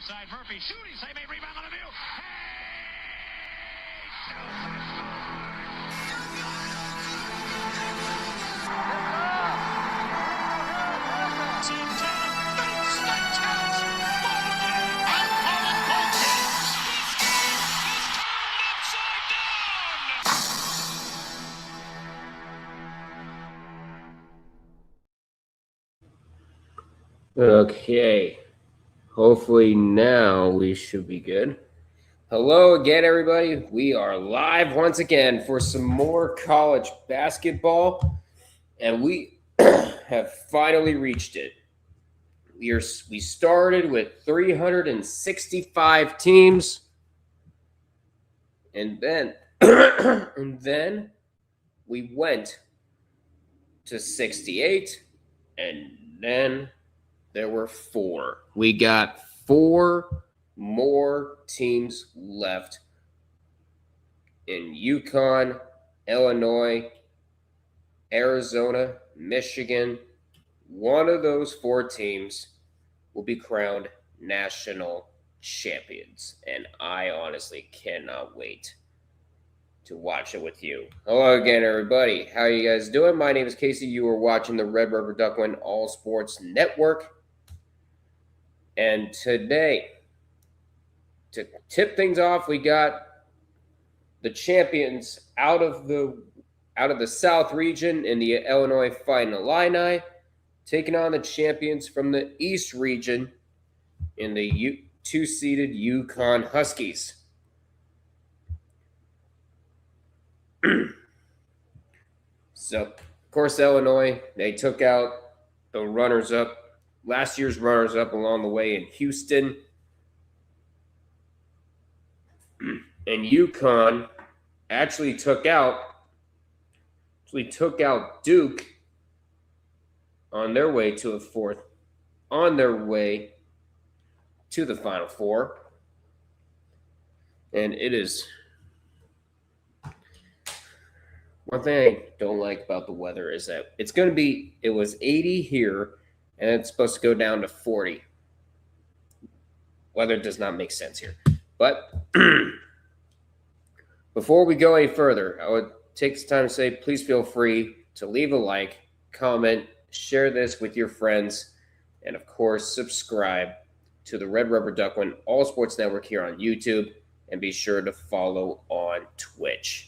Side Murphy shooting, save a rebound on the view. Okay. Hopefully now we should be good. Hello again, everybody. We are live once again for some more college basketball, and we have finally reached it. We started with 365 teams, and then we went to 68, and then there were 4. We got 4 more teams left in UConn, Illinois, Arizona, Michigan. One of those 4 teams will be crowned national champions, and I honestly cannot wait to watch it with you. Hello again, everybody. How are you guys doing? My name is Casey. You are watching the Red Rubber Duckwind All Sports Network. And today, to tip things off, we got the champions out of the South region in the Illinois Fighting Illini, taking on the champions from the East region in the 2-seeded UCONN Huskies. So, of course, Illinois, they took out the runners-up, last year's runners-up along the way in Houston. And UConn actually took out Duke on their way to the Final Four. And it is one thing I don't like about the weather is that it was 80 here, and it's supposed to go down to 40. Weather does not make sense here. But before we go any further, I would take this time to say, please feel free to leave a like, comment, share this with your friends, and of course, subscribe to the Red Rubber Duckwind All Sports Network here on YouTube, and be sure to follow on Twitch.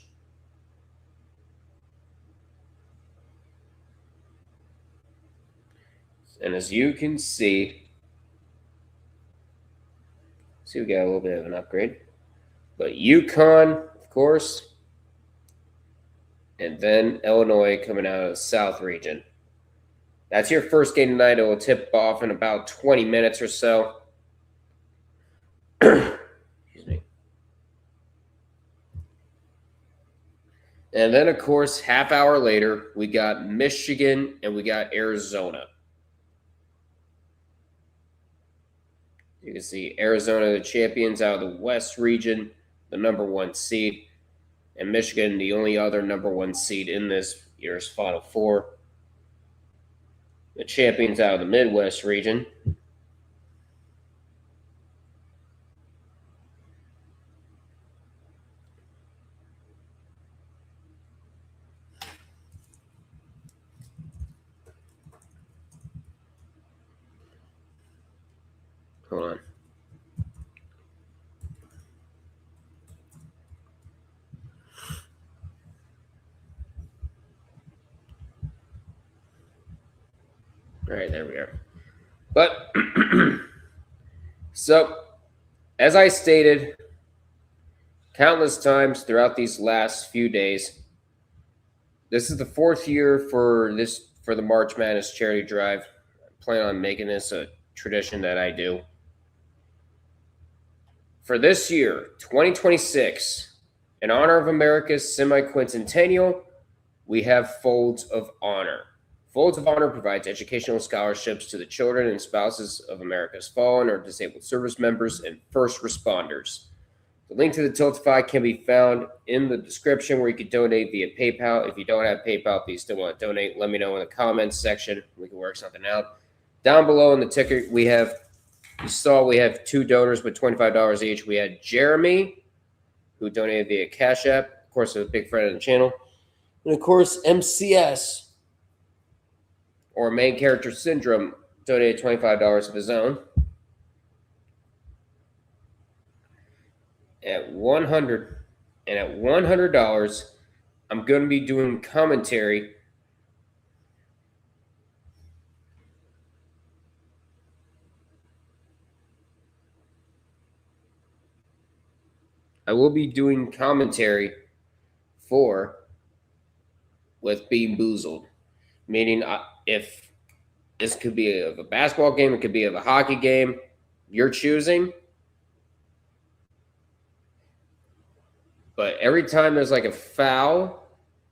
And as you can see, we got a little bit of an upgrade. But UConn, of course, and then Illinois coming out of the South region. That's your first game tonight. It will tip off in about 20 minutes or so. Excuse me. And then, of course, half hour later, we got Michigan and we got Arizona. You can see Arizona, the champions out of the West region, the number 1 seed, and Michigan, the only other number 1 seed in this year's Final Four. The champions out of the Midwest region. Hold on. All right, there we are. But So, as I stated countless times throughout these last few days, this is the 4th year for the March Madness charity drive. I plan on making this a tradition that I do. For this year, 2026, in honor of America's semi-quincentennial, we have Folds of Honor. Folds of Honor provides educational scholarships to the children and spouses of America's fallen or disabled service members and first responders. The link to the Tiltify can be found in the description where you can donate via PayPal. If you don't have PayPal, but you still want to donate, let me know in the comments section. We can work something out. Down below in the ticker, we have 2 donors with $25 each. We had Jeremy, who donated via Cash App. Of course, a big friend of the channel. And of course, MCS, or Main Character Syndrome, donated $25 of his own. At $100, and at $100, I'm going to be doing commentary. I will be doing commentary with Being Boozled, meaning if this could be of a basketball game, it could be of a hockey game, you're choosing. But every time there's like a foul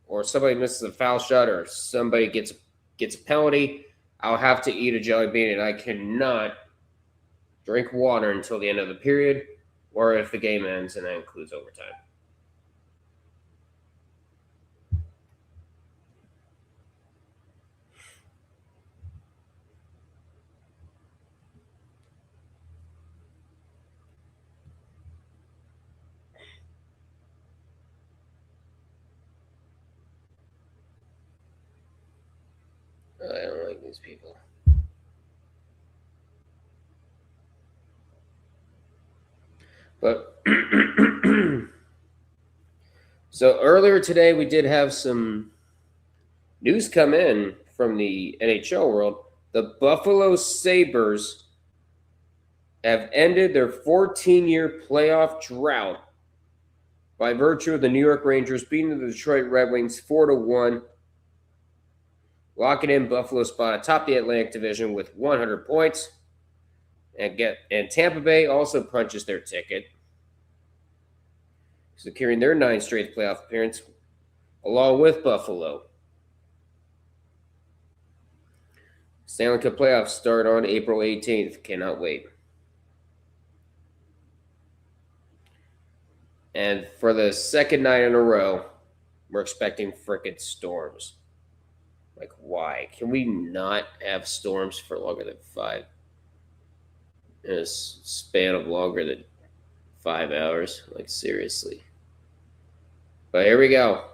or somebody misses a foul shot or somebody gets a penalty, I'll have to eat a jelly bean, and I cannot drink water until the end of the period or if the game ends, and that includes overtime. I don't like these people. But so earlier today, we did have some news come in from the NHL world. The Buffalo Sabres have ended their 14-year playoff drought by virtue of the New York Rangers beating the Detroit Red Wings 4-1, locking in Buffalo's spot atop the Atlantic Division with 100 points. And Tampa Bay also punches their ticket, securing their 9th straight playoff appearance, along with Buffalo. Stanley Cup playoffs start on April 18th. Cannot wait. And for the second night in a row, we're expecting frickin' storms. Like, why? Can we not have storms for longer than 5? In a span of longer than 5 hours? Like, seriously. But here we go.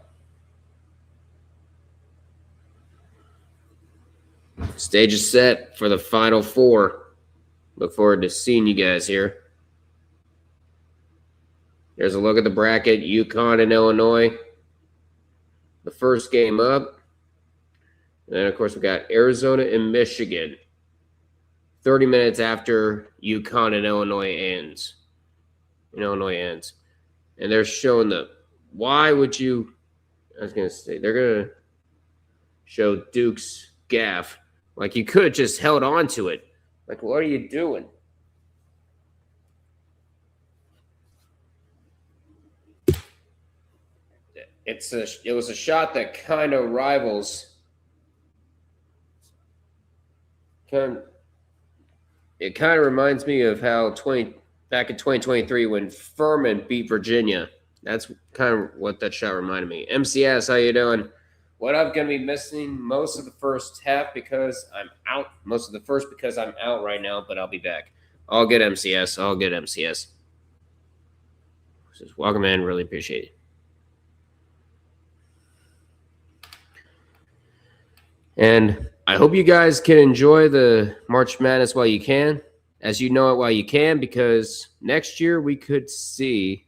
Stage is set for the Final Four. Look forward to seeing you guys here. There's a look at the bracket. UConn and Illinois. The first game up. And then, of course, we got Arizona and Michigan. 30 minutes after UConn and Illinois ends. And they're showing why would you, I was going to say, they're going to show Duke's gaff. Like, you could have just held on to it. Like, what are you doing? It was a shot that kind of rivals. It kind of reminds me of how back in 2023 when Furman beat Virginia. That's kind of what that shot reminded me. MCS, how you doing? What I'm going to be missing most of the first half because I'm out. Most of the first because I'm out right now, but I'll be back. All good, MCS. All good, MCS. Just welcome in. Really appreciate it. And I hope you guys can enjoy the March Madness while you can, as you know it while you can, because next year we could see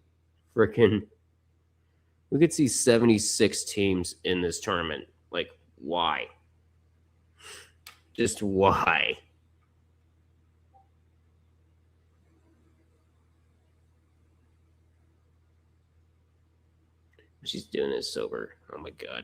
76 teams in this tournament. Like, why? Just why? She's doing this sober. Oh my God.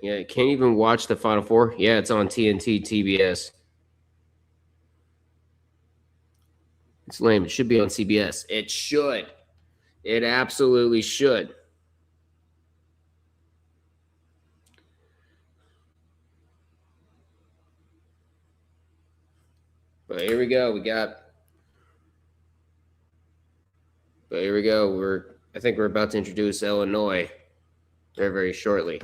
Yeah, can't even watch the Final Four. Yeah, it's on TNT TBS. It's lame. It should be on CBS. It should. It absolutely should. But here we go. But here we go. I think we're about to introduce Illinois very, very shortly.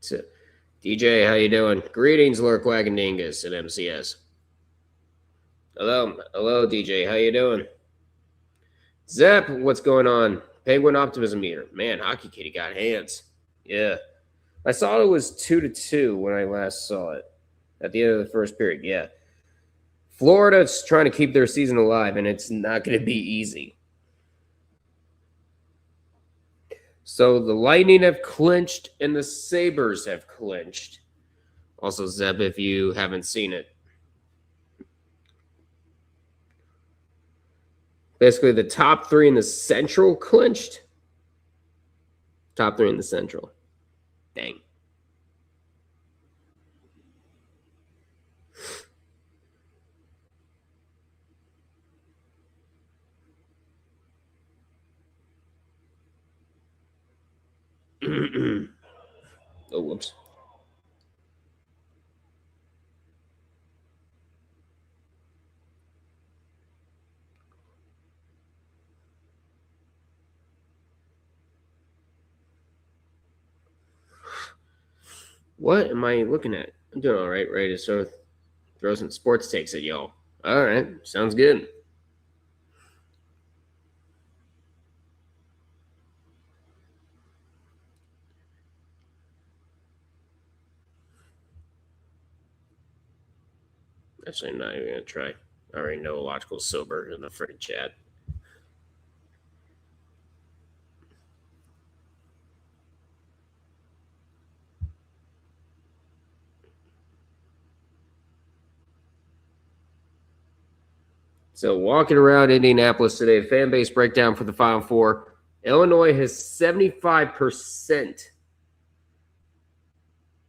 So, DJ, how you doing? Greetings, Lurk Wagondangus at MCS. Hello, DJ. How you doing? Zep, what's going on? Penguin Optimism Meter. Man, Hockey Kitty got hands. Yeah. I saw it was 2-2 when I last saw it at the end of the first period. Yeah. Florida's trying to keep their season alive, and it's not going to be easy. So the Lightning have clinched, and the Sabres have clinched. Also, Zeb, if you haven't seen it. Basically, the top three in the Central clinched. Top three in the Central. Dang. Oh, whoops. What am I looking at? I'm doing all right. Ready to sort of throw some sports takes at y'all. All right. Sounds good. Actually, I'm not even going to try. I already know Logical Sober in the freaking chat. So walking around Indianapolis today, fan base breakdown for the Final Four. Illinois has 75%.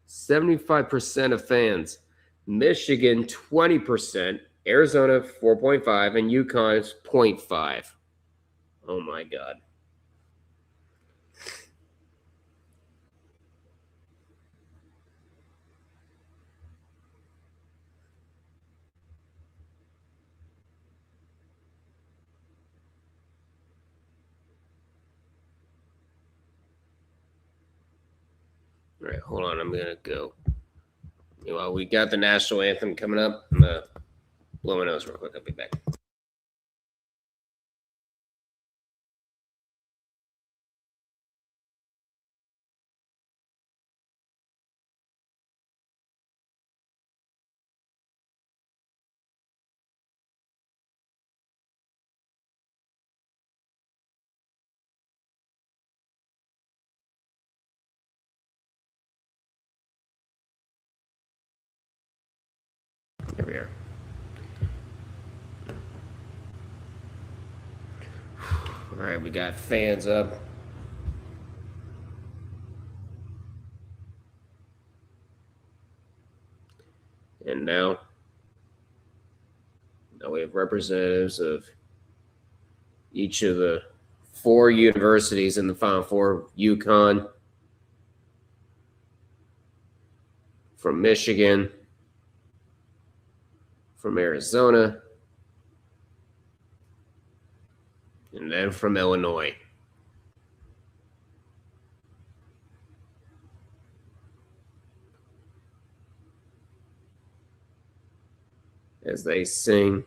75% of fans. Michigan, 20%. Arizona, 4.5. And UConn is 0.5. Oh, my God. All right, hold on. I'm going to go. Well, we got the national anthem coming up. I'm going to blow my nose real quick. I'll be back. Here we are. All right, we got fans up. And now we have representatives of each of the four universities in the Final Four. UConn, from Michigan, from Arizona, and then from Illinois. As they sing,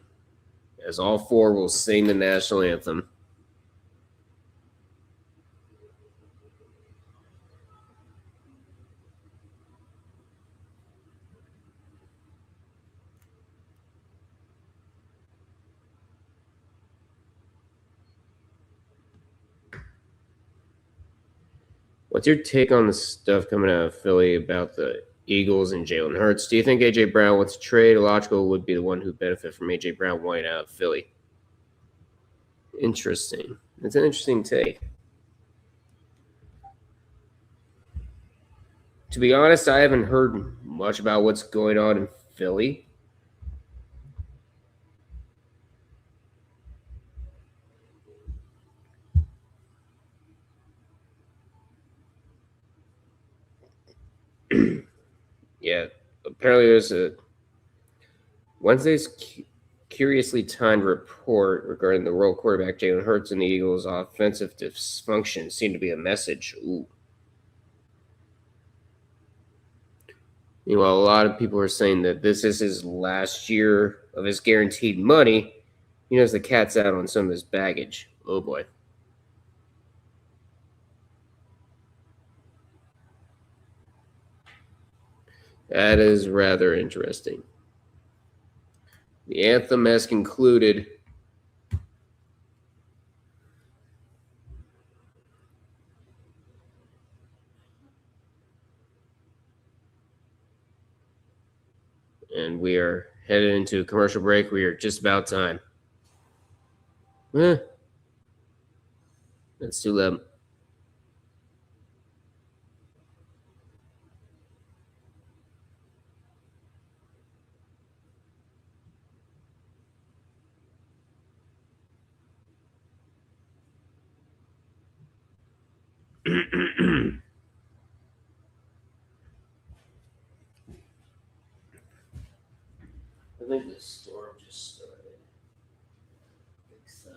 as all four will sing the national anthem. What's your take on the stuff coming out of Philly about the Eagles and Jalen Hurts? Do you think A.J. Brown wants to trade? Logical would be the one who benefit from A.J. Brown wanting out of Philly. Interesting. It's an interesting take. To be honest, I haven't heard much about what's going on in Philly. Yeah, apparently there's a Wednesday's curiously timed report regarding the role quarterback Jalen Hurts and the Eagles' offensive dysfunction seemed to be a message. Ooh. Meanwhile, a lot of people are saying that this is his last year of his guaranteed money. He knows the cat's out on some of his baggage. Oh boy. That is rather interesting. The anthem has concluded. And we are headed into a commercial break. We are just about time. That's too loud. I think the storm just started. I think so.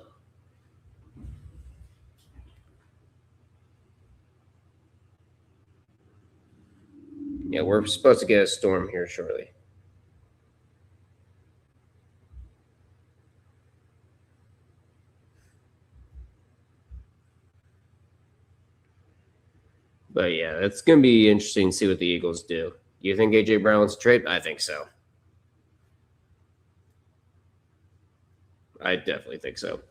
Yeah, we're supposed to get a storm here shortly. But yeah, it's going to be interesting to see what the Eagles do. Do you think A.J. Brown wants to trade? I think so. I definitely think so.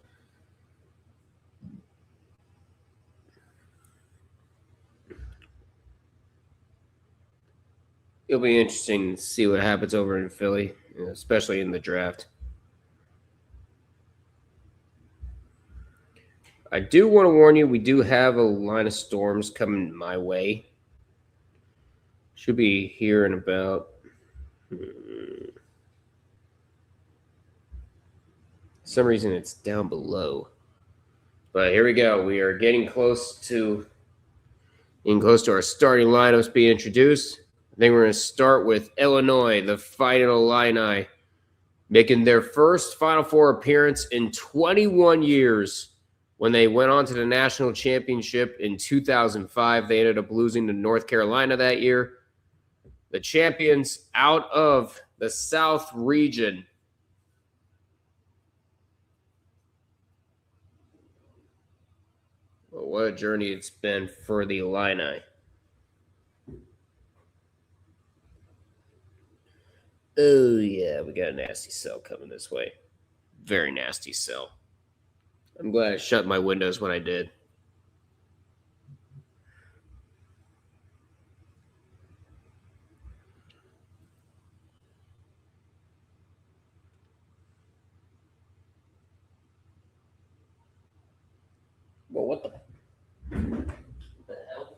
It'll be interesting to see what happens over in Philly, especially in the draft. I do want to warn you, we do have a line of storms coming my way. Should be here in about some reason it's down below. But here we go. We are getting close to our starting lineups being introduced. I think we're going to start with Illinois, the Fighting Illini, making their first Final Four appearance in 21 years. When they went on to the national championship in 2005, they ended up losing to North Carolina that year. The champions out of the South region. Well, what a journey it's been for the Illini. Oh, yeah, we got a nasty cell coming this way. Very nasty cell. I'm glad I shut my windows when I did. Well, what the hell?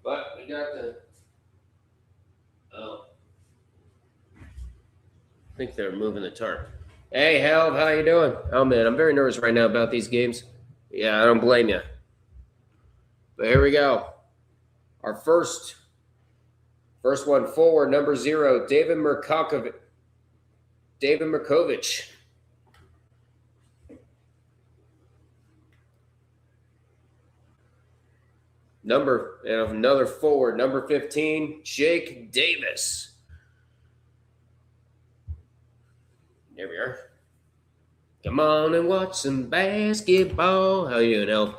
But we got the... Oh. I think they're moving the tarp. Hey, Hal, how you doing? Oh, man, I'm very nervous right now about these games. Yeah, I don't blame you. But here we go. Our first one forward, number 0, David Merkovich. Another forward, number 15, Jake Davis. There we are. Come on and watch some basketball. How you doing, Elf?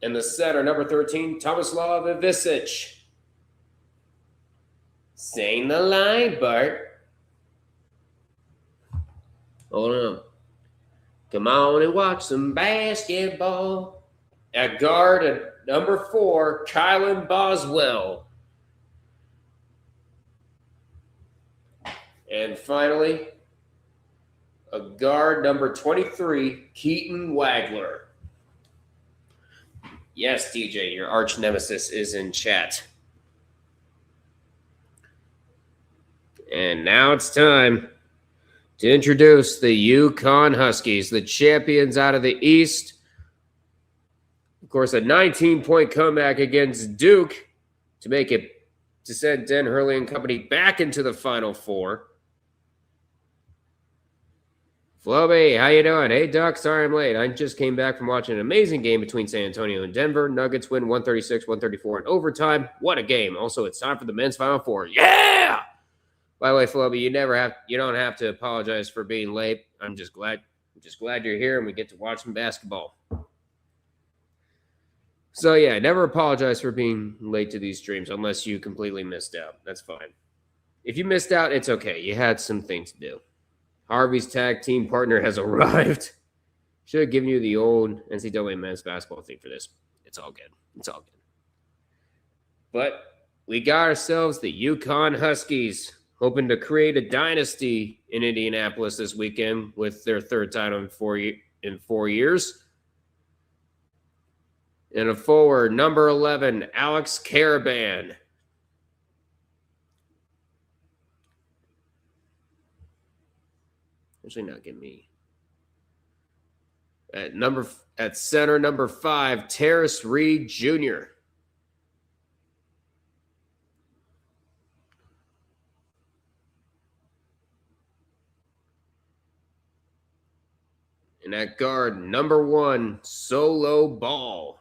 In the center, number 13, Tomislav Ivisic. Saying the line, Bart. Hold on. Come on and watch some basketball. At guard, at number 4, Kylan Boswell. And finally, a guard, number 23, Keaton Wagler. Yes, DJ, your arch nemesis is in chat. And now it's time to introduce the UConn Huskies, the champions out of the East. Of course, a 19-point comeback against Duke to send Den Hurley and company back into the Final Four. Floby, how you doing? Hey, Duck, sorry I'm late. I just came back from watching an amazing game between San Antonio and Denver. Nuggets win 136-134 in overtime. What a game. Also, it's time for the men's Final Four. Yeah! By the way, Floby, you don't have to apologize for being late. I'm just glad you're here and we get to watch some basketball. So yeah, never apologize for being late to these streams unless you completely missed out. That's fine. If you missed out, it's okay. You had some things to do. Harvey's tag team partner has arrived. Should have given you the old NCAA men's basketball thing for this. It's all good. It's all good. But we got ourselves the UConn Huskies, hoping to create a dynasty in Indianapolis this weekend with their third title in 4 years. And a forward, number 11, Alex Caravan. Actually, not give me. At center, number 5, Terrace Reed Jr. And at guard, number 1, Solo Ball.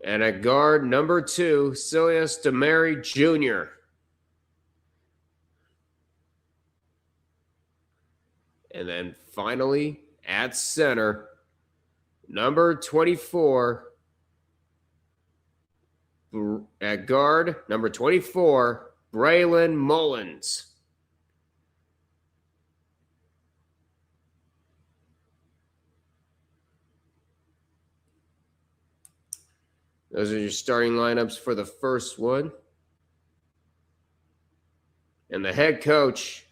And at guard, number 2, Silas DeMary Jr. And then finally, at center, number 24. At guard, number 24, Braylon Mullins. Those are your starting lineups for the first one. And the head coach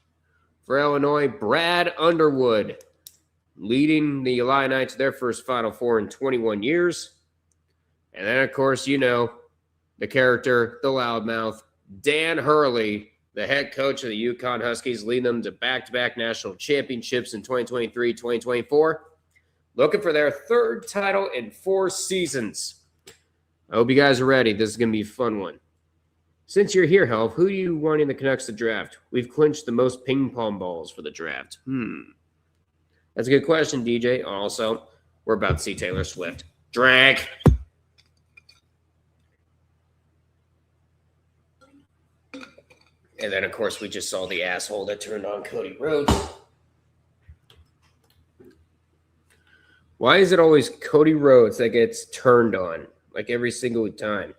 for Illinois, Brad Underwood, leading the Illini to their first Final Four in 21 years. And then, of course, you know, the character, the loudmouth, Dan Hurley, the head coach of the UConn Huskies, leading them to back-to-back national championships in 2023-2024. Looking for their third title in 4 seasons. I hope you guys are ready. This is going to be a fun one. Since you're here, Help, who do you want in the Canucks to draft? We've clinched the most ping pong balls for the draft. That's a good question, DJ. Also, we're about to see Taylor Swift. Drag. And then, of course, we just saw the asshole that turned on Cody Rhodes. Why is it always Cody Rhodes that gets turned on? Like every single time.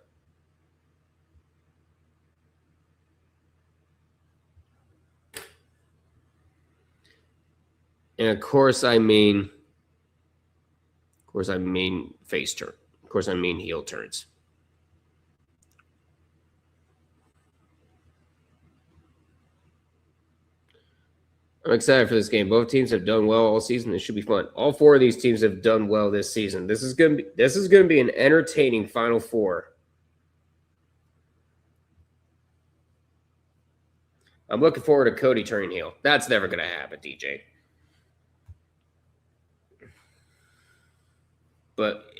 And of course I mean face turn. Of course I mean heel turns. I'm excited for this game. Both teams have done well all season. This should be fun. All 4 of these teams have done well this season. This is going to be an entertaining Final Four. I'm looking forward to Cody turning heel. That's never going to happen, DJ. But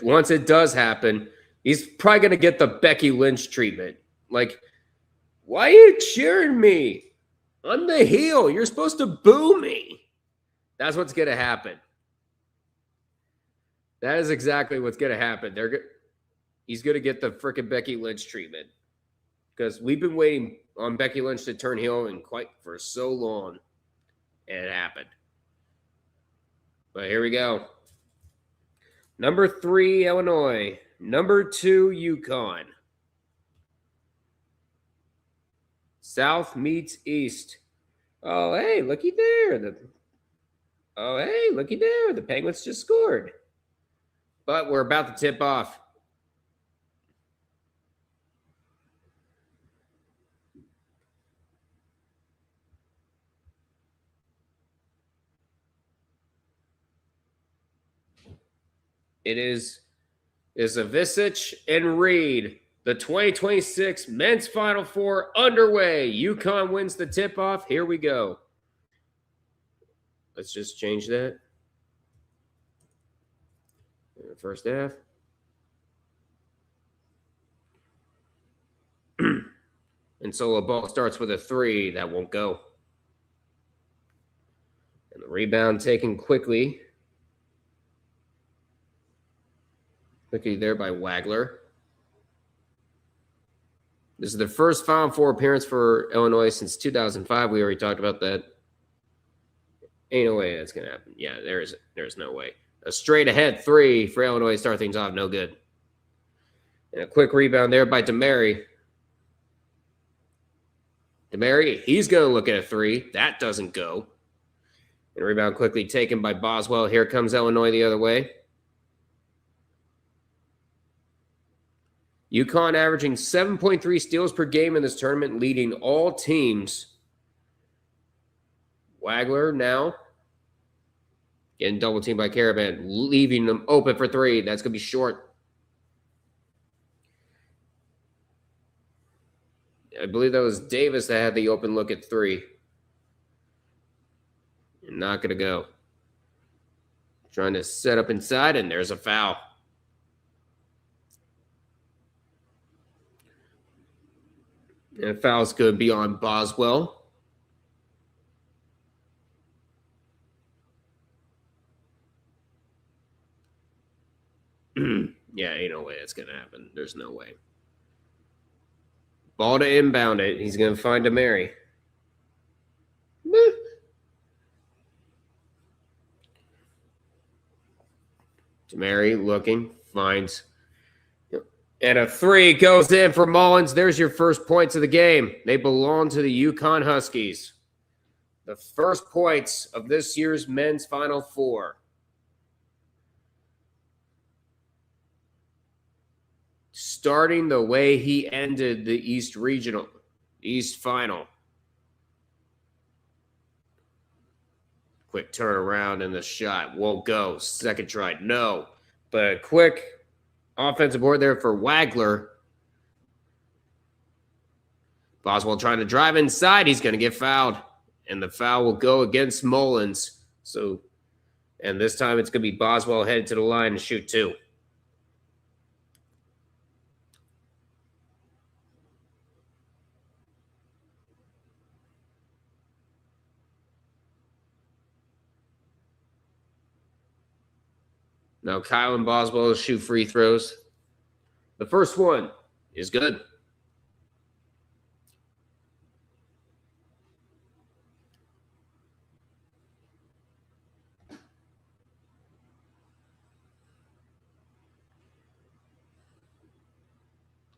once it does happen, he's probably going to get the Becky Lynch treatment. Like, why are you cheering me? I'm the heel. You're supposed to boo me. That's what's going to happen. That is exactly what's going to happen. He's going to get the frickin' Becky Lynch treatment. Because we've been waiting on Becky Lynch to turn heel for so long. And it happened. But here we go. Number 3, Illinois. Number 2, UConn. South meets East. Oh, hey, looky there. The Penguins just scored. But we're about to tip off. It is Isavicic and Reed. The 2026 Men's Final Four underway. UConn wins the tip-off. Here we go. Let's just change that. First half. And so a ball starts with a 3. That won't go. And the rebound taken quickly. Quickly there by Wagler. This is the first Final Four appearance for Illinois since 2005. We already talked about that. Ain't no way that's going to happen. Yeah, there's no way. A straight ahead 3 for Illinois to start things off. No good. And a quick rebound there by DeMary. DeMary, he's going to look at a 3. That doesn't go. And a rebound quickly taken by Boswell. Here comes Illinois the other way. UConn averaging 7.3 steals per game in this tournament, leading all teams. Wagler now getting double teamed by Caravan, leaving them open for 3. That's going to be short. I believe that was Davis that had the open look at 3. Not going to go. Trying to set up inside, and there's a foul. And foul's going to be on Boswell. Yeah, ain't no way that's going to happen. There's no way. Ball to inbound it. He's going to find DeMary. DeMary looking, finds. And a 3 goes in for Mullins. There's your first points of the game. They belong to the UConn Huskies. The first points of this year's men's Final Four. Starting the way he ended the East Final. Quick turnaround and the shot won't go. Second try, no. But a quick offensive board there for Wagler. Boswell trying to drive inside. He's going to get fouled. And the foul will go against Mullins. And this time it's going to be Boswell headed to the line and shoot 2. Now Kyle and Boswell will shoot free throws. The first one is good.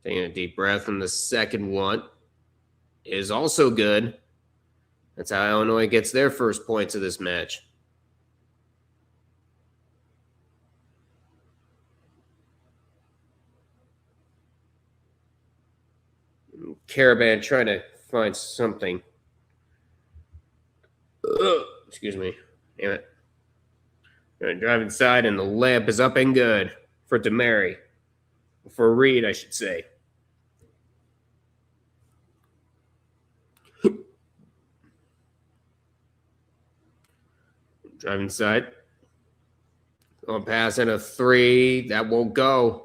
Taking a deep breath, and the second one is also good. That's how Illinois gets their first points of this match. Caravan trying to find something. Excuse me. Damn it. Going to drive inside, and the layup is up and good for DeMary. For Reed, I should say. Drive inside. On pass and a 3. That won't go.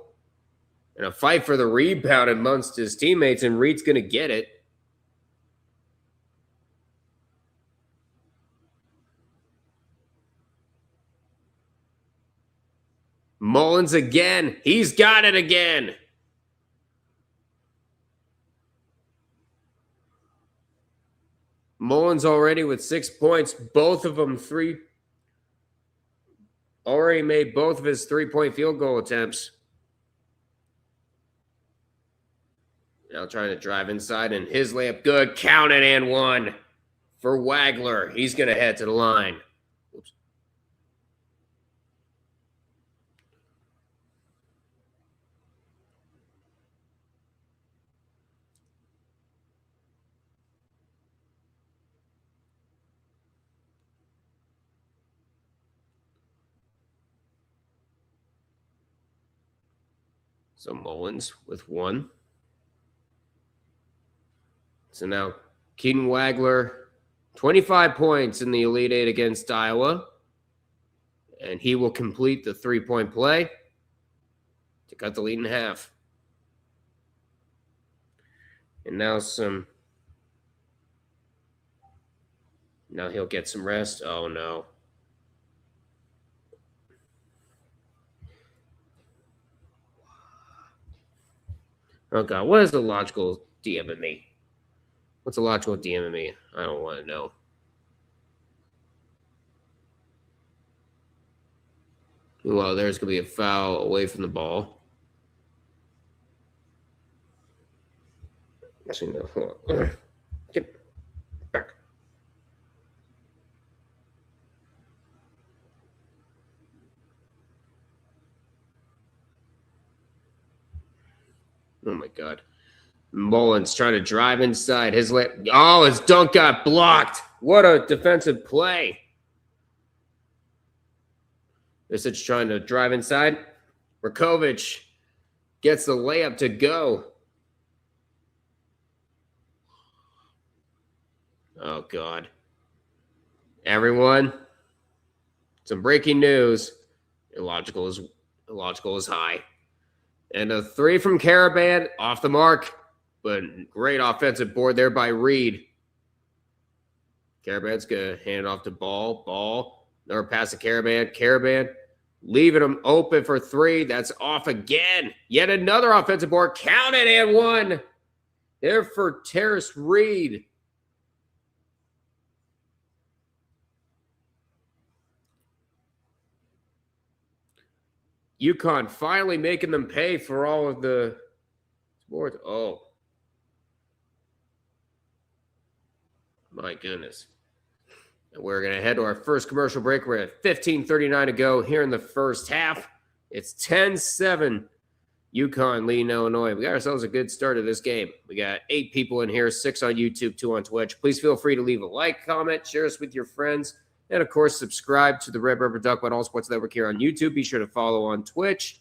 And a fight for the rebound amongst his teammates, and Reed's going to get it. Mullins again. He's got it again. Mullins already with 6 points. Both of them 3. Already made both of his 3-point field goal attempts. Now trying to drive inside, and his layup good. Count it and one for Wagler. He's going to head to the line. Oops. So Mullins with one. So now Keaton Wagler, 25 points in the Elite Eight against Iowa. And he will complete the three-point play to cut the lead in half. And now he'll get some rest. Oh, no. Oh, God. What is the logical DM in me? What's a logical DM in me? I don't want to know. Well, there's going to be a foul away from the ball. Actually, no. Hold on. Get back. Oh, my God. Mullins trying to drive inside. His dunk got blocked. What a defensive play. Isic trying to drive inside. Rakovic gets the layup to go. Oh, God. Everyone, some breaking news. Illogical is high. And a three from Caravan off the mark. But great offensive board there by Reed. Caravan's going to hand it off to Ball. Another pass to Caravan. Caravan leaving him open for three. That's off again. Yet another offensive board. Count it and one. There for Terrace Reed. UConn finally making them pay for all of the sports. Oh. My goodness. And we're going to head to our first commercial break. We're at 15:39 to go here in the first half. It's 10-7. UConn leading Illinois. We got ourselves a good start of this game. We got 8 people in here, 6 on YouTube, 2 on Twitch. Please feel free to leave a like, comment, share us with your friends, and, of course, subscribe to the Red River Duckman All Sports Network here on YouTube. Be sure to follow on Twitch.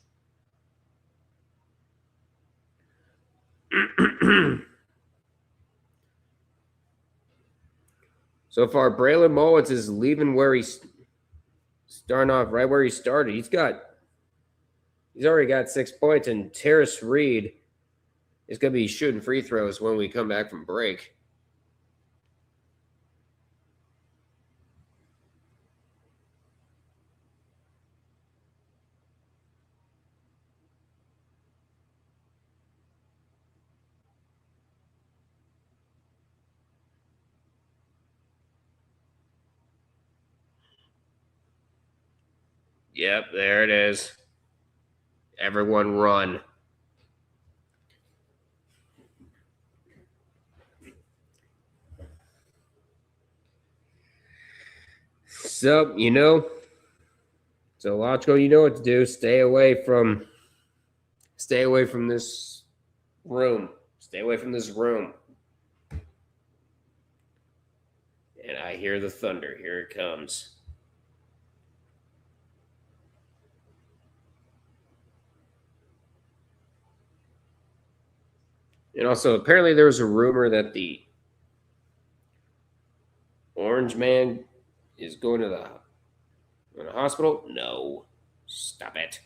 So far, Braylon Mullins is leaving where he's starting off right where he started. He's already got 6 points, and Terrace Reed is going to be shooting free throws when we come back from break. Yep, there it is. Everyone run. So, so logical, you know what to do. Stay away from this room. Stay away from this room. And I hear the thunder. Here it comes. And also, apparently there was a rumor that the orange man is going to the hospital. No. Stop it.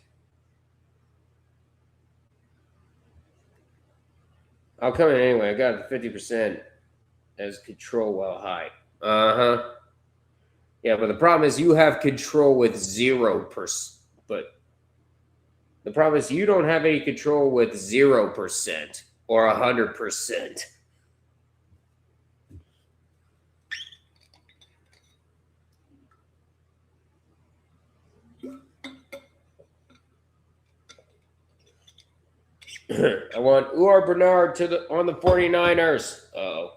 I'll come in anyway. I got 50% as control while high. Uh-huh. Yeah, but the problem is you have control with 0%. But the problem is you don't have any control with 0%. Or 100%. I want Uar Bernard on the 49ers. Uh-oh.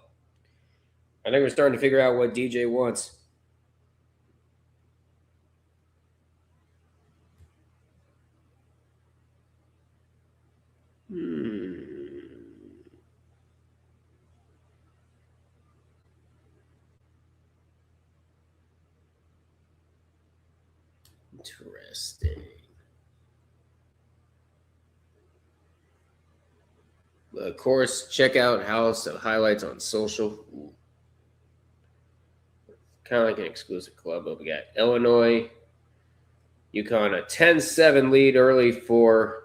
I think we're starting to figure out what DJ wants. Interesting. Of course, check out House of Highlights on social. Kind of like an exclusive club, but we got Illinois, UConn, a 10-7 lead early for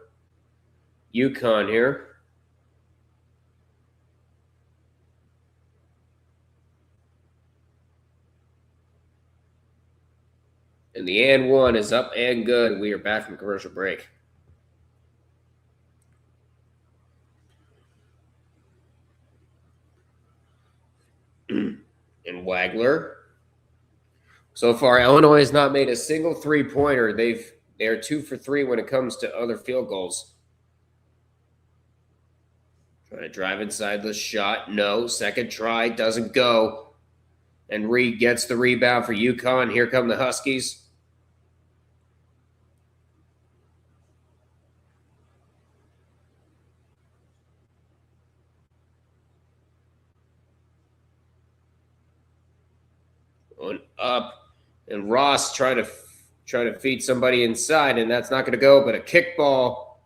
UConn here. And the and one is up and good. We are back from commercial break. And Wagler. So far, Illinois has not made a single three-pointer. They are 2 for 3 when it comes to other field goals. Trying to drive inside the shot. No. Second try. Doesn't go. And Reed gets the rebound for UConn. Here come the Huskies. Going up. And Ross trying to feed somebody inside, and that's not going to go, but a kickball.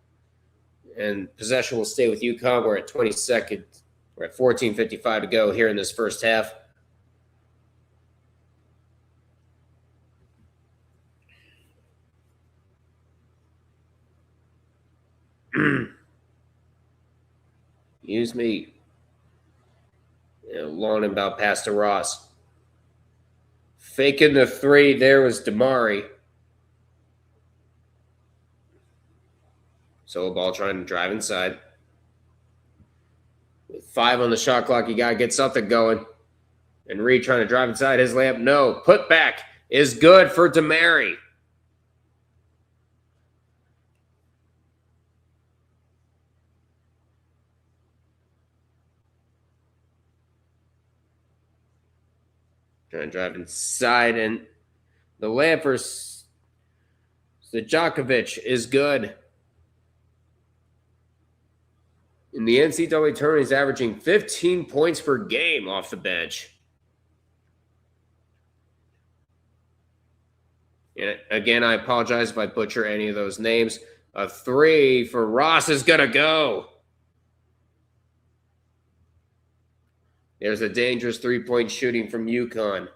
And possession will stay with UConn. We're at 22nd. We're at 14:55 to go here in this first half. Use me. Long and about pass to Ross. Faking the three. There was Damari. Solo ball trying to drive inside. With 5 on the shot clock, you got to get something going. And Reed trying to drive inside his layup. No. Put back is good for Damari. Trying to drive inside, and the layup for Zajakovic is good. In the NCAA tournament, he's averaging 15 points per game off the bench. And again, I apologize if I butcher any of those names. A 3 for Ross is going to go. There's a dangerous three-point shooting from UConn.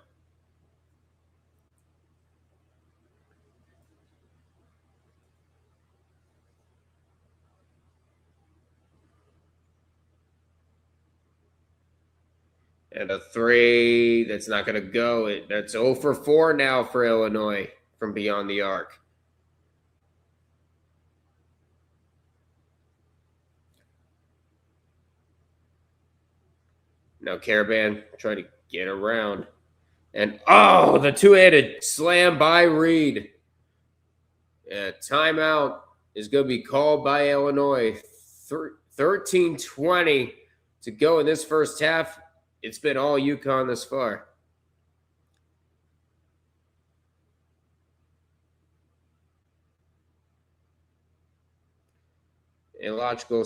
And a 3 that's not going to go. That's 0 for 4 now for Illinois from beyond the arc. Now Caravan trying to get around. And, the two-handed slam by Reed. And timeout is going to be called by Illinois. 13:20 to go in this first half. It's been all UConn thus far. Illogical,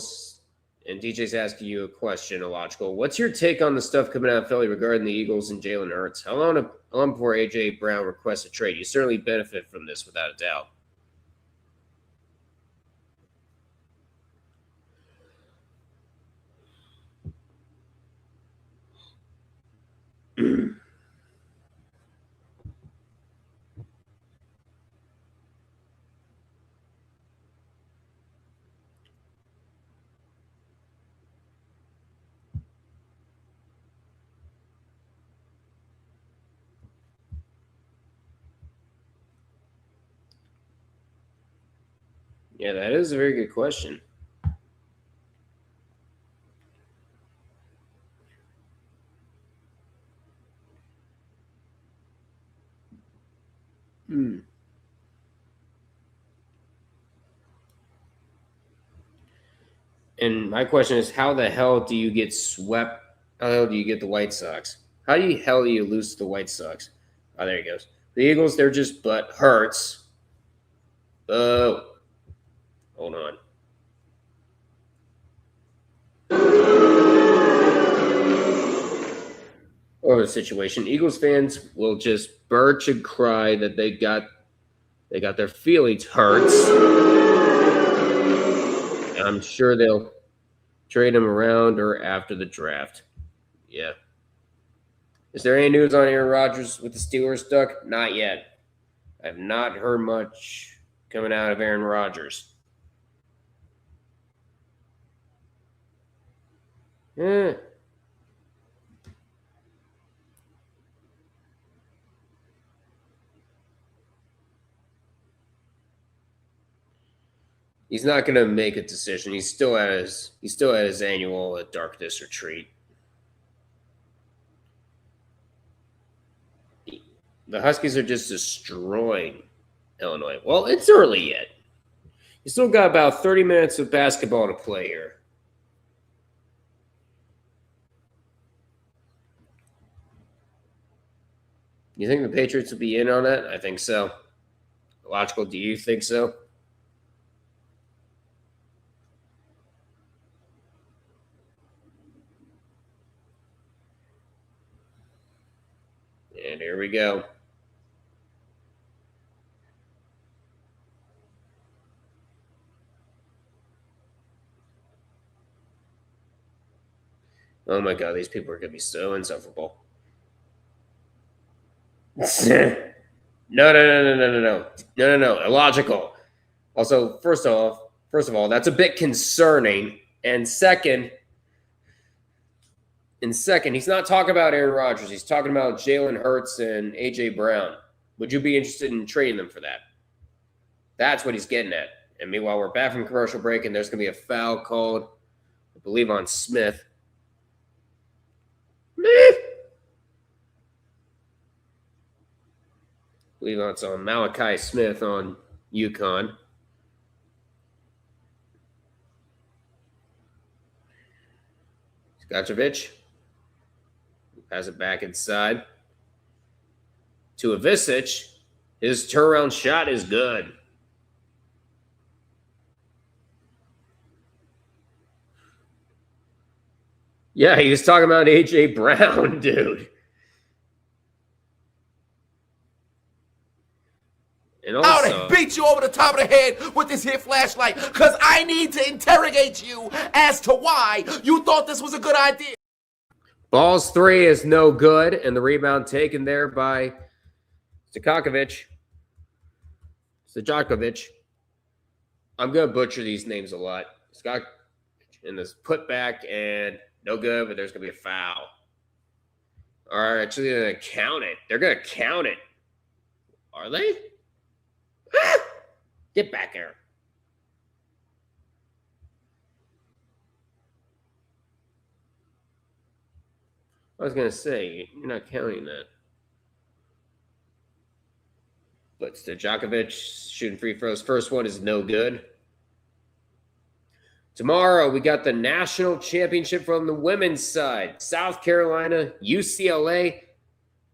and DJ's asking you a question, Illogical. What's your take on the stuff coming out of Philly regarding the Eagles and Jalen Hurts? How long before A.J. Brown requests a trade? You certainly benefit from this without a doubt. Yeah, that is a very good question. And my question is, how the hell do you get swept? How the hell do you get the White Sox? How the hell do you lose to the White Sox? Oh, there he goes. The Eagles, they're just butt hurts. Oh. Hold on. Over the situation, Eagles fans will just birch and cry that they got their feelings hurt. I'm sure they'll trade him around or after the draft. Yeah. Is there any news on Aaron Rodgers with the Steelers, Duck? Not yet. I have not heard much coming out of Aaron Rodgers. Yeah. He's not going to make a decision. He's still at his annual darkness retreat. The Huskies are just destroying Illinois. Well, it's early yet. You still got about 30 minutes of basketball to play here. You think the Patriots will be in on that? I think so. Logical, do you think so? And here we go. Oh my God, these people are going to be so insufferable. No. Illogical. Also, first of all, that's a bit concerning. And second, he's not talking about Aaron Rodgers. He's talking about Jalen Hurts and A.J. Brown. Would you be interested in trading them for that? That's what he's getting at. And meanwhile, we're back from commercial break, and there's going to be a foul called, I believe, on Smith. I believe it's on Malachi Smith on UConn. Skakovic has it back inside to Avicic. His turnaround shot is good. Yeah, he was talking about A.J. Brown, dude. And also, I beat you over the top of the head with this here flashlight because I need to interrogate you as to why you thought this was a good idea. Balls 3 is no good, and the rebound taken there by Skakovic. I'm going to butcher these names a lot. Skakovic, and this putback, and no good, but there's going to be a foul. All right, actually, they're going to count it. They're going to count it. Are they? Get back here. I was going to say, you're not counting that. But Stojakovic shooting free throws. First one is no good. Tomorrow, we got the national championship from the women's side. South Carolina, UCLA.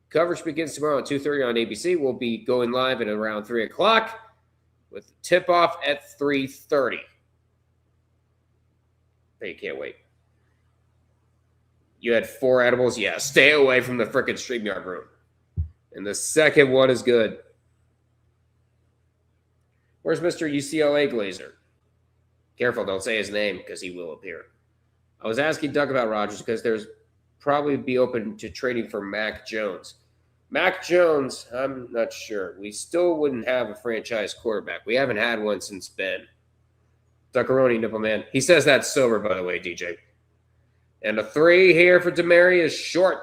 Coverage begins tomorrow at 2:30 on ABC. We'll be going live at around 3 o'clock with the tip-off at 3:30. You can't wait. You had 4 edibles? Yeah, stay away from the frickin' StreamYard room. And the second one is good. Where's Mr. UCLA Glazer? Careful, don't say his name because he will appear. I was asking Doug about Rodgers because there's probably be open to trading for Mac Jones. Mac Jones, I'm not sure. We still wouldn't have a franchise quarterback. We haven't had one since Ben. Duckaroni, Nipple Man. He says that's sober, by the way, DJ. And a 3 here for Demary is short.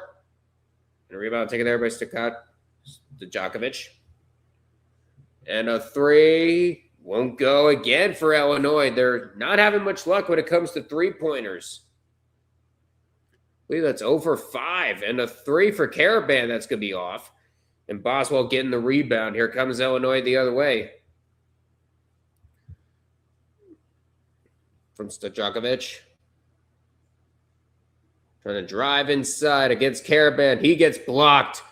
And a rebound taken there by Stojakovic. And a 3 won't go again for Illinois. They're not having much luck when it comes to three-pointers. I believe that's 0 for 5. And a 3 for Caravan. That's going to be off. And Boswell getting the rebound. Here comes Illinois the other way. from Stojakovic. Trying to drive inside against Karaban. He gets blocked.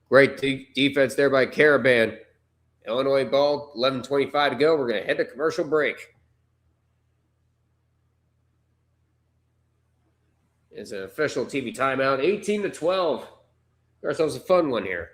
Great defense there by Karaban. Illinois ball, 11:25 to go. We're going to head to commercial break. It's an official TV timeout, 18-12. Got ourselves a fun one here.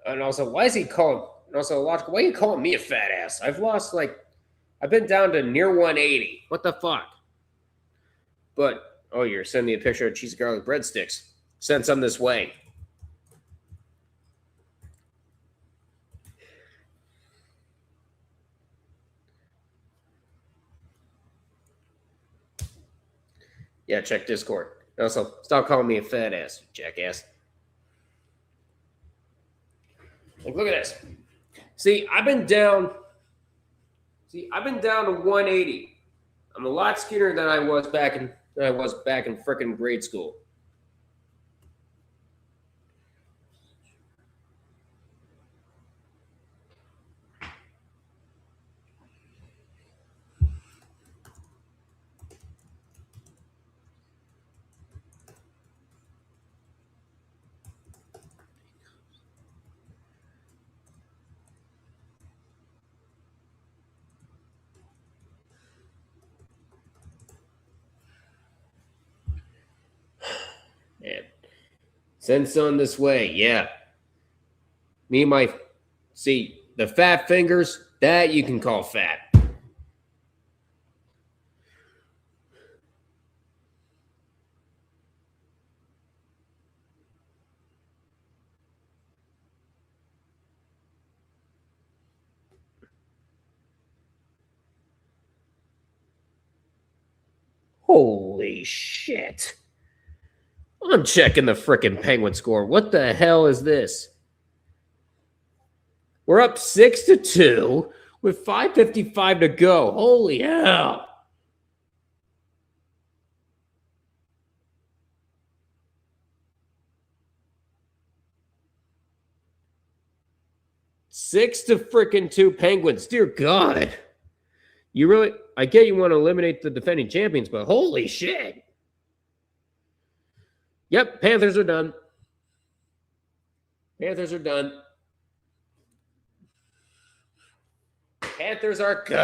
And also, why are you calling me a fat ass? I've been down to near 180. What the fuck? But, oh, you're sending me a picture of cheese and garlic breadsticks. Send some this way. Yeah, check Discord. Also, stop calling me a fat ass, jackass. Like, look at this. I've been down to 180. I'm a lot skinnier than I was back in frickin' grade school. Man. Send some this way. Yeah. The fat fingers, that you can call fat. Holy shit. I'm checking the frickin' Penguin score. What the hell is this? We're up 6-2 with 5:55 to go. Holy hell. Six to frickin' 2 Penguins. Dear God. I get you want to eliminate the defending champions, but holy shit. Yep, Panthers are done. Panthers are done. Panthers are cooked.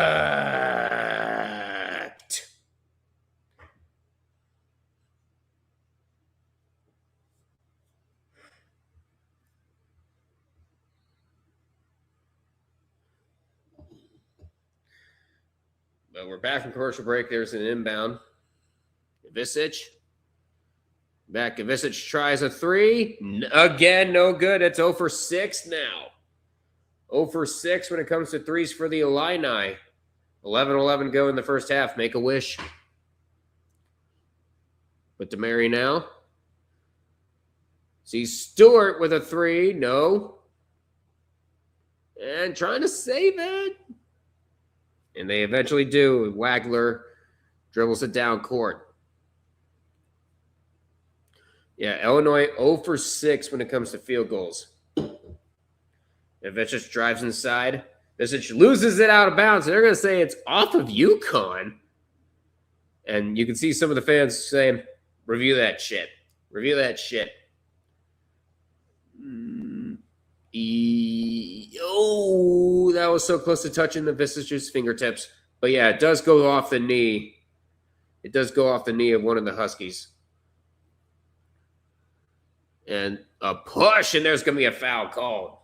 But we're back from commercial break. There's an inbound. Visich. Back. Visich tries a three. Again, no good. It's 0 for 6 now. 0 for 6 when it comes to threes for the Illini. 11-11 go in the first half. Make a wish. But to Mary now. See Stewart with a three. No. And trying to save it. And they eventually do. Wagler dribbles it down court. Yeah, Illinois 0 for 6 when it comes to field goals. Visich drives inside. Visich loses it out of bounds. They're going to say it's off of UConn. And you can see some of the fans saying, review that shit. Review that shit. was so close to touching the Visich's fingertips. But yeah, it does go off the knee. It does go off the knee of one of the Huskies. And a push, and there's going to be a foul called.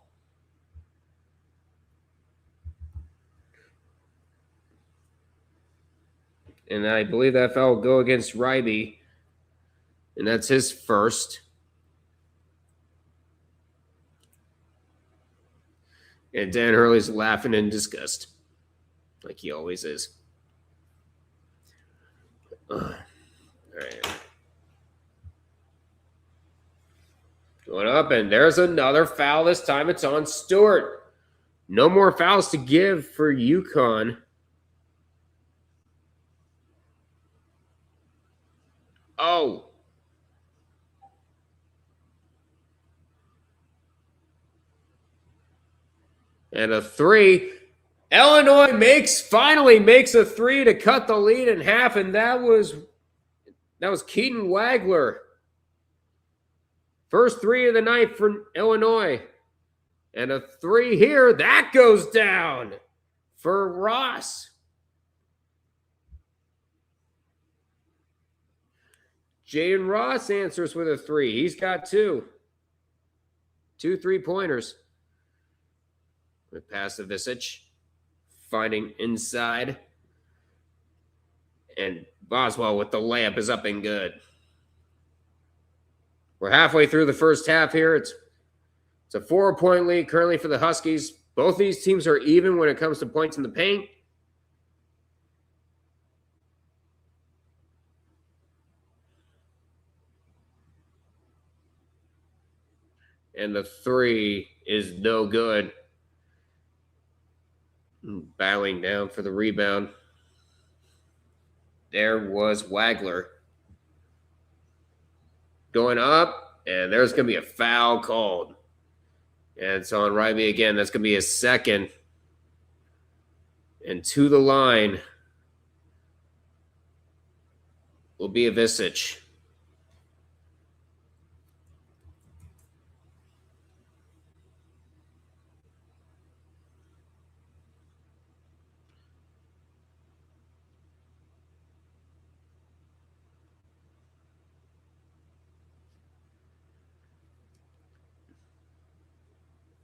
And I believe that foul will go against Ryby. And that's his first. And Dan Hurley's laughing in disgust. Like he always is. All right. Going up, and there's another foul. This time it's on Stewart. No more fouls to give for UConn. Oh. And a three. Illinois finally makes a three to cut the lead in half, and that was Keaton Wagler. First three of the night for Illinois. And a three here. That goes down for Ross. Jaden Ross answers with a three. He's got two. 2 3-pointers. We pass to Visich. Finding inside. And Boswell with the layup is up and good. We're halfway through the first half here. It's a 4-point lead currently for the Huskies. Both these teams are even when it comes to points in the paint. And the three is no good. Bowing down for the rebound. There was Wagler. Going up, and there's going to be a foul called. And it's on Ryby again. That's going to be his second. And to the line will be a Visich.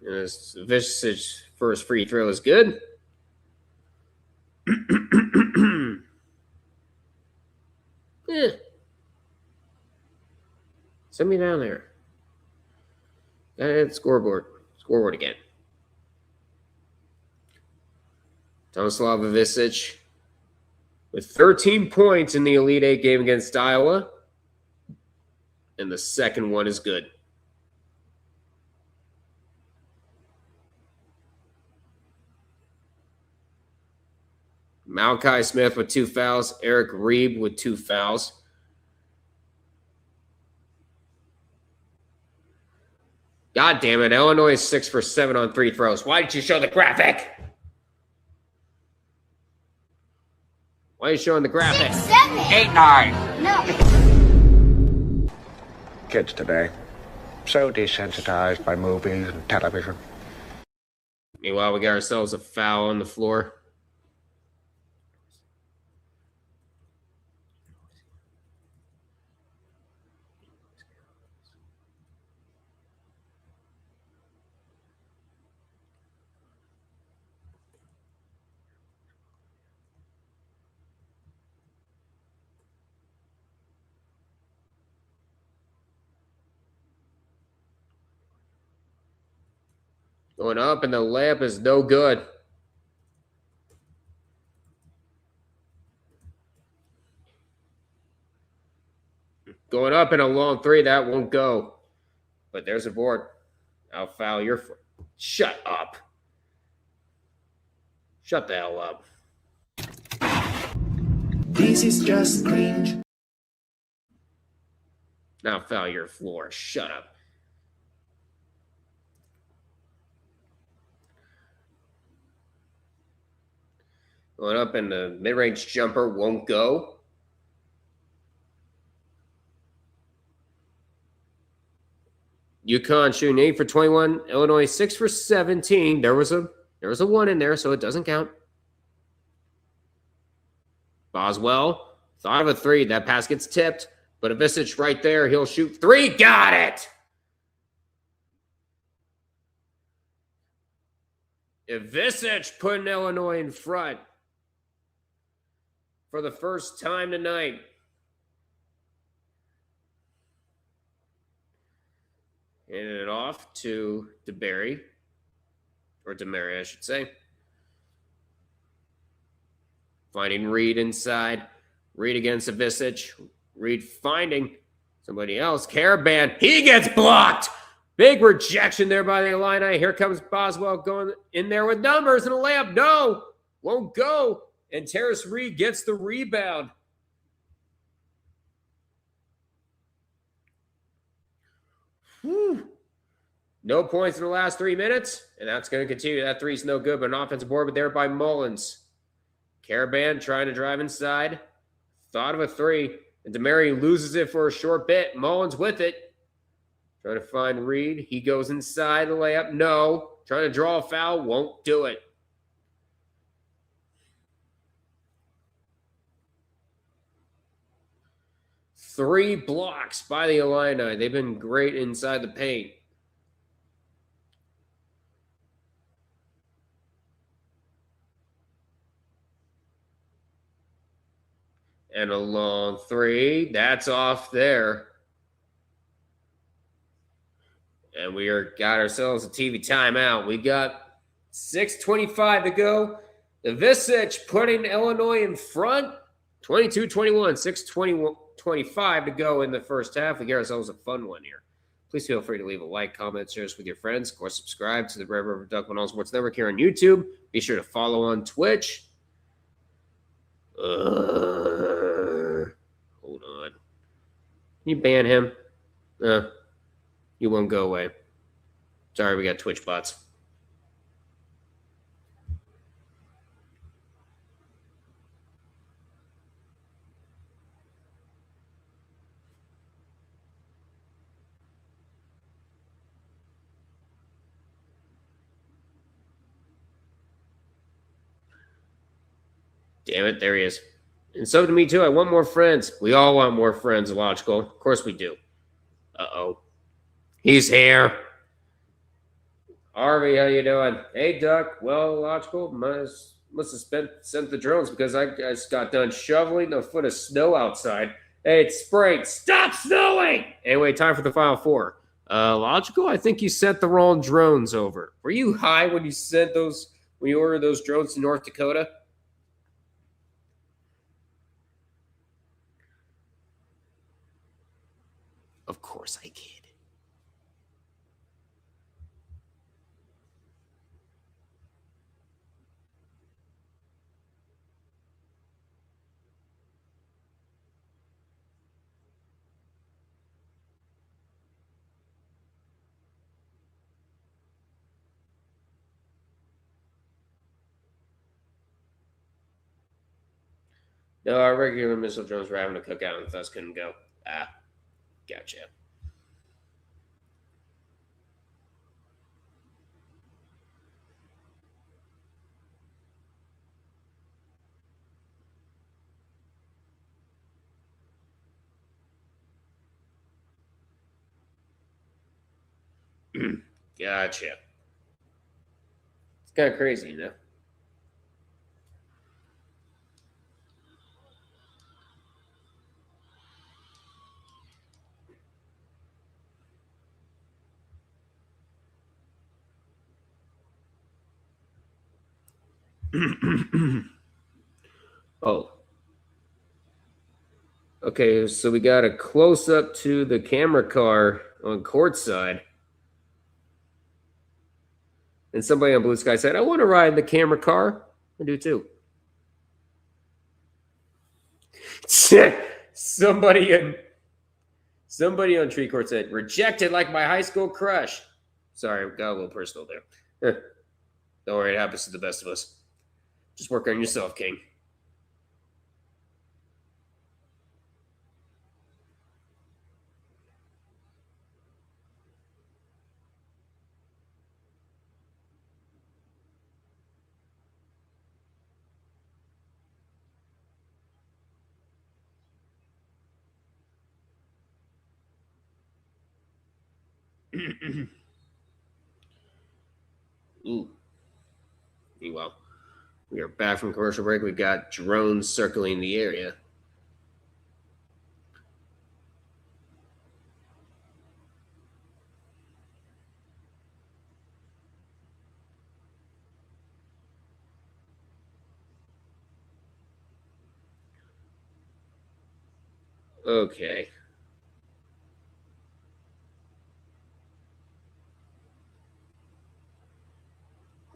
And Visich's first free throw is good. Yeah. Send me down there. And scoreboard. Scoreboard again. Tomislav Visich with 13 points in the Elite Eight game against Iowa. And the second one is good. Malachi Smith with 2 fouls. Eric Reeb with 2 fouls. God damn it. Illinois is 6 for 7 on 3 throws. Why didn't you show the graphic? Why are you showing the graphic? 6, 7, 8, 9. No. Kids today, so desensitized by movies and television. Meanwhile, we got ourselves a foul on the floor. Going up, and the layup is no good. Going up in a long three, that won't go. But there's a board. I'll foul your foot. Shut up. Shut the hell up. This is just cringe. Now foul your floor. Shut up. Going up, and the mid-range jumper won't go. UConn shooting 8 for 21. Illinois 6 for 17. There was There was a 1 in there, so it doesn't count. Boswell thought of a 3. That pass gets tipped, but Ivisic right there. He'll shoot 3. Got it! Ivisic putting Illinois in front for the first time tonight. Handing it off to DeBerry, or DeMary, I should say. Finding Reed inside. Reed against Ivisic. Reed finding somebody else. Caravan. He gets blocked. Big rejection there by the Illini. Here comes Boswell going in there with numbers and a layup. No, won't go. And Terrace Reed gets the rebound. Whew. No points in the last 3 minutes, and that's going to continue. That 3's no good, but an offensive board, but there by Mullins. Caravan trying to drive inside. Thought of a 3, and DeMary loses it for a short bit. Mullins with it. Trying to find Reed. He goes inside the layup. No. Trying to draw a foul. Won't do it. Three blocks by the Illini. They've been great inside the paint. And a long 3. That's off there. And we got ourselves a TV timeout. We got 6:25 to go. Ivisic putting Illinois in front. 22-21. 6:25 to go in the first half. We get ourselves a fun one here. Please feel free to leave a like, comment, share this with your friends. Of course, subscribe to the Red River Duckman All Sports Network here on YouTube. Be sure to follow on Twitch. Hold on. Can you ban him? You won't go away. Sorry, we got Twitch bots. Damn it, there he is. And so to me, too. I want more friends. We all want more friends, Logical. Of course we do. Uh-oh. He's here. Harvey, how you doing? Hey, Duck. Well, Logical, must have sent the drones because I just got done shoveling a foot of snow outside. Hey, it's spring. Stop snowing! Anyway, time for the Final Four. Logical, I think you sent the wrong drones over. Were you high when you sent those, when you ordered those drones to North Dakota? Of course I kid. No, our regular missile drones were having a cookout and thus couldn't go. Ah, gotcha. Gotcha. It's kind of crazy, you know? Oh. Okay, so we got a close-up to the camera car on courtside. And somebody on Blue Sky said, I want to ride in the camera car. I do too. Somebody on Tree Court said, rejected like my high school crush. Sorry, got a little personal there. Don't worry, it happens to the best of us. Just work on yourself, King. Ooh. Meanwhile, we are back from commercial break. We got drones circling the area. Okay.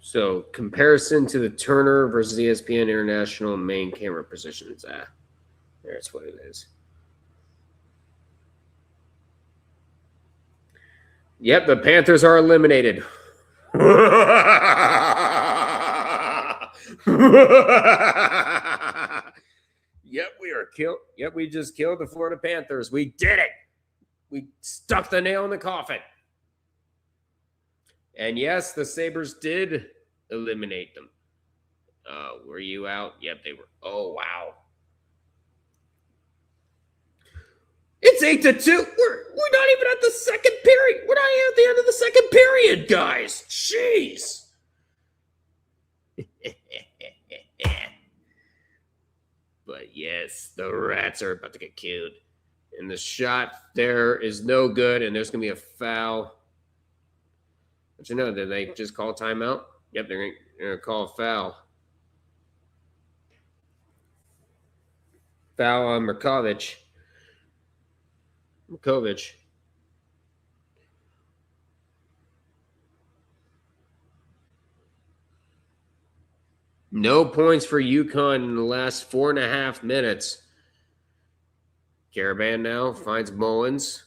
So, comparison to the Turner versus ESPN International main camera positions. There's what it is. Yep, the Panthers are eliminated. Yep, we are killed. Yep, we just killed the Florida Panthers. We did it. We stuck the nail in the coffin. And yes, the Sabres did eliminate them. Were you out? Yep, they were. Oh, wow. It's 8-2. We're not even at the second period. We're not even at the end of the second period, guys. Jeez. But yes, the Rats are about to get killed. And the shot there is no good, and there's going to be a foul. But you know, did they just call timeout? Yep, they're going to call a foul. Foul on Markovic. No points for UConn in the last 4.5 minutes. Caravan now finds Mullins.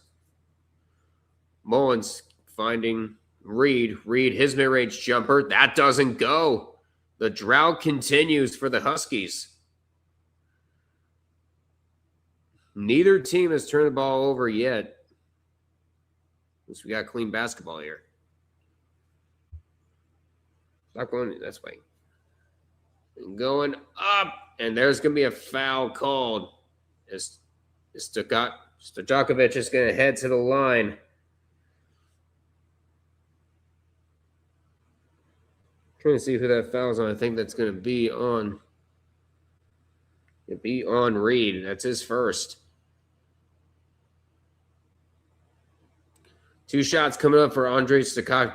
Mullins finding Reed. Reed, his mid-range jumper. That doesn't go. The drought continues for the Huskies. Neither team has turned the ball over yet. At least we got clean basketball here. Stop going this way. And going up, and there's going to be a foul called. Stojakovic is going to head to the line. Trying to see who that foul's on. I think that's going to be on. It'd be on Reed. That's his first. 2 shots coming up for Andrei Stojakovic.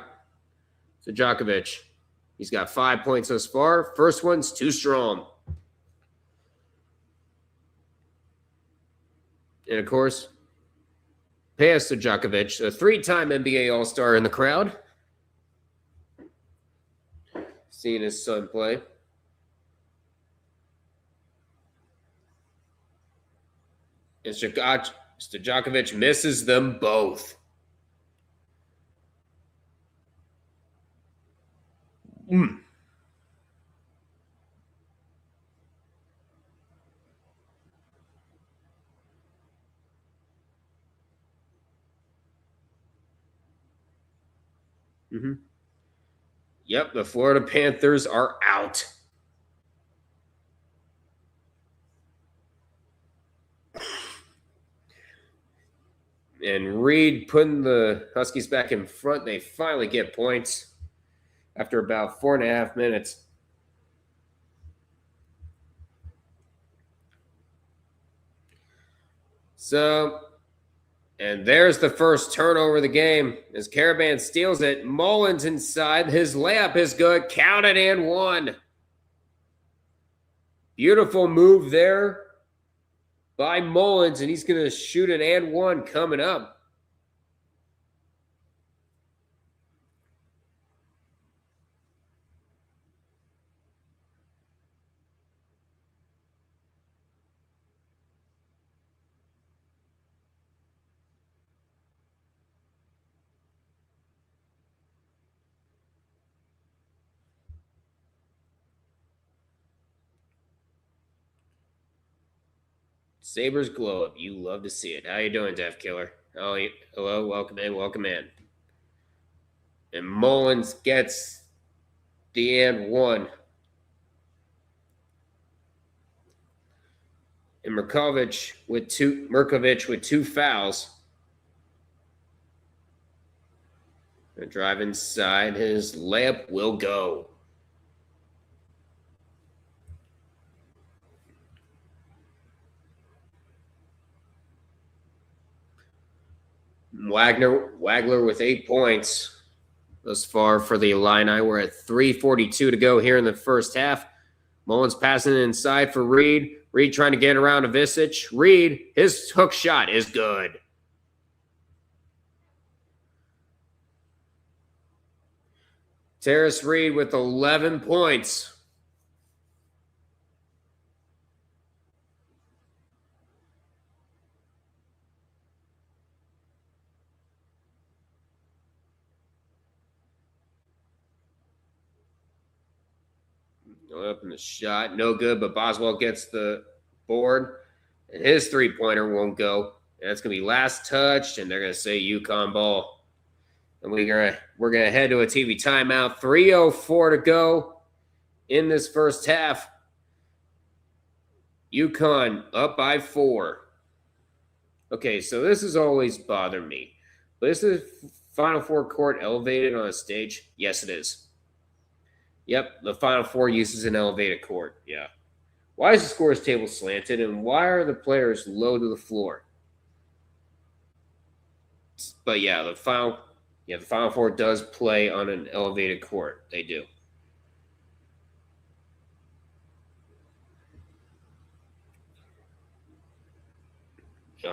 He's got 5 points thus far. First one's too strong. And, of course, Peja Stojakovic, a 3-time NBA All-Star in the crowd. Seeing his son play. And Stojakovic misses them both. Yep, the Florida Panthers are out. And Reed putting the Huskies back in front. They finally get points after about 4.5 minutes. So, and there's the first turnover of the game as Caravan steals it. Mullins inside. His layup is good. Counted and one. Beautiful move there by Mullins, and he's going to shoot an and one coming up. Sabres glow up. You love to see it. How you doing, Death Killer? Oh, hello. Welcome in. Welcome in. And Mullins gets the and one. And Markovic with two fouls. Gonna drive inside. His layup will go. Wagler with 8 points thus far for the Illini. We're at 3:42 to go here in the first half. Mullins passing it inside for Reed. Reed trying to get around Ivisic. Reed, his hook shot is good. Terrace Reed with 11 points. Up in the shot, no good, but Boswell gets the board, and his three-pointer won't go. And that's going to be last touch, and they're going to say UConn ball. And we're gonna head to a TV timeout. 3:04 to go in this first half. UConn up by 4. Okay, so this has always bothered me. But is the Final Four court elevated on a stage? Yes, it is. Yep, the Final Four uses an elevated court. Yeah. Why is the scores table slanted, and why are the players low to the floor? But yeah, the Final Four does play on an elevated court. They do.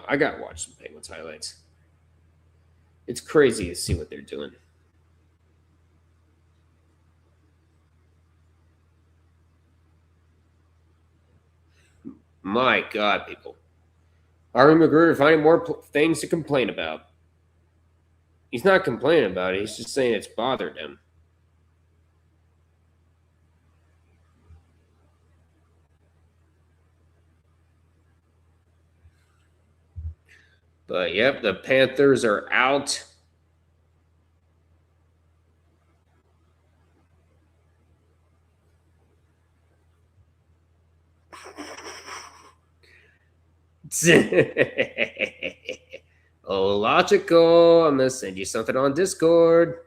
I gotta watch some Penguins highlights. It's crazy to see what they're doing. My God, people. Harvey Magruder finding more things to complain about. He's not complaining about it. He's just saying it's bothered him. But, yep, the Panthers are out. Oh, logical. I'm going to send you something on Discord.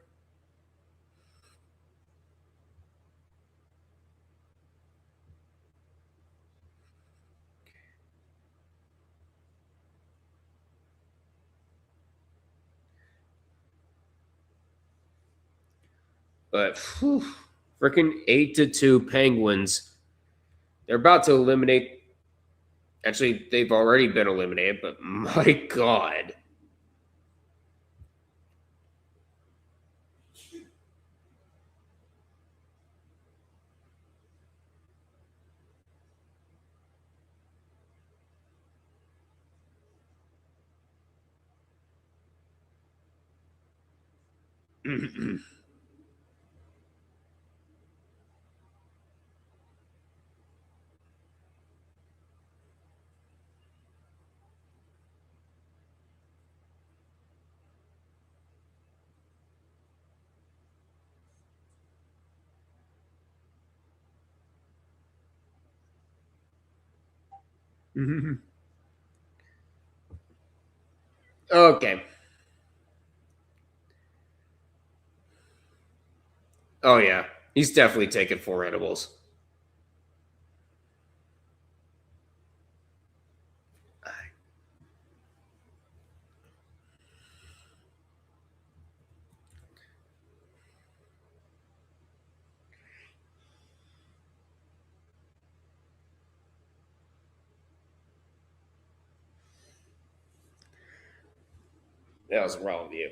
But, freaking 8-2 Penguins. They're about to eliminate. Actually, they've already been eliminated, but my God. Okay. Oh, yeah. He's definitely taking 4 edibles. That was wrong with you.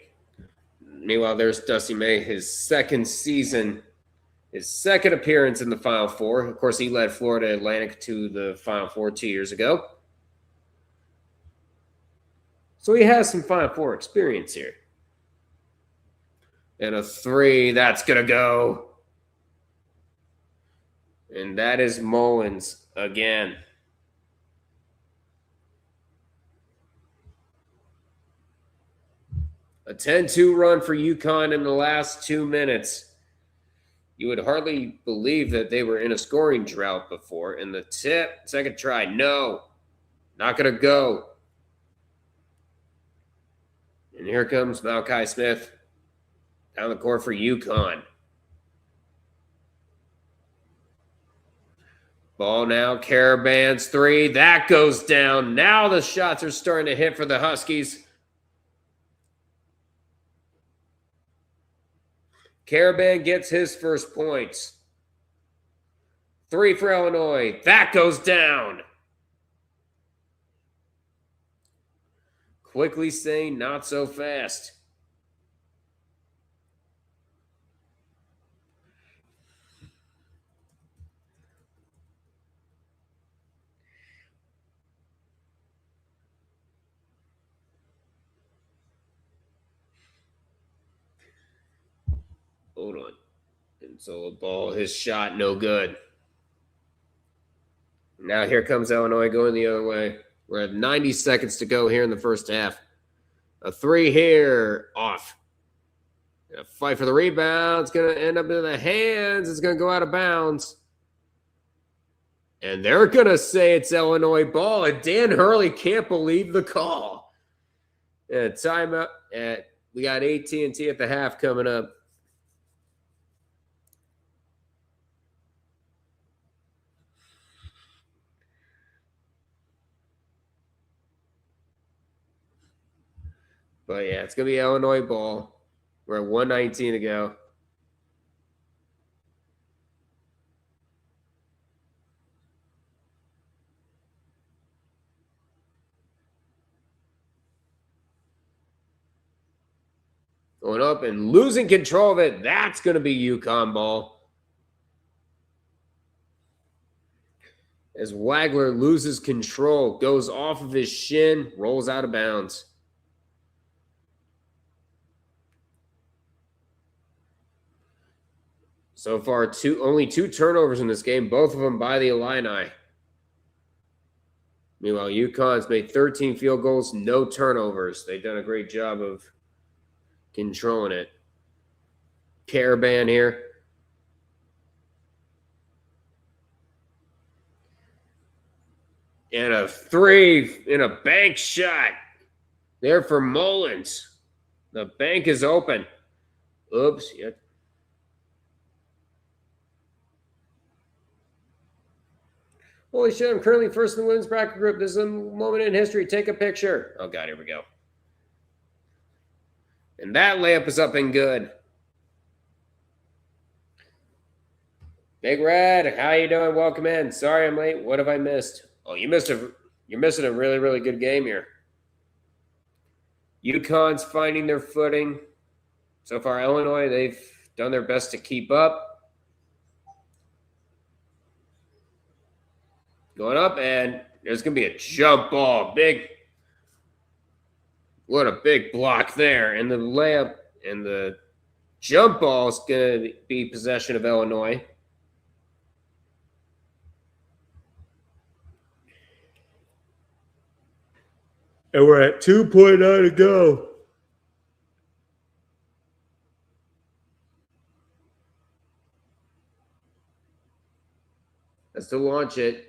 Meanwhile, there's Dusty May, his second season, his second appearance in the Final Four. Of course, he led Florida Atlantic to the Final Four 2 years ago. So he has some Final Four experience here. And a 3, that's going to go. And that is Mullins again. A 10-2 run for UConn in the last 2 minutes. You would hardly believe that they were in a scoring drought before. And the tip, second try, no, not going to go. And here comes Malachi Smith. Down the court for UConn. Ball now, Caravan's three. That goes down. Now the shots are starting to hit for the Huskies. Caravan gets his first points. Three for Illinois. That goes down. Quickly saying, not so fast. Hold on. And so the ball, his shot, no good. Now here comes Illinois going the other way. We're at 90 seconds to go here in the first half. A three here, off. A fight for the rebound. It's going to end up in the hands. It's going to go out of bounds. And they're going to say it's Illinois ball. And Dan Hurley can't believe the call. And timeout. We got AT&T at the half coming up. But yeah, it's going to be Illinois ball. We're at 1:19 to go. Going up and losing control of it. That's going to be UConn ball. As Wagler loses control, goes off of his shin, rolls out of bounds. So far, only two turnovers in this game, both of them by the Illini. Meanwhile, UConn's made 13 field goals, no turnovers. They've done a great job of controlling it. Caravan here. And a three in a bank shot. There for Mullins. The bank is open. Oops. Yep. Holy shit, I'm currently first in the women's bracket group. This is a moment in history. Take a picture. Oh, God, here we go. And that layup is up and good. Big Red, how you doing? Welcome in. Sorry I'm late. What have I missed? Oh, you're missing a really, really good game here. UConn's finding their footing. So far, Illinois, they've done their best to keep up. Going up, and there's going to be a jump ball. What a big block there. And the layup and the jump ball is going to be possession of Illinois. And we're at 2.9 to go. That's to launch it.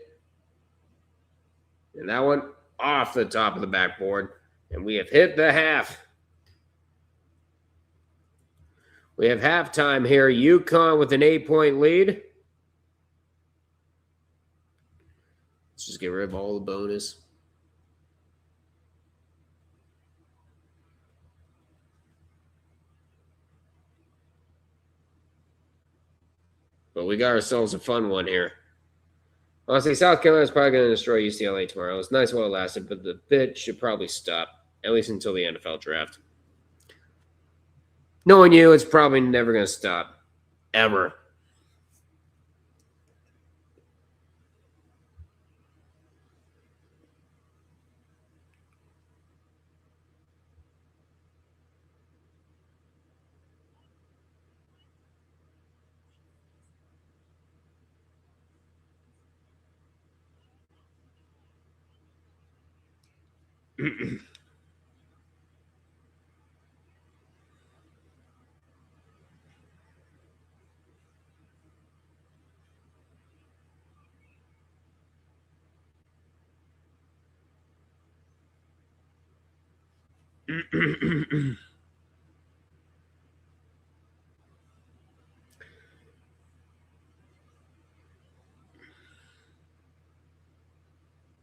And that one off the top of the backboard. And we have hit the half. We have halftime here. UConn with an 8-point lead. Let's just get rid of all the bonus. But we got ourselves a fun one here. Honestly, South Carolina's probably going to destroy UCLA tomorrow. It was nice while it lasted, but the bit should probably stop, at least until the NFL draft. Knowing you, it's probably never going to stop. Ever.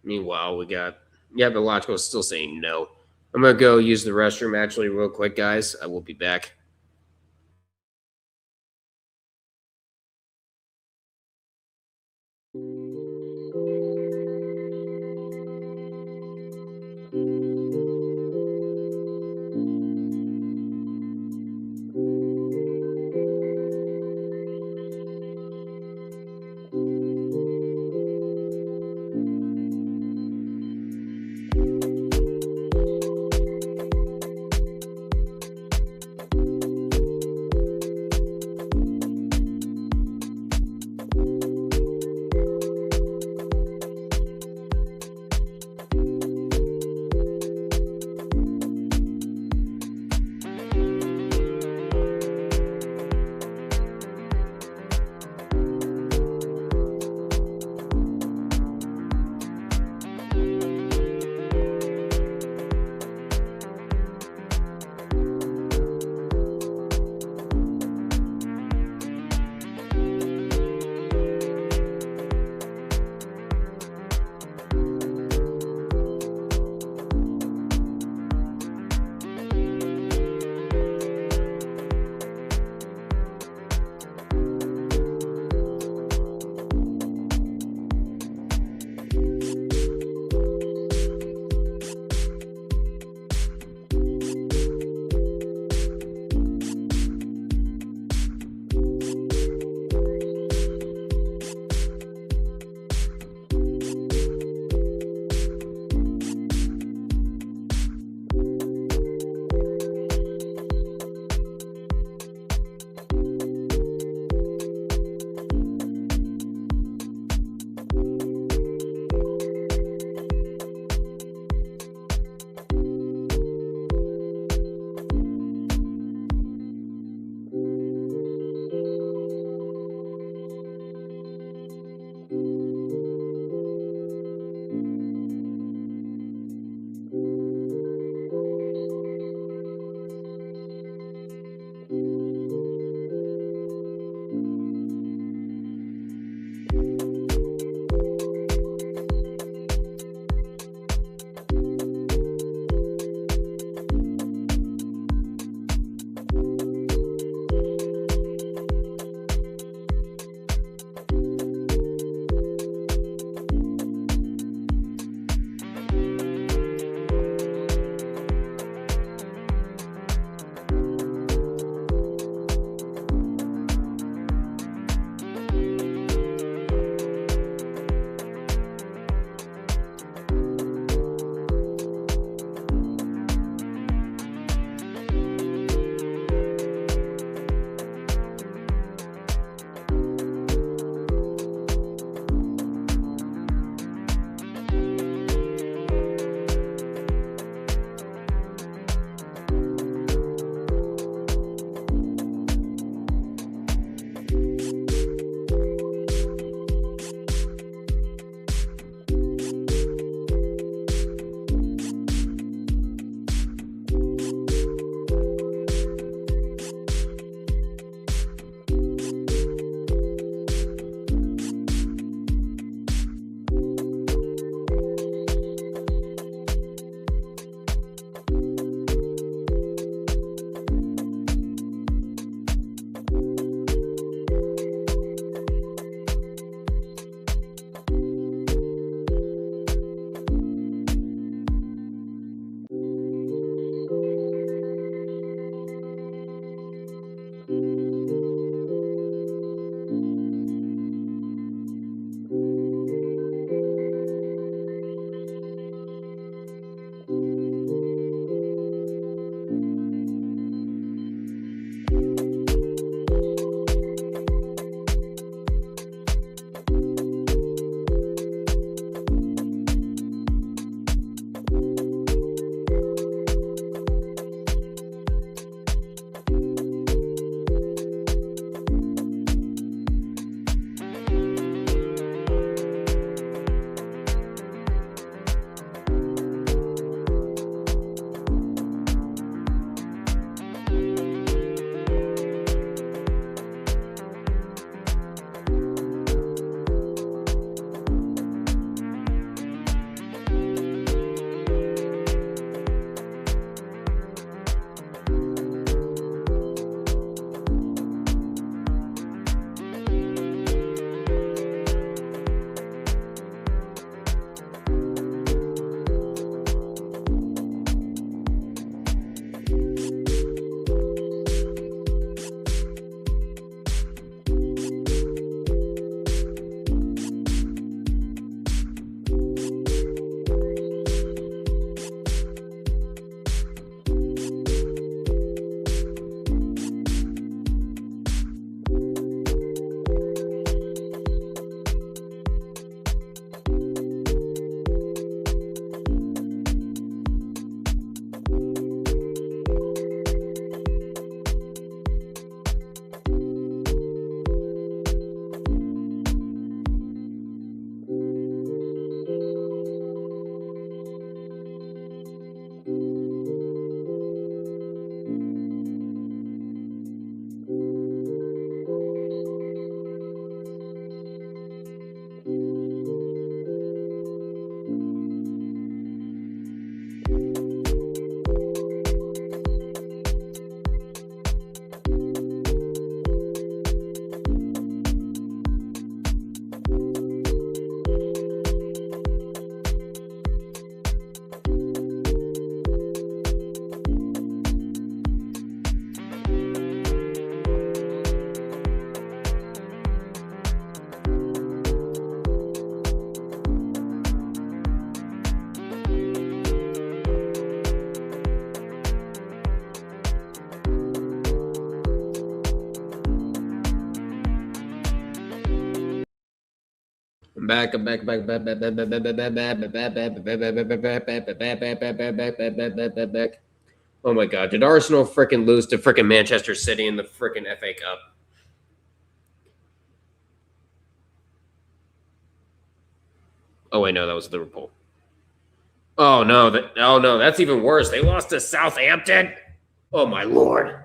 Meanwhile, we got the logical is still saying no. I'm gonna go use the restroom actually real quick, guys. I will be back. I'm back. Oh my God! Did Arsenal freaking lose to freaking Manchester City in the freaking FA Cup? Oh wait, no, that was Liverpool. Oh no, that's even worse. They lost to Southampton. Oh my Lord!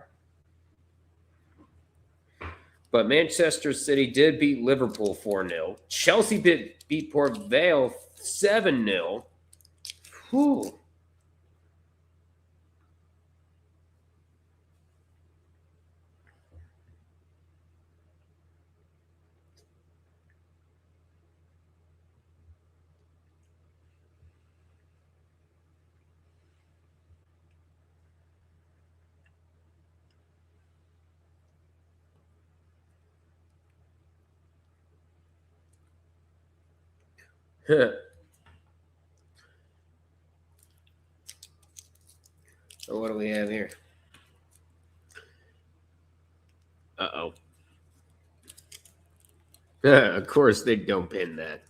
But Manchester City did beat Liverpool 4-0. Chelsea beat Port Vale 7-0. Whew. So what do we have here? Uh-oh. Of course they don't pin that.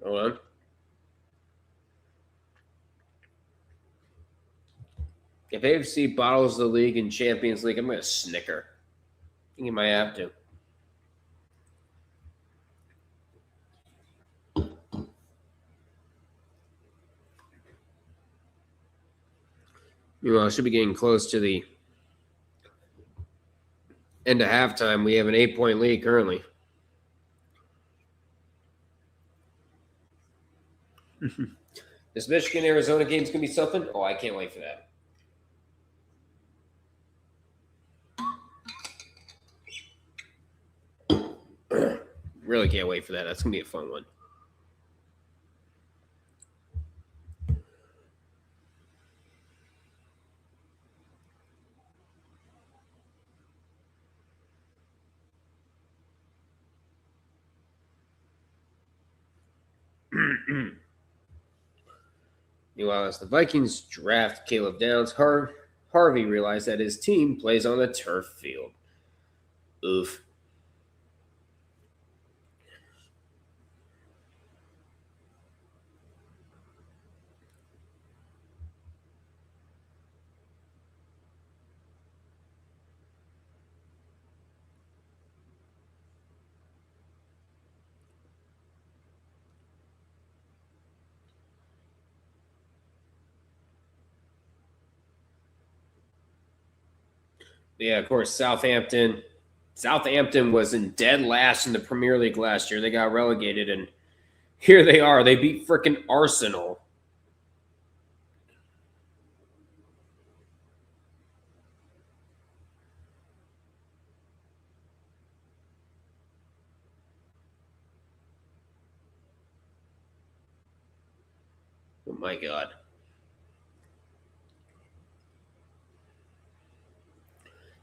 Hold on. If AFC bottles the league and Champions League, I'm going to snicker. I think you might have to. Meanwhile, I should be getting close to the end of halftime. We have an 8-point lead currently. This Michigan-Arizona game is going to be something? Oh, I can't wait for that. Really can't wait for that. That's going to be a fun one. Meanwhile, as the Vikings draft Caleb Downs, Harvey realized that his team plays on a turf field. Oof. Yeah, of course, Southampton. Southampton was in dead last in the Premier League last year. They got relegated, and here they are. They beat frickin' Arsenal. Oh, my God.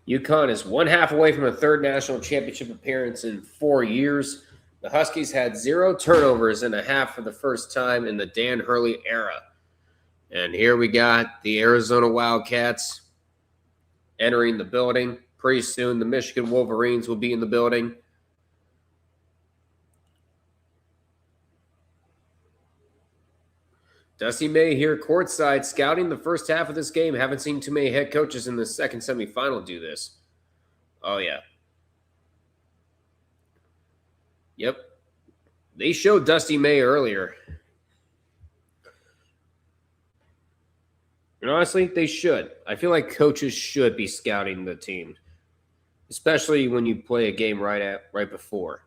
UConn is one half away from a third national championship appearance in 4 years. The Huskies had 0 turnovers in a half for the first time in the Dan Hurley era. And here we got the Arizona Wildcats entering the building. Pretty soon, the Michigan Wolverines will be in the building. Dusty May here courtside scouting the first half of this game. Haven't seen too many head coaches in the second semifinal do this. Oh, yeah. Yep. They showed Dusty May earlier. And honestly, they should. I feel like coaches should be scouting the team, especially when you play a game right before.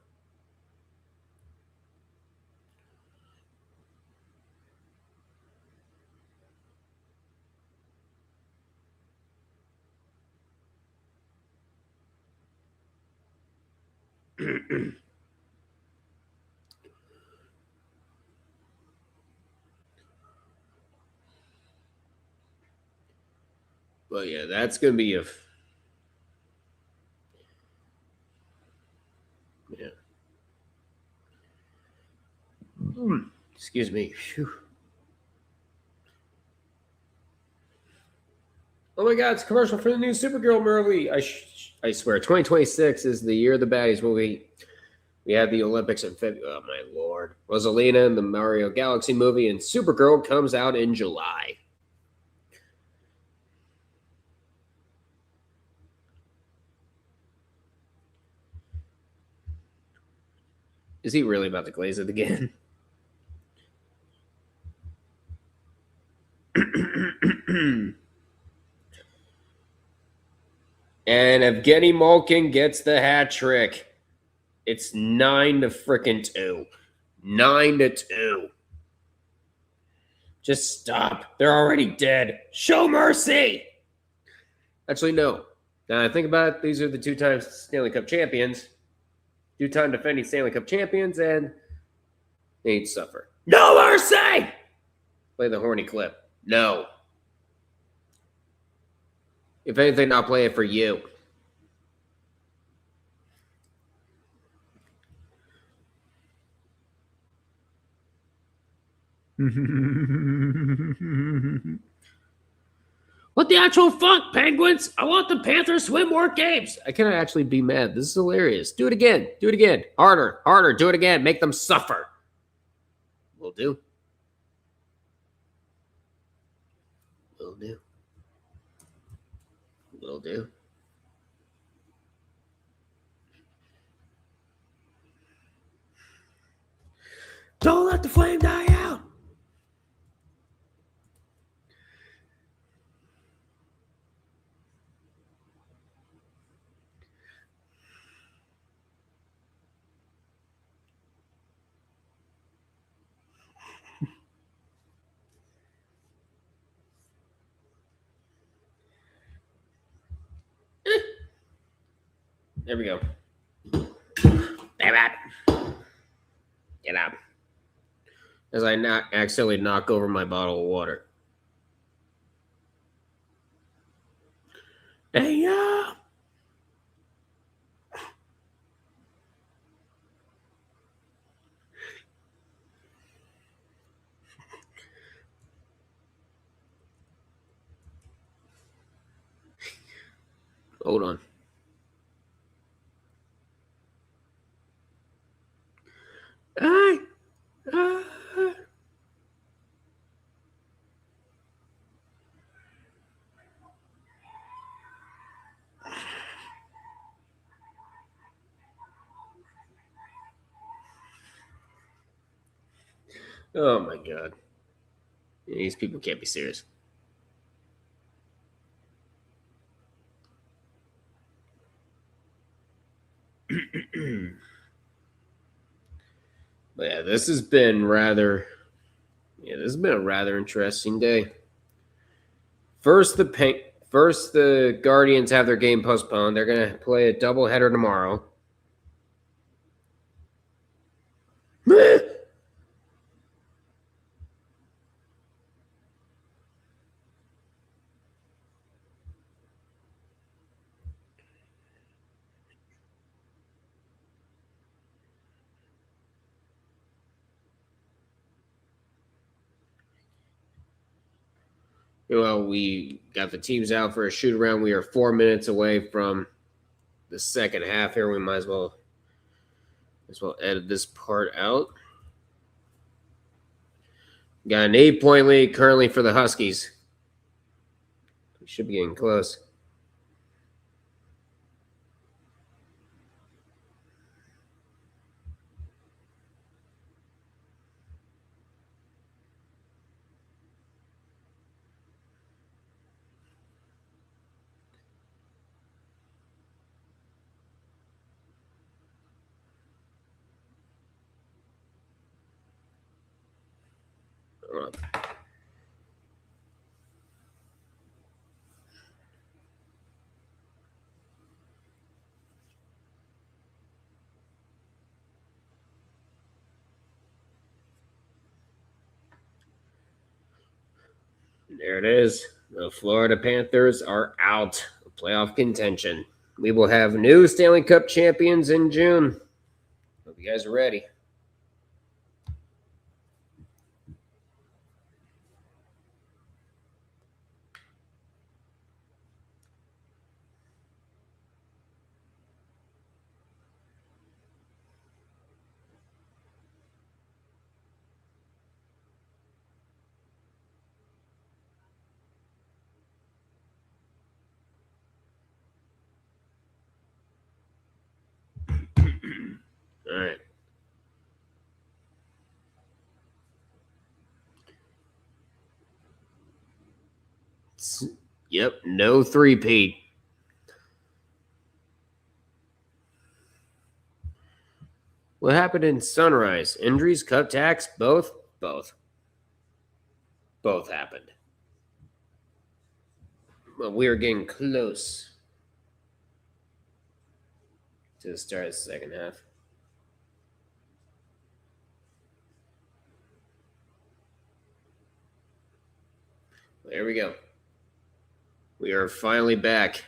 But yeah, that's going to be a... Yeah. Excuse me. Whew. Oh my God, it's a commercial for the new Supergirl movie. I swear, 2026 is the year of the baddies movie. We have the Olympics in February. Oh my Lord. Rosalina in the Mario Galaxy movie, and Supergirl comes out in July. Is he really about to glaze it again? And Evgeny Malkin gets the hat trick. It's 9-2. 9-2. Just stop. They're already dead. Show mercy. Actually, no. Now I think about it, these are the 2-time Stanley Cup champions. 2-time defending Stanley Cup champions, and they need to suffer. No mercy! Play the horny clip. No. If anything, I'll play it for you. What the actual fuck, Penguins? I want the Panthers to win more games. I cannot actually be mad. This is hilarious. Do it again. Do it again. Harder. Harder. Do it again. Make them suffer. Will do. Will do. Will do. Don't let the flame die out. There we go. Damn it. Get out. As I not accidentally knock over my bottle of water. Hey, yeah. Hold on. Oh my God. These people can't be serious. But yeah, this has been rather a rather interesting day. First the Guardians have their game postponed. They're gonna play a doubleheader tomorrow. Well, we got the teams out for a shoot around. We are 4 minutes away from the second half here. We might as well edit this part out. Got an 8-point lead currently for the Huskies. We should be getting close. There it is. The Florida Panthers are out of playoff contention. We will have new Stanley Cup champions in June. Hope you guys are ready. Yep, no three-peat. What happened in Sunrise? Injuries, cut tacks, both? Both. Both happened. But we are getting close to the start of the second half. There we go. We are finally back.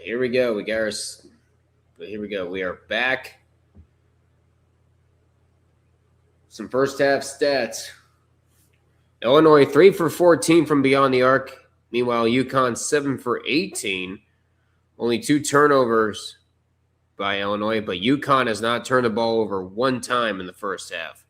Here we go. Here we go. We are back. Some first half stats. Illinois 3 for 14 from beyond the arc. Meanwhile, UConn 7 for 18. Only 2 turnovers by Illinois, but UConn has not turned the ball over one time in the first half.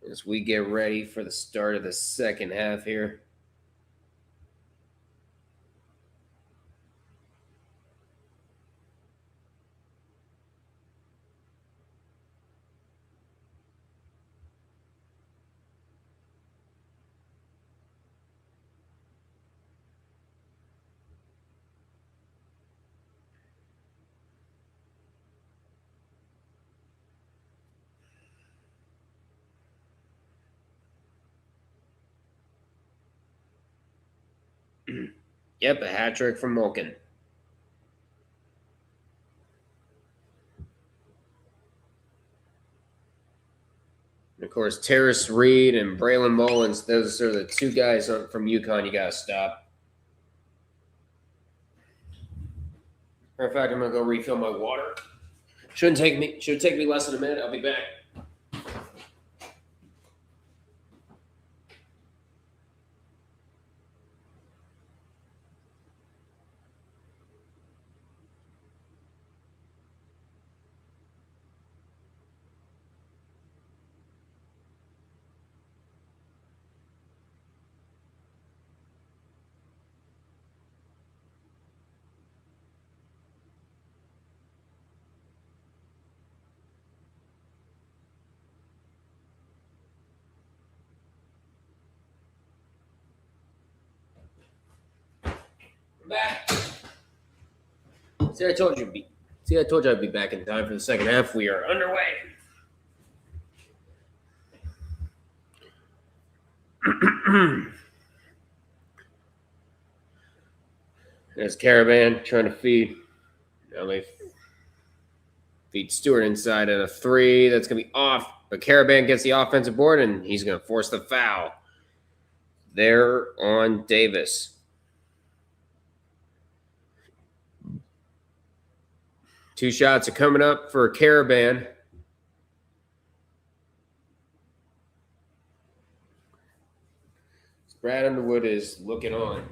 As we get ready for the start of the second half here. Yep, a hat trick from Mulkin. And of course, Terrace Reed and Braylon Mullins, those are the 2 guys from UConn you got to stop. Matter of fact, I'm going to go refill my water. Should take me less than a minute. I'll be back. Back. I told you I'd be back in time for the second half. We are underway. There's Caravan trying to feed. Now they feed Stewart inside at a 3. That's going to be off. But Caravan gets the offensive board, and he's going to force the foul there on Davis. Two shots are coming up for Caravan. Brad Underwood is looking on.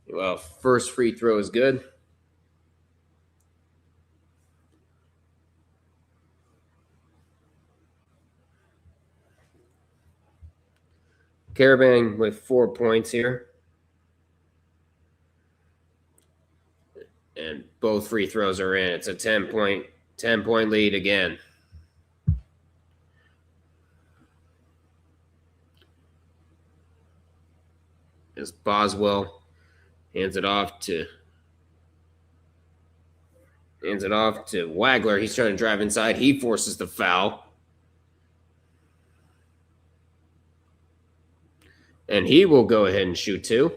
Well, first free throw is good. Caravan with 4 points here. And both free throws are in. It's a 10-point lead again. As Boswell hands it off to Wagler. He's trying to drive inside. He forces the foul. And he will go ahead and shoot 2.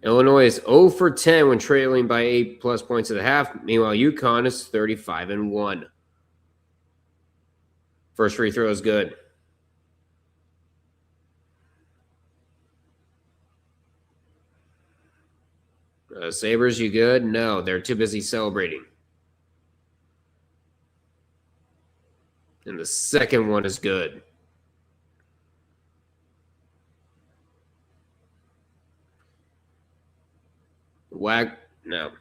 Illinois is 0 for 10 when trailing by 8+ points at the half. Meanwhile, UConn is 35-1. First free throw is good. Sabres, you good? No, they're too busy celebrating. And the second one is good. No.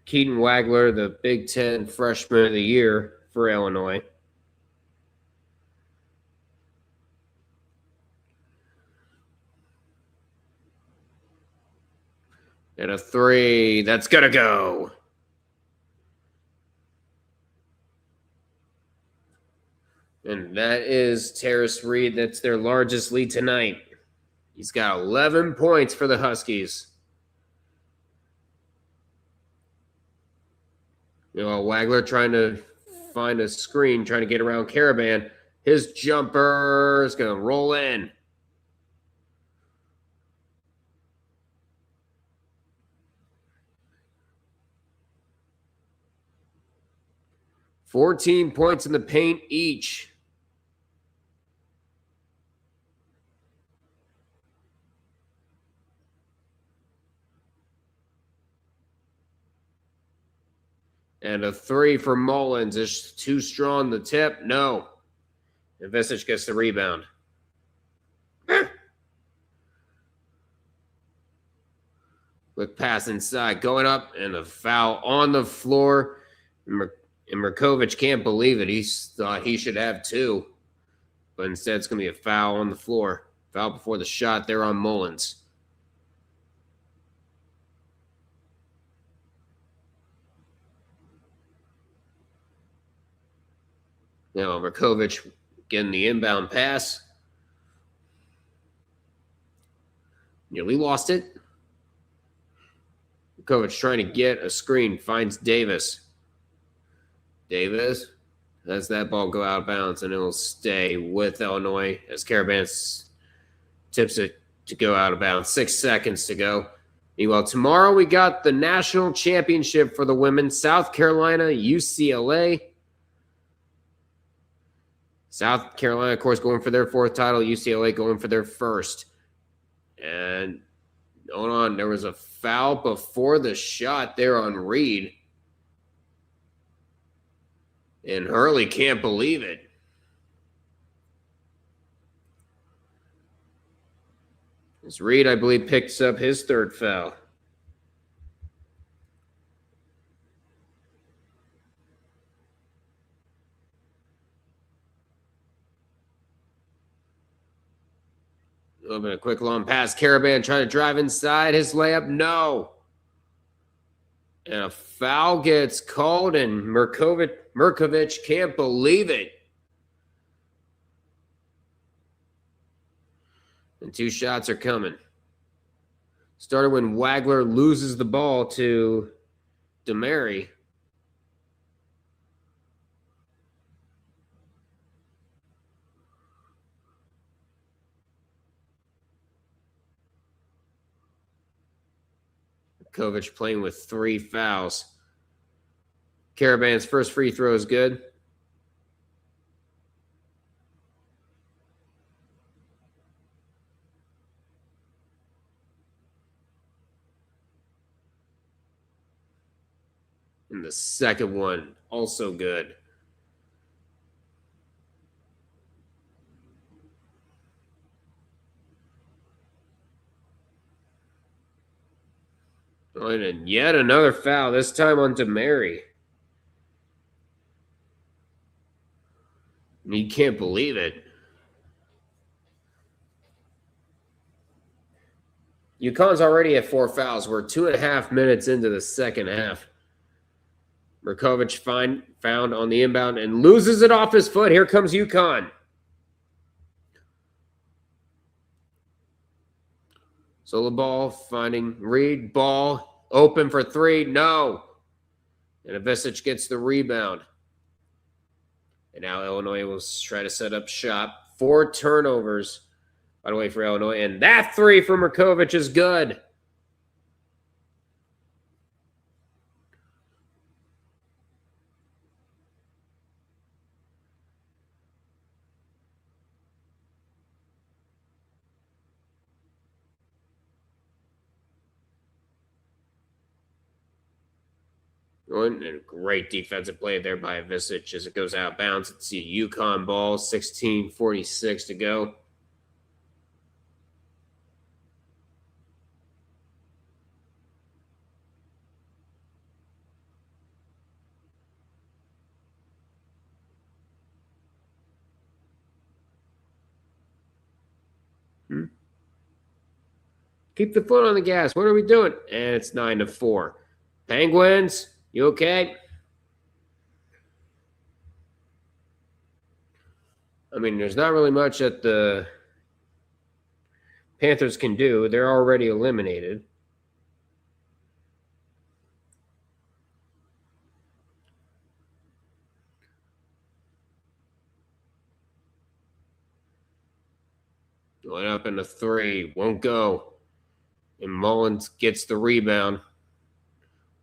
Keaton Wagler, the Big Ten Freshman of the Year for Illinois. And a 3. That's going to go. And that is Terrace Reed. That's their largest lead tonight. He's got 11 points for the Huskies. Wagler trying to find a screen, trying to get around Caravan. His jumper is going to roll in. $14 points in the paint each. And a 3 for Mullins. Is too strong the tip? No. And Visich gets the rebound. Quick pass inside. Going up and a foul on the floor. And Murkovic can't believe it. He thought he should have 2. But instead it's going to be a foul on the floor. Foul before the shot there on Mullins. Now, Murkovic getting the inbound pass. Nearly lost it. Murkovic trying to get a screen. Finds Davis. Davis lets that ball go out of bounds, and it will stay with Illinois as Caravan tips it to go out of bounds. 6 seconds to go. Meanwhile, tomorrow we got the national championship for the women. South Carolina, UCLA. South Carolina, of course, going for their 4th title. UCLA going for their 1st. And hold on, there was a foul before the shot there on Reed. And Hurley can't believe it. As Reed, I believe, picks up his 3rd foul. A little bit of quick long pass. Caravan trying to drive inside. His layup, no. And a foul gets called, and Murkovic can't believe it. And 2 shots are coming. Started when Wagler loses the ball to DeMary. Murkovic playing with 3 fouls. Caravan's first free throw is good. And the second one, also good. And yet another foul, this time on DeMary. And you can't believe it. UConn's already at 4 fouls. We're 2.5 minutes into the second half. Murkovic found on the inbound and loses it off his foot. Here comes UConn. So the ball finding Reed. Ball open for 3. No. And Visich gets the rebound. And now Illinois will try to set up shop. 4 turnovers, by the way, for Illinois. And that 3 from Murkovic is good. And a great defensive play there by Visich as it goes out of bounds. It's a UConn ball, 16:46 to go. Keep the foot on the gas. What are we doing? And it's 9-4. Penguins, you okay? I mean, there's not really much that the Panthers can do. They're already eliminated. Going up in a 3. Won't go. And Mullins gets the rebound.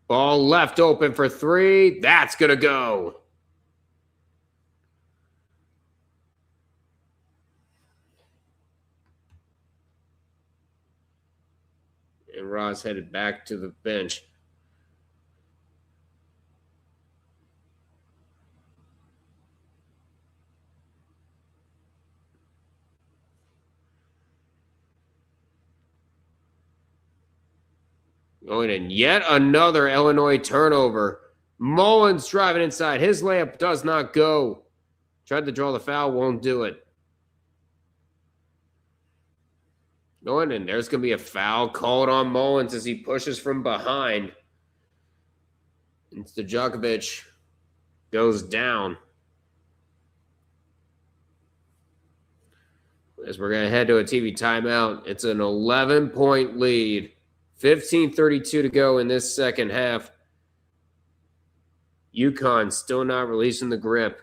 Ball left open for 3. That's going to go. And Ross headed back to the bench. Going in yet another Illinois turnover. Mullins driving inside. His layup does not go. Tried to draw the foul, won't do it. Going in. There's going to be a foul called on Mullins as he pushes from behind. And Stojakovic goes down. As we're going to head to a TV timeout, it's an 11-point lead. 15:32 to go in this second half. UConn still not releasing the grip.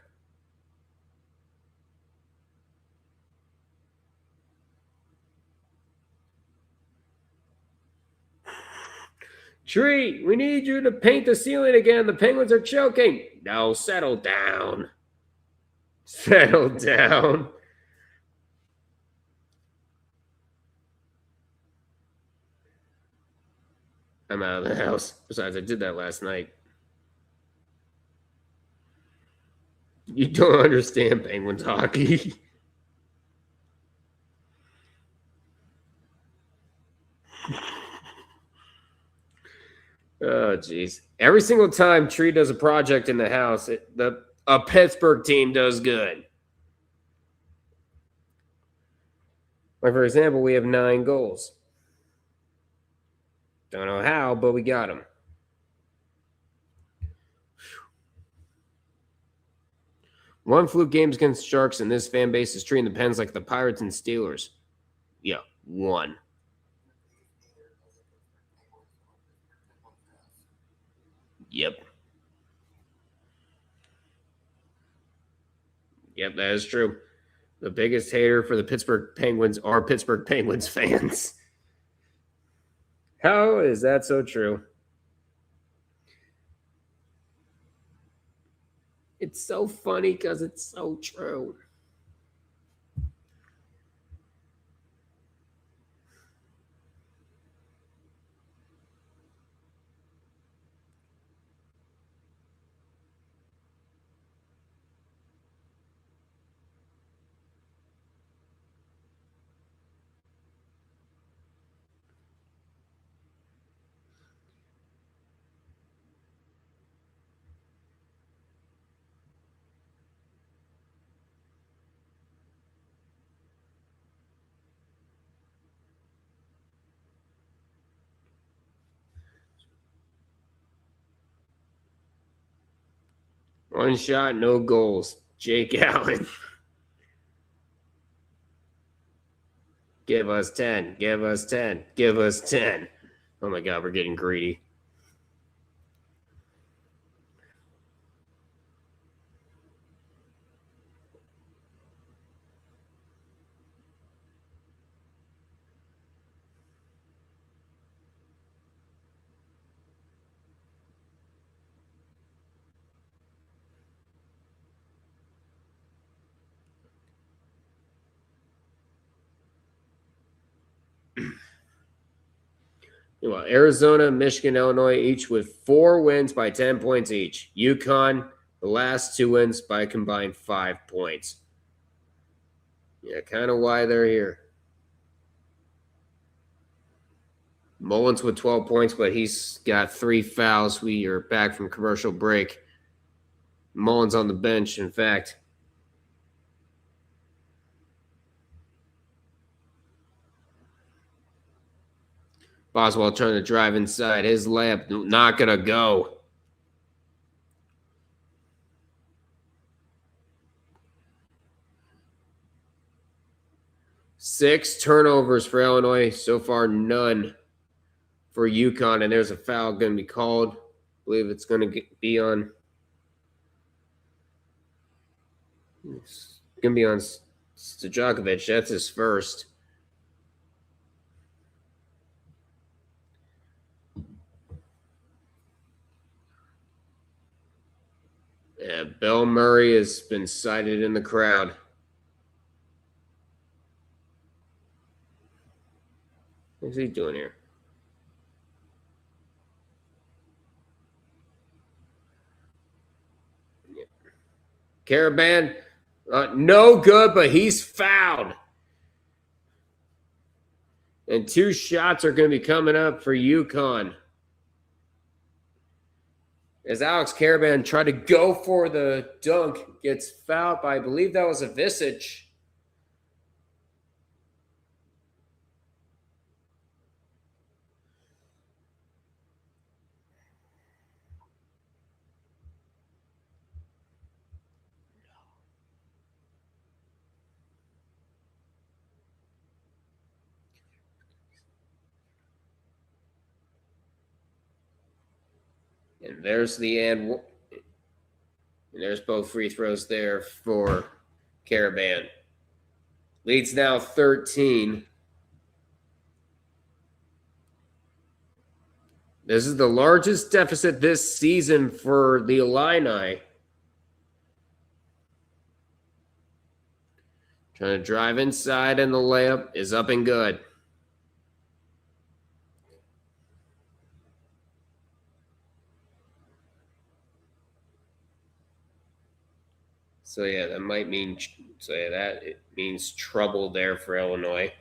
Tree, we need you to paint the ceiling again. The Penguins are choking. No, settle down. Settle down. I'm out of the house. Besides, I did that last night. You don't understand Penguins hockey. Oh, jeez. Every single time Tree does a project in the house, a Pittsburgh team does good. Like, for example, we have 9 goals. Don't know how, but we got them. One fluke games against Sharks, and this fan base is treating the Pens like the Pirates and Steelers. Yeah, 1. Yep. Yep, that is true. The biggest hater for the Pittsburgh Penguins are Pittsburgh Penguins fans. How is that so true? It's so funny because it's so true. One shot, no goals. Jake Allen. Give us 10. Give us 10. Give us 10. Oh my God, we're getting greedy. Well, Arizona, Michigan, Illinois, each with 4 wins by 10 points each. UConn, the last 2 wins by a combined 5 points. Yeah, kind of why they're here. Mullins with 12 points, but he's got 3 fouls. We are back from commercial break. Mullins on the bench, in fact. Boswell trying to drive inside. His layup not going to go. Six turnovers for Illinois. So far, none for UConn. And there's a foul going to be called. I believe it's going to be on. It's going to be on Stojakovic. That's his first. Yeah, Bill Murray has been cited in the crowd. What's he doing here? Yeah. Caravan, no good, but he's fouled. And 2 shots are going to be coming up for UConn. As Alex Caravan tried to go for the dunk, gets fouled by, I believe that was a Visage. And there's the end. And there's both free throws there for Caravan. Leads now 13. This is the largest deficit this season for the Illini. Trying to drive inside, and the layup is up and good. So, yeah, that might mean it means trouble there for Illinois.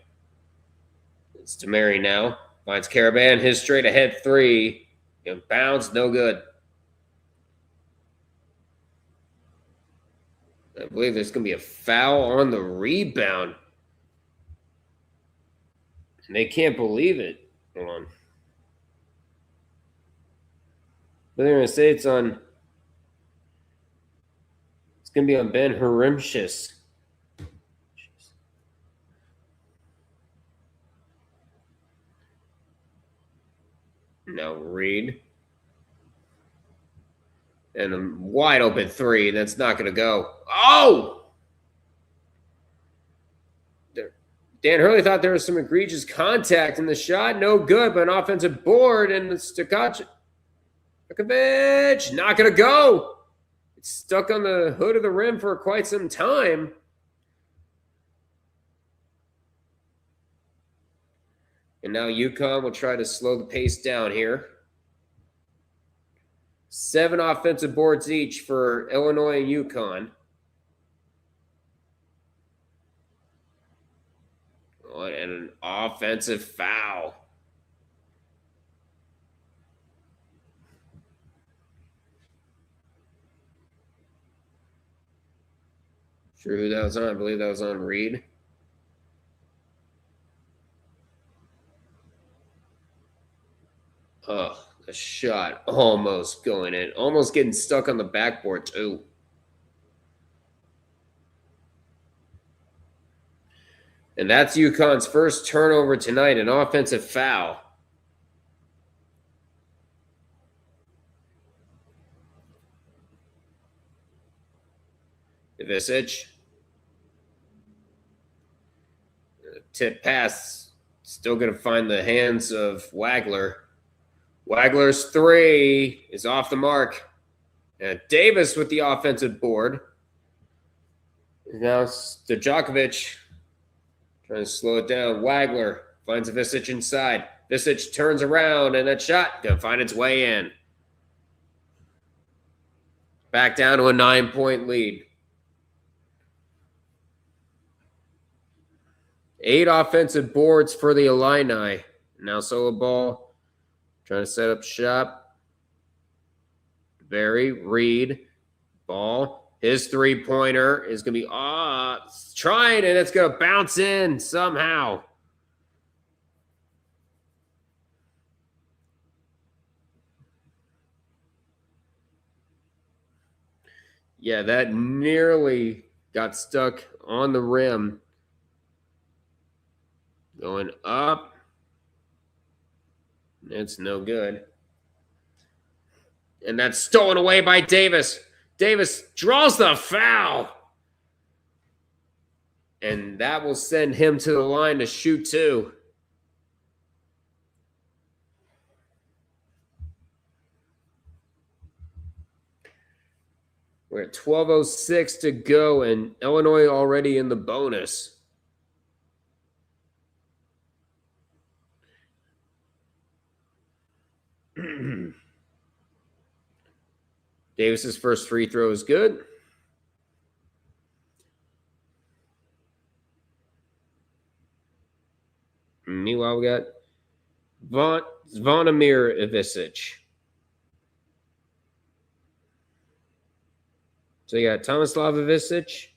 It's Demary now. Finds Caravan. His straight ahead 3. Bounce, no good. I believe there's going to be a foul on the rebound. And they can't believe it. Hold on. But they're going to say it's on. It's going to be on Ben Harimshis. Now Reed. And a wide open 3. That's not going to go. Oh! Dan Hurley thought there was some egregious contact in the shot. No good, but an offensive board. And Stojakovic, not going to go. It's stuck on the hood of the rim for quite some time. And now UConn will try to slow the pace down here. 7 offensive boards each for Illinois and UConn. Oh, and an offensive foul. Sure who that was on? I believe that was on Reed. Oh, the shot almost going in. Almost getting stuck on the backboard, too. And that's UConn's first turnover tonight, an offensive foul. Visage. Tip pass. Still going to find the hands of Wagler. Wagler's 3 is off the mark. And Davis with the offensive board. Now Stojakovic trying to slow it down. Wagler Finds Visich inside. Visich turns around, and that shot going to find its way in. Back down to a 9-point lead. 8 offensive boards for the Illini. Now solo ball. Trying to set up shop. Barry, Reed, ball. His three-pointer is going to be trying, and it's going to bounce in somehow. Yeah, that nearly got stuck on the rim. Going up. It's no good. And that's stolen away by Davis. Davis draws the foul. And that will send him to the line to shoot 2. We're at 12:06 to go, and Illinois already in the bonus. Davis's first free throw is good. Meanwhile, we got Zvonimir Ivicic. So you got Tomislav Ivicic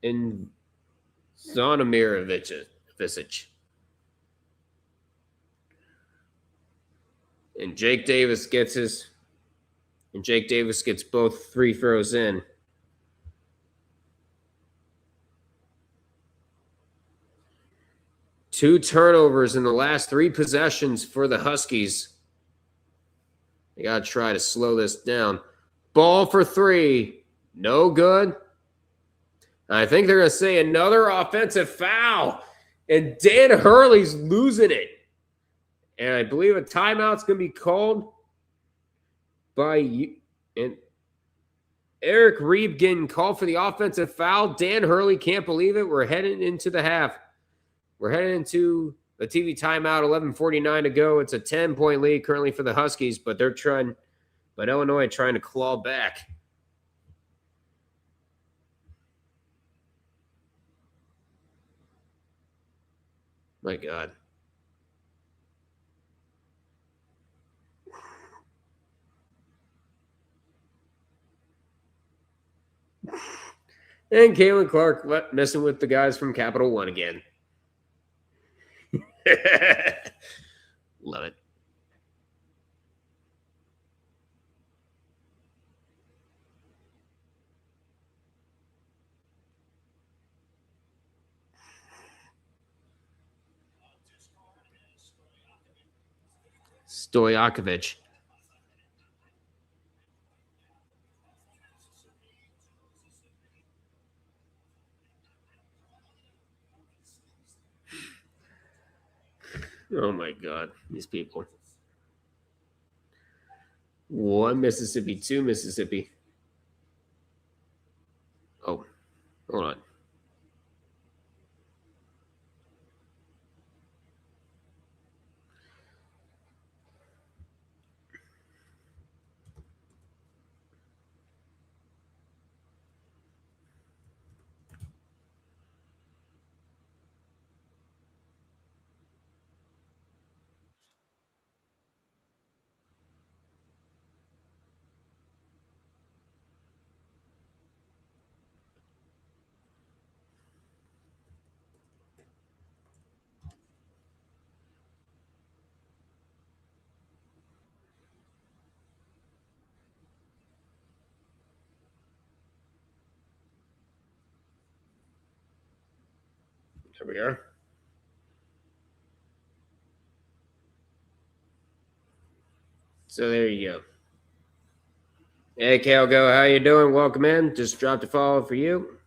and Zvonimir Ivicic. And Jake Davis gets both free throws in. Two turnovers in the last 3 possessions for the Huskies. They got to try to slow this down. Ball for 3. No good. I think they're going to say another offensive foul. And Dan Hurley's losing it. And I believe a timeout's going to be called by and Eric Reeb getting called for the offensive foul. Dan Hurley can't believe it. We're heading into the half. We're heading into the TV timeout, 11:49 to go. It's a 10-point lead currently for the Huskies, but Illinois trying to claw back. My God. And Caitlin Clark messing with the guys from Capital One again. Love it. Stojakovic. Oh my God, these people. 1 Mississippi, 2 Mississippi. Oh, hold on. There we are. So there you go. Hey, Calgo, how you doing? Welcome in. Just dropped a follow for you.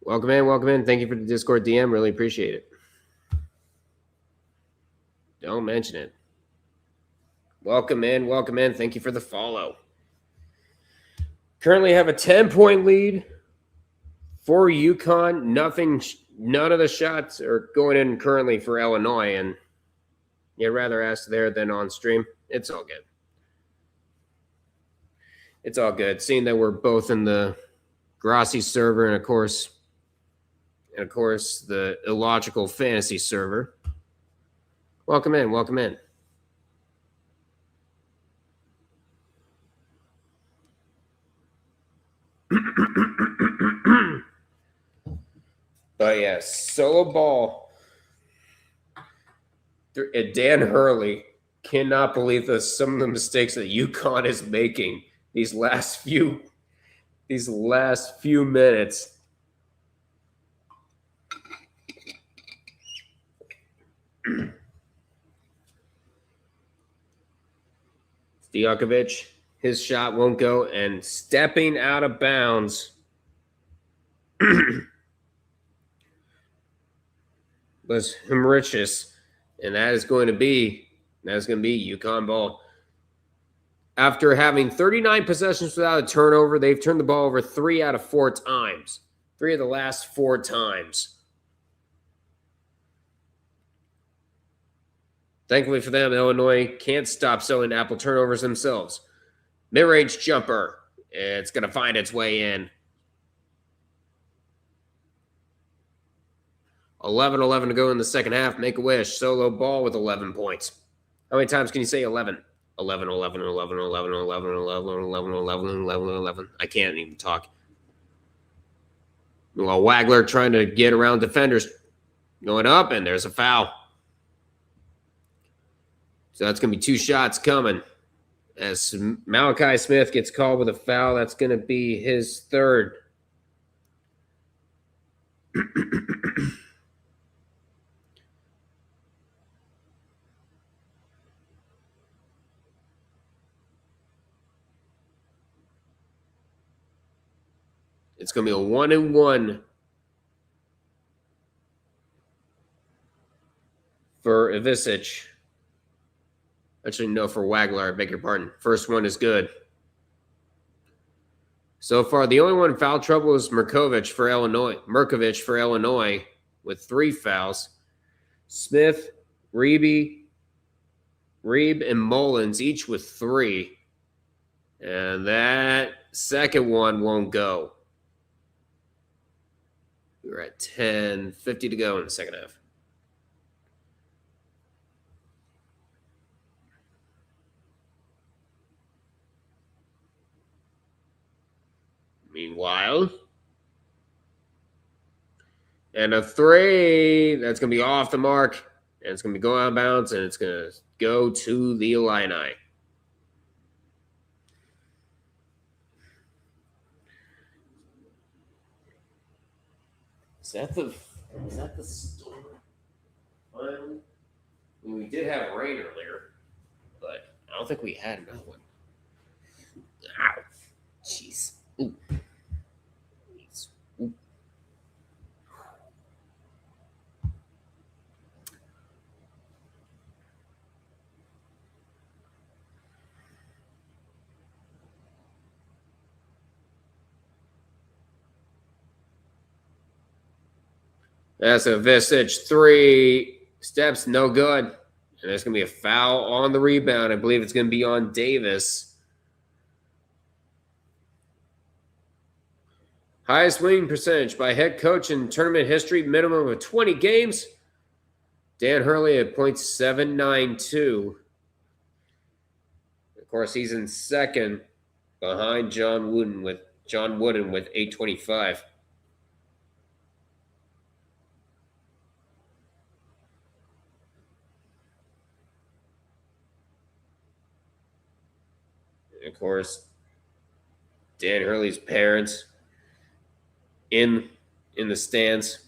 Welcome in, welcome in. Thank you for the Discord DM. Really appreciate it. Don't mention it. Welcome in, welcome in. Thank you for the follow. Currently have a 10-point lead for UConn. none of the shots are going in currently for Illinois, and you'd rather ask there than on stream. It's all good. It's all good. Seeing that we're both in the Grassi server and of course, the illogical fantasy server. Welcome in. Welcome in. But yeah, solo ball. Dan Hurley cannot believe some of the mistakes that UConn is making these last few minutes. Stojakovic, his shot won't go, and stepping out of bounds was Hemrichis, and that is going to be UConn ball. After having 39 possessions without a turnover, they've turned the ball over 3 out of 4 times. 3 of the last 4 times. Thankfully for them, Illinois can't stop selling apple turnovers themselves. Mid-range jumper. It's going to find its way in. 11-11 to go in the second half. Make a wish. Solo ball with 11 points. How many times can you say 11? 11, 11, 11, 11, 11, 11, 11, 11, 11, 11. I can't even talk. Well, Wagler trying to get around defenders. Going up, and there's a foul. So that's going to be 2 shots coming. As Malachi Smith gets called with a foul, that's going to be his 3rd. It's going to be a 1-1 for Ivisic. Actually, no, for Wagler. I beg your pardon. First one is good. So far, the only one in foul trouble is Merkovich for Illinois with 3 fouls. Smith, Reeb, and Mullins each with 3. And that second one won't go. We're at 10:50 to go in the second half. Meanwhile, and a 3, that's going to be off the mark, and it's going to be going out of bounds, and it's going to go to the Illini. Is that the storm? Finally? I mean, we did have rain earlier, but I don't think we had another one. Ow. Jeez. Ooh. Ooh. That's a Visage 3 steps, no good. And there's going to be a foul on the rebound. I believe it's going to be on Davis. Highest winning percentage by head coach in tournament history, minimum of 20 games. Dan Hurley at .792. Of course, he's in second behind John Wooden with 825. And of course, Dan Hurley's parents in the stands.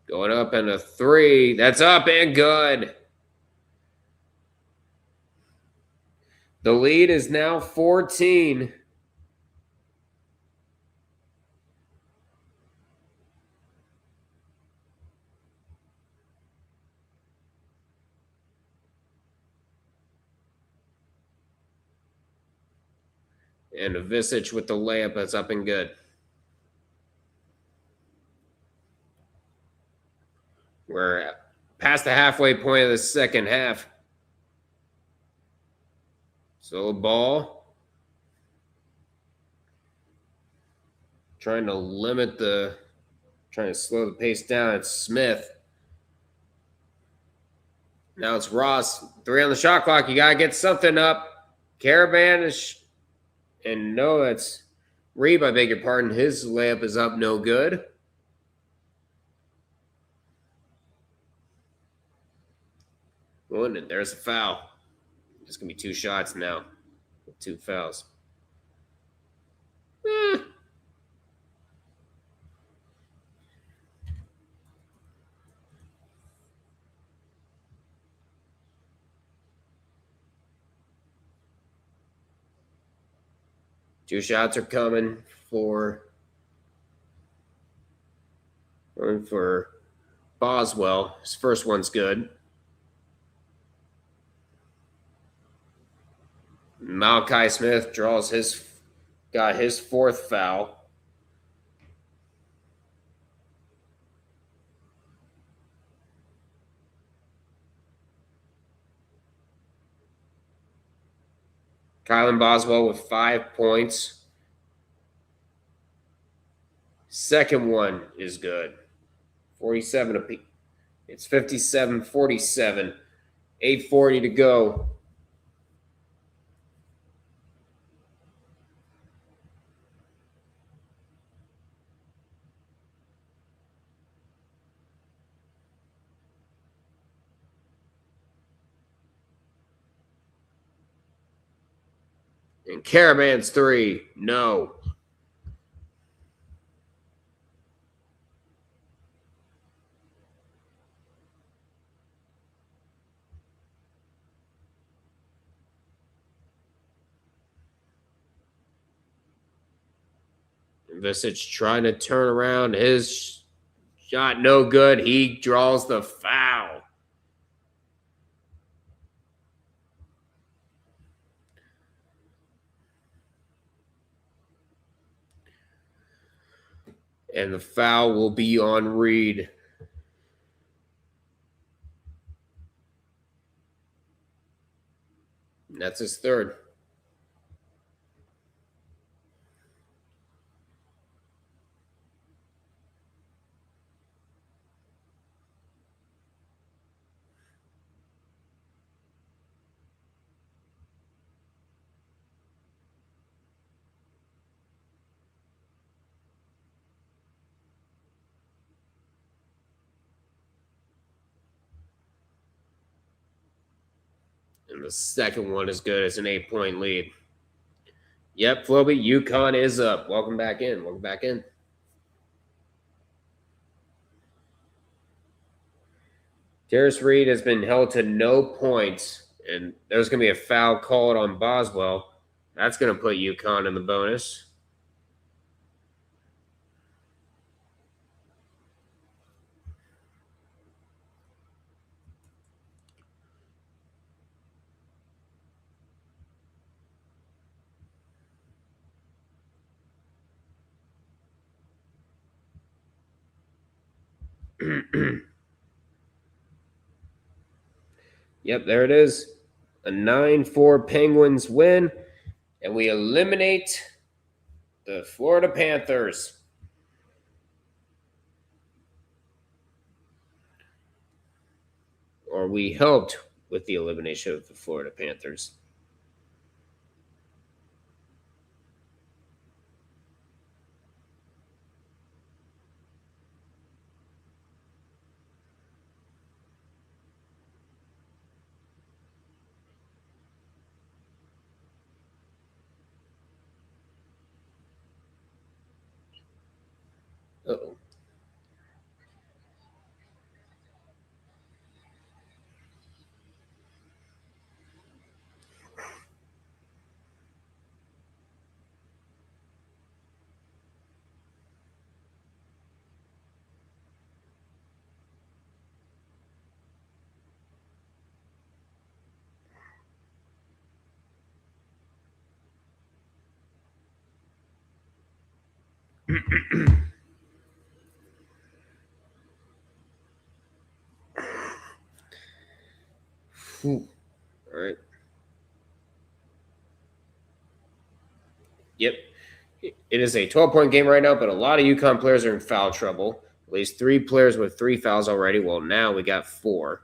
Going up and a 3. That's up and good. The lead is now 14. And Visich with the layup that's up and good. We're past the halfway point of the second half. So ball. Trying to slow the pace down. It's Smith. Now it's Ross. 3 on the shot clock. You got to get something up. Caravan is... And no, that's Reeb, I beg your pardon. His layup is up, no good. And there's a foul. It's going to be 2 shots now with 2 fouls. Two shots are coming for Boswell. His first one's good. Malachi Smith got his 4th foul. Kylan Boswell with 5 points. Second one is good. 47 apiece. It's 57-47. 8:40 to go. And Caravan's 3. No. Visich trying to turn around. His shot no good. He draws the foul. And the foul will be on Reed. And that's his 3rd. And the second one is good. It's an 8-point lead. Yep, Floby, UConn is up. Welcome back in. Welcome back in. Terrace Reed has been held to no points, and there's going to be a foul called on Boswell. That's going to put UConn in the bonus. Yep, there it is. A 9-4 Penguins win, and we eliminate the Florida Panthers. Or we helped with the elimination of the Florida Panthers. Uh-oh. All right. Yep. It is a 12-point game right now, but a lot of UConn players are in foul trouble. At least 3 players with 3 fouls already. Well, now we got 4.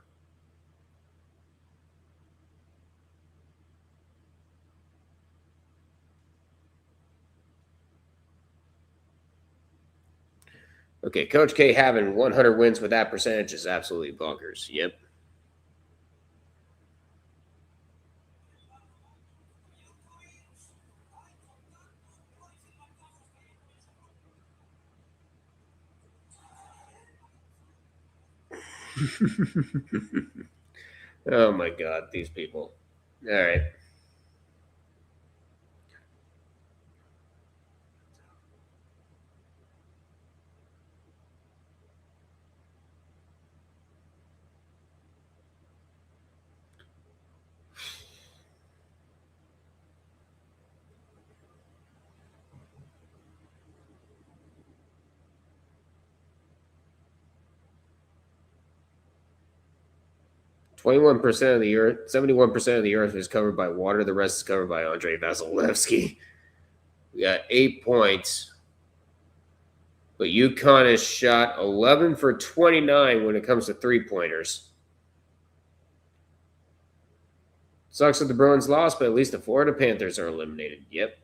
Okay, Coach K having 100 wins with that percentage is absolutely bonkers. Yep. Oh my God, these people. All right. .21% of the earth, 71% of the earth is covered by water. The rest is covered by Andrei Vasilevsky. We got 8 points. But UConn has shot 11 for 29 when it comes to 3-pointers. Sucks that the Bruins lost, but at least the Florida Panthers are eliminated. Yep.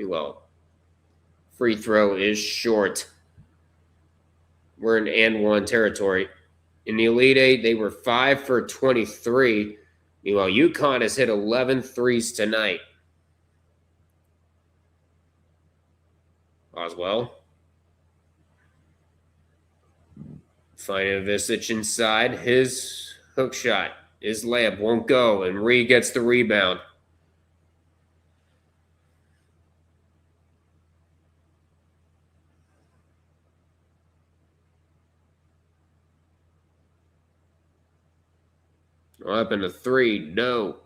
Well, free throw is short. We're in and 1 territory. In the Elite Eight, they were 5 for 23. Meanwhile, UConn has hit 11 threes tonight. Oswell. Finding Visich inside. His hook shot. His layup won't go, and Reed gets the rebound. Up in a 3. No.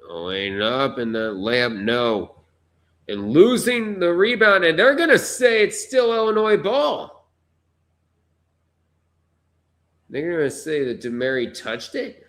Going up in the layup, no. And losing the rebound, and they're going to say it's still Illinois ball. They're going to say that DeMary touched it.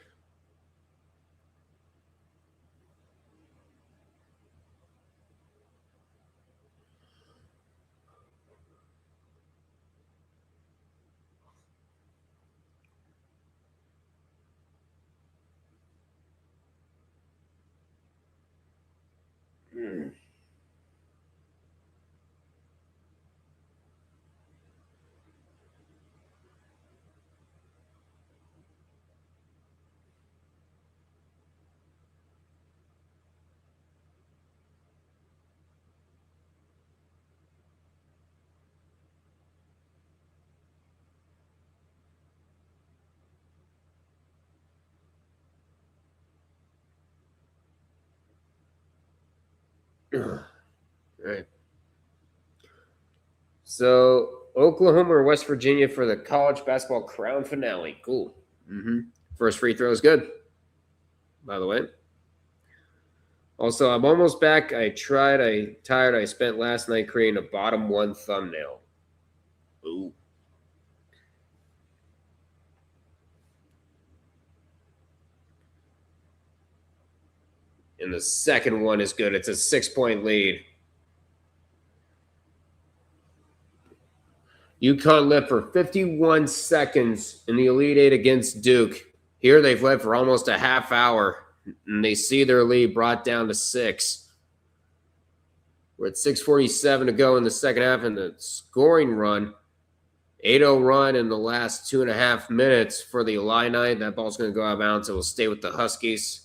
Right. So Oklahoma or West Virginia for the college basketball crown finale. Cool. First free throw is good, by the way. Also, I'm almost back. I spent last night creating a bottom 1 thumbnail. Ooh. And the second one is good. It's a 6-point lead. UConn led for 51 seconds in the Elite Eight against Duke. Here they've led for almost a half hour, and they see their lead brought down to 6. We're at 6:47 to go in the second half in the scoring run. 8-0 run in the last 2.5 minutes for the Illini. That ball's going to go out of bounds. It will stay with the Huskies.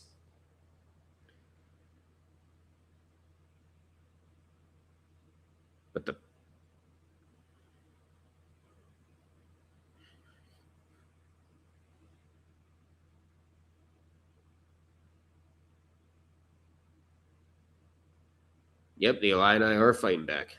But Yep, the Illini are fighting back.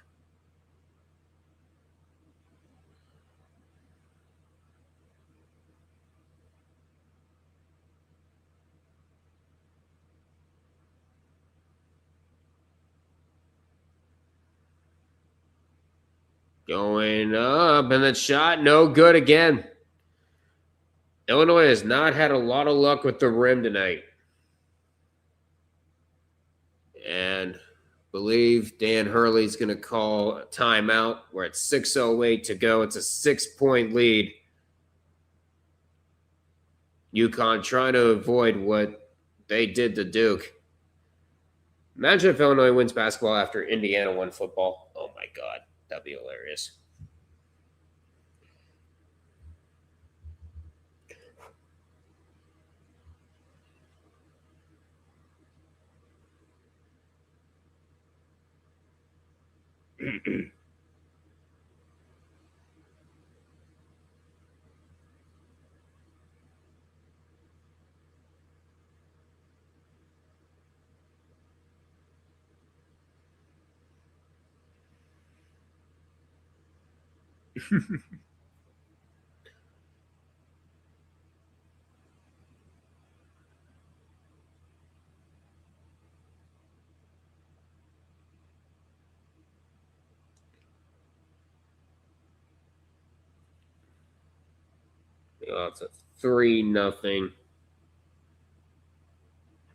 Going up, and that shot, no good again. Illinois has not had a lot of luck with the rim tonight. And I believe Dan Hurley's going to call a timeout. We're at 6:08 to go. It's a 6-point lead. UConn trying to avoid what they did to Duke. Imagine if Illinois wins basketball after Indiana won football. Oh, my God. That'd be hilarious. Oh, it's a 3-0.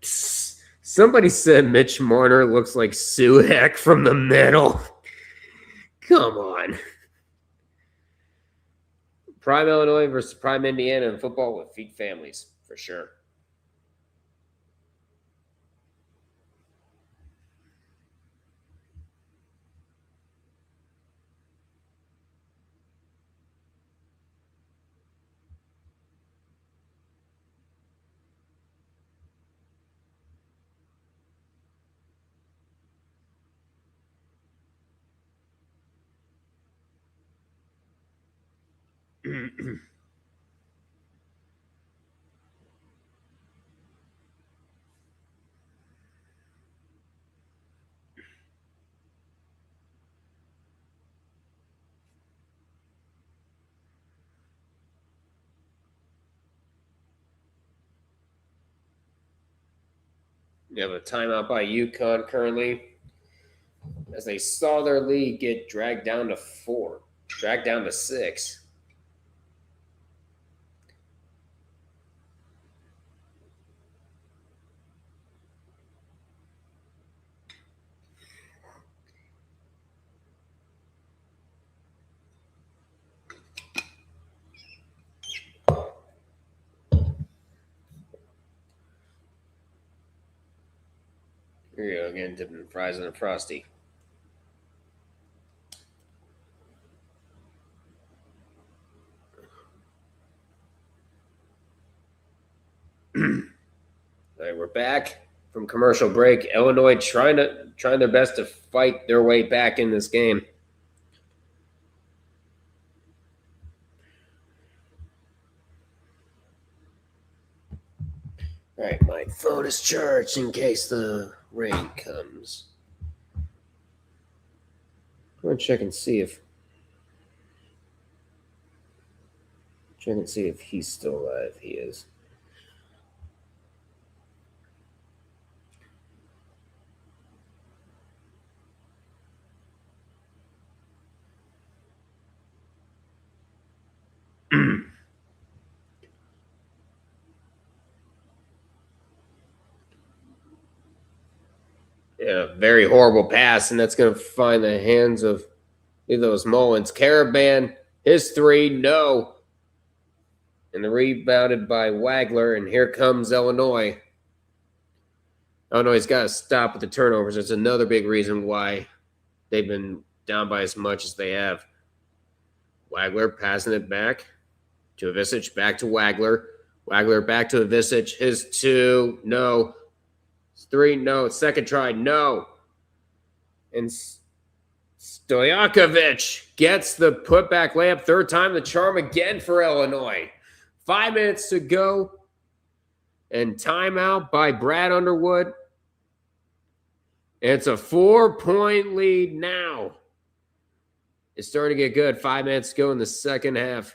Somebody said Mitch Marner looks like Suhek from the middle. Come on. Prime Illinois versus Prime Indiana in football with feet families, for sure. You have a timeout by UConn currently as they saw their lead get dragged down to 6. Here you go again, dipping fries in a Frosty. All right, we're back from commercial break. Illinois trying their best to fight their way back in this game. All right, my phone is charged in case the rain comes. I'm gonna check and see if he's still alive. He is. Yeah, very horrible pass, and that's going to find the hands of those Mullins. Caravan, his 3, no. And the rebounded by Wagler, and here comes Illinois. Illinois' got to stop with the turnovers. It's another big reason why they've been down by as much as they have. Wagler passing it back to Ivisic, back to Wagler. Wagler back to Ivisic. His 2, no. 3, no. Second try, no. And Stojakovic gets the putback layup. Third time the charm again for Illinois. 5 minutes to go. And timeout by Brad Underwood. It's a 4-point lead now. It's starting to get good. 5 minutes to go in the second half.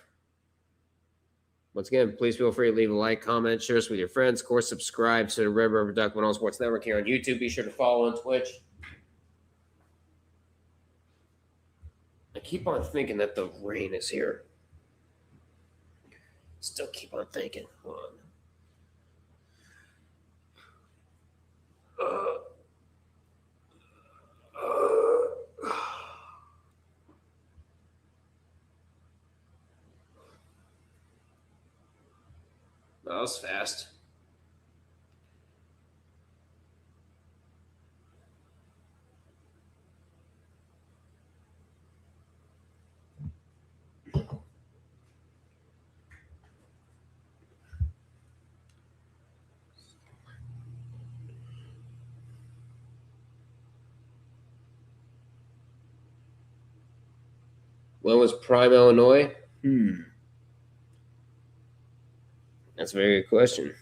Once again, please feel free to leave a like, comment, share this with your friends. Of course, subscribe to the Red River Duck One All Sports Network here on YouTube. Be sure to follow on Twitch. I keep on thinking that the rain is here. Still keep on thinking. Hold on. That was fast. When was Prime, Illinois? That's a very good question.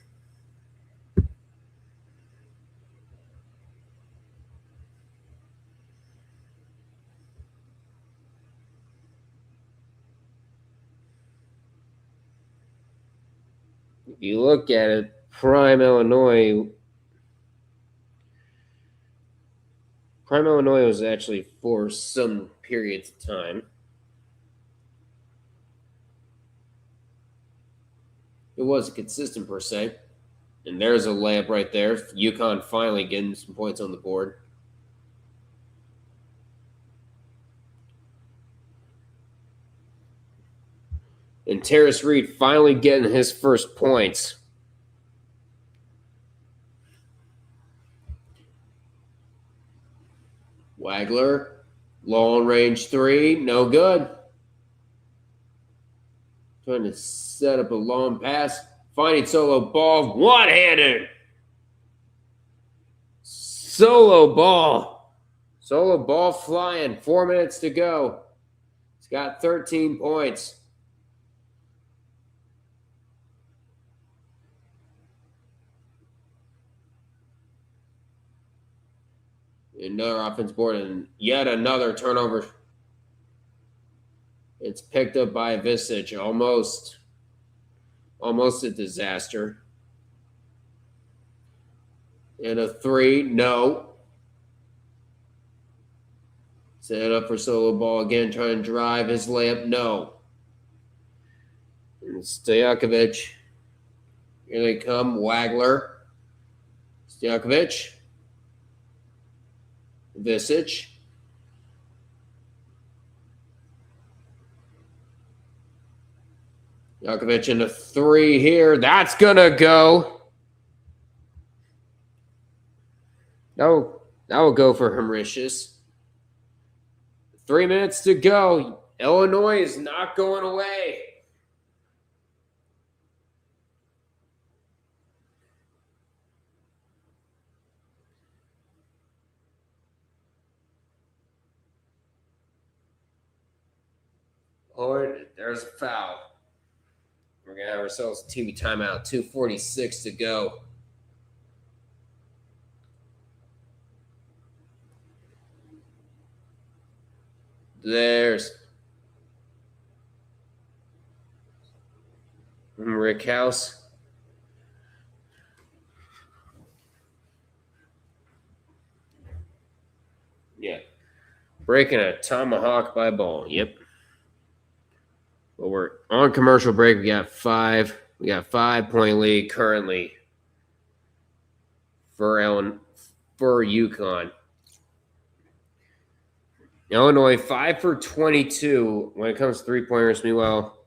If you look at it, Prime, Illinois was actually for some periods of time. It wasn't consistent per se. And there's a layup right there. UConn finally getting some points on the board. And Terrace Reed finally getting his first points. Wagler, long range three, no good. Trying to set up a long pass. Finding solo ball, one-handed. Solo ball. Solo ball flying. 4 minutes to go. He's got 13 points. Another offense board and yet another turnover. It's picked up by Visage. Almost a disaster. And a three, no. Set up for solo ball again, trying to drive his layup, no. And Stojakovic. Here they come, Wagler. Stojakovic. Visage. Stojakovic in a three here. That's going to go. That will go for Henricius. 3 minutes to go. Illinois is not going away. Oh, there's a foul. We're going to have ourselves a TV timeout. 2:46 to go. There's Rick House. Yeah. Breaking a tomahawk by ball. Yep. But we're on commercial break. We got 5-point lead currently for UConn. Illinois 5 for 22 when it comes to three-pointers. Meanwhile,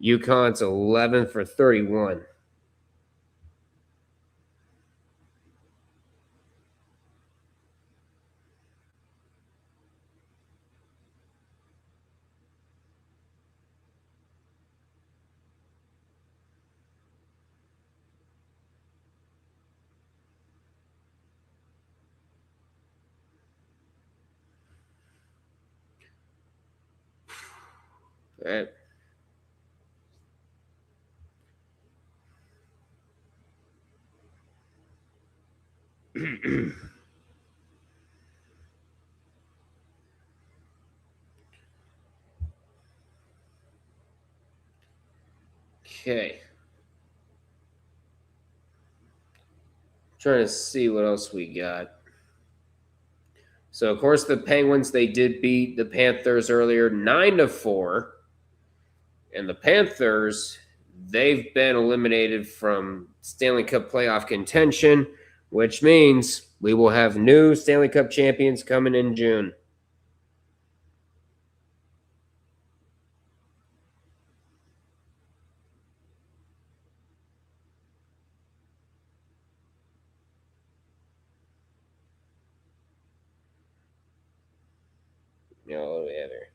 UConn's 11 for 31. All right. Okay. Trying to see what else we got. So, of course, the Penguins, they did beat the Panthers earlier 9-4. And the Panthers, they've been eliminated from Stanley Cup playoff contention, which means we will have new Stanley Cup champions coming in June. You know, what do we have here?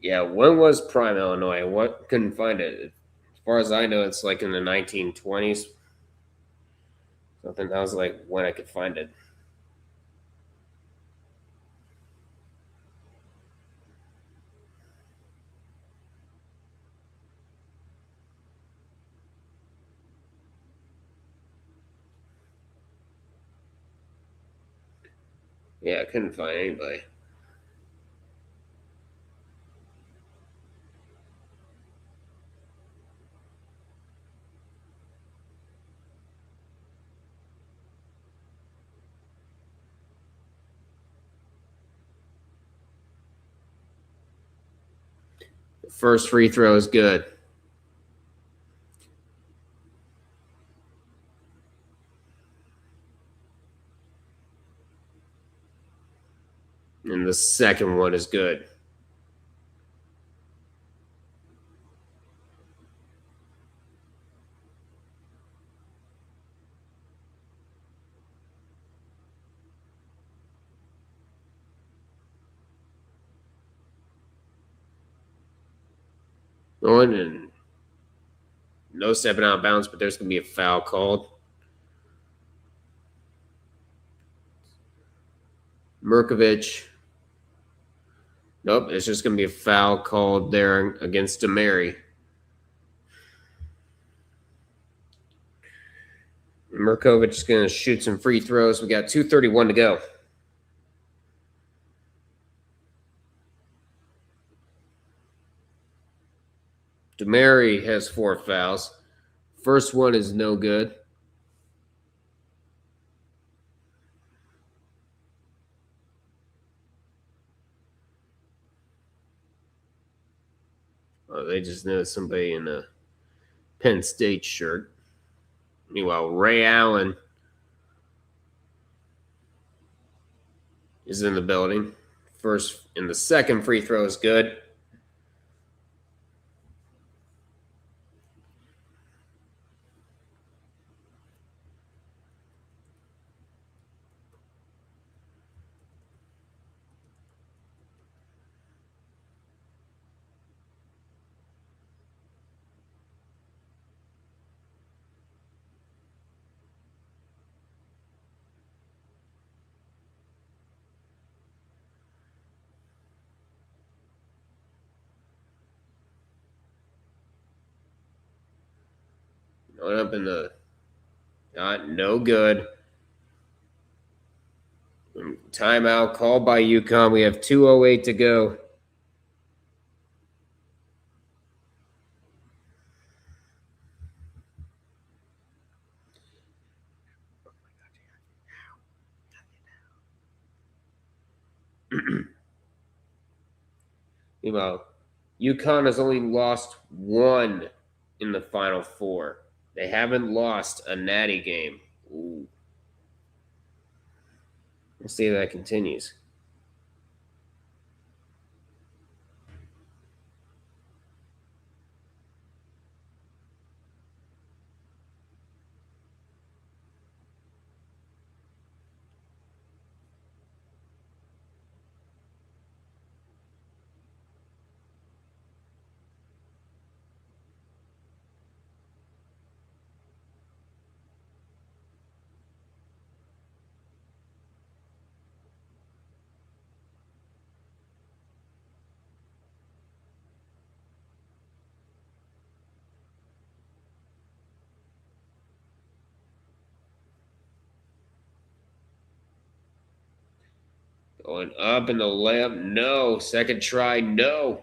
Yeah, when was Prime Illinois? What couldn't find it? As far as I know, it's like in the 1920s. Something that was like when I could find it. Yeah, I couldn't find anybody. The first free throw is good. And the second one is good. Going and no stepping out of bounds, but there's going to be a foul called. Merkovich. Nope, it's just going to be a foul called there against Demary. Merkovich is going to shoot some free throws. We got 2:31 to go. Demary has 4 fouls. First one is no good. Oh, they just noticed somebody in a Penn State shirt. Meanwhile, Ray Allen is in the building. First and the second free throw is good. Going up in the no good. Timeout called by UConn. We have 2:08 to go. Meanwhile, UConn has only lost 1 in the Final Four. They haven't lost a natty game. Ooh. We'll see if that continues. Going up in the layup, no. Second try, no.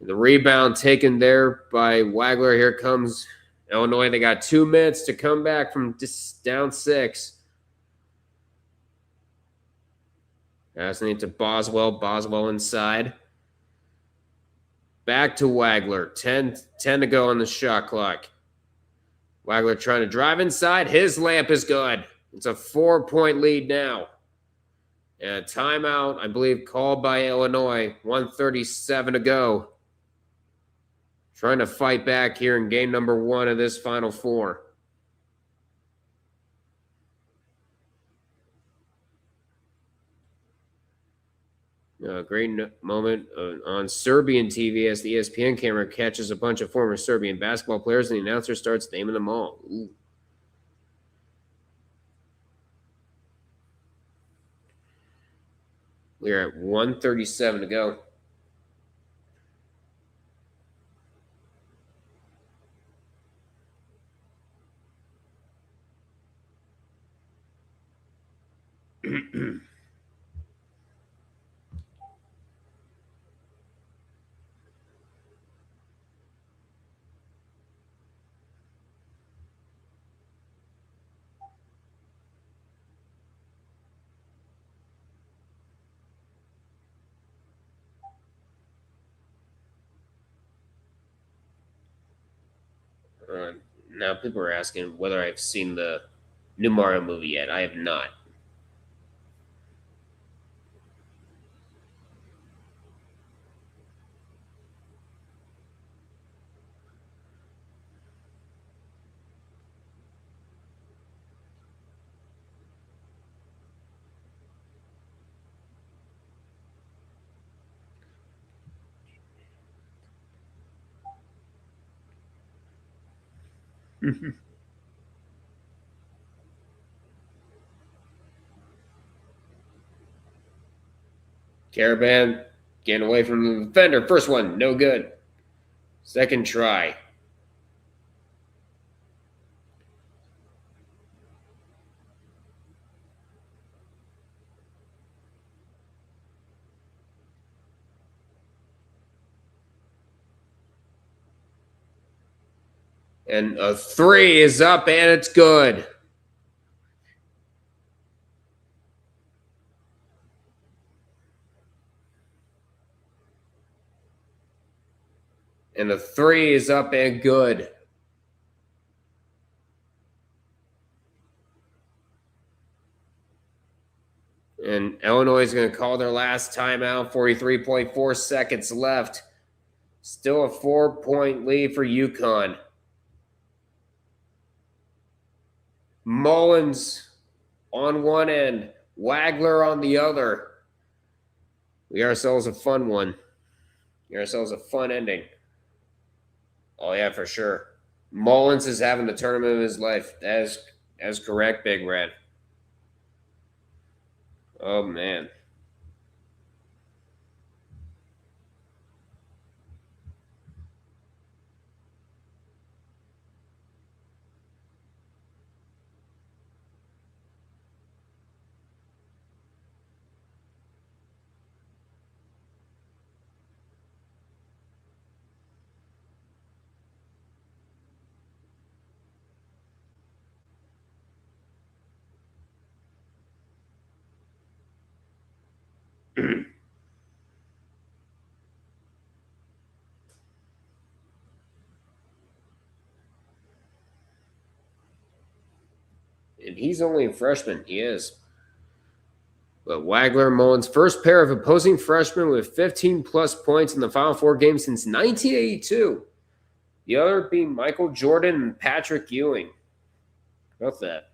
The rebound taken there by Wagler. Here comes Illinois. They got 2 minutes to come back from down 6. Passing it to Boswell. Boswell inside. Back to Wagler. 10 to go on the shot clock. Wagler trying to drive inside. His layup is good. It's a 4-point lead now. And a timeout, I believe, called by Illinois. 1:37 to go. Trying to fight back here in game number 1 of this Final Four. A great moment on Serbian TV as the ESPN camera catches a bunch of former Serbian basketball players and the announcer starts naming them all. Ooh. We're at 1:37 to go. Now people are asking whether I've seen the new Mario movie yet. I have not. Caravan getting away from the defender. First one, no good. Second try. And a 3 is up, and it's good. And the 3 is up and good. And Illinois is going to call their last timeout. 43.4 seconds left. Still a 4-point lead for UConn. Mullins on one end, Wagler on the other. We got ourselves a fun one. We got ourselves a fun ending. Oh, yeah, for sure. Mullins is having the tournament of his life. That is correct, Big Red. Oh, man. And he's only a freshman. He is. But Wagler, Mullins, first pair of opposing freshmen with 15-plus points in the Final Four games since 1982. The other being Michael Jordan and Patrick Ewing. How about that?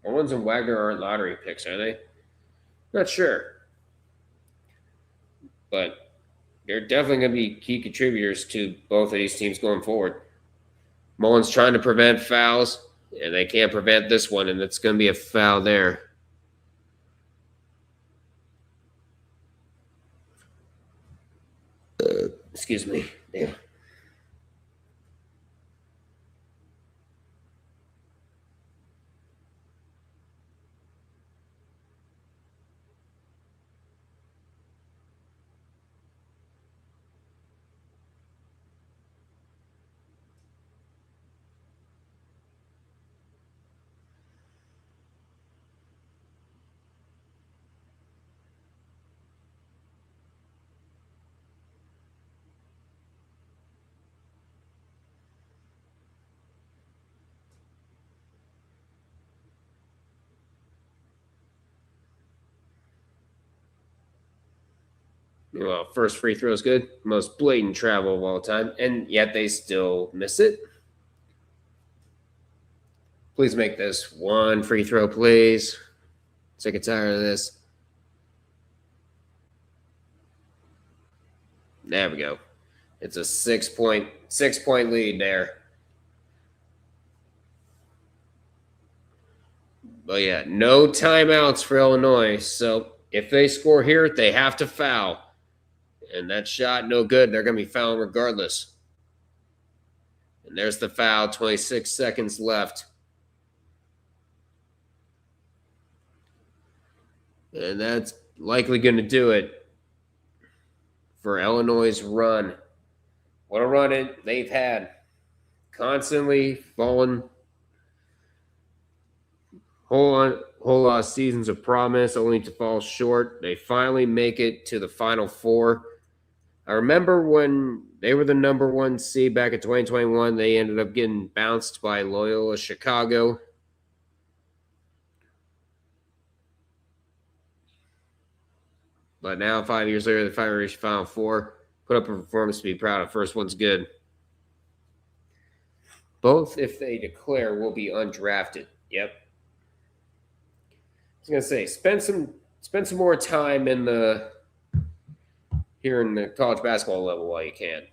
Mullins and Wagner aren't lottery picks, are they? Not sure. but they're definitely going to be key contributors to both of these teams going forward. Mullen's trying to prevent fouls, and they can't prevent this one, and it's going to be a foul there. Excuse me. Damn. Well, first free throw is good. Most blatant travel of all time, and yet they still miss it. Please make this one free throw, please. Sick and tired of this. There we go. It's a 6-point lead there. But yeah, no timeouts for Illinois. So if they score here, they have to foul. And that shot, no good. They're going to be fouling regardless. And there's the foul, 26 seconds left. And that's likely going to do it for Illinois' run. What a run they've had. Constantly falling. Whole lot of seasons of promise, only to fall short. They finally make it to the Final Four. I remember when they were the number 1 seed back in 2021, they ended up getting bounced by Loyola Chicago. But now, 5 years later, they finally reached Final Four. Put up a performance to be proud of. First one's good. Both, if they declare, will be undrafted. Yep. I was gonna say, spend some more time here in the college basketball level while you can.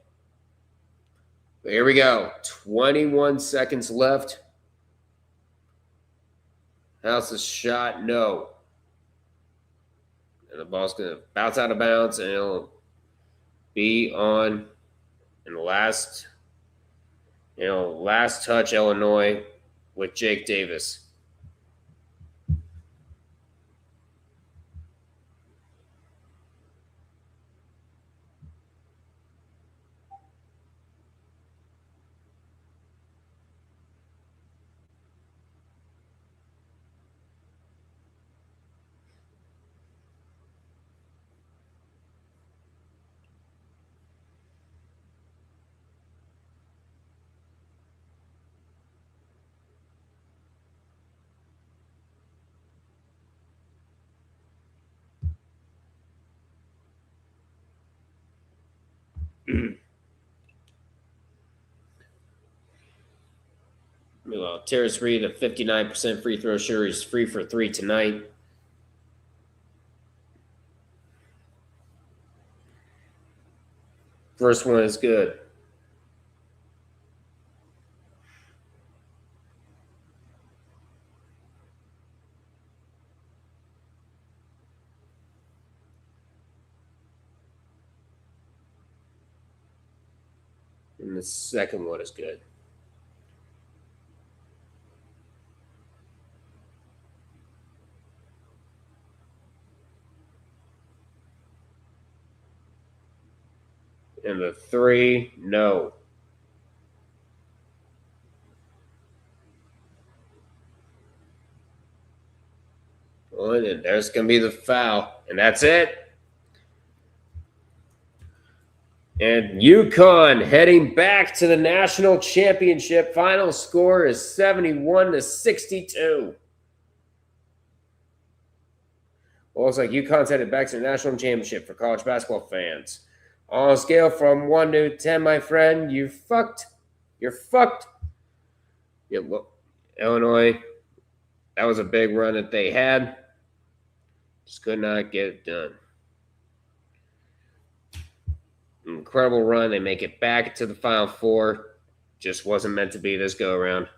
But here we go. 21 seconds left. How's the shot? No. And the ball's gonna bounce out of bounds, and it'll be on in the last touch Illinois with Jake Davis. Well, Terrence Reed, a 59% free throw shooter. He's free for 3 tonight. First one is good. And the second one is good. And the 3, no. And there's going to be the foul. And that's it. And UConn heading back to the national championship. Final score is 71-62. Well, it's like UConn's headed back to the national championship for college basketball fans. On a scale from 1 to 10, my friend, you're fucked. You're fucked. Yeah, well, Illinois, that was a big run that they had. Just could not get it done. incredible run. They make it back to the Final Four. Just wasn't meant to be this go-around.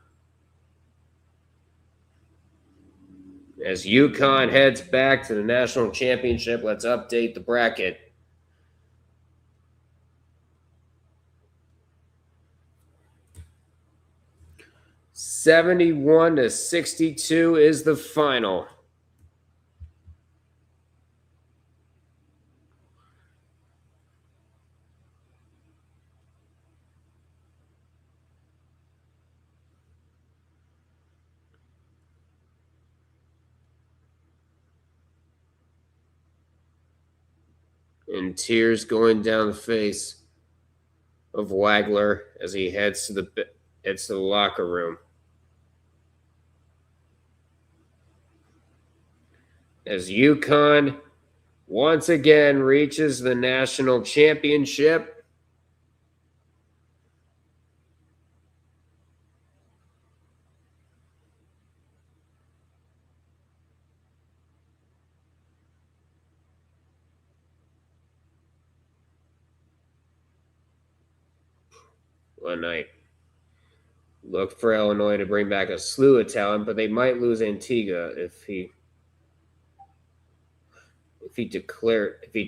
As UConn heads back to the national championship, let's update the bracket. (71-62) is the final. And tears going down the face of Wagler as he heads to the locker room. As UConn once again reaches the national championship. One night. Look for Illinois to bring back a slew of talent, but they might lose Antigua if he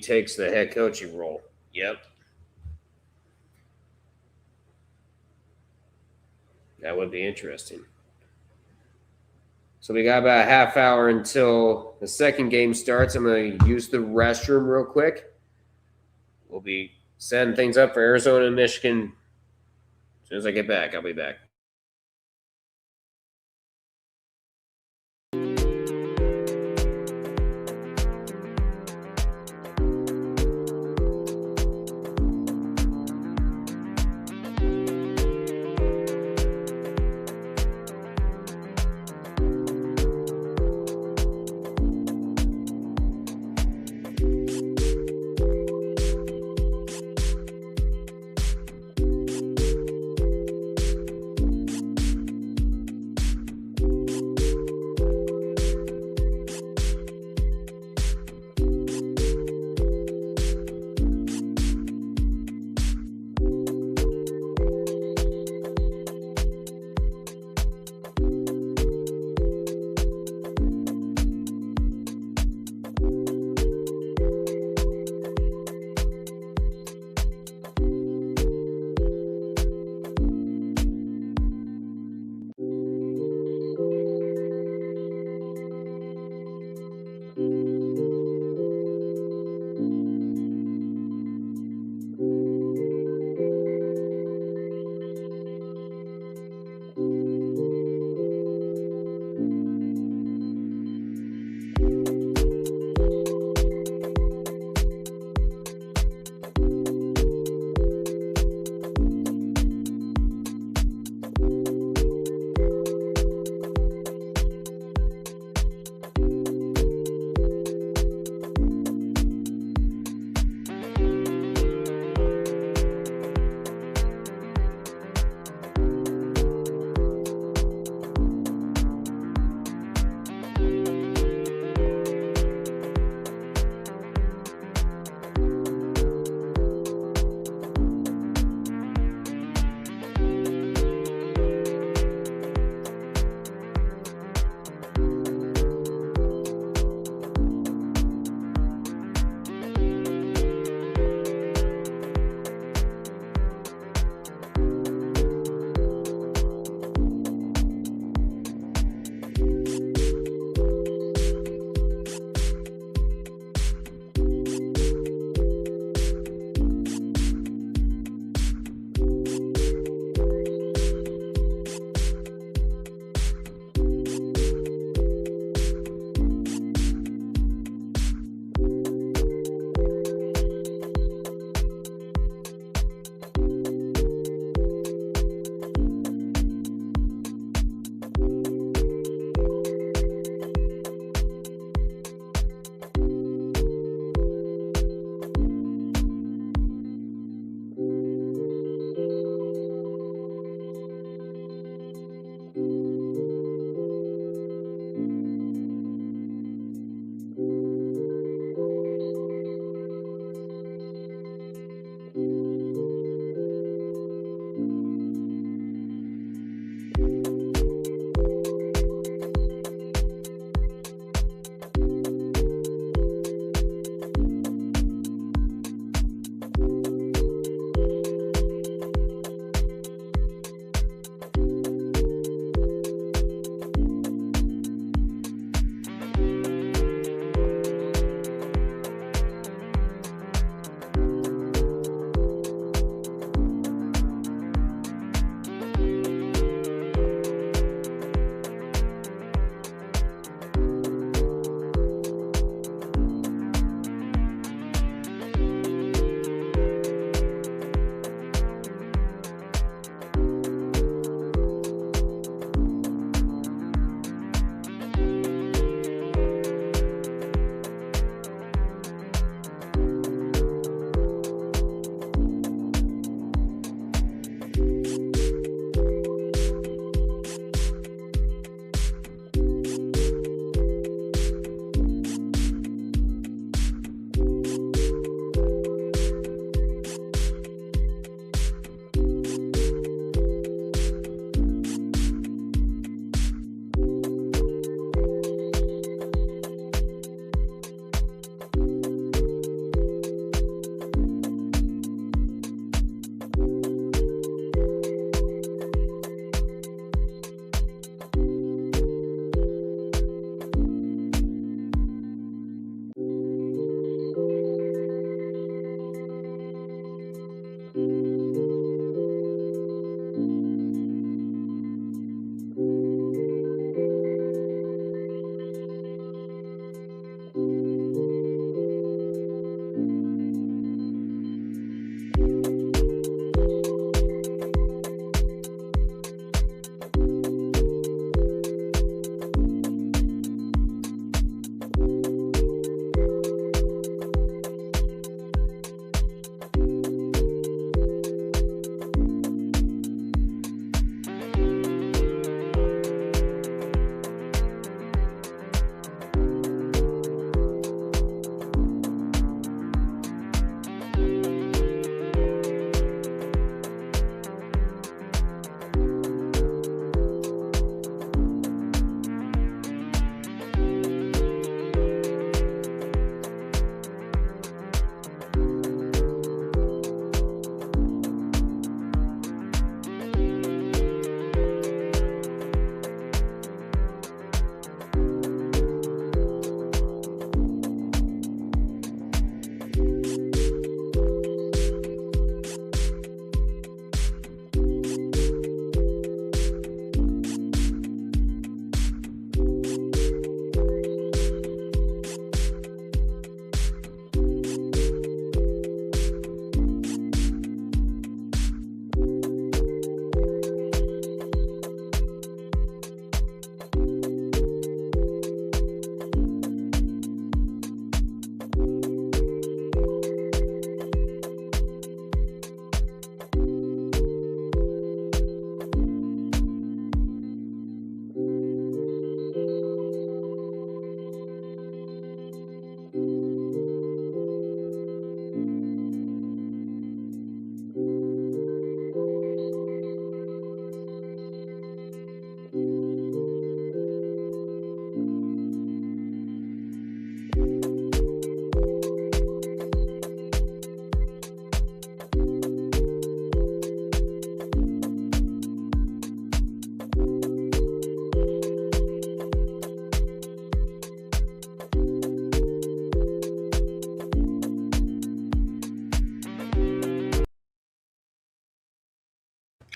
takes the head coaching role. Yep. That would be interesting. So we got about a half hour until the second game starts. I'm going to use the restroom real quick. We'll be setting things up for Arizona and Michigan. As soon as I get back, I'll be back.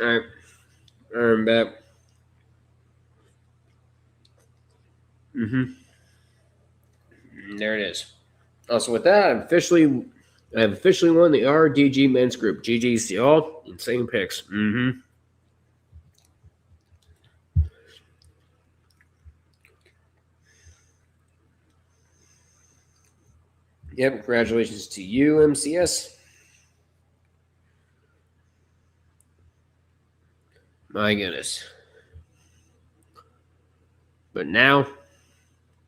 All right. I'm back. There it is. Also, with that, I have officially won the RDG men's group. GG's to all. Insane picks. Yep. Congratulations to you, MCS. My goodness. But now,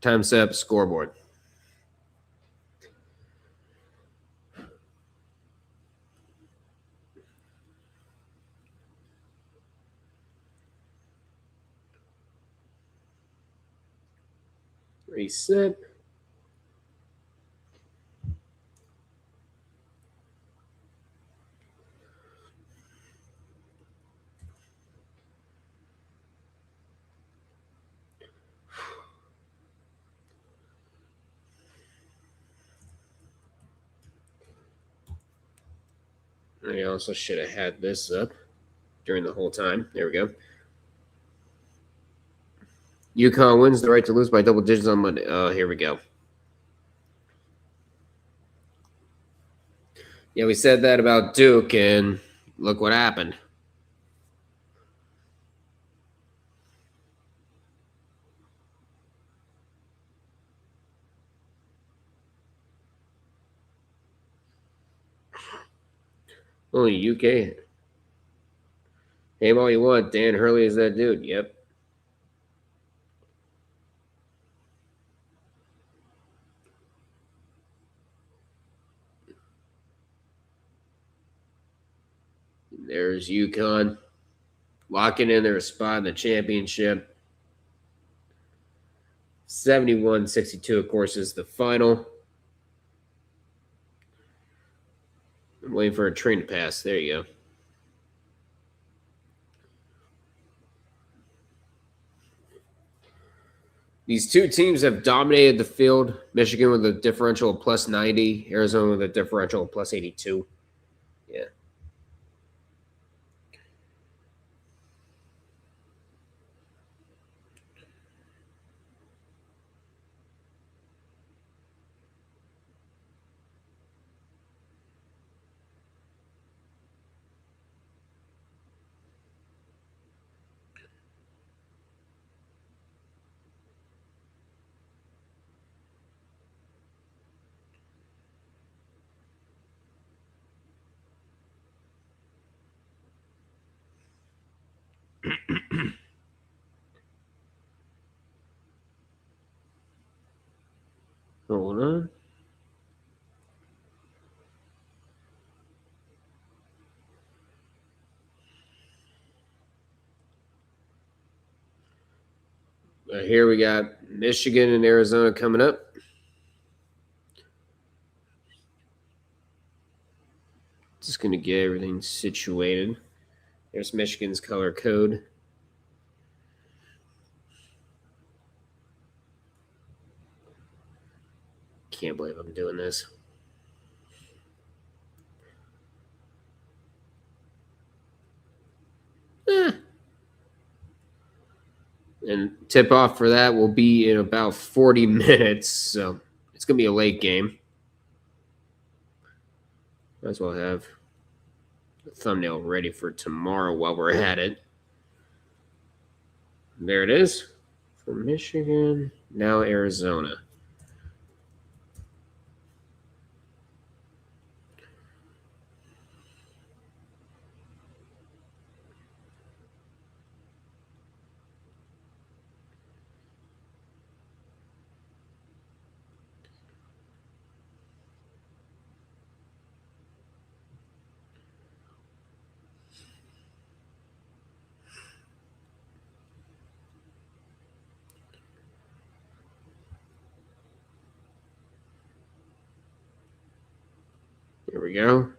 time to set up a scoreboard. Reset. I also should have had this up during the whole time. There we go. UConn wins the right to lose by double digits on Monday. Oh, here we go. Yeah, we said that about Duke, and look what happened. Only UK. Name all you want. Dan Hurley is that dude. Yep. There's UConn locking in their spot in the championship. 71-62, of course, is the final. I'm waiting for a train to pass. There you go. These two teams have dominated the field. Michigan with a differential of plus 90. Arizona with a differential of plus 82. Yeah. Hold on. Here we got Michigan and Arizona coming up. Just going to get everything situated. There's Michigan's color code. Can't believe I'm doing this. And tip off for that will be in about 40 minutes. So it's going to be a late game. Might as well have the thumbnail ready for tomorrow while we're at it. There it is for Michigan. Now Arizona. Here we go.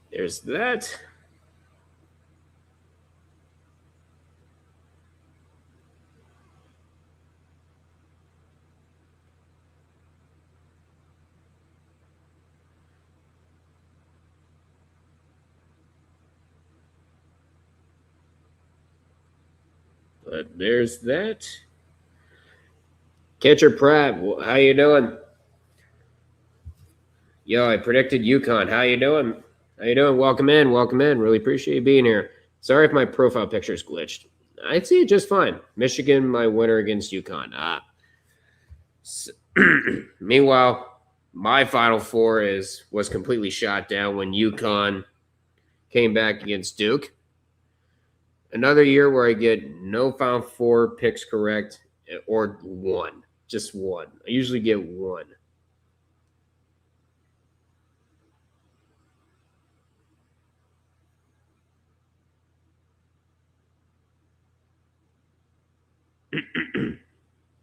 There's that. But there's that. Catcher Pratt, how you doing? Yo, I predicted UConn. How you doing? How you doing? Welcome in. Welcome in. Really appreciate you being here. Sorry if my profile picture's glitched. I see it just fine. Michigan, my winner against UConn. Meanwhile, my Final Four was completely shot down when UConn came back against Duke. Another year where I get no Final Four picks correct or one. Just one. I usually get one.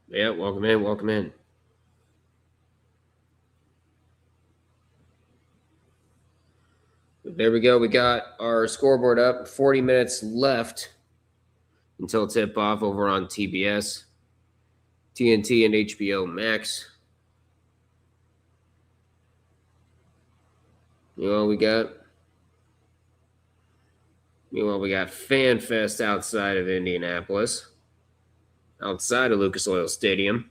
Yeah, welcome in, welcome in. There we go. We got our scoreboard up. 40 minutes left until tip-off over on TBS, TNT, and HBO Max. Meanwhile, we got Fan Fest outside of Indianapolis, outside of Lucas Oil Stadium.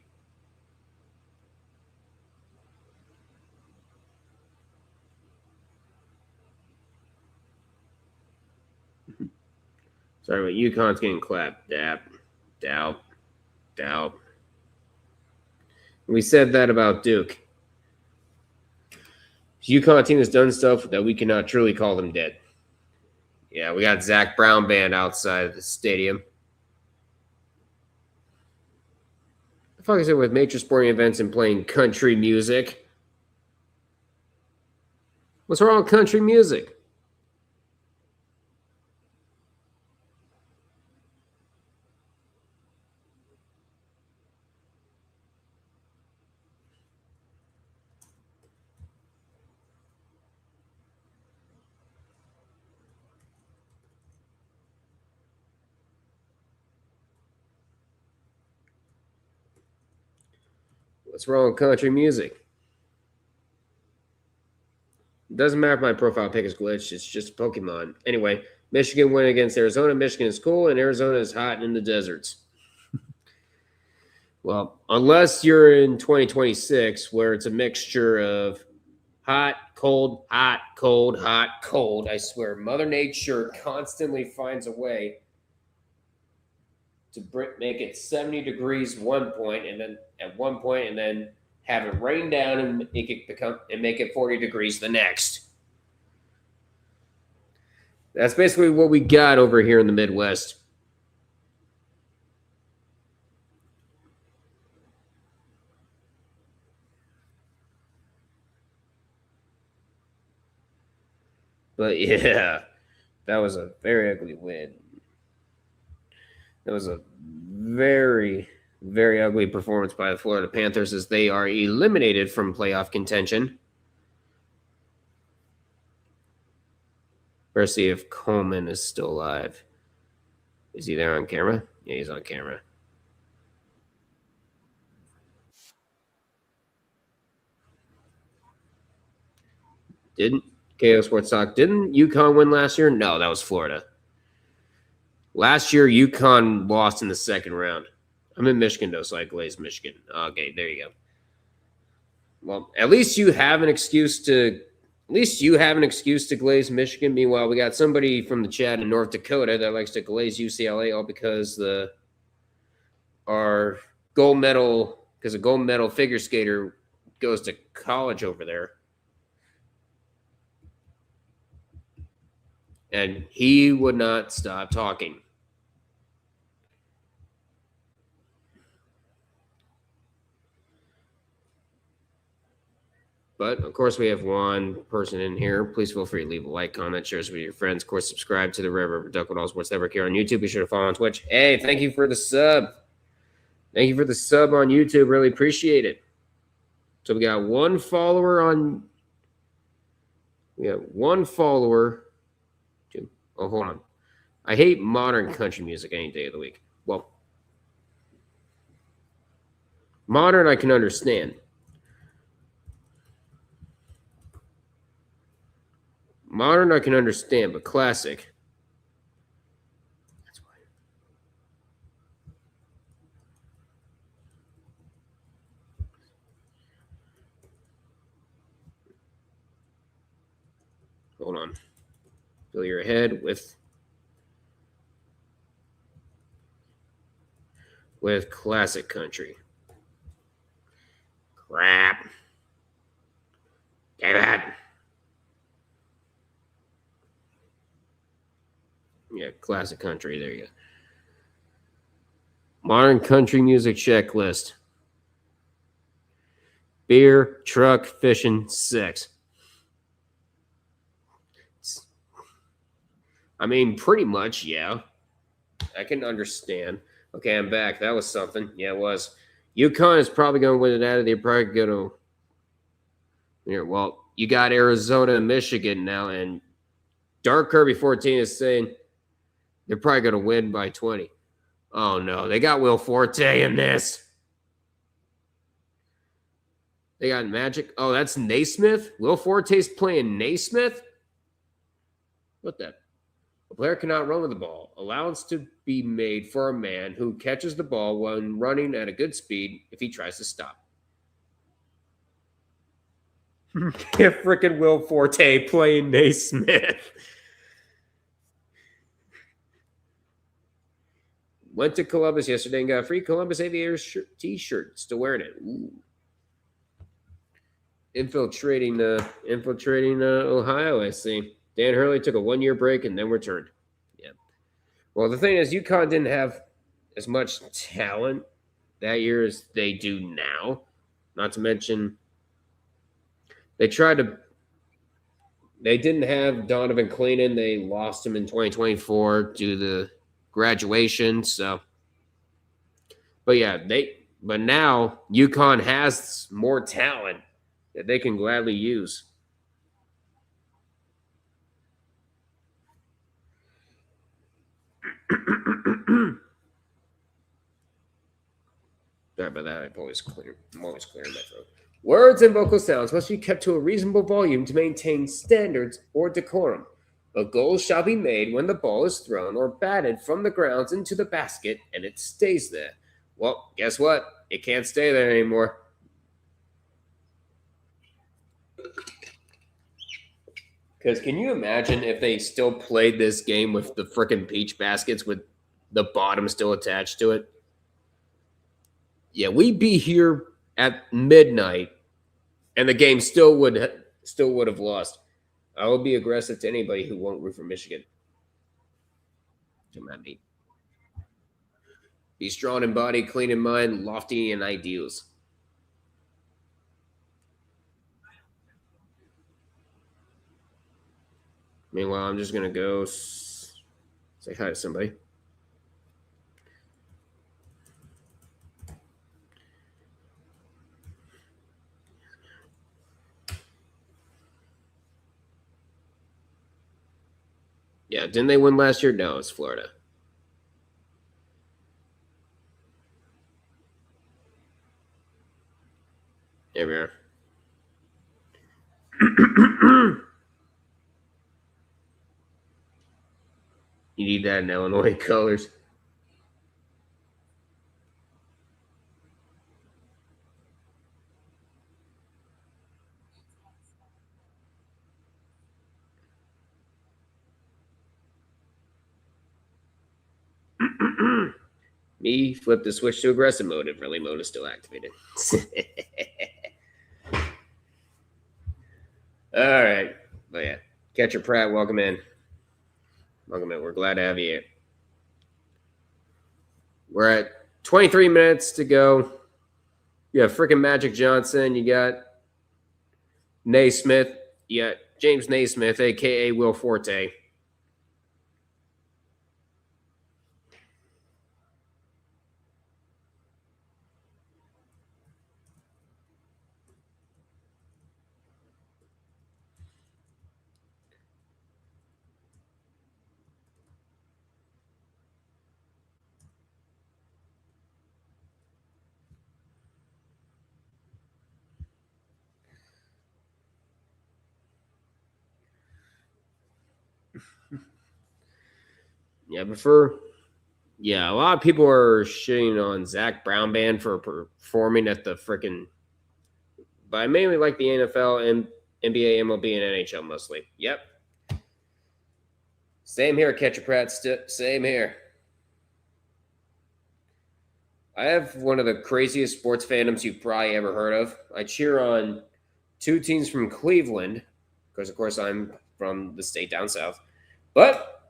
Sorry, but UConn's getting clapped. Doubt. We said that about Duke. The UConn team has done stuff that we cannot truly call them dead. Yeah, we got Zach Brown Band outside of the stadium. The fuck is it with major sporting events and playing country music? What's wrong with country music? What's wrong with country music? It doesn't matter if my profile pic is glitched. It's just Pokemon. Anyway, Michigan win against Arizona. Michigan is cool, and Arizona is hot in the deserts. Well, unless you're in 2026, where it's a mixture of hot, cold, hot, cold, hot, cold. I swear, Mother Nature constantly finds a way to make it 70 degrees one point, and then at one point, and then have it rain down and make it 40 degrees the next. That's basically what we got over here in the Midwest. But yeah, that was a very ugly win. That was a very, very ugly performance by the Florida Panthers as they are eliminated from playoff contention. Let's see if Coleman is still alive. Is he there on camera? Yeah, he's on camera. Didn't KO Sports Talk, didn't UConn win last year? No, that was Florida. Last year, UConn lost in the second round. I'm in Michigan, though, so I glazed Michigan. Okay, there you go. Well, at least you have an excuse to glaze Michigan. Meanwhile, we got somebody from the chat in North Dakota that likes to glaze UCLA, all because our gold medal figure skater goes to college over there. And he would not stop talking. But, of course, we have one person in here. Please feel free to leave a like, comment, share this with your friends. Of course, subscribe to the River Duck All Sports Network here on YouTube. Be sure to follow on Twitch. Hey, thank you for the sub. Thank you for the sub on YouTube. Really appreciate it. So we got one follower on... We got one follower... Oh, hold on. I hate modern country music any day of the week. Well, modern I can understand. Modern I can understand, but classic. That's why. Hold on. Fill your head with classic country. Crap. Damn it. Yeah, classic country. There you go. Modern country music checklist. Beer, truck, fishing, sex. I mean, pretty much, yeah. I can understand. Okay, I'm back. That was something. Yeah, it was. UConn is probably going to win it out of there. Probably going to. Here, well, you got Arizona and Michigan now, and Dark Kirby 14 is saying they're probably going to win by 20. Oh, no. They got Will Forte in this. They got Magic. Oh, that's Naismith? Will Forte's playing Naismith? What the? A player cannot run with the ball. Allowance to be made for a man who catches the ball when running at a good speed if he tries to stop. Yeah, freaking Will Forte playing Naismith. Went to Columbus yesterday and got a free Columbus Aviators t-shirt. Still wearing it. Ooh. Infiltrating Ohio, I see. Dan Hurley took a 1-year break and then returned. Yeah. Well, the thing is, UConn didn't have as much talent that year as they do now. Not to mention, they didn't have Donovan Cleenan. They lost him in 2024 due to the graduation. So, but yeah, but now UConn has more talent that they can gladly use. Sorry about that. I'm always clearing my throat. Words and vocal sounds must be kept to a reasonable volume to maintain standards or decorum. A goal shall be made when the ball is thrown or batted from the grounds into the basket and it stays there. Well, guess what? It can't stay there anymore. Because can you imagine if they still played this game with the frickin' peach baskets with the bottom still attached to it? Yeah, we'd be here at midnight, and the game still would have lost. I will be aggressive to anybody who won't root for Michigan. Come at me. Be strong in body, clean in mind, lofty in ideals. Meanwhile, I'm just gonna go say hi to somebody. Yeah, didn't they win last year? No, it's Florida. There we are. You need that in Illinois colors. Me flip the switch to aggressive mode if rally mode is still activated. All right. But yeah, Catcher Pratt, welcome in. Welcome in. We're glad to have you here. We're at 23 minutes to go. You have freaking Magic Johnson. You got Naismith. You got James Naismith, a.k.a. Will Forte. Yeah, a lot of people are shitting on Zach Brown Band for performing at the freaking, but I mainly like the NFL and NBA, MLB, and NHL mostly. Yep. Same here, Catcher Pratt. Same here. I have one of the craziest sports fandoms you've probably ever heard of. I cheer on two teams from Cleveland, because, of course, I'm from the state down south. But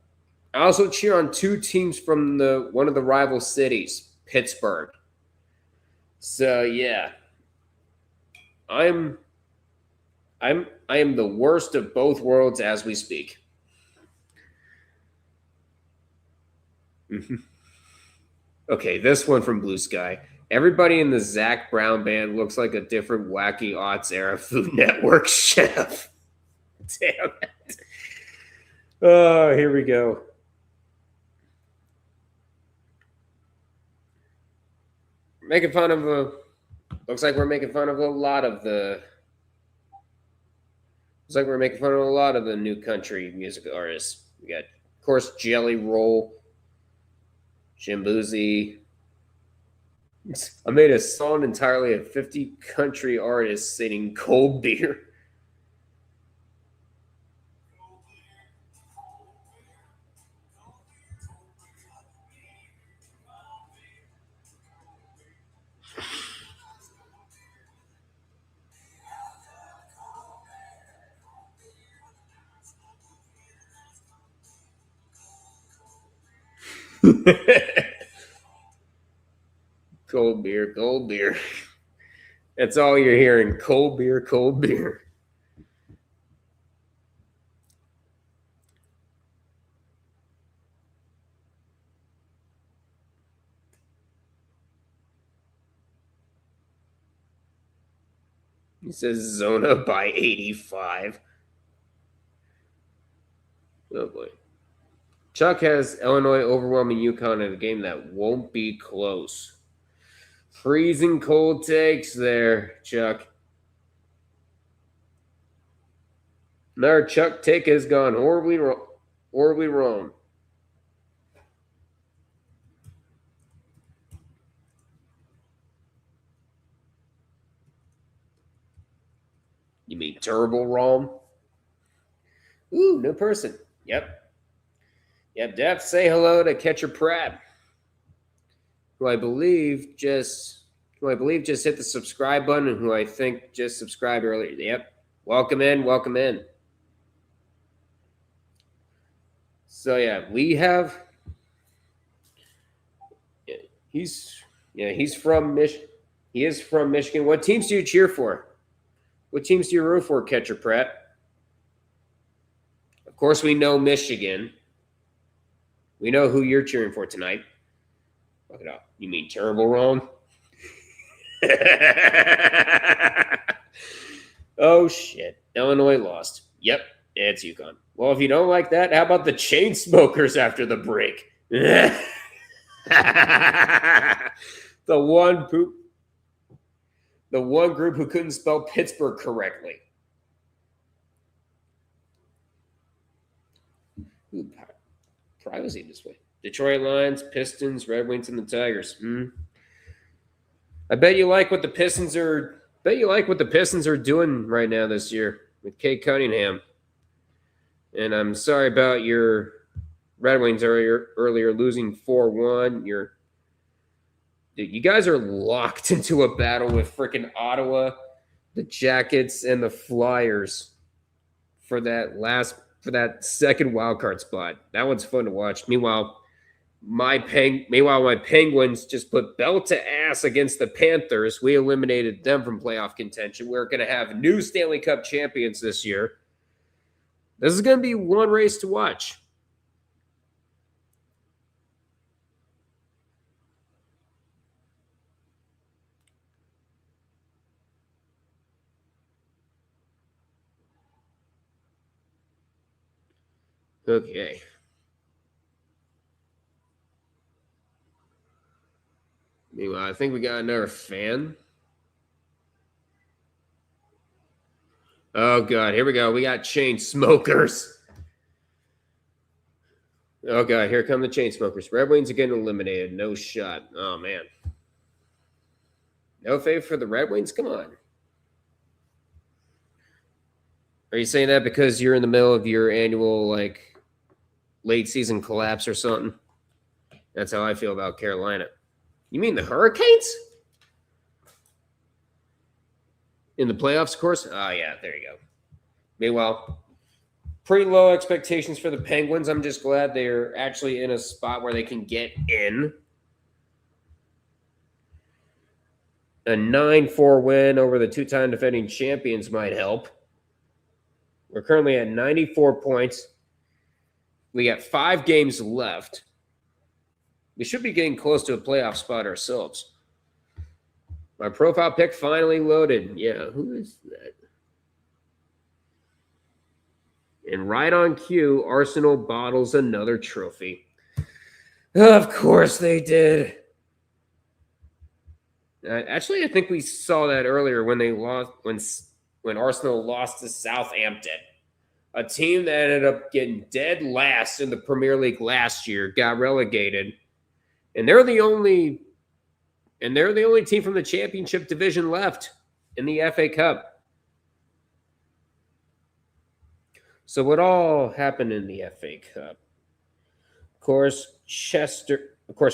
I also cheer on two teams from one of the rival cities, Pittsburgh. So, yeah. I am the worst of both worlds as we speak. Okay, this one from Blue Sky. Everybody in the Zach Brown band looks like a different wacky aughts era Food Network chef. Damn it. Oh, here we go. Making fun of looks like we're making fun of a lot of the new country music artists. We got, of course, Jelly Roll, Jim Boozy. I made a song entirely of 50 country artists singing cold beer. Cold beer, cold beer. That's all you're hearing. Cold beer, cold beer. He says Zona by 85. Oh boy. Chuck has Illinois overwhelming UConn in a game that won't be close. Freezing cold takes there, Chuck. Our Chuck take has gone horribly wrong. You mean terrible wrong? Ooh, new person. Yep, Def, say hello to Catcher Pratt, who I believe just hit the subscribe button and who I think just subscribed earlier. Yep. Welcome in. So yeah, we have he's from Michigan. He is from Michigan. What teams do you cheer for? What teams do you root for, Catcher Pratt? Of course, we know Michigan. We know who you're cheering for tonight. Look it up. You mean terrible wrong? Oh, shit. Illinois lost. Yep, it's UConn. Well, if you don't like that, how about the chain smokers after the break? The one group who couldn't spell Pittsburgh correctly. Ooh, privacy this way. Detroit Lions, Pistons, Red Wings, and the Tigers. I bet you like what the Pistons are. Doing right now this year with Kate Cunningham. And I'm sorry about your Red Wings earlier losing 4-1. You guys are locked into a battle with freaking Ottawa, the Jackets, and the Flyers for that second wild card spot. That one's fun to watch. Meanwhile, my Penguins just put belt to ass against the Panthers. We eliminated them from playoff contention. We're going to have new Stanley Cup champions this year. This is going to be one race to watch. Okay. Meanwhile, I think we got another fan. Oh, God. Here we go. We got chain smokers. Oh, God. Here come the chain smokers. Red Wings are getting eliminated. No shot. Oh, man. No favor for the Red Wings? Come on. Are you saying that because you're in the middle of your annual, late season collapse or something. That's how I feel about Carolina. You mean the Hurricanes? In the playoffs, of course? Oh, yeah, there you go. Meanwhile, pretty low expectations for the Penguins. I'm just glad they're actually in a spot where they can get in. A 9-4 win over the two-time defending champions might help. We're currently at 94 points. We got 5 games left. We should be getting close to a playoff spot ourselves. My profile pick finally loaded. Yeah, who is that? And right on cue, Arsenal bottles another trophy. Of course they did. Actually, I think we saw that earlier when they lost when Arsenal lost to Southampton, a team that ended up getting dead last in the Premier League last year, got relegated, and they're the only team from the Championship division left in the FA Cup. So what all happened in the FA Cup? Of course,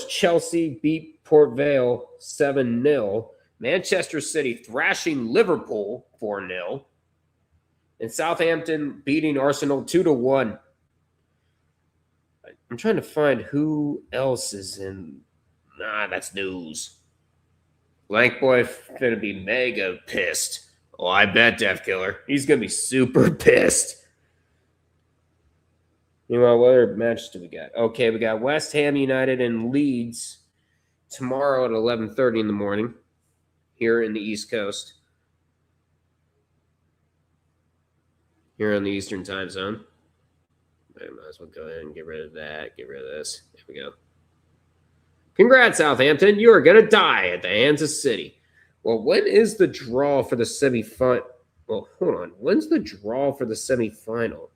Chelsea beat Port Vale 7-0. Manchester City thrashing Liverpool 4-0. And Southampton beating Arsenal 2-1. I'm trying to find who else is in. That's news. Blank Boy finna be mega pissed. Oh, I bet, Death Killer. He's gonna be super pissed. Meanwhile, what other matches do we got? Okay, we got West Ham United and Leeds tomorrow at 11:30 in the morning here in the East Coast. Here on the Eastern time zone. I might as well go ahead and get rid of that. Get rid of this. There we go. Congrats, Southampton. You are going to die at the hands of City. Well, when is the draw for the semifinal? Well, hold on. When's the draw for the semifinal?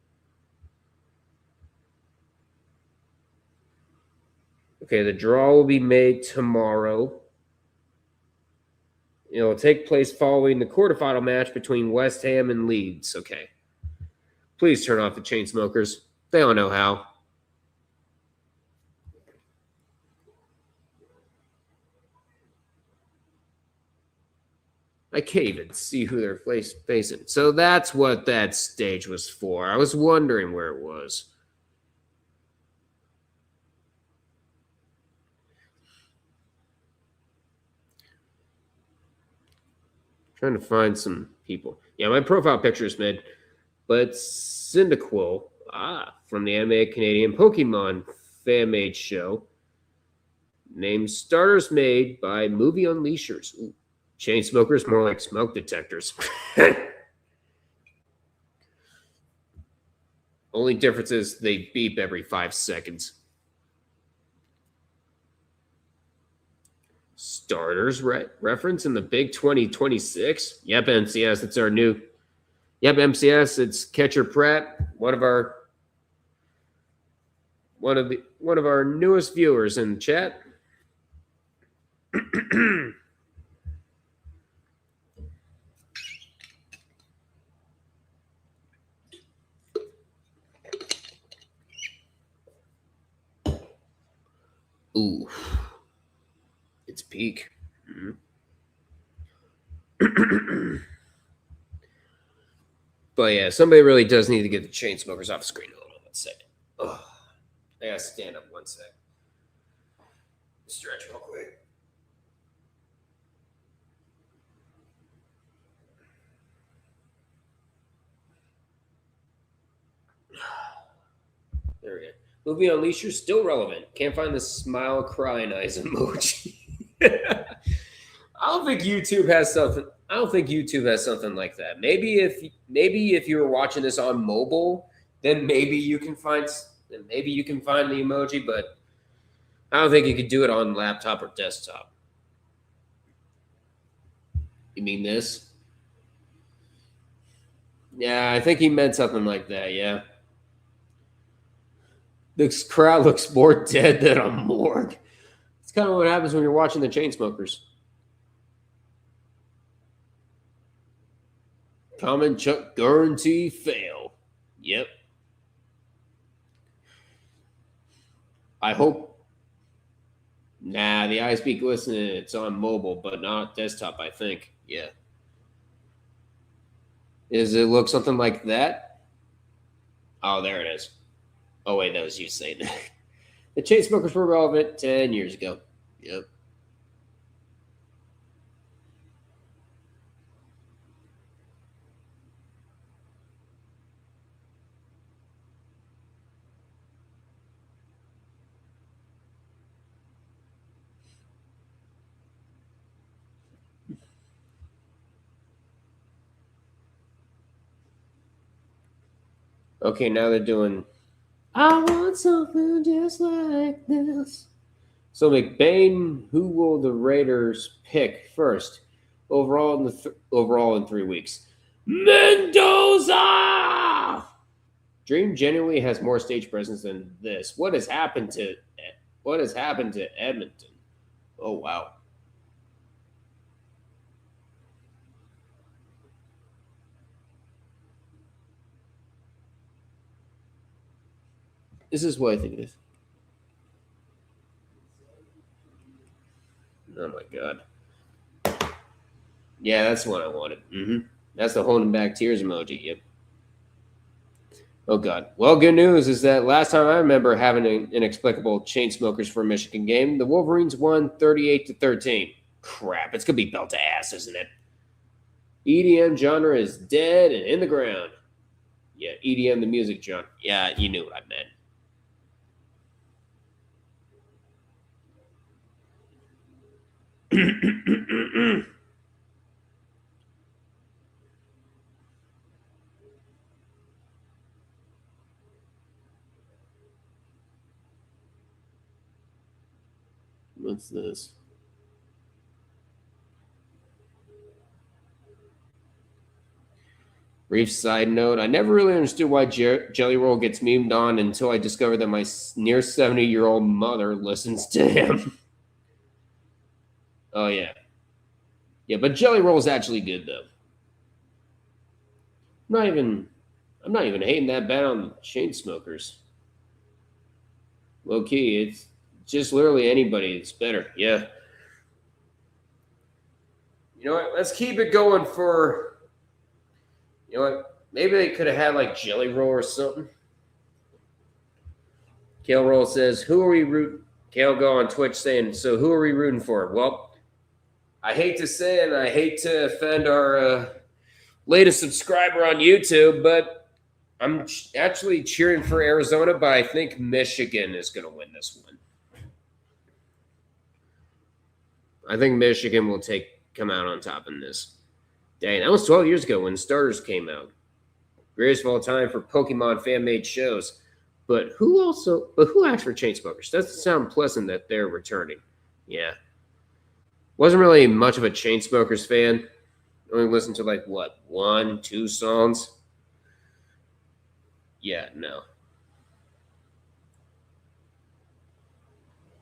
Okay, the draw will be made tomorrow. It will take place following the quarterfinal match between West Ham and Leeds. Okay. Please turn off the chain smokers. They don't know how. I can't even see who they're facing. So that's what that stage was for. I was wondering where it was. Trying to find some people. Yeah, my profile picture is mid, but Cyndaquil, from the animated Canadian Pokemon fan-made show, named Starters Made by Movie Unleashers. Ooh, chain smokers, more like smoke detectors. Only difference is they beep every 5 seconds. Starters reference in the Big 2026. Yep, MCS, it's our new. Yep, MCS, it's Catcher Pratt, one of our newest viewers in the chat. Ooh. It's peak. But yeah, somebody really does need to get the chain smokers off the screen. Hold on 1 second. Oh, I gotta stand up 1 sec. Stretch real quick. There we go. Movie Unleasher still relevant. Can't find the smile crying eyes emoji. I don't think YouTube has something like that. Maybe if you were watching this on mobile, then maybe you can find the emoji, but I don't think you could do it on laptop or desktop. You mean this? Yeah, I think he meant something like that, yeah. This crowd looks more dead than a morgue. It's kind of what happens when you're watching the Chainsmokers. Comment Chuck guarantee fail. Yep. I hope. Nah, the ISP glistening, it's on mobile, but not desktop, I think. Yeah. Does it look something like that? Oh, there it is. Oh, wait, that was you saying that. The chain smokers were relevant 10 years ago. Yep. Okay, now they're doing I want something just like this. So McBain, who will the Raiders pick first overall in 3 weeks? Mendoza. Dream genuinely has more stage presence than this. What has happened to Edmonton? Oh wow. This is what I think it is. Oh my god. Yeah, that's the one I wanted. That's the holding back tears emoji. Yep. Oh god. Well, good news is that last time I remember having an inexplicable chain smokers for a Michigan game, the Wolverines won 38-13. Crap, it's gonna be belt to ass, isn't it? EDM genre is dead and in the ground. Yeah, EDM, the music genre. Yeah, you knew what I meant. What's this? Brief side note, I never really understood why Jelly Roll gets memed on until I discovered that my near 70-year-old mother listens to him. Oh, yeah. Yeah, but Jelly Roll is actually good, though. I'm not even hating that bad on the chain smokers. Low key, it's just literally anybody that's better. Yeah. You know what? Let's keep it going for. You know what? Maybe they could have had like Jelly Roll or something. Kale Roll says, "Who are we rooting?" Kale go on Twitch saying, "So who are we rooting for?" Well, I hate to say it, and I hate to offend our latest subscriber on YouTube, but I'm actually cheering for Arizona, but I think Michigan is going to win this one. I think Michigan will come out on top in this. Dang, that was 12 years ago when Starters came out. Greatest of all time for Pokemon fan-made shows. But who asked for Chainsmokers? Doesn't sound pleasant that they're returning. Yeah. Wasn't really much of a Chainsmokers fan. Only listened to like, what, 1, 2 songs? Yeah, no.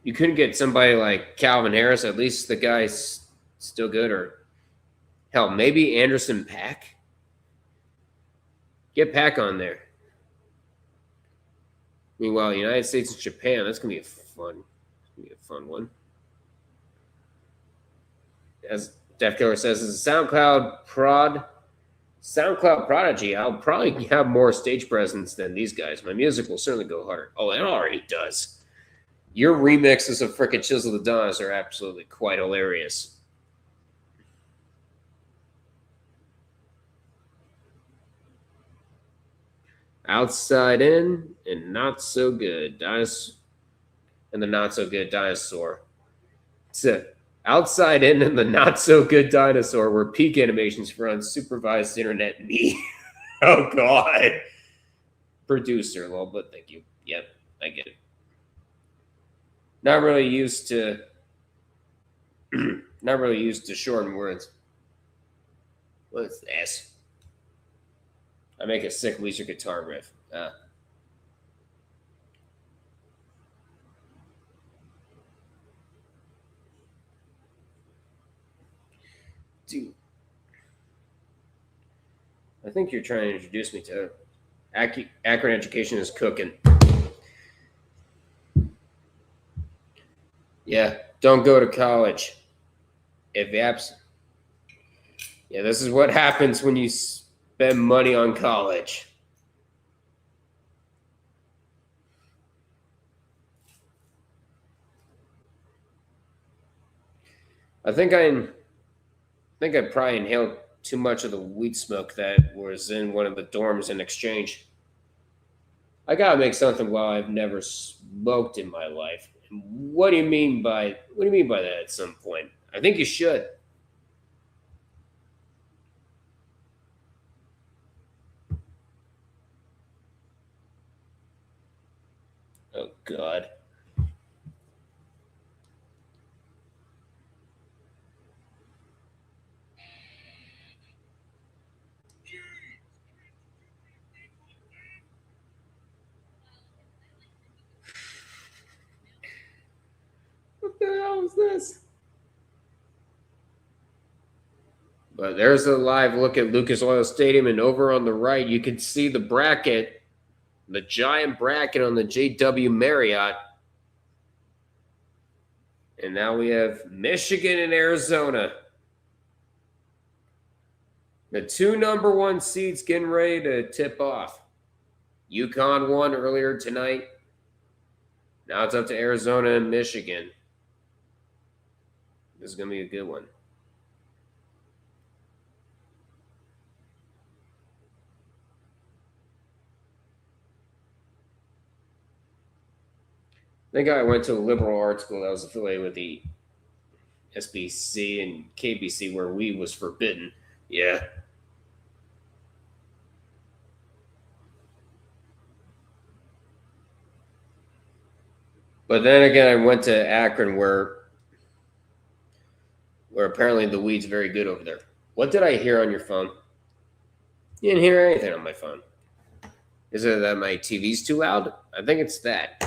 You couldn't get somebody like Calvin Harris. At least the guy's still good. Or, hell, maybe Anderson .Paak? Get Paak on there. Meanwhile, United States and Japan, that's going to be a fun one. As Def Killer says, as a SoundCloud prodigy, I'll probably have more stage presence than these guys. My music will certainly go harder. Oh, it already does. Your remixes of frickin' Chisel the Dons are absolutely quite hilarious. Outside in and not so good. And the not so good dinosaur. It's outside in and the not so good dinosaur were peak animations for unsupervised internet me. Oh god. Producer, lol, but thank you. Yep, I get it. Not really used to shorten words. What's this? I make a sick Weezer guitar riff. Dude. I think you're trying to introduce me to Akron Education is cooking. Yeah, don't go to college. If absent. Yeah, this is what happens when you spend money on college. I think I probably inhaled too much of the weed smoke that was in one of the dorms in exchange. I gotta make something while I've never smoked in my life. What do you mean by that at some point? I think you should. Oh God. What the hell is this? But there's a live look at Lucas Oil Stadium, and over on the right, you can see the bracket, the giant bracket on the JW Marriott. And now we have Michigan and Arizona. The two number one seeds getting ready to tip off. UConn won earlier tonight. Now it's up to Arizona and Michigan. This is going to be a good one. I think I went to a liberal arts school that was affiliated with the SBC and KBC where weed was forbidden. Yeah. But then again, I went to Akron where apparently the weed's very good over there. What did I hear on your phone? You didn't hear anything on my phone. Is it that my TV's too loud? I think it's that.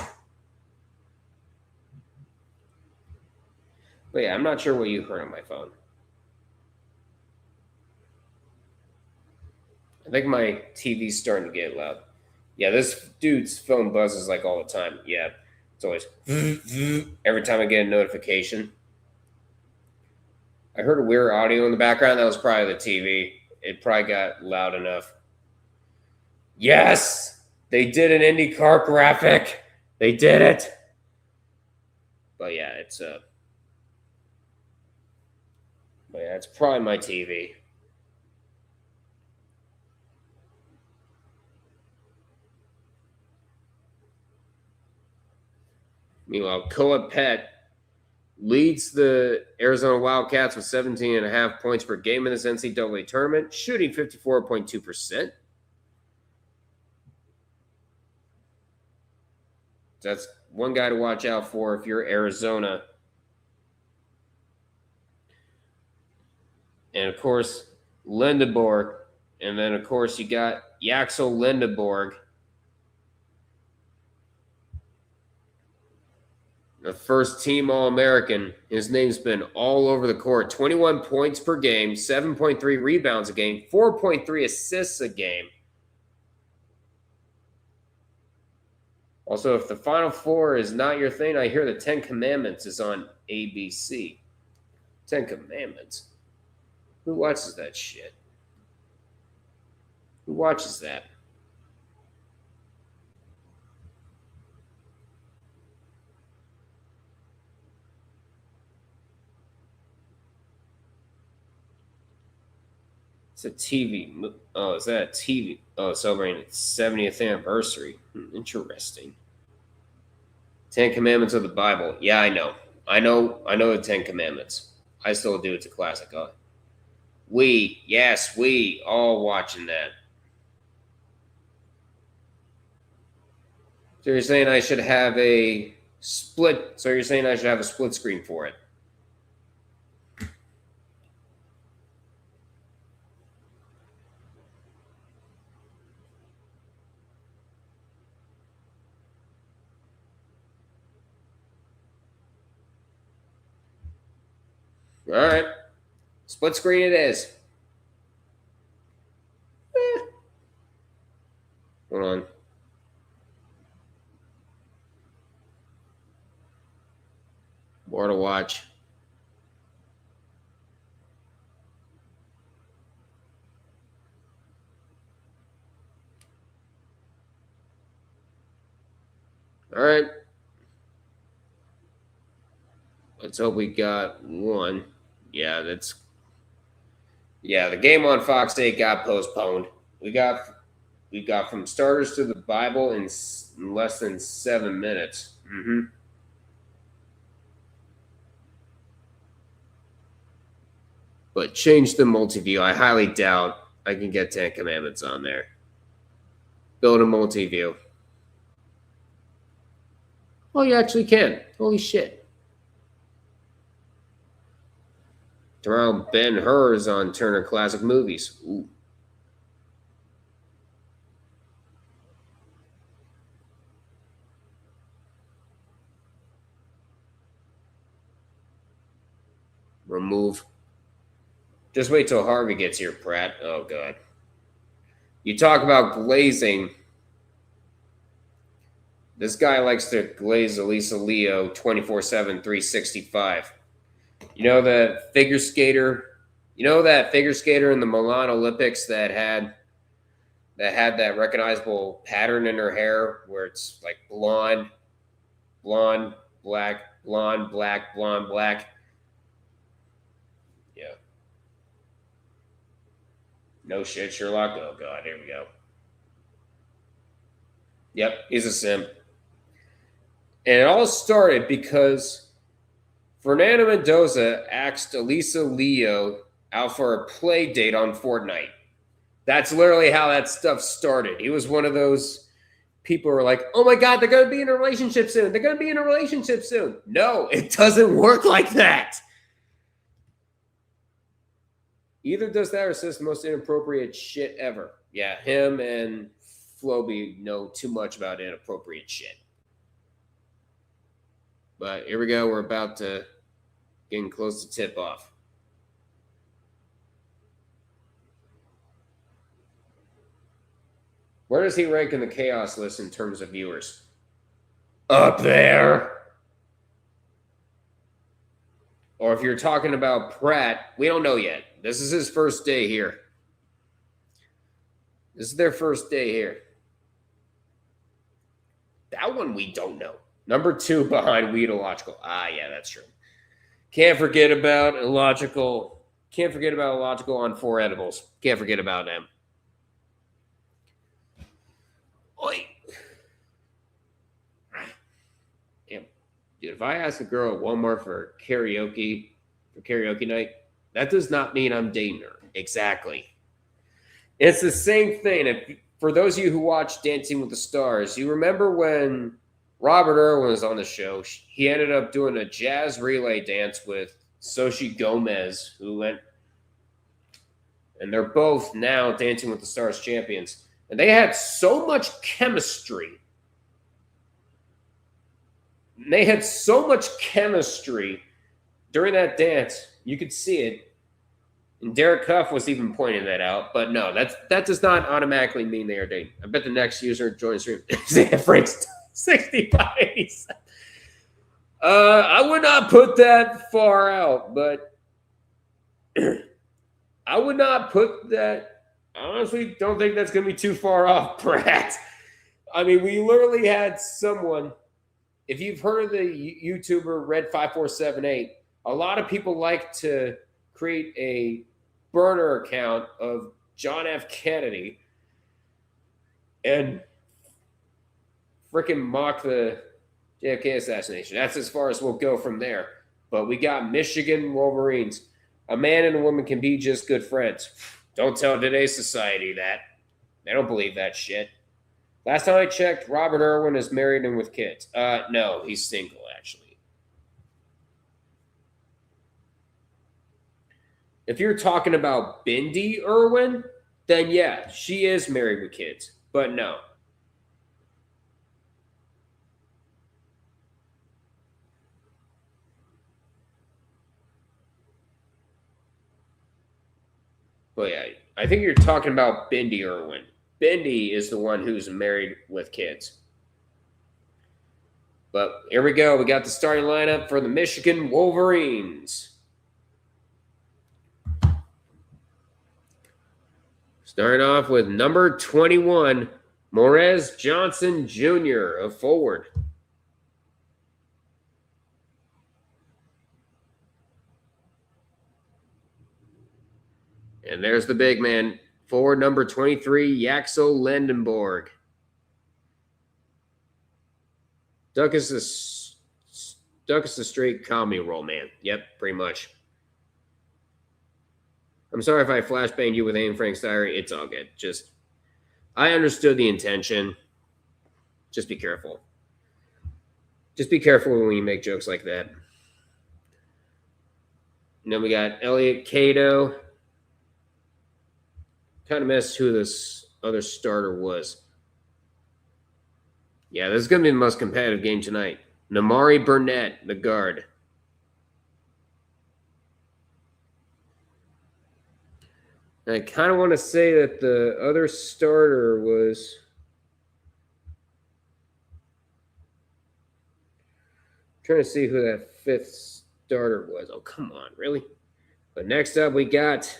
But yeah, I'm not sure what you heard on my phone. I think my TV's starting to get loud. Yeah, this dude's phone buzzes like all the time. Yeah, it's always every time I get a notification. I heard a weird audio in the background. That was probably the TV. It probably got loud enough. Yes! They did an IndyCar graphic. They did it. But yeah, it's probably my TV. Meanwhile, Koa Pet leads the Arizona Wildcats with 17.5 points per game in this NCAA tournament, shooting 54.2%. That's one guy to watch out for if you're Arizona. And, of course, Lindeborg. And then, of course, you got Yaxel Lindeborg. The first team All-American. His name's been all over the court. 21 points per game, 7.3 rebounds a game, 4.3 assists a game. Also, if the Final Four is not your thing, I hear the Ten Commandments is on ABC. Ten Commandments? Who watches that shit? Who watches that? It's a TV. Oh, is that a TV? Oh, celebrating its 70th anniversary. Interesting. Ten Commandments of the Bible. Yeah, I know. I know the Ten Commandments. I still do. It's a classic. We all watching that. So you're saying I should have a split. So you're saying I should have a split screen for it. All right. Split screen it is. Hold on. More to watch. All right. Let's hope we got one. Yeah, the game on Fox 8 got postponed. We got from starters to the Bible in less than 7 minutes. But change the multi-view. I highly doubt I can get 10 Commandments on there. Build a multi-view. Oh, you actually can. Holy shit. Tomorrow, Ben-Hur is on Turner Classic Movies. Ooh. Remove. Just wait till Harvey gets here, Pratt. Oh, God. You talk about glazing. This guy likes to glaze Elisa Leo 24/7, 365. You know that figure skater? You know that figure skater in the Milan Olympics that had that recognizable pattern in her hair where it's like blonde, blonde, black, blonde, black, blonde, black? Yeah. No shit, Sherlock. Oh, God, here we go. Yep, he's a simp. And it all started because Fernando Mendoza asked Elisa Leo out for a play date on Fortnite. That's literally how that stuff started. He was one of those people who are like, oh my God, they're going to be in a relationship soon. They're going to be in a relationship soon. No, it doesn't work like that. Either does that or says the most inappropriate shit ever. Yeah, him and Floby know too much about inappropriate shit. But here we go. We're about to getting close to tip off. Where does he rank in the chaos list in terms of viewers? Up there. Or if you're talking about Pratt, we don't know yet. This is his first day here. This is their first day here. That one we don't know. Number 2 behind Weed Illogical. Ah, yeah, that's true. Can't forget about Illogical. Can't forget about Illogical on 4 edibles. Can't forget about them. Oi. Damn. Dude, if I ask a girl at Walmart for karaoke night, that does not mean I'm dating her. Exactly. It's the same thing. For those of you who watch Dancing with the Stars, you remember when Robert Irwin was on the show, he ended up doing a jazz relay dance with Xochitl Gomez, who went, and they're both now Dancing with the Stars champions. And they had so much chemistry. They had so much chemistry during that dance. You could see it. And Derek Huff was even pointing that out. But no, that does not automatically mean they are dating. I bet the next user joins stream is Frank's 65. I would not put that far out, but I would not put that. I honestly don't think that's going to be too far off, Pratt. I mean, we literally had someone, if you've heard of the YouTuber Red5478, a lot of people like to create a burner account of John F. Kennedy and freaking mock the JFK assassination. That's as far as we'll go from there. But we got Michigan Wolverines. A man and a woman can be just good friends. Don't tell today's society that. They don't believe that shit. Last time I checked, Robert Irwin is married and with kids. No, he's single, actually. If you're talking about Bindi Irwin, then yeah, she is married with kids. But no. But yeah, I think you're talking about Bindi Irwin. Bindi is the one who's married with kids. But here we go. We got the starting lineup for the Michigan Wolverines. Starting off with number 21, Morez Johnson Jr., a forward. And there's the big man, forward number 23, Yaxel Landenborg. Duck is a straight comedy role, man. Yep, pretty much. I'm sorry if I flashbanged you with Anne Frank's diary. It's all good. Just, I understood the intention. Just be careful. Just be careful when you make jokes like that. And then we got Elliot Cato. Kind of missed who this other starter was. Yeah, this is going to be the most competitive game tonight. Namari Burnett, the guard. And I kind of want to say that the other starter was trying to see who that fifth starter was. Oh, come on, really? But next up, we got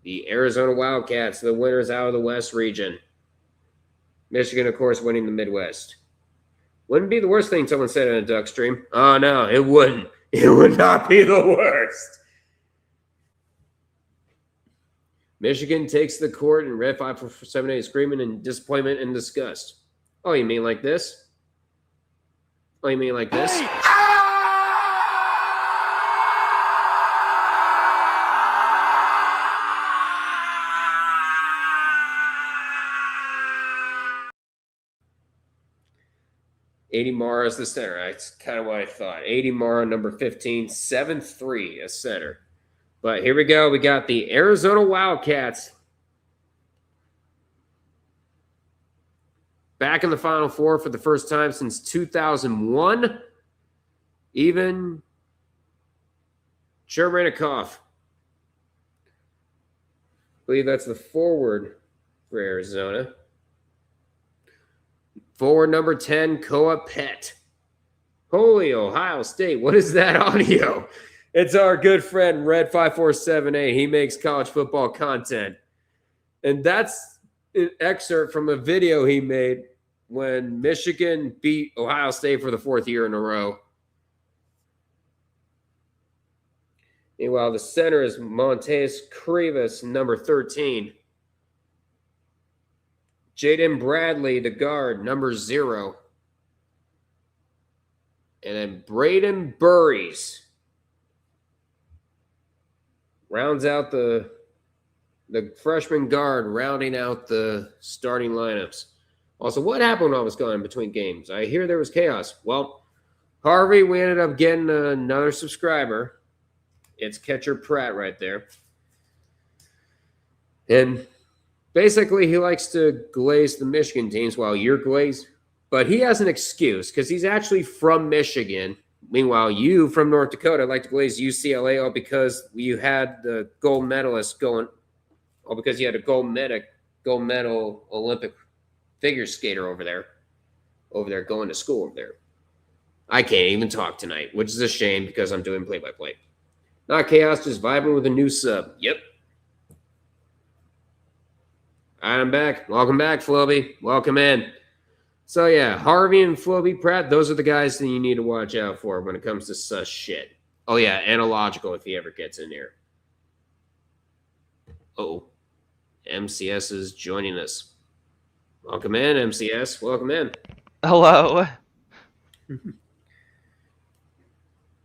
the Arizona Wildcats, the winners out of the West region. Michigan, of course, winning the Midwest. Wouldn't be the worst thing someone said in a Duck stream. Oh, no, it wouldn't. It would not be the worst. Michigan takes the court in red 5-4-7-8, screaming in disappointment and disgust. Oh, you mean like this? Oh, you mean like this? Hey! 80 Mara is the center. That's kind of what I thought. 80 Mara, number 15, 7'3", a center. But here we go. We got the Arizona Wildcats back in the Final Four for the first time since 2001. Even Cherenikov. I believe that's the forward for Arizona. Forward number 10, Koa Pett. Holy Ohio State. What is that audio? It's our good friend, Red5478. He makes college football content. And that's an excerpt from a video he made when Michigan beat Ohio State for the fourth year in a row. Meanwhile, the center is Montes Crivas, number 13. Jaden Bradley, the guard, number 0. And then Braden Burries rounds out the freshman guard, rounding out the starting lineups. Also, what happened when I was going between games? I hear there was chaos. Well, Harvey, we ended up getting another subscriber. It's Catcher Pratt right there. And basically, he likes to glaze the Michigan teams while you're glazed. But he has an excuse because he's actually from Michigan. Meanwhile, you from North Dakota like to glaze UCLA all because you had the gold medalist going, all because you had a gold medal Olympic figure skater over there going to school over there. I can't even talk tonight, which is a shame because I'm doing play-by-play. Not chaos, just vibing with a new sub. Yep. All right, I'm back. Welcome back, Floby. Welcome in. So, yeah, Harvey and Floby Pratt, those are the guys that you need to watch out for when it comes to such shit. Oh, yeah, analogical if he ever gets in here. Oh, MCS is joining us. Welcome in, MCS. Welcome in. Hello.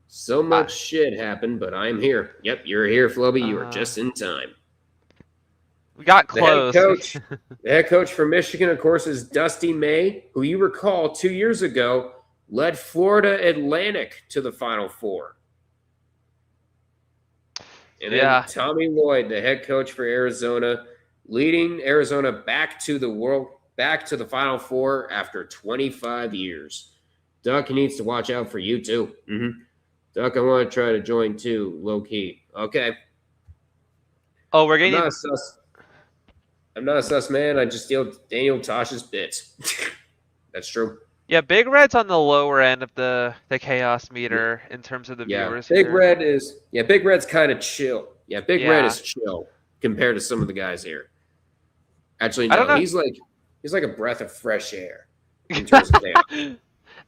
So much shit happened, but I'm here. Yep, you're here, Floby. You are just in time. We got close. The head coach for Michigan, of course, is Dusty May, who you recall 2 years ago led Florida Atlantic to the Final Four. And then Tommy Lloyd, the head coach for Arizona, leading Arizona back to the Final Four after 25 years. Duck needs to watch out for you too. Duck, I want to try to join too, low key. Okay. Oh, we're getting. I'm not a sus man. I just steal Daniel Tosh's bits. That's true. Yeah, Big Red's on the lower end of the chaos meter in terms of the Yeah, viewers Big here. Big Red's kind of chill. Yeah, Big Red Yeah. is chill compared to some of the guys here. Actually, I don't no, know. he's like a breath of fresh air in terms of chaos.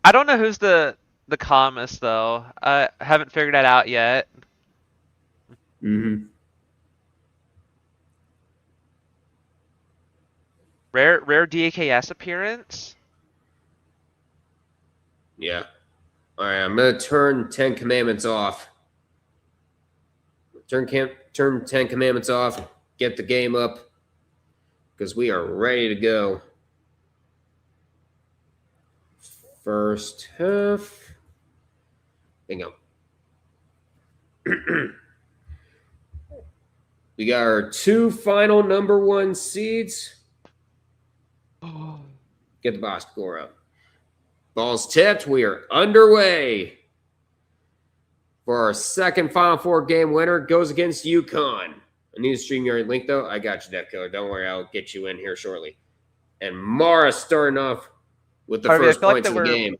I don't know who's the calmest though. I haven't figured that out yet. Mm-hmm. Rare DAKS appearance. Yeah. All right, I'm gonna turn 10 Commandments off. Turn 10 Commandments off. Get the game up because we are ready to go. First half. Bingo. We got our 2 final number 1 seeds. Get the box score up. Ball's tipped. We are underway. For our second Final Four game winner goes against UConn. I need a StreamYard link, though. I got you, Defco. Don't worry. I'll get you in here shortly. And Mara starting off with the Harvey, first points of the game.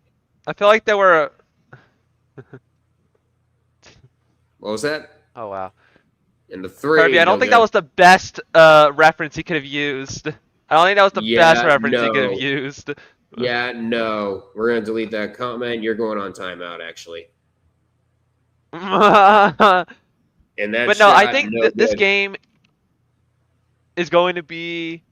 I feel like there were... What was that? Oh, wow. And the 3. Harvey, I don't think that was the best reference he could have used. I don't think that was the best reference he could have used. Yeah, no. We're going to delete that comment. You're going on timeout, actually. And that But no, I think this game is going to be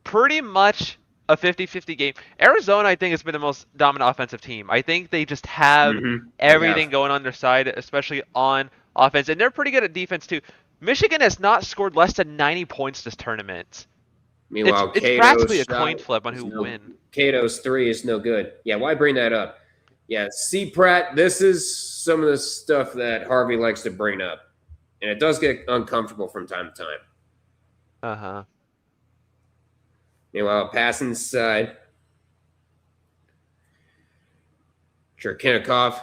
pretty much a 50-50 game. Arizona, I think, has been the most dominant offensive team. I think they just have everything going on their side, especially on offense. And they're pretty good at defense, too. Michigan has not scored less than 90 points this tournament. Meanwhile, it's practically a coin flip on who win. Cato's 3 is no good. Yeah, why bring that up? Yeah, C. Pratt, this is some of the stuff that Harvey likes to bring up. And it does get uncomfortable from time to time. Uh-huh. Meanwhile, pass inside. Cherkenikov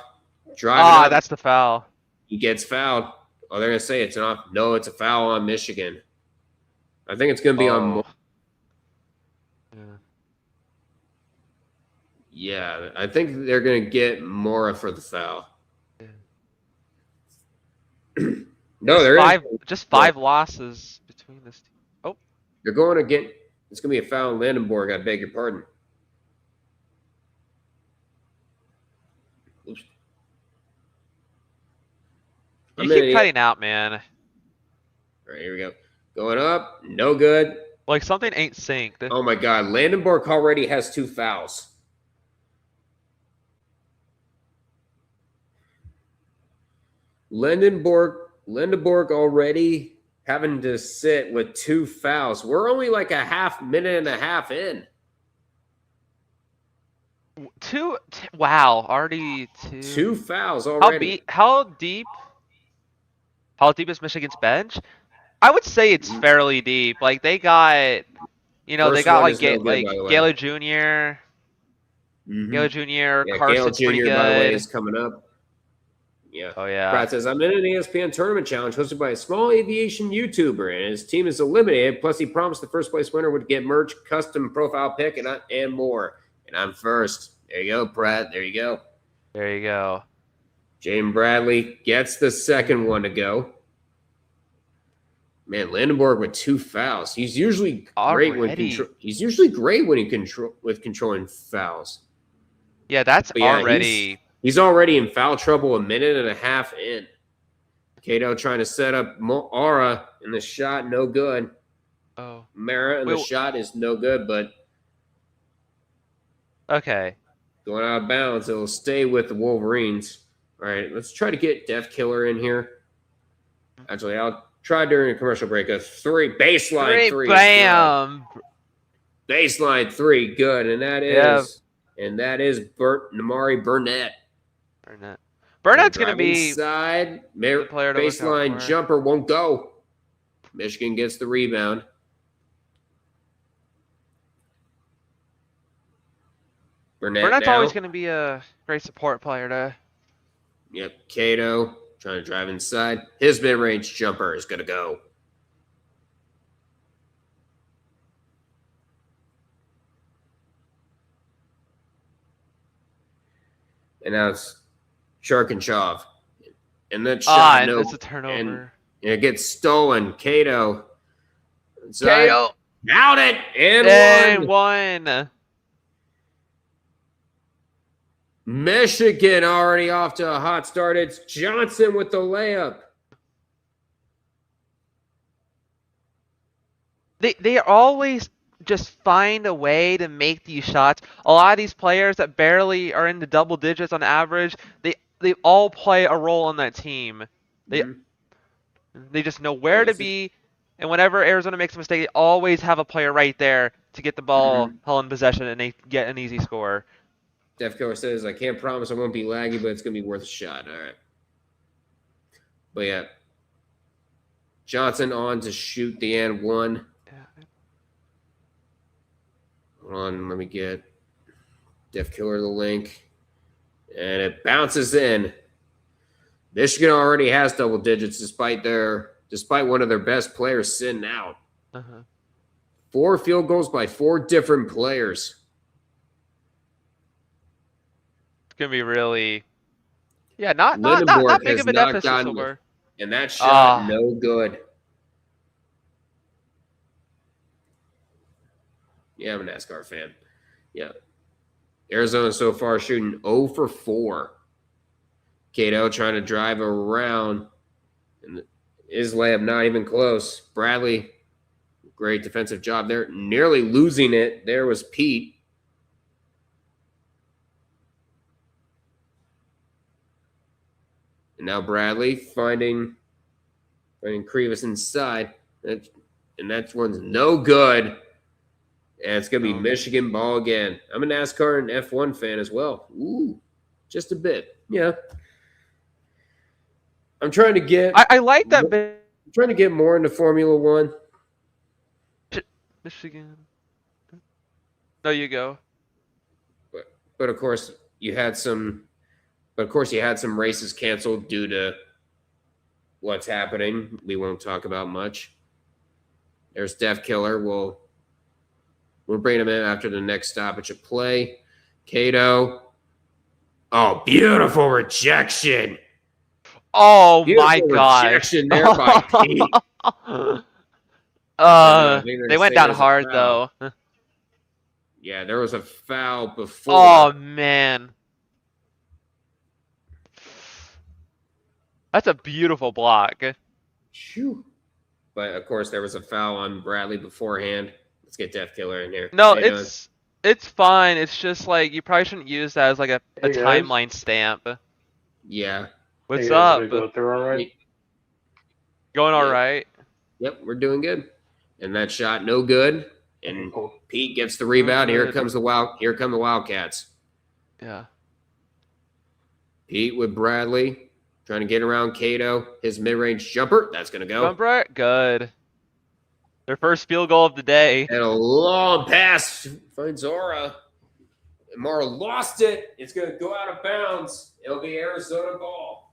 driving up. That's the foul. He gets fouled. Oh, they're going to say it's an off. No, it's a foul on Michigan. I think it's going to be on. Yeah, I think they're going to get Mora for the foul. No, there is just 5 losses between this team. Oh, they're going to get. It's going to be a foul on Landenborg. I beg your pardon. Oops. You keep cutting out, man. All right, here we go. Going up, no good. Like something ain't synced. Oh my God, Landenborg already has 2 fouls. Lindenborg already having to sit with 2 fouls. We're only like a minute and a half in. Wow, already 2. 2 fouls already. How deep is Michigan's bench? I would say it's fairly deep. Like they got, they got like Gaylor Jr. Gaylor Jr. Yeah, Carson's Gaylor pretty Jr. good. by the way is coming up. Yeah. Oh yeah. Pratt says, I'm in an ESPN tournament challenge hosted by a small aviation YouTuber, and his team is eliminated. Plus, he promised the first place winner would get merch, custom profile pic, and more. And I'm first. There you go, Pratt. There you go. There you go. Jaden Bradley gets the second one to go. Man, Landenborg with 2 fouls. He's usually great with controlling fouls. Yeah, that's already. He's already in foul trouble a minute and a half in. Cato trying to set up Aura, and the shot no good. Oh. Mara, and the shot is no good, but okay. Going out of bounds. It'll stay with the Wolverines. All right, let's try to get Def Killer in here. Actually, I'll try during a commercial break. A 3, baseline 3. Bam. Baseline 3, good, and that is Namari Burnett. Burnett's going to be inside. player to Baseline jumper won't go. Michigan gets the rebound. Burnett's always going to be a great support player to. Yep, Cato trying to drive inside. His mid-range jumper is going to go. And now it's Sharkinchov. And that shot, and it's a turnover. And it gets stolen. Cato. KO. Out it. And one. Michigan already off to a hot start. It's Johnson with the layup. They always just find a way to make these shots. A lot of these players that barely are in the double digits on average, they all play a role on that team. They just know where to be, and whenever Arizona makes a mistake, they always have a player right there to get the ball held in possession, and they get an easy score. Defco says, I can't promise I won't be laggy, but it's going to be worth a shot. All right. But yeah, Johnson on to shoot the and one. Hold on, let me get Def Killer the link. And it bounces in. Michigan already has double digits despite one of their best players sitting out. 4 field goals by 4 different players. It's gonna be really, not big of a deficit so far. And that shot, no good. Yeah, I'm a NASCAR fan. Yeah. Arizona so far shooting 0 for 4. Cato trying to drive around. And his layup not even close. Bradley, great defensive job there. Nearly losing it. There was Pete. And now Bradley finding Krivas inside. And that one's no good. And it's going to be Michigan ball again. I'm a NASCAR and F1 fan as well. Ooh, just a bit. Yeah. I'm trying to get... I like that bit. I'm trying to get more into Formula One. Michigan. No, you go. But of course, you had some races canceled due to what's happening. We won't talk about much. There's Def Killer. We'll bring him in after the next stoppage of play. Cato. Oh, beautiful rejection. Oh, beautiful my gosh. Rejection there by Pete. They went down hard, though. Yeah, there was a foul before. Oh, man. That's a beautiful block. Phew. But, of course, there was a foul on Bradley beforehand. Let's get Def Killer in here. No, it's fine. It's just like you probably shouldn't use that as like a timeline stamp. Yeah. What's up? Going all right? Yep, we're doing good. And that shot, no good. And Pete gets the rebound. Here come the Wildcats. Yeah. Pete with Bradley trying to get around Cato. His mid-range jumper. That's going to go. Jumper, good. Their first field goal of the day. And a long pass finds Zora. And Mara lost it. It's going to go out of bounds. It'll be Arizona ball.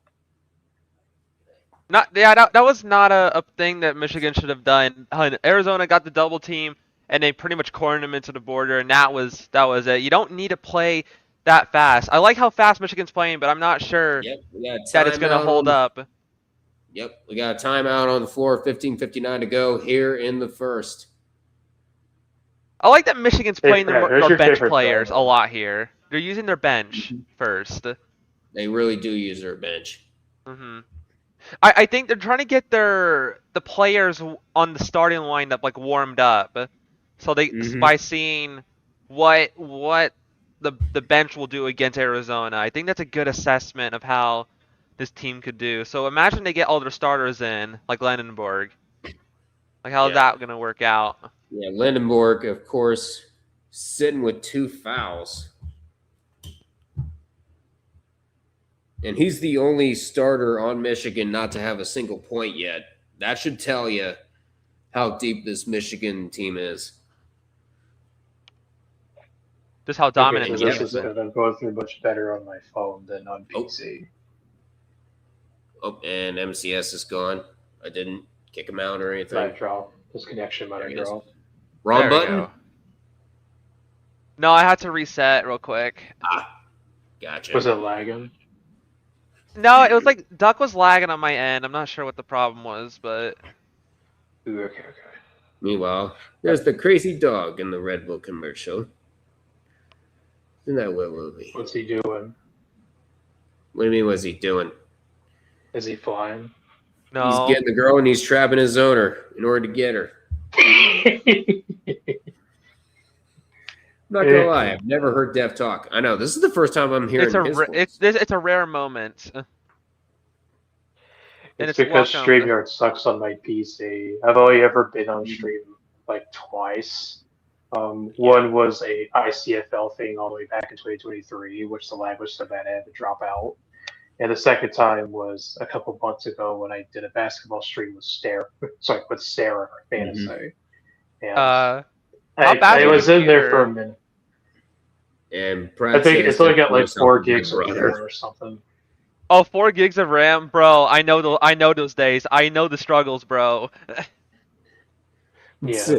That was not a thing that Michigan should have done. Arizona got the double team, and they pretty much cornered them into the border, and that was it. You don't need to play that fast. I like how fast Michigan's playing, but I'm not sure that it's going to hold up. Yep, we got a timeout on the floor, 15:59 to go here in the first. I like that Michigan's playing their bench players a lot here. They're using their bench first. They really do use their bench. I think they're trying to get the players on the starting lineup like warmed up, so they by seeing what the bench will do against Arizona. I think that's a good assessment of how this team could do. So imagine they get all their starters in, like Lindenborg. Like, how's that going to work out? Yeah, Lindenborg, of course, sitting with 2 fouls. And he's the only starter on Michigan not to have a single point yet. That should tell you how deep this Michigan team is. Just how dominant this is going to go through much better on my phone than on PC. Oh, and MCS is gone. I didn't kick him out or anything. Might drop. This connection might drop. Wrong button? No, I had to reset real quick. Gotcha. Was it lagging? No, it was like Duck was lagging on my end. I'm not sure what the problem was, but Ooh, okay. Meanwhile, there's the crazy dog in the Red Bull commercial. Isn't that what movie? What's he doing? What do you mean, what's he doing? Is he flying? no. He's getting the girl and he's trapping his owner in order to get her. I'm not gonna lie, I've never heard Dev talk. I know, this is the first time I'm hearing his voice. It's a rare moment. And It's because welcome. StreamYard sucks on my PC. I've only ever been on stream like twice. One was a ICFL thing all the way back in 2023, which the lag was so bad I had to drop out. And the second time was a couple months ago when I did a basketball stream with Sarah Fantasy. And How bad I was was your in there for a computer? minute. And Brad I think says it's only that got like voice 4 sounds like gigs my of brother. RAM or something. Oh, 4 gigs of RAM, bro. I know those days. I know the struggles, bro. Yeah.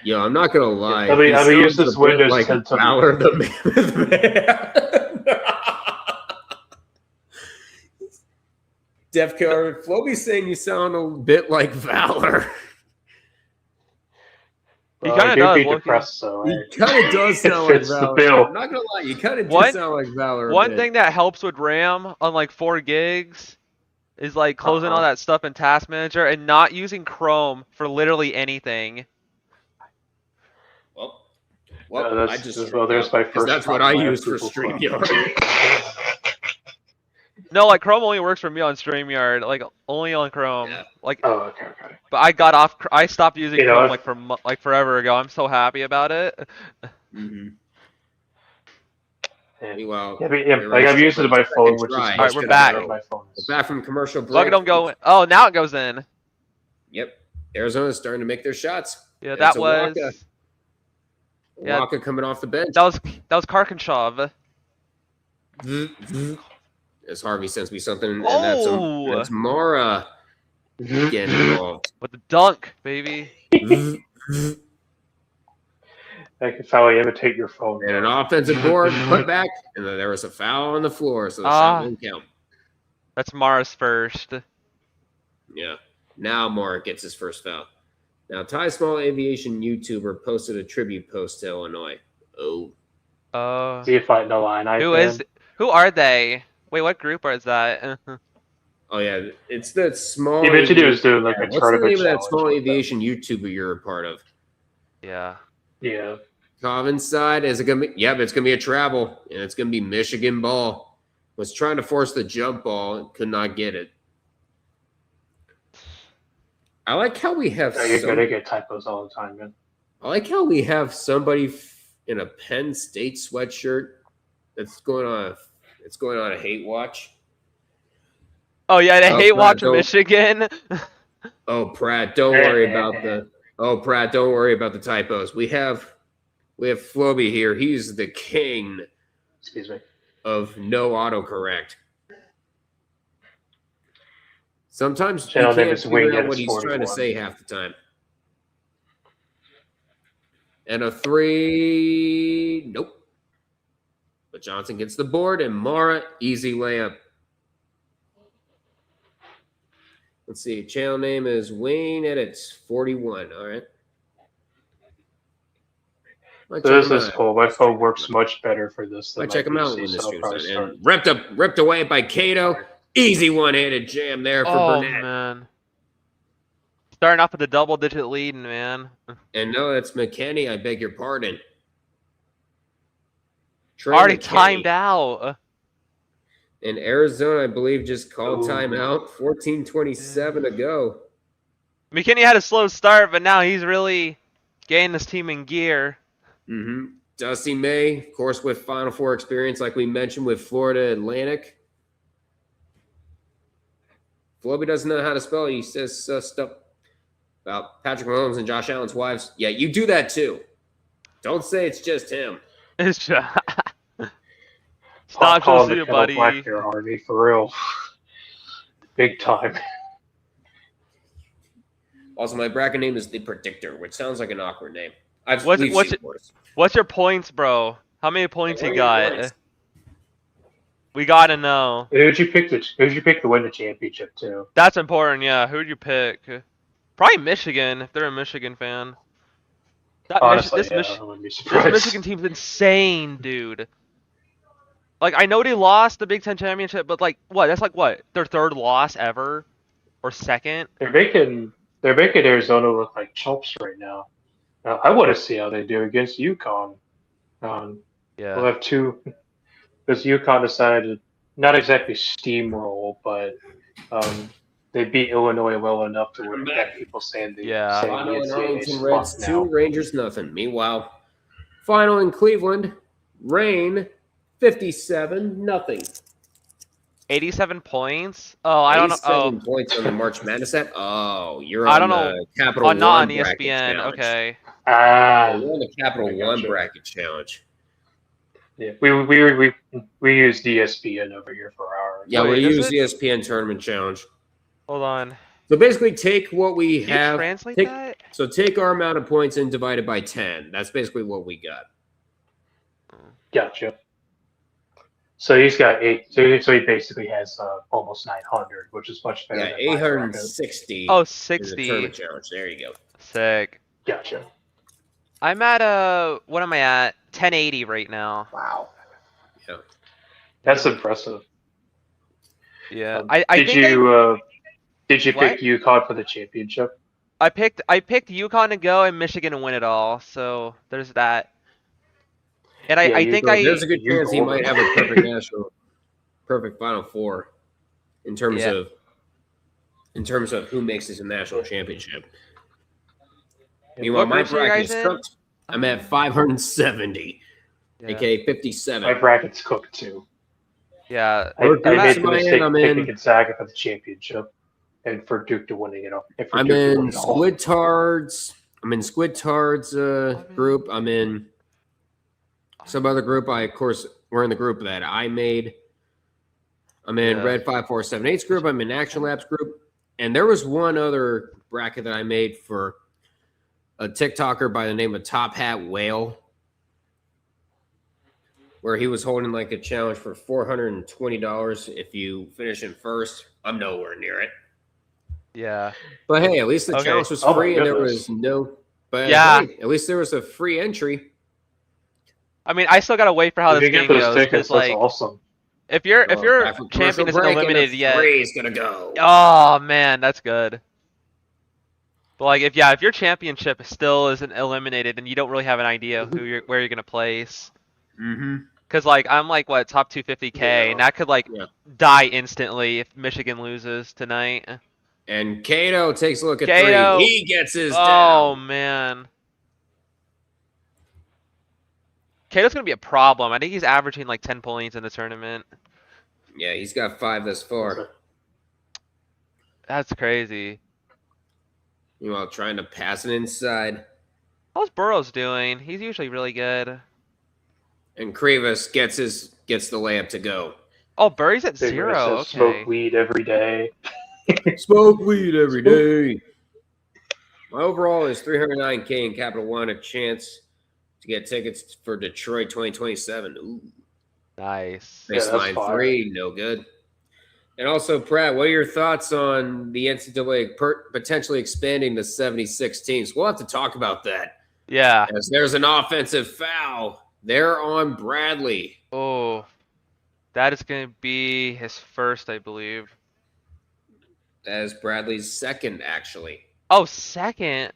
Yo, I'm not gonna lie. I've been he using sounds this a bit Windows like 10 to Valor the Mammoth Man. Defcard, Floby's saying you sound a bit like Valor. He I kinda do does, be low-key. depressed, so He kind of does It sound like fits the Valor. bill. I'm not gonna lie, you kind of do One- sound like Valor. a One bit. thing that helps with RAM on like 4 gigs is like closing all that stuff in Task Manager and not using Chrome for literally anything. Well, I just there's my because first. that's what I problem. use for Google Chrome. StreamYard. No, like Chrome only works for me on StreamYard, like only on Chrome. Yeah. Like, Oh, okay. but I stopped using You know, Chrome like forever ago. I'm so happy about it. Mm-hmm. Yeah. Meanwhile, Like I've used it on my phone, which is try. All right, we're much back. better than my phone. We're back from commercial break. Look at them go. Oh, now it goes in. Yep, Arizona's starting to make their shots. Yeah, That's that was. Yeah. Waka coming off the bench. That was Karkinshov. As Harvey sends me something, and Oh! that's Mara getting involved. With the dunk, baby. I can finally imitate your phone. And an offensive board put back, and then there was a foul on the floor, so the shot won't count. That's Mara's first. Yeah. Now Mara gets his first foul. Now, Ty Small Aviation YouTuber posted a tribute post to Illinois. Oh. See if I know line. Who are they? Wait, what group is that? Oh, yeah. It's that small. He mentioned he was doing like a What's the tournament name of that challenge small with aviation YouTuber you're a part of? Yeah. Yeah. Covin's side, is it going to be? Yep, it's going to be a travel, and it's going to be Michigan ball. Was trying to force the jump ball and could not get it. I like how we have. You're gonna get typos all the time, man. I like how we have somebody in a Penn State sweatshirt that's going on. It's going on a hate watch. Oh yeah, they hate watch don't- Michigan. Oh, Pratt, don't worry about the. Oh, Pratt, don't worry about the typos. We have Floby here. He's the king Excuse me. of no autocorrect. Sometimes you Channel name can't is figure Wing out what Edits he's trying to 41. say half the time. And a 3, nope. But Johnson gets the board, and Mara, easy layup. Let's see, channel name is Wayne Edits 41. All right. This is cool. My phone works much better for this than I my check him out PC, when this so I'll stream's probably done. start. And ripped away by Cato. Easy one-handed jam there for Oh Burnett. man. Starting off with a double-digit lead, man. And no, that's McKinney. I beg your pardon. Trey Already McKinney. timed out. And Arizona, I believe, just called Ooh. timeout. 14:27 to go. McKinney had a slow start, but now he's really getting this team in gear. Mm-hmm. Dusty May, of course, with Final Four experience, like we mentioned with Florida Atlantic. Floby doesn't know how to spell it. He says stuff about Patrick Mahomes and Josh Allen's wives. Yeah, you do that too. Don't say it's just him. It's just... I'll Stop call just him you, the Kettle buddy. Black here, Harvey, for real. Big time. Also, my bracket name is The Predictor, which sounds like an awkward name. What's your points, bro? How many points you got? We gotta know. Who'd you pick to win the championship too? That's important, yeah. Who'd you pick? Probably Michigan, if they're a Michigan fan. Honestly, I wouldn't be This surprised. Michigan team's insane, dude. Like, I know they lost the Big Ten championship, but like, what? That's like what? Their third loss ever, or second? They're making Arizona look like chumps right now. I want to see how they do against UConn. We'll Yeah. have two, because UConn decided to not exactly steamroll, but they beat Illinois well enough to where that people saying the Yeah. saying the Final in NCAA Arlington is Reds fucked 2, now. Rangers nothing. Meanwhile, final in Cleveland, Reign 57-0. 87 points? Oh, I don't know. 87 points on the March Madness app. Oh, you're I on don't the know. Capital Oh, not One on bracket ESPN. challenge. Okay. You're on the I Capital One gotcha. bracket challenge. Yeah, we use ESPN over here for our. Yeah, Wait, we is use it? ESPN Tournament Challenge. Hold on. So basically, take what we Can you have. translate take, that? So take our amount of points and divide it by 10. That's basically what we got. Gotcha. So he's got 8. So he basically has almost 900, which is much better. Yeah, than my bracket. 860. Oh, in the 60. tournament challenge. There you go. Sick. Gotcha. I'm at what am I at? 1080 right now. Wow. Yeah. That's impressive. Yeah. Um, I did think you did you What? pick UConn for the championship? I picked UConn to go and Michigan to win it all. So there's that. And Yeah, I you think go- I There's a good You chance he golden. might have a perfect Final Four in terms Yeah. of who makes it a national championship. Yeah. Meanwhile, What my groups are you bracket guys is in? cooked. I'm at 570, Yeah. aka My 57. bracket's cooked too. Yeah. I We're made to the my mistake end, of I'm picking in- Gonzaga for the championship, and for Duke to winning it. And for I'm Duke to in win it all. Squid Tard's. I'm in Squid Tard's group. I'm in some other group. Of course, we're in the group that I made. I'm in Yeah. Red 5478's group. I'm in Action Labs group. And there was one other bracket that I made for a TikToker by the name of Top Hat Whale, where he was holding like a challenge for $420 if you finish in first. I'm nowhere near it. Yeah. But hey, at least the Okay. challenge was Oh my free and there goodness. was no. But Yeah. hey, at least there was a free entry. I mean, I still gotta wait for how If this you get game those goes tickets, because that's like awesome. if your Back from commercial champion isn't break and a eliminated yet. three is gonna go. Oh man, that's good. But like if your championship still isn't eliminated and you don't really have an idea of where you're gonna place. Mm-hmm. Cause like I'm like what top 250K and that could like Yeah. die instantly if Michigan loses tonight. And Cato takes a look at Cato. 3. He gets his Oh down. man. Cato's gonna be a problem. I think he's averaging like 10 points in the tournament. Yeah, he's got 5 thus far. That's crazy. Meanwhile, trying to pass it inside. How's Burrows doing? He's usually really good. And Krivas gets the layup to go. Oh, Burry's at Big 0. Red says, Okay. Smoke weed every day. Smoke weed every day. My overall is 309K in Capital One, a chance to get tickets for Detroit 2027. Ooh. Nice. Yeah, that's Baseline fire. 3, no good. And also, Pratt, what are your thoughts on the NCAA potentially expanding to 76 teams? We'll have to talk about that. Yeah. As there's an offensive foul there on Bradley. Oh, that is going to be his first, I believe. That is Bradley's second, actually. Oh, second.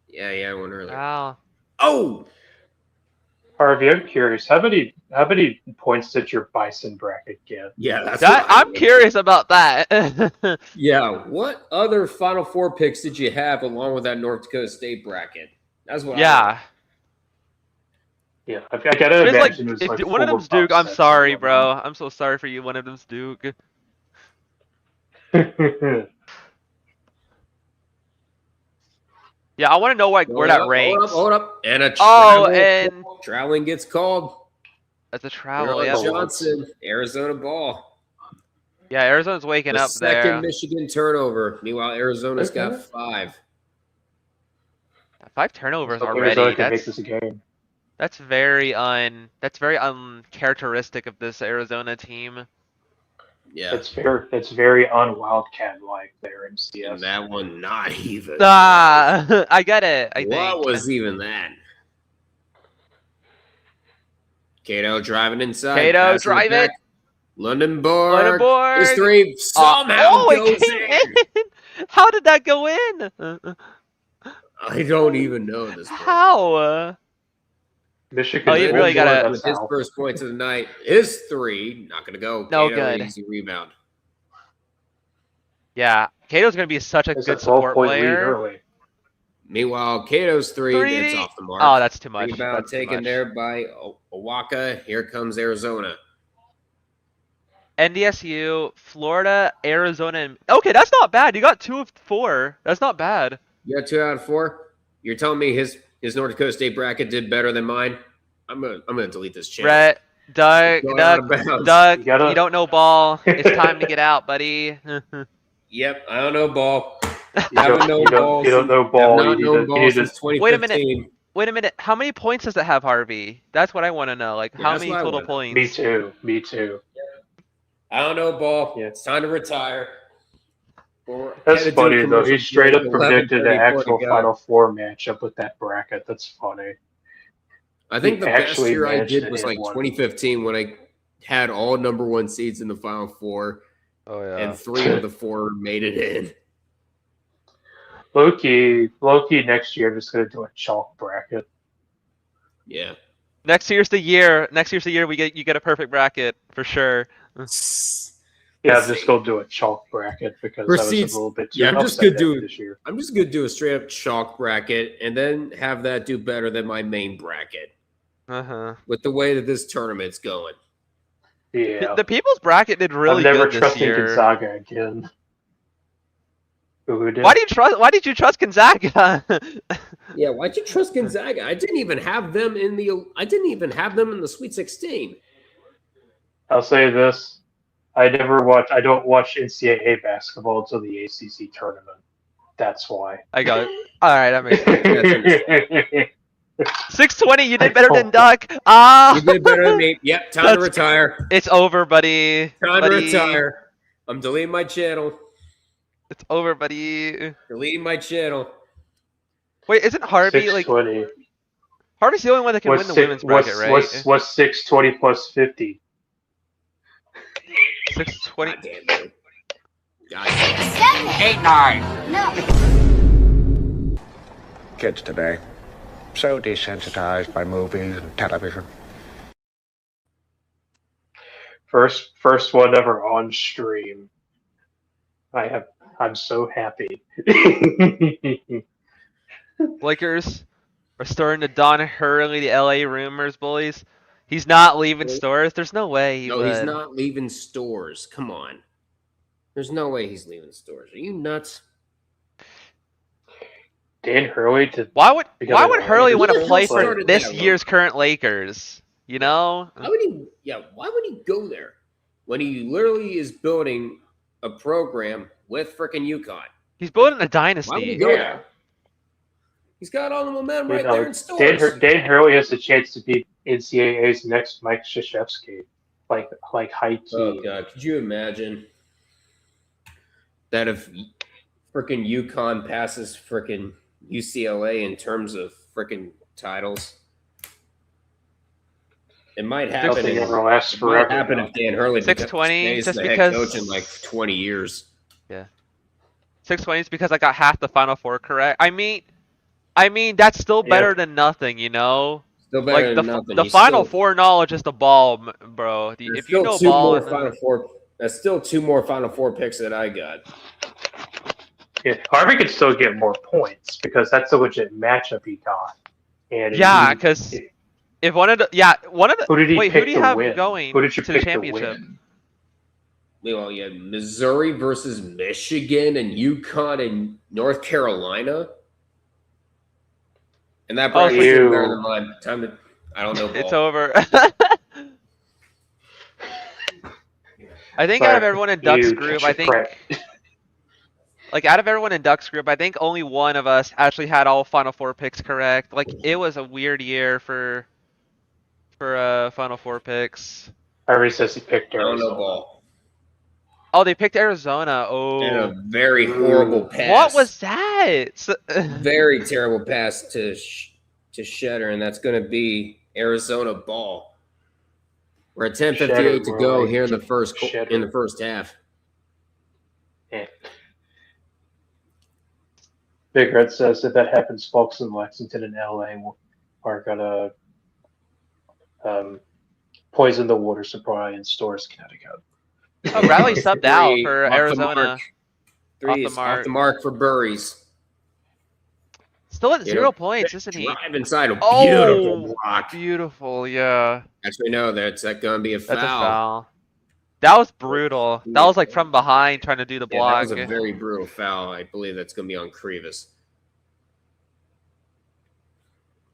Yeah, one earlier. Wow. Oh! Harvey, I'm curious. How many points did your Bison bracket get? Yeah, that's That what I I'm would- curious about that. Yeah, what other Final Four picks did you have along with that North Dakota State bracket? That's what. Yeah. Yeah, I gotta It's like, imagine it was if like one of them's Duke, I'm sorry, bro. I'm so sorry for you. One of them's Duke. Yeah, I want to know like where that ranks. Hold up. And a Oh, travel- and traveling gets called. that's a travel. Earl Yeah. Johnson, Arizona ball. Yeah, Arizona's waking The up second there. Michigan turnover. Meanwhile, Arizona's got Okay. 5. 5 turnovers So already. Arizona can make That's this a game. That's very uncharacteristic of this Arizona team. Yeah. It's very un-Wildcat like there in CS. And that one, not even. I get it. I think. What was even that? Cato driving inside. Cato passing it drive back. it. Lundenborg. Lundenborg. His three somehow it goes came in. in. How did that go in? I don't even know this. How? Michigan. Oh, you really gotta- With his first points of the night. His three, not gonna go. No Cato, good. Easy rebound. Yeah, Cato's gonna be such a It's good a support 12-point lead player. early. Meanwhile, Cato's three, 3D. it's off the mark. Oh, that's too much. Rebound That's too taken much. there by Owaka. Here comes Arizona. NDSU, Florida, Arizona, and okay, that's not bad. You got 2 of 4. That's not bad. You got 2 out of 4. You're telling me his North Dakota State bracket did better than mine? I'm gonna delete this channel. Brett, Doug, Going out of bounds. Doug, You you don't know ball. It's time to get out, buddy. Yep, I don't know ball. You don't know ball. Have not known ball since 2015. Wait a minute. Wait a minute. How many points does it have, Harvey? That's what I want to know. Like, Yeah, how that's many what I total want. points? Me too. I don't know ball. Yeah. It's time to retire. That's funny though. He straight up 11, predicted the 30 actual to go. Final Four matchup with that bracket. That's funny. I think the He best actually year I managed did it was in like one. 2015 when I had all number 1 seeds in the Final Four, Oh yeah. and 3 of the 4 made it in. Loki next year just gonna do a chalk bracket. Yeah. Next year's the year. You get a perfect bracket for sure. Yeah, I'm just gonna do a chalk bracket because that was a Proceeds- little bit too yeah, I'm just upset gonna do- this year. I'm just gonna do a straight up chalk bracket and then have that do better than my main bracket with the way that this tournament's going. Yeah, The people's bracket did really I'm never good this trusting year. Gonzaga again. Who did? Why did you trust Gonzaga? Yeah, why'd you trust Gonzaga? I didn't even have them in the Sweet 16. I'll say this: I don't watch NCAA basketball until the ACC tournament. That's why. I got it. All right, that makes sense. Yeah, 620. You did better than Oh. Duck. Ah, You did better than me. Yep, time to That's- retire. it's over, buddy. Time buddy. to retire. I'm deleting my channel. It's over, buddy. Deleting my channel. Wait, isn't Harvey like 620. Harvey's the only one that can win the women's bracket, right? What's 620 plus 50? 620. God damn you. God damn. 8-9. Kids today, so desensitized by movies and television. First one ever on stream. I'm so happy. Lakers are starting to Don Hurley the LA rumors, boys. He's not leaving stores. There's no way he No, would. he's not leaving stores. Come on. There's no way he's leaving stores. Are you nuts? Dan Hurley to Why would Because Why of would the Hurley Lakers. want Who to the play hell for started this that year's current Lakers? You know? Why would he go there when he literally is building a program with frickin' UConn? He's building a Why would he dynasty. go Yeah. there? He's got all the momentum You right know, there in stores. Dan Hurley has a chance to be NCAA's next Mike Krzyzewski, like high key. Oh god, could you imagine that if frickin' UConn passes frickin' UCLA in terms of frickin' titles? It might happen. Nothing in- ever lasts It might forever. happen though. if Dan Hurley 620, stays just the head because- coach in like 20 years. 620 is because I got half the Final Four correct. I mean that's still better Yeah. than nothing, you know. Still better Like than nothing. the He's Final still- Four knowledge is the ball, bro. there's If you still know two ball, more and then- Final Four. That's still 2 more Final Four picks that I got. Yeah, Harvey could still get more points because that's a legit matchup he got. And yeah, he- because if one of the who did he wait, pick who do you to have win? going Who did you to the pick to championship? win? Well, yeah, Missouri versus Michigan and UConn and North Carolina. And that bracket is Ew. better than mine. Time to. I don't know. It's ball. over. I think out of everyone in Duck's You group, catch I a think crack. like out of everyone in Duck's group, I think only one of us actually had all Final Four picks correct. Like it was a weird year for for Final Four picks. Irie says he picked Arizona Arizona. ball. Oh, they picked Arizona. And a Oh, very horrible pass. what was that? Very terrible pass to Shetter, and that's going to be Arizona ball. We're at 10:58 to go here in the first half. Yeah. Big Red says if that happens, folks in Lexington and LA are gonna poison the water supply in stores, Connecticut. Oh, Bradley subbed out Three for off the Arizona. mark. Threes off the mark for Burries. Still at 0 points, isn't he? Drive inside a Oh, beautiful block. Beautiful, yeah. Actually, no, that's going to be a foul. That's a foul. That was brutal. That was like from behind trying to do the block. That was a very brutal foul. I believe that's going to be on Krivas.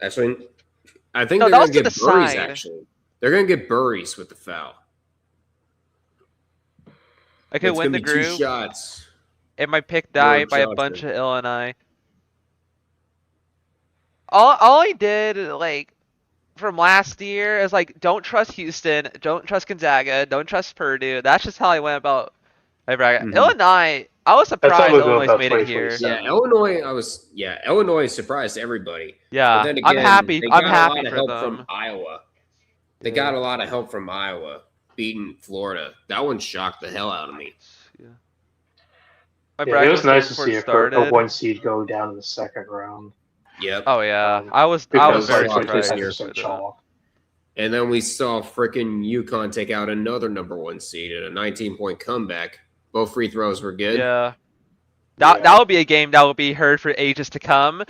Actually, I think they're going to get Burries, actually. They're going to get Burries with the foul. I could win the group. 2 shots. And my pick died by a bunch of Illinois. All I did, like, from last year is, like, don't trust Houston, don't trust Gonzaga, don't trust Purdue. That's just how I went about my bracket. Mhm. Illinois, I was surprised Illinois made it here. Yeah, Illinois surprised everybody. Yeah, but then again, I'm happy. They got I'm happy a lot of for help them. from Iowa. They got a lot of help from Iowa beating Florida. That one shocked the hell out of me. Yeah, it was nice to see a 1 seed go down in the second round. Yep. Oh yeah, I was very surprised. And then we saw frickin' UConn take out another number 1 seed at a 19-point comeback. Both free throws were good. Yeah. That would be a game that will be heard for ages to come.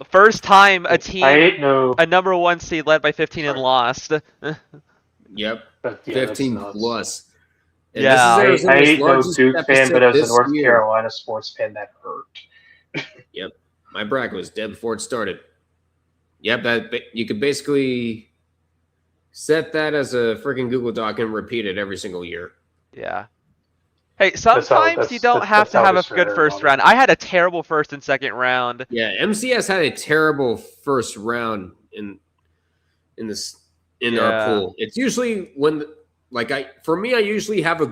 First time a team, a number 1 seed led by 15 and lost. Yep. 15 plus. And yeah, I ain't no Duke fan, but as a North Carolina sports fan, that hurt. Yep. My bracket was dead before it started. Yep, that you could basically set that as a freaking Google Doc and repeat it every single year. Yeah. Hey, sometimes you don't have to have a good first round. I had a terrible first and second round. Yeah, MCS had a terrible first round in our pool. It's usually when for me, I usually have a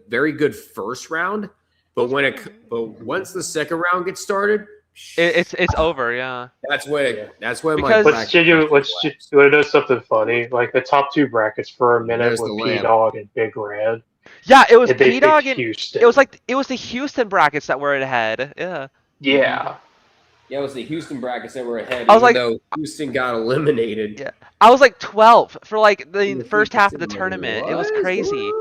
very good first round, but once the second round gets started, it's over. Yeah, that's when my bracket. You want to know something funny? Like the top 2 brackets for a minute with P-Dog and Big Red. Yeah, it was P-Dog and Houston. It was the Houston brackets that were ahead. Yeah. Yeah. Yeah, it was the Houston brackets that were ahead, even though Houston got eliminated. Yeah, I was like 12th for like the first half of the tournament. It was crazy.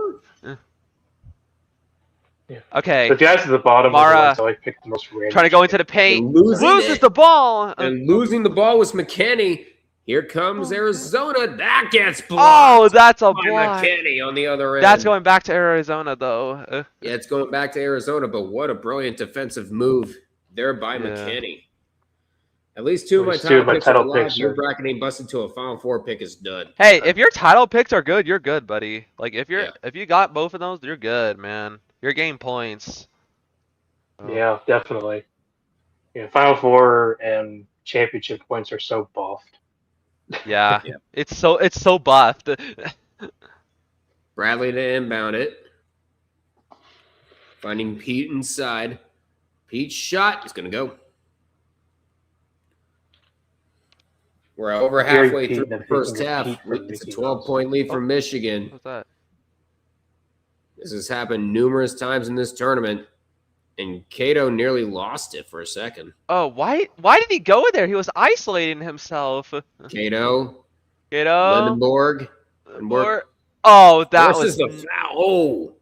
Yeah. Okay. The guys at the bottom Mara so I picked the most random. Trying to go into the paint. Loses the ball. And losing the ball was McKinney. Here comes Arizona. That gets blocked. Oh, that's a block. McKinney on the other end. That's going back to Arizona, though. Yeah, it's going back to Arizona, but what a brilliant defensive move there by McKinney. At least 2 of my title picks. Your bracketing busted to a Final Four pick is done. Hey, if your title picks are good, you're good, buddy. Like if you got both of those, you're good, man. You're getting points. Yeah, definitely. Yeah, Final Four and championship points are so buffed. Yeah, it's so buffed. Bradley to inbound it. Finding Pete inside. Pete's shot is going to go. We're over halfway through the first half. It's a 12-point lead for Michigan. What's that? This has happened numerous times in this tournament, and Cato nearly lost it for a second. Oh, why did he go there? He was isolating himself. Cato. Lindenborg. Oh, that was the foul. Oh.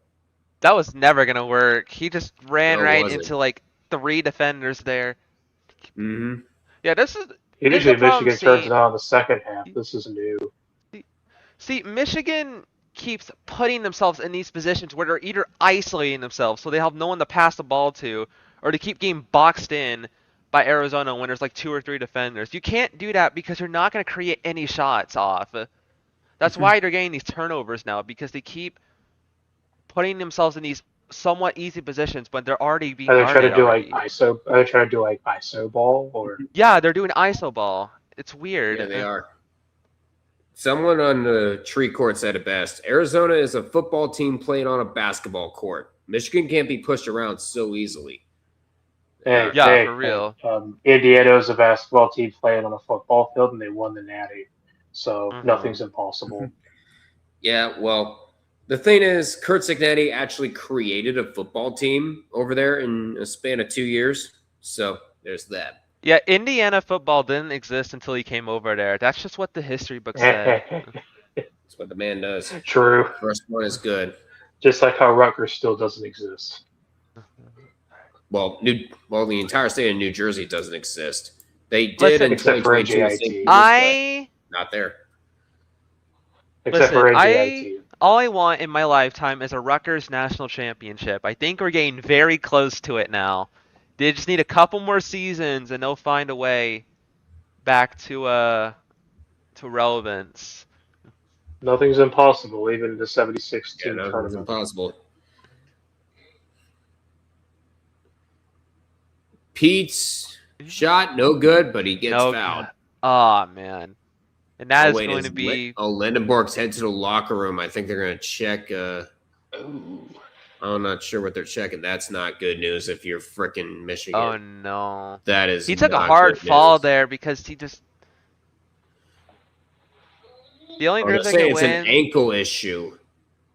That was never gonna work. He just ran into like 3 defenders there. Mm-hmm. Yeah, this is. Usually Michigan turns it on in the second half. This is new. See, Michigan keeps putting themselves in these positions where they're either isolating themselves so they have no one to pass the ball to, or to keep getting boxed in by Arizona when there's like 2 or 3 defenders. You can't do that because you're not going to create any shots off. That's why they're getting these turnovers now, because they keep putting themselves in these somewhat easy positions, but they're already being guarded. Are they trying to do like ISO ball, or? Yeah, they're doing ISO ball. It's weird. Yeah, they are. Someone on the tree court said it best. Arizona is a football team playing on a basketball court. Michigan can't be pushed around so easily. Hey, Yeah, hey, for real. Indiana's a basketball team playing on a football field, and they won the Natty. So nothing's impossible. Yeah, well, the thing is, Kurt Cignetti actually created a football team over there in a span of 2 years. So there's that. Yeah, Indiana football didn't exist until he came over there. That's just what the history book said. That's what the man does. True. First one is good. Just like how Rutgers still doesn't exist. Well, the entire state of New Jersey doesn't exist. They did in except for 2022. NJIT. Not there. Except for NJIT. All I want in my lifetime is a Rutgers national championship. I think we're getting very close to it now. They just need a couple more seasons, and they'll find a way back to relevance. Nothing's impossible, even the 76 team Nothing's tournament. impossible. Pete's shot, no good, but he gets fouled. Oh, man. And that is going to be... Lindenborg's head to the locker room. I think they're going to check... I'm not sure what they're checking. That's not good news if you're freaking Michigan. Oh, no. That is He took a not hard good fall news. there because he just... The only I'm group gonna that say can it's win... an ankle issue.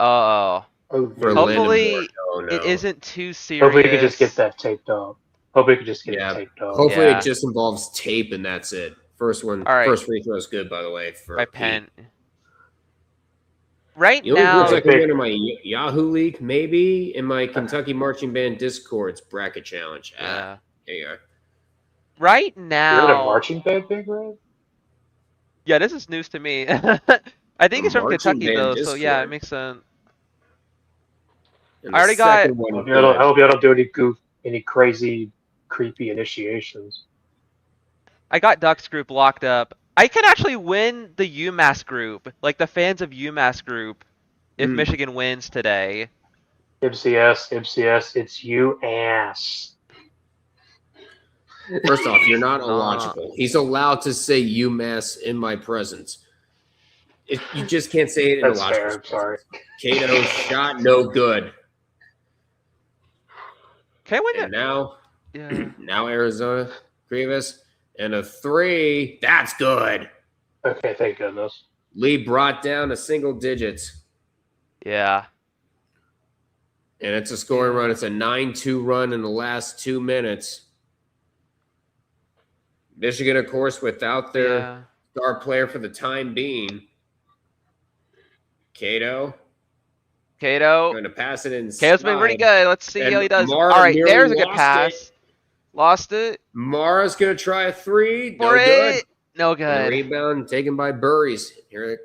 Oh. For Hopefully, Lindenborg. Oh, no. it isn't too serious. Hopefully you can just get that taped up. Hopefully you can just get it taped up. Hopefully it just involves tape and that's it. First free throw is good, by the way. For My Pete. pen. Right The only now... groups I can win in my Yahoo League, maybe, in my Kentucky Marching Band Discord's bracket challenge. Yeah. There you are. Right now... You're in a marching band, Big Red? Yeah, this is news to me. I think it's from Marching Kentucky, band though, so yeah, Discord. it makes sense. And I already the got- second one is I hope y'all don't do any crazy, creepy initiations. I got Ducks group locked up. I can actually win the UMass group, like the fans of UMass group, if Michigan wins today. MCS, it's you ass. First off, you're not illogical. He's allowed to say UMass in my presence. You just can't say it in That's a fair, logical I'm sorry. Cato shot no good. Can I win And now, Yeah. now Arizona, Grievous, and a 3. That's good. Okay, thank goodness. Lee brought down to single digits. Yeah. And it's a scoring run. It's a 9-2 run in the last 2 minutes. Michigan, of course, without their star player for the time being. Cato. Going to pass it in. Cato's been pretty good. Let's see how he does. Mara All right, nearly there's a good lost pass. it. Lost it. Mara's going to try a 3. No For good. it. No And good. rebound taken by Burries. Here,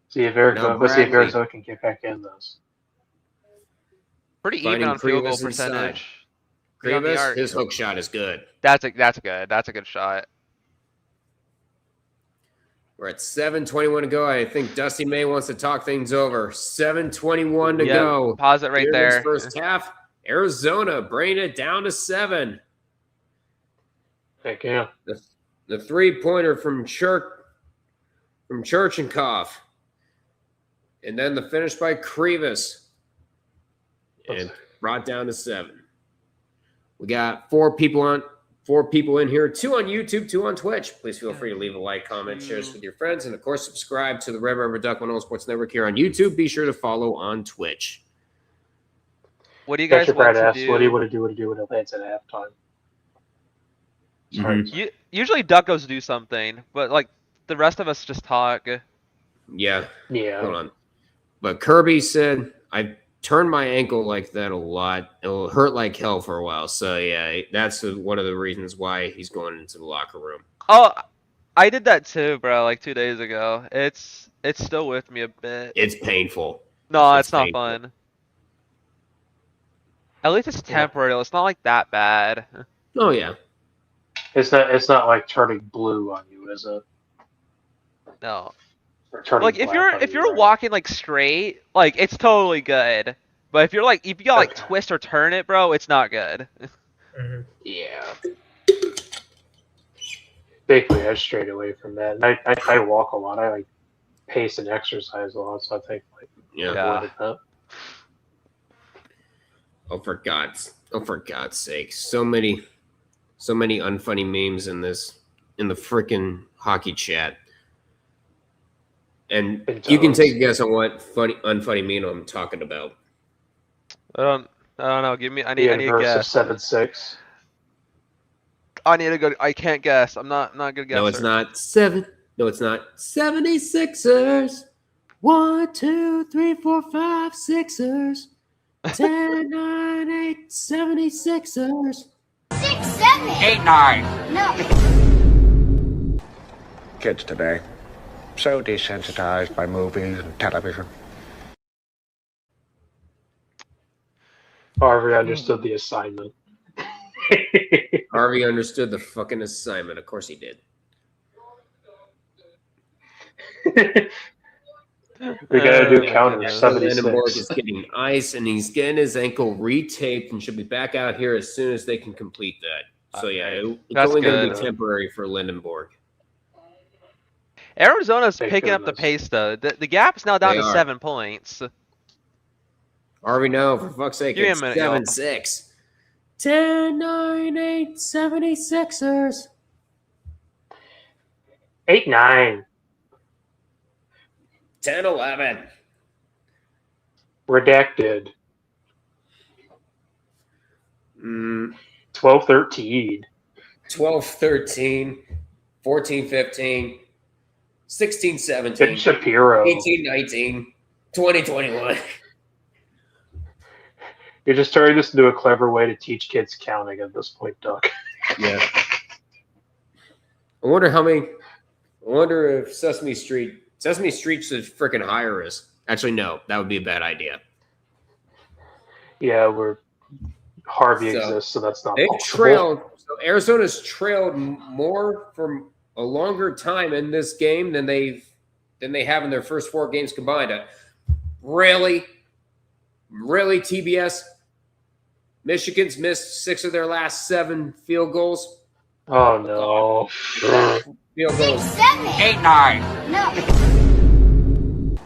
See if Now Bradley. Arizona can get back in this. Pretty even finding on field goal Grievous inside. percentage. Beyond the Grievous, arc. his hook shot is good. That's a good shot. We're at 7:21 to go. I think Dusty May wants to talk things over. 7:21 to Yep, go. pause it right Here in there. this first half, Arizona bringing it down to 7. Heck yeah. The 3-pointer from Churchenkoff. And then the finish by Krivas. And brought down to 7. We got 4 people in here, 2 on YouTube, 2 on Twitch. Please feel free to leave a like, comment, share this with your friends, and of course subscribe to the Red River Duck 101 Sports Network here on YouTube. Be sure to follow on Twitch. What do you guys want to do? What do you want to do when Atlanta's at halftime? Sorry. Usually Duckos do something, but like the rest of us just talk. Yeah. Yeah. Hold on. But Kirby said, I turned my ankle like that a lot. It will hurt like hell for a while. So, yeah, that's one of the reasons why he's going into the locker room. Oh, I did that too, bro, like 2 days ago. It's still with me a bit. It's painful. No, it's not painful. fun. At least it's temporary. It's not like that bad. Oh, yeah. It's not like turning blue on you, is it? No. Or turning Like if black you're on you, right? walking like straight, like it's totally good. But if you gotta like twist or turn it, bro, it's not good. Yeah. Thankfully, I strayed away from that. And I walk a lot. I like pace and exercise a lot, so I think like avoided that. Oh, for God's sake! So many unfunny memes in the freaking hockey chat. And you can take a guess on what unfunny meme I'm talking about. I don't know. I need a guess. 7-6. I need to go. I can't guess. I'm not good guesser. No, it's not 7. No, it's not 76ers. 1, 2, 3, 4, 5, Sixers. 10, 9, 8, 76ers. 6, 7, 8, 9. No. Kids today, so desensitized by movies and television. Harvey understood the assignment. Harvey understood the fucking assignment. Of course he did. We gotta do counter 76. Lindenborg is getting ice, and he's getting his ankle retaped, and should be back out here as soon as they can complete that. So yeah, it's only going to be temporary for Lindenborg. Arizona's picking up the pace though. The gap's now down to 7 points. Harvey, no, for fuck's sake, Give me a it's minute, 7-6. 10, 9, 8, 76ers. 8, 9. 10, 11. Redacted. 12, 13. 12, 13. 14, 15. 16, 17. Ben Shapiro. 18, 19. 20, 21. You're just turning this into a clever way to teach kids counting at this point, Doug. Yeah. I wonder if Sesame Street should freaking hire us. Actually, no, that would be a bad idea. Yeah, Harvey exists, so that's not they've possible. trailed. So Arizona's trailed more for a longer time in this game than they have in their first 4 games combined. Really, TBS. Michigan's missed 6 of their last 7 field goals. Oh no! Field goals. 6, 7, 8, 9. No.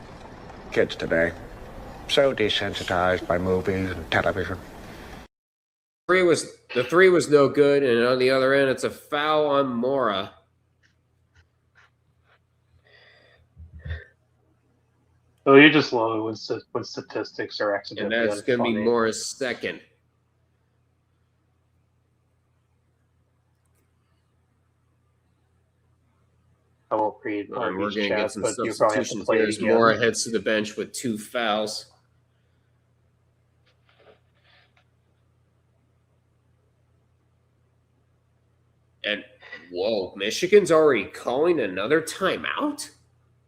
Kids today, so desensitized by movies and television. The 3 was no good, and on the other end, it's a foul on Mora. Well, you just love it when statistics are accidentally And that's going to be Mora's second. I won't read We're going to get some but you probably have to substitutions play here it as again. Mora heads to the bench with 2 fouls. And, whoa, Michigan's already calling another timeout?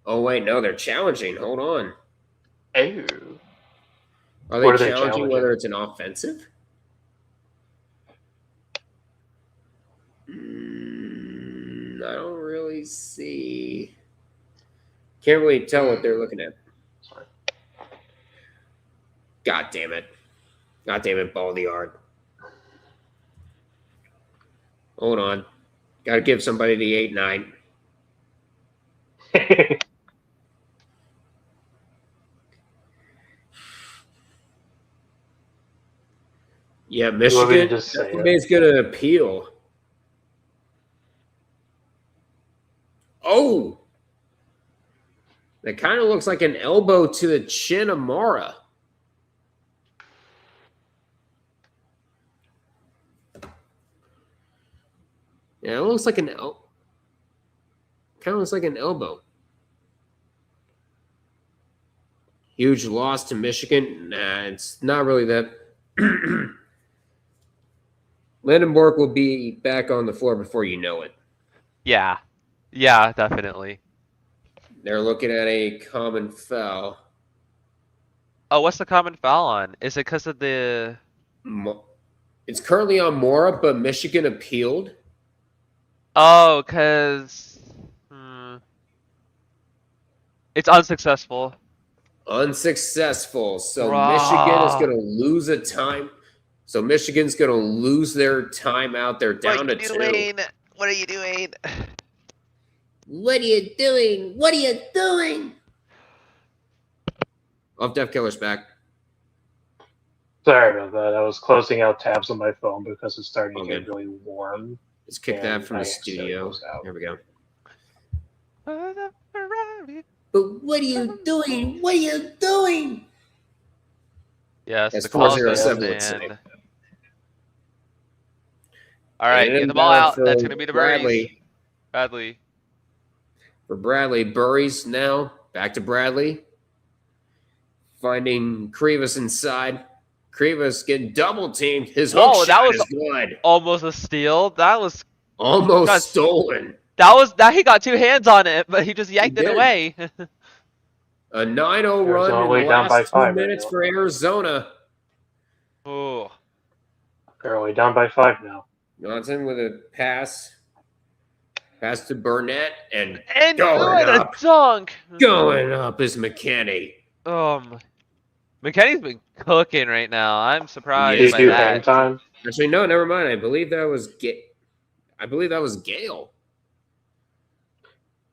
Oh, wait, no, they're challenging. Hold on. Oh. Are What they are they challenging whether it's an offensive? I don't really see. Can't really tell what they're looking at. Sorry. God damn it. God damn it, ball of the yard. Hold on. Got to give somebody the 8-9. Yeah, Michigan. Michigan's going to appeal. Oh! That kind of looks like an elbow to the chin of Mora. Yeah, it looks like kind of looks like an elbow. Huge loss to Michigan. Nah, it's not really that. Lindenborg will be back on the floor before you know it. Yeah, definitely. They're looking at a common foul. Oh, what's the common foul on? Is it because of the... It's currently on Mora, but Michigan appealed. Oh, because... It's unsuccessful. Unsuccessful. So Michigan is going to lose a time. So Michigan's going to lose their timeout. They're down to 2. What are you doing? What are you doing? What are you doing? Off Def Killer's back. Sorry about that. I was closing out tabs on my phone because it's starting to Okay. get really warm. Let's kick that from I the studio. accidentally closed out. There we go. But what are you doing? What are you doing? Yes, That's the call 4-0 is 7, in. let's say. All right, And get the ball inbound out. for That's going to be the Burries. Bradley. Bradley. For Bradley, Burries now back to Bradley. Finding Krivas inside. Krivas getting double teamed. His hook Whoa, that shot was is good. almost a steal. That was Almost God. stolen. that he got 2 hands on it, but he just yanked it did. away. A 9-0 run Arizona in way the down by last 2 5 right minutes now. for Arizona. Ooh. They're only down by 5 now. Johnson with a pass. Pass to Burnett and And Going a up. dunk. going up is McKinney. McKenny's been cooking right now. I'm Did surprised you by do hang that. time? Actually, no, never mind. I believe that was Gale.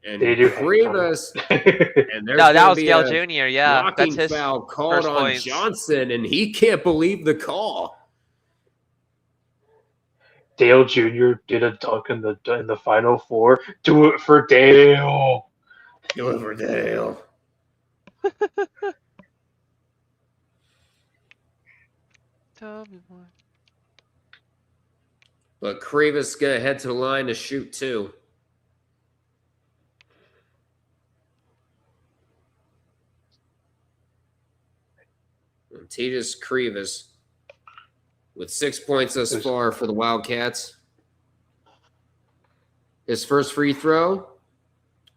And Did you hang Krivas. And there's No, that gonna was be Gale a Jr. Yeah, blocking that's his foul called first on points. Johnson, and he can't believe the call. Dale Jr. did a dunk in the Final Four. Do it for Dale. Do it for Dale. Tell me more. But Krivas gonna head to the line to shoot too. And Titus Krivas with 6 points thus far for the Wildcats. His first free throw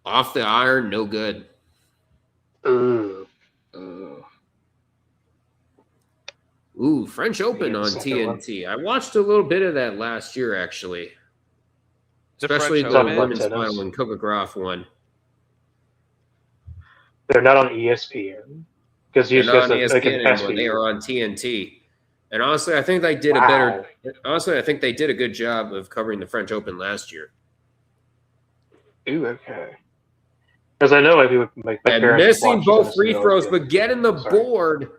off the iron, no good. Ooh. Ooh, French Open Yeah, on second one. TNT. I watched a little bit of that last year, actually. The Especially French the Open? women's Tennis. final when Coca Graf won. They're not on ESPN because They're you not on guys like in ESPN the past anymore. few They years. are on TNT. And honestly, I think they did a Wow. better. Honestly, I think they did a good job of covering the French Open last year. Ooh, okay. Because I know like people like my And parents missing watch both tennis free and throws, they're but like, getting the Sorry. board.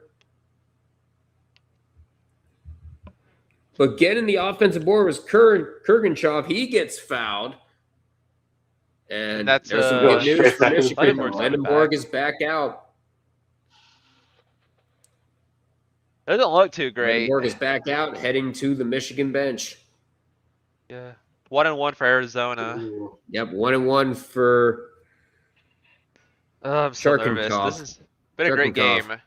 But getting the offensive board was Kurganchov. He gets fouled. And That's, there's some Go good news straight for back to the Michigan. free throw line. Lendenborg is back out. Doesn't look too great. Lendenborg is back out, heading to the Michigan bench. Yeah. 1-1 for Arizona. Ooh. Yep, 1-1 for Oh, I'm so Charkinkov. nervous. This has been a great Charkinkov. game.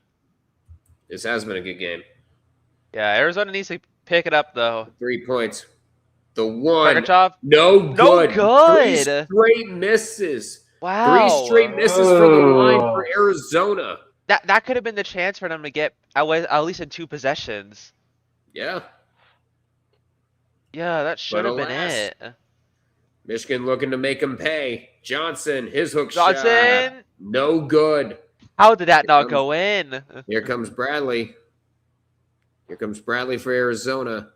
This has been a good game. Yeah, Arizona needs to pick it up though. 3 points. The one. Gorbachev? No good. No good. 3 straight misses. Wow. 3 straight misses for the line for Arizona. That could have been the chance for them to get at least in 2 possessions. Yeah. Yeah, that should have been alas. it. Michigan looking to make him pay. Johnson, his hook shot. Johnson! No good. How did that not comes- go in? Here comes Bradley. Here comes Bradley for Arizona.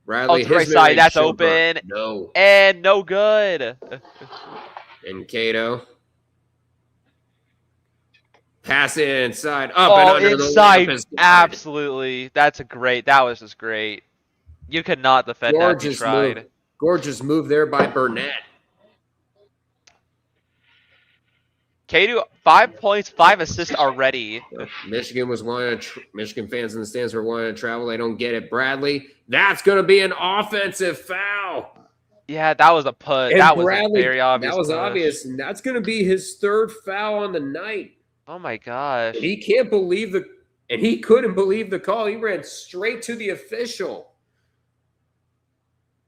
Bradley, Oh, to the right his side, that's shot. open. No. And no good. And Cato. Pass it inside. Up and Oh, under inside. the layup is good. Absolutely. That was just great. You could not defend that if you Gorgeous tried. move. Gorgeous move there by Burnett. K2, 5 points, 5 assists already. Michigan was wanting to Michigan fans in the stands were wanting to travel. They don't get it. Bradley, that's going to be an offensive foul. Yeah, that was a put. And That was Bradley, a very obvious That was push. obvious, and that's going to be his 3rd foul on the night. Oh my gosh. And he can't believe and he couldn't believe the call. He ran straight to the official.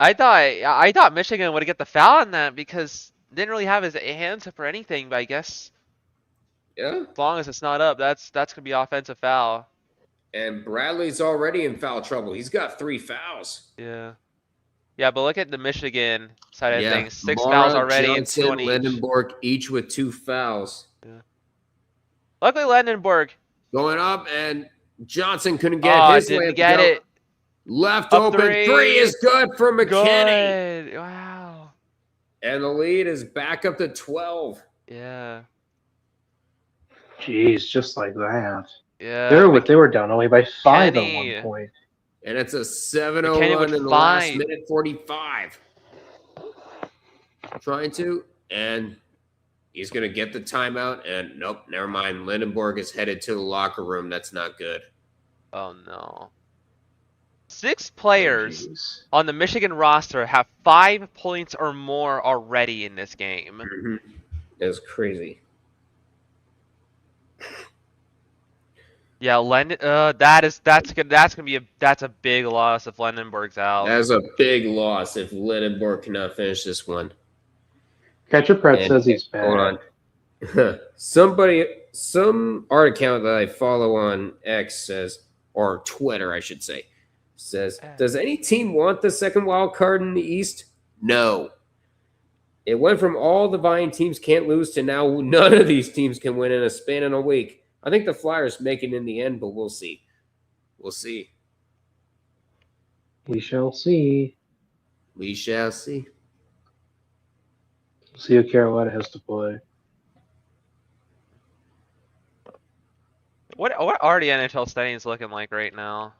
I thought Michigan would get the foul on that because didn't really have his hands up or anything, but I guess Yeah. as long as it's not up, that's gonna be offensive foul. And Bradley's already in foul trouble. He's got 3 fouls. Yeah. Yeah, but look at the Michigan side of Yeah. things. 6 Mara, fouls already Johnson, and 2 on each. Lendenborg, each with 2 fouls. Luckily Lendenborg. Going up, and Johnson couldn't get Oh, his didn't layup get to go. it. Left Up open. three. 3 is good for McKinney. Good. Wow. And the lead is back up to 12. Yeah. Jeez, just like that. Yeah. They were down only by 5 Kenny. at one point. And it's a 7-0 McKenny run would in the fight. last minute 45. Trying to, and he's going to get the timeout. And nope, never mind. Lindenborg is headed to the locker room. That's not good. Oh, no. 6 players Jeez. on the Michigan roster have 5 points or more already in this game. Mm-hmm. That's crazy. Yeah, that's a big loss if Lindenberg's out. That's a big loss if Lindenborg cannot finish this one. Catcher Pratt And- says he's bad. Hold on. Some art account that I follow on X says, or Twitter, I should say, says, does any team want the second wild card in the East? No. It went from all the vying teams can't lose to now none of these teams can win in a span of a week. I think the Flyers make it in the end, but we'll see. We'll see. We shall see. We shall see. See who Carolina has to play. What are the NHL standings looking like right now?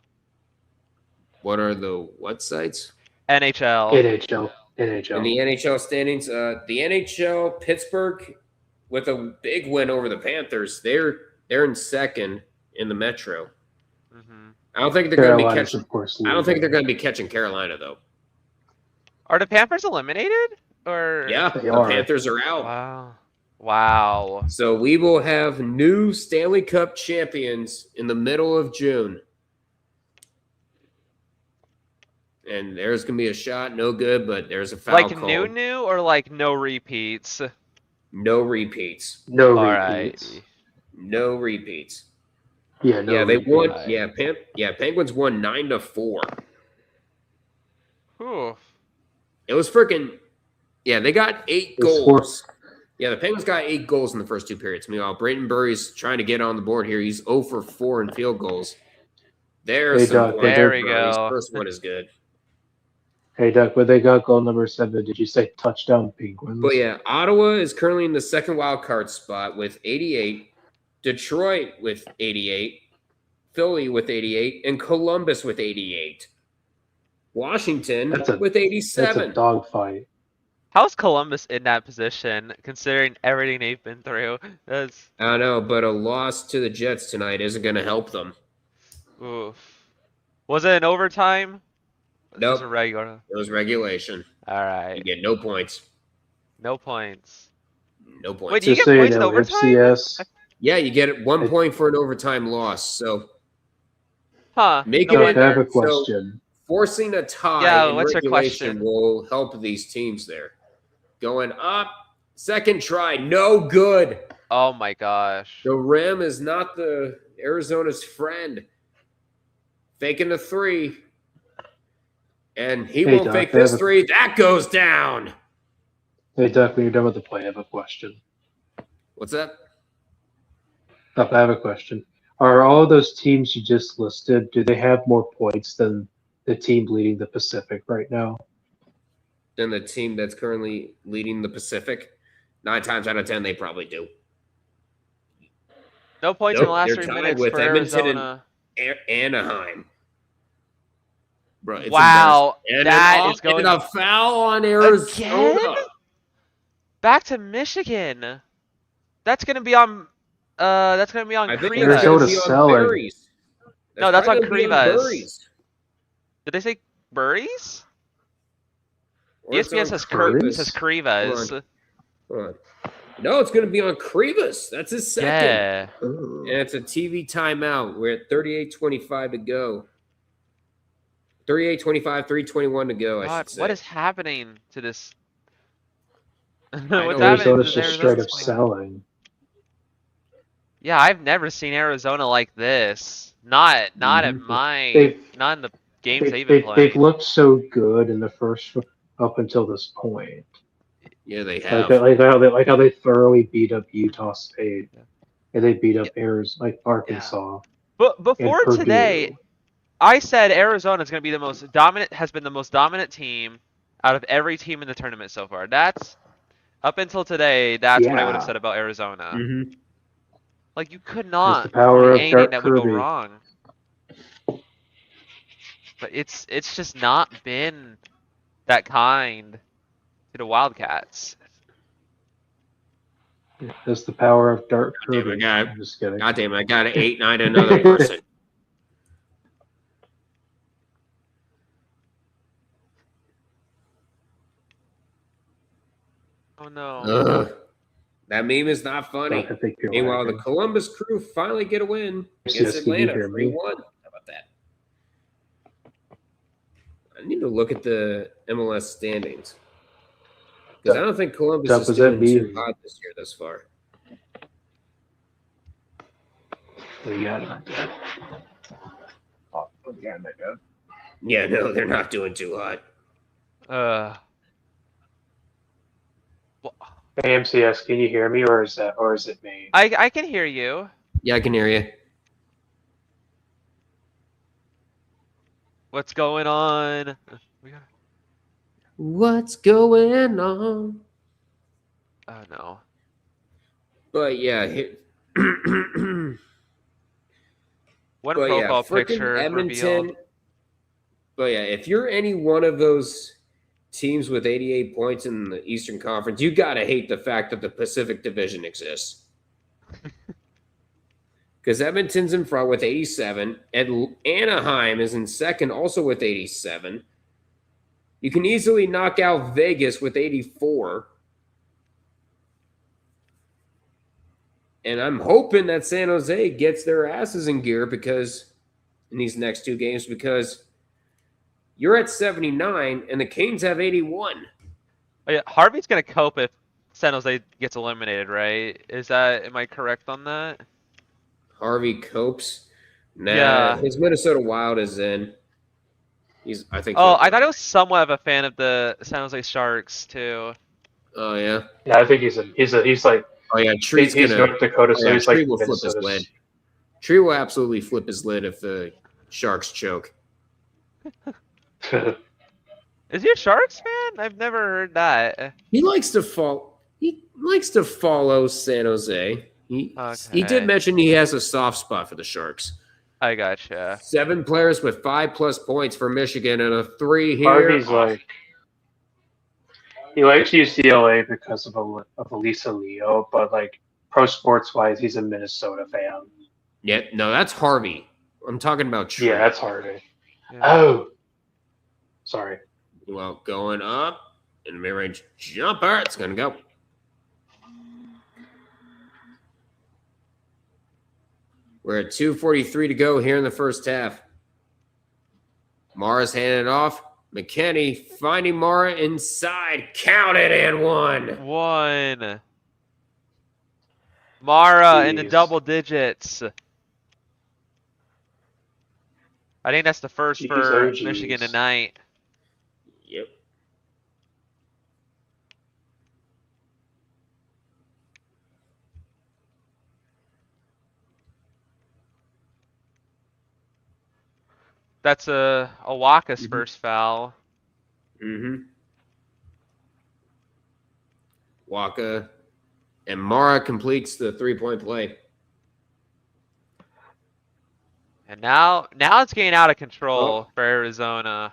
What are the what sites? NHL. NHL. In the NHL standings, the NHL, Pittsburgh, with a big win over the Panthers, they're in second in the Metro. Mm-hmm. I don't think they're going to be Carolina's, catching. of course, I don't think they're leading. going to be catching Carolina though. Are the Panthers eliminated? Or Yeah, They the are. Panthers are out. Wow. So we will have new Stanley Cup champions in the middle of June. And there's going to be a shot, no good, but there's a foul Like call. new or like no repeats? No repeats. No All repeats. right. No repeats. Yeah, no Yeah, they repeats. won. Yeah, Penguins won 9-4. Whew. It was freaking. Yeah, they got 8 They goals. Yeah, the Penguins got 8 goals in the first 2 periods. Meanwhile, Brayden Burry's trying to get on the board here. He's 0 for 4 in field goals. There's Hey, some Doc, points there for we Burry's go. first one is good. Hey, Doug, when they got goal number 7, did you say touchdown Penguins? But yeah, Ottawa is currently in the second wild card spot with 88. Detroit with 88. Philly with 88. And Columbus with 88. Washington with That's 87. a dogfight. How's Columbus in that position, considering everything they've been through? That's I don't know, but a loss to the Jets tonight isn't going to help them. oof. Was it an overtime? It was Nope. a regular. It was regulation. All You right. get no points. No points. No points. Wait, do you Just get so points in know, overtime? FCS. Yeah, you get 1 point for an overtime loss. So Huh. Make no it Doug, I have wonder. a question. forcing a tie Yeah, in what's your regulation question? will help these teams there. Going up, second try, no good. Oh my gosh. The rim is not the Arizona's friend. Faking the 3. And he Hey, won't Doc, fake I have this a- 3. That goes down. Hey, Doug, when you're done with the play, I have a question. What's that? Doug, I have a question. Are all those teams you just listed, do they have more points than the team leading the Pacific right now? Then the team that's currently leading the Pacific, 9 times out of 10, they probably do. No points in the Nope, last they're 3 tied minutes with for Edmonton and Arizona. Anaheim. Bro, it's Wow, embarrassing. that is going and a foul on Arizona. again. Back to Michigan. That's gonna be on. That's gonna be on I think Krivas. it's gonna Arizona be on selling. Berries. No, that's on probably gonna be Krivas. Berries. Did they say Burries? Or it's ESPN on says Krivas? says Krivas. Hold on. No, it's going to be on Krivas. That's his second. Yeah. And it's a TV timeout. We're at 38:25 to go. 38:25, 3:21 to go, I God, should say. what is happening to this? What's know. happening Arizona's to just Arizona? straight up selling. Yeah, I've never seen Arizona like this. Not at my They've- not in the games they've been playing. They've looked so good in the first up until this point. Yeah, they Like, have. like how they thoroughly beat up Utah State, and they beat up Arkansas. But and before today, Purdue. I said Arizona is going to be has been the most dominant team out of every team in the tournament so far. That's up until today. That's what I would have Yeah. said about Arizona. Mm-hmm. Like you could There's not the power do of anything Dark that would go Kirby. wrong. But it's just not been that kind to the Wildcats. That's the power of Dark Damn, Kirby. I'm just kidding. God damn, I got an 8-9 to another person. Oh no. Ugh. That meme is not funny. I think you're Meanwhile, the laughing. Columbus Crew finally get a win against Yes, can you Atlanta, hear me? 3-1. How about that? I need to look at the MLS standings. Because I don't think Columbus Dub, is was that doing me? too hot this year thus far. Yeah, no, they're not doing too hot. Well, Hey, MCS, can you hear me, or is it me? I can hear you. Yeah, I can hear you. What's going on? What's going on? Oh no. But yeah, One but profile yeah, freaking picture Edmonton. reveal. But yeah, if you're any one of those teams with 88 points in the Eastern Conference, you gotta hate the fact that the Pacific Division exists. Because Edmonton's in front with 87, and Anaheim is in second, also with 87. You can easily knock out Vegas with 84. And I'm hoping that San Jose gets their asses in gear because in these next two games, because you're at 79 and the Canes have 81. Oh, yeah, Harvey's gonna cope if San Jose gets eliminated, right? Am I correct on that? Harvey copes. Nah, Yeah. his Minnesota Wild is in. I think. Oh, I thought he was somewhat of a fan of the San Jose Sharks too. Oh yeah. Yeah, I think he's like Oh yeah. Tree's he's gonna. North Dakota, so Oh, yeah, he's Tree like will flip his Minnesota. lid. Tree will absolutely flip his lid if the Sharks choke. Is he a Sharks fan? I've never heard that. He likes to follow San Jose. He Okay. did mention he has a soft spot for the Sharks. I gotcha. 7 players with 5+ points for Michigan and a 3 here. Harvey's like he likes UCLA because of Elisa Leo, but like pro sports wise, he's a Minnesota fan. Yeah, no, that's Harvey. I'm talking about Tree. Yeah, that's Harvey. Yeah. Oh, sorry. Well, going up in the mid-range jumper. It's going to go. We're at 2:43 to go here in the first half. Mara's handing it off. McKinney finding Mara inside. Count it and 1. One. Mara in the Jeez. double digits. I think that's the first Jeez, for oh, jeez. Michigan tonight. Yep. That's Waka's first foul. Mm-hmm. Waka. And Mara completes the 3-point play. And now it's getting out of control for Arizona.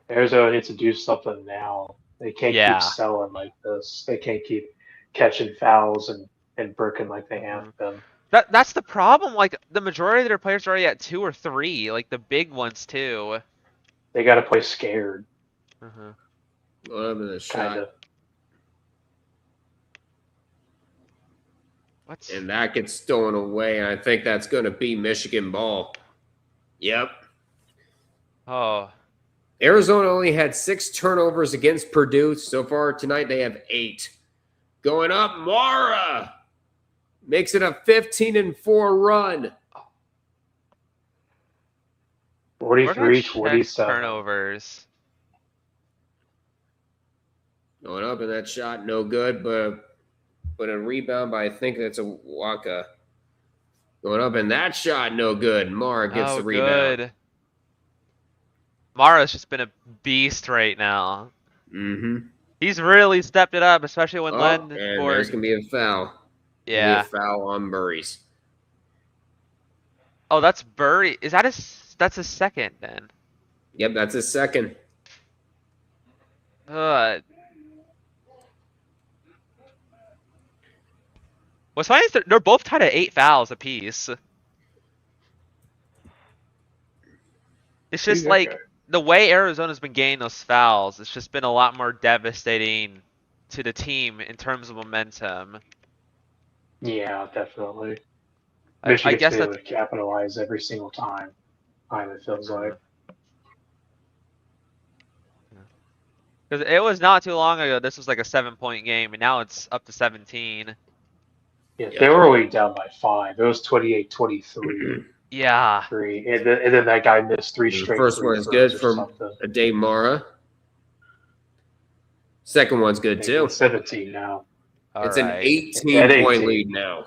Arizona needs to do something now. They can't Yeah. keep selling like this. They can't keep catching fouls and bricking like they have been. That's the problem. Like the majority of their players are already at 2 or 3, like the big ones too. They got to play scared, Uh-huh. Love the shot. kind of. What's And that gets stolen away, and I think that's going to be Michigan ball. Yep. oh Arizona only had 6 turnovers against Purdue. So far tonight, they have 8. Going up, Mara makes it a 15-4 run. 43-27. turnovers? Going up, and that shot no good, but a rebound by I think that's a Waka. Going up, and that shot no good. Mara gets Oh, the rebound. good. Mara's just been a beast right now. Mm-hmm. He's really stepped it up, especially when And Len there's going to be a foul. Yeah. Be a foul on Murray's. Oh, that's Burry. Is that that's his second then? Yep, that's his second. What's funny is they're both tied at 8 fouls apiece. It's just like the way Arizona's been getting those fouls, it's just been a lot more devastating to the team in terms of momentum. Yeah, definitely. I Michigan's guess been able that's to capitalize every single time. It feels like. because it was not too long ago. This was like a 7-point game, and now it's up to 17. Yeah, they were only down by 5. It was 28-23. Yeah. And then that guy missed 3 The straight. first one is good from Ade Mara. Second one's good too. It's 17 now. It's an 18-point lead now.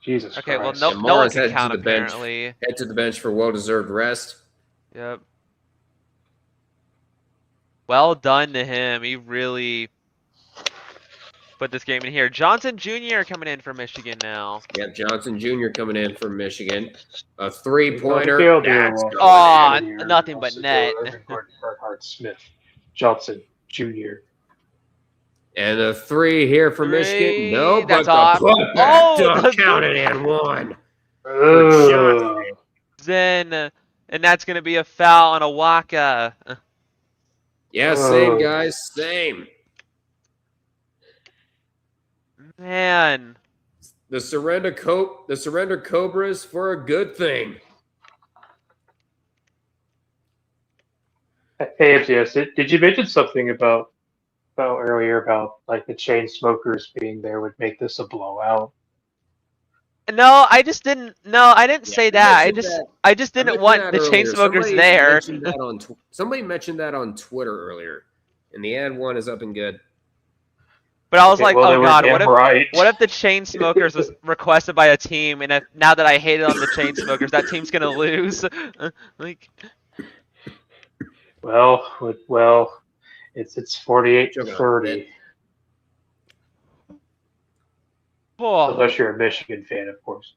Jesus Okay, Christ. well, no one can count bench. apparently. Head to the bench for well-deserved rest. Yep. Well done to him. He really put this game in here. Johnson Jr. coming in for Michigan now. Yeah, Johnson Jr. coming in from Michigan. A 3-pointer. Nothing but net. Bernhard Smith, Johnson Jr. And a 3 here for Michigan. No, but that's off. the putback dunk counted and one. Then, and that's going to be a foul on a Waka. Yeah, same guys, same. Man. The surrender Cobras for a good thing. Hey, MCS, did you mention something about earlier about like the chain smokers being there would make this a blowout? No, I just didn't. No, I didn't say that. I just didn't want the chain smokers there. Somebody mentioned that on Twitter earlier, and the ad one is up and good. But I was like, oh god, what if the chain smokers was requested by a team, and now that I hated on the chain smokers, that team's gonna lose? Like, well, it's 48-30. Oh. Unless you're a Michigan fan, of course.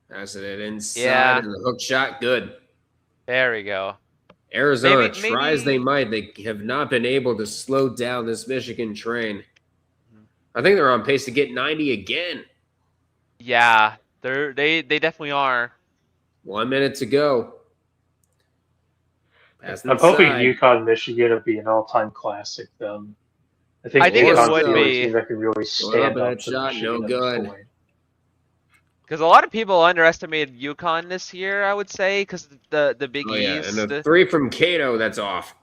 That's it inside and the hook shot, good. There we go. Arizona, try as they might, they have not been able to slow down this Michigan train. I think they're on pace to get 90 again. Yeah, they definitely are. 1 minute to go. I'm hoping UConn Michigan will be an all-time classic. I think it would be. That could really stand up. Shot, no good. Because a lot of people underestimated UConn this year, I would say, because the Big East. And the 3 from Cato, that's off.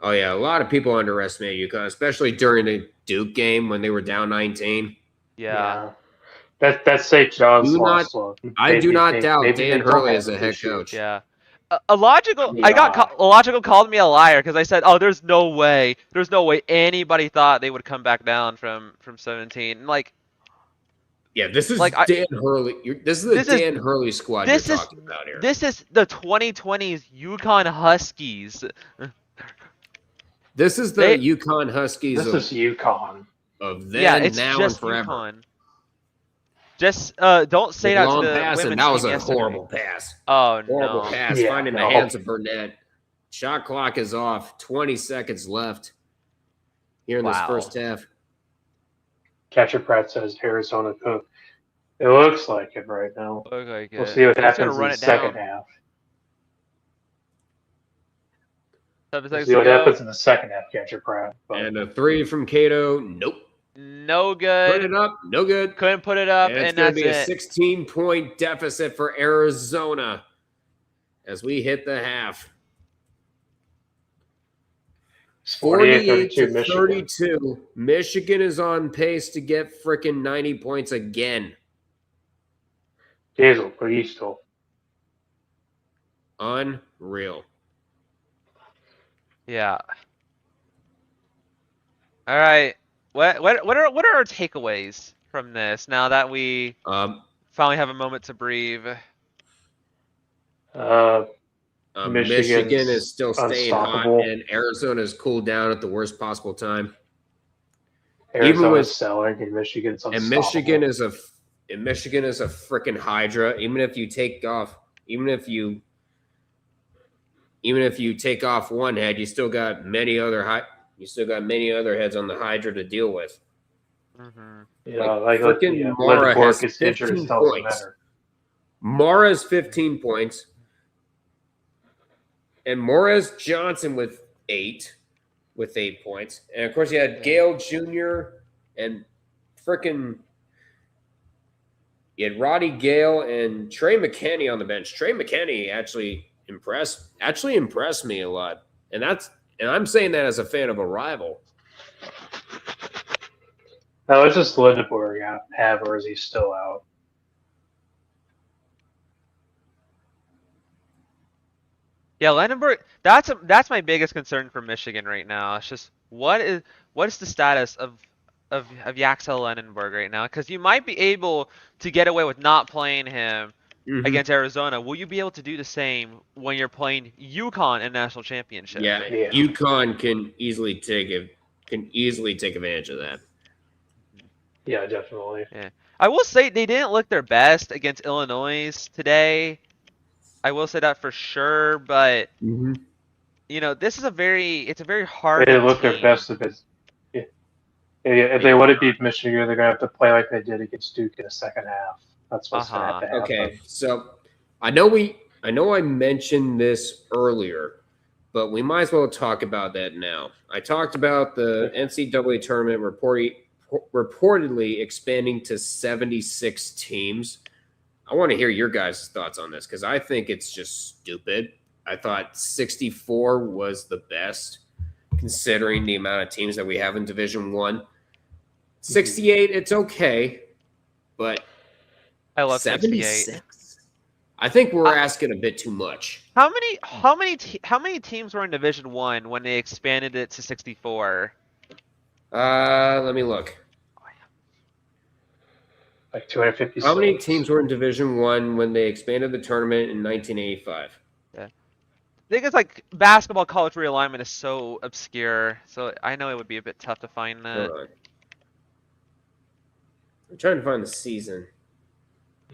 Oh, yeah, a lot of people underestimated UConn, especially during the Duke game when they were down 19. Yeah. That's St. John's loss. I do not doubt Dan Hurley as a head coach. Yeah. A logical called me a liar because I said, "Oh, there's no way anybody thought they would come back down from 17." And like, yeah, this is like Dan Hurley. This is the Dan Hurley squad you're talking about here. This is the 2020's UConn Huskies. This is the UConn Huskies. This is UConn of then, it's now, just and forever. UConn. Just don't say that to the pass, women's and that was team a yesterday. horrible pass. Oh, horrible no. pass. Finding the hands of Burnett. Shot clock is off. 20 seconds left here in this first half. Catcher Pratt says Arizona cook. It looks like it right now. We'll see what happens in the second half. We'll see what happens in the second half, Catcher Pratt. And a 3 from Cato. Nope. No good. Put it up. No good. Couldn't put it up, and that's going to be a 16-point deficit for Arizona as we hit the half. 48-32. Michigan is on pace to get frickin' 90 points again. Diesel, Cristo. Unreal. Yeah. All right. What are our takeaways from this now that we finally have a moment to breathe? Michigan is still staying unstoppable. hot, and Arizona's cooled down at the worst possible time. Arizona's selling, and Michigan's unstoppable. And Michigan is a freaking hydra. Even if you take off one head, you still got many other heads on the hydra to deal with. Mm-hmm. Mara has gets 15 injured, points. Mara's 15 points. And Morez Johnson with 8 points. And of course you had Gale Jr. and you had Roddy Gale and Trey McKinney on the bench. Trey McKinney actually impressed me a lot. And I'm saying that as a fan of a rival. No, it's just Lindenberg have, or is he still out? Yeah, Landenberg. That's my biggest concern for Michigan right now. It's just what is the status of Yaxel Landenberg right now? Because you might be able to get away with not playing him against Arizona. Will you be able to do the same when you're playing UConn in national championship? Yeah, UConn can easily take advantage of that. Yeah, definitely. Yeah, I will say they didn't look their best against Illinois today. I will say that for sure, but you know, this is a very hard. They didn't look their best a bit. If they want to beat Michigan, they're gonna have to play like they did against Duke in the second half. That's what's gonna have to happen. Okay, so I know I mentioned this earlier, but we might as well talk about that now. I talked about the NCAA tournament reportedly expanding to 76 teams. I want to hear your guys' thoughts on this because I think it's just stupid. I thought 64 was the best considering the amount of teams that we have in Division I. 68, it's okay, but I love 76. 68. I think we're asking a bit too much. How many teams were in Division I when they expanded it to 64? Let me look. Like 256. How many teams were in Division I when they expanded the tournament in 1985? Yeah. I think it's like basketball college realignment is so obscure, so I know it would be a bit tough to find that. Hold on. I'm trying to find the season.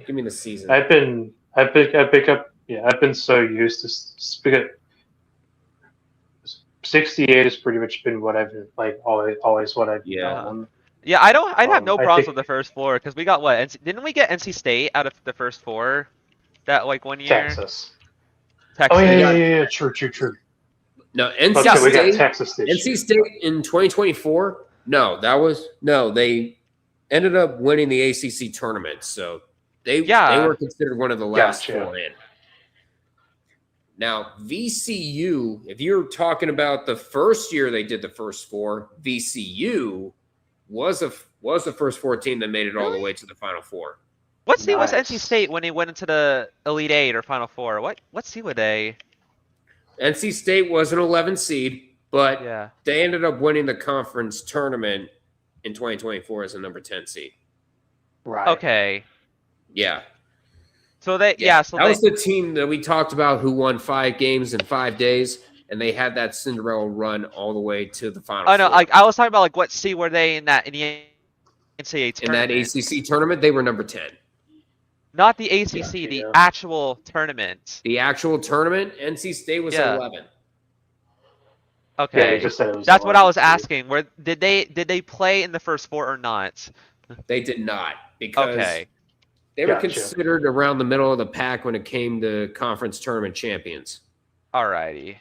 Give me the season. I've been so used to 68 has pretty much been what I've always what I've done. Yeah, I'd have no problems with the first four because we got what? Didn't we get NC State out of the first four? That like 1 year. Texas. Texas. Oh yeah. True. No, NC State. We got Texas this NC State in 2024. No, they ended up winning the ACC tournament, so they were considered one of the last four in. Now, VCU, if you're talking about the first year they did the first four, VCU was the first 4 team that made it all the way to the Final Four. What seed was NC State when they went into the Elite Eight or Final Four? What seed were they? NC State was an 11 seed, but they ended up winning the conference tournament in 2024 as a number 10 seed. Right. Okay. Yeah. So that was the team that we talked about who won 5 games in 5 days. And they had that Cinderella run all the way to the Final Four. Oh, no, I was talking about, like, what seed were they in the NCAA tournament? In that ACC tournament, they were number 10. Not the ACC, the actual tournament. The actual tournament, NC State was 11. Okay. Yeah, you just said it was That's what I was asking. Did they play in the first 4 or not? They did not because they were considered around the middle of the pack when it came to conference tournament champions. Alrighty.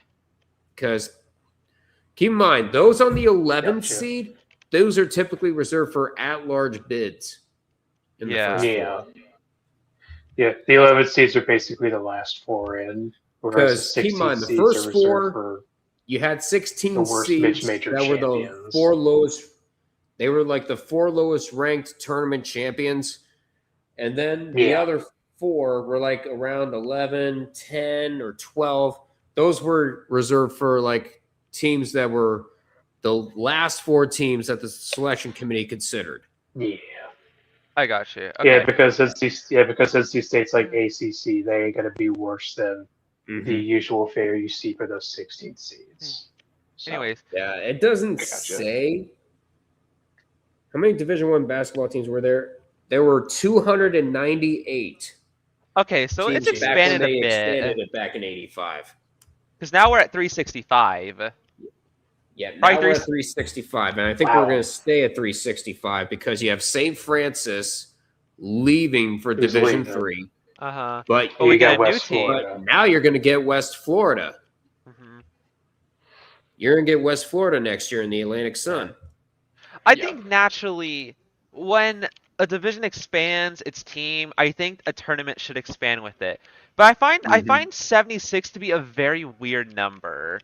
Because keep in mind, those on the 11th seed, those are typically reserved for at-large bids. In the first 4. Yeah, the 11th seeds are basically the last 4 in. Because keep in mind, the first 4, you had 16 seeds that were the 4 lowest. They were like the 4 lowest ranked tournament champions. And then the other 4 were like around 11, 10, or 12. Those were reserved for like teams that were the last 4 teams that the selection committee considered. Yeah. I got you. Okay. Yeah, because NC State's like ACC, they ain't gonna be worse than the usual fare you see for those 16 seeds. So, Anyways, Yeah, it doesn't I gotcha. say how many Division One basketball teams were there. There were 298 okay, so it's teams back when expanded they a expanded bit it back in '85. because now we're at 365. Yeah, now Right, we're at 365, and I think Wow. we're going to stay at 365 because you have St. Francis leaving for Who's Division leaving? 3, Uh-huh. but But we got get a new West team. Florida. but now you're going to get West Florida. Mhm. You're going to get West Florida next year in the Atlantic Sun. I Yeah. think naturally, when a division expands its team, I think a tournament should expand with it. But I find 76 to be a very weird number.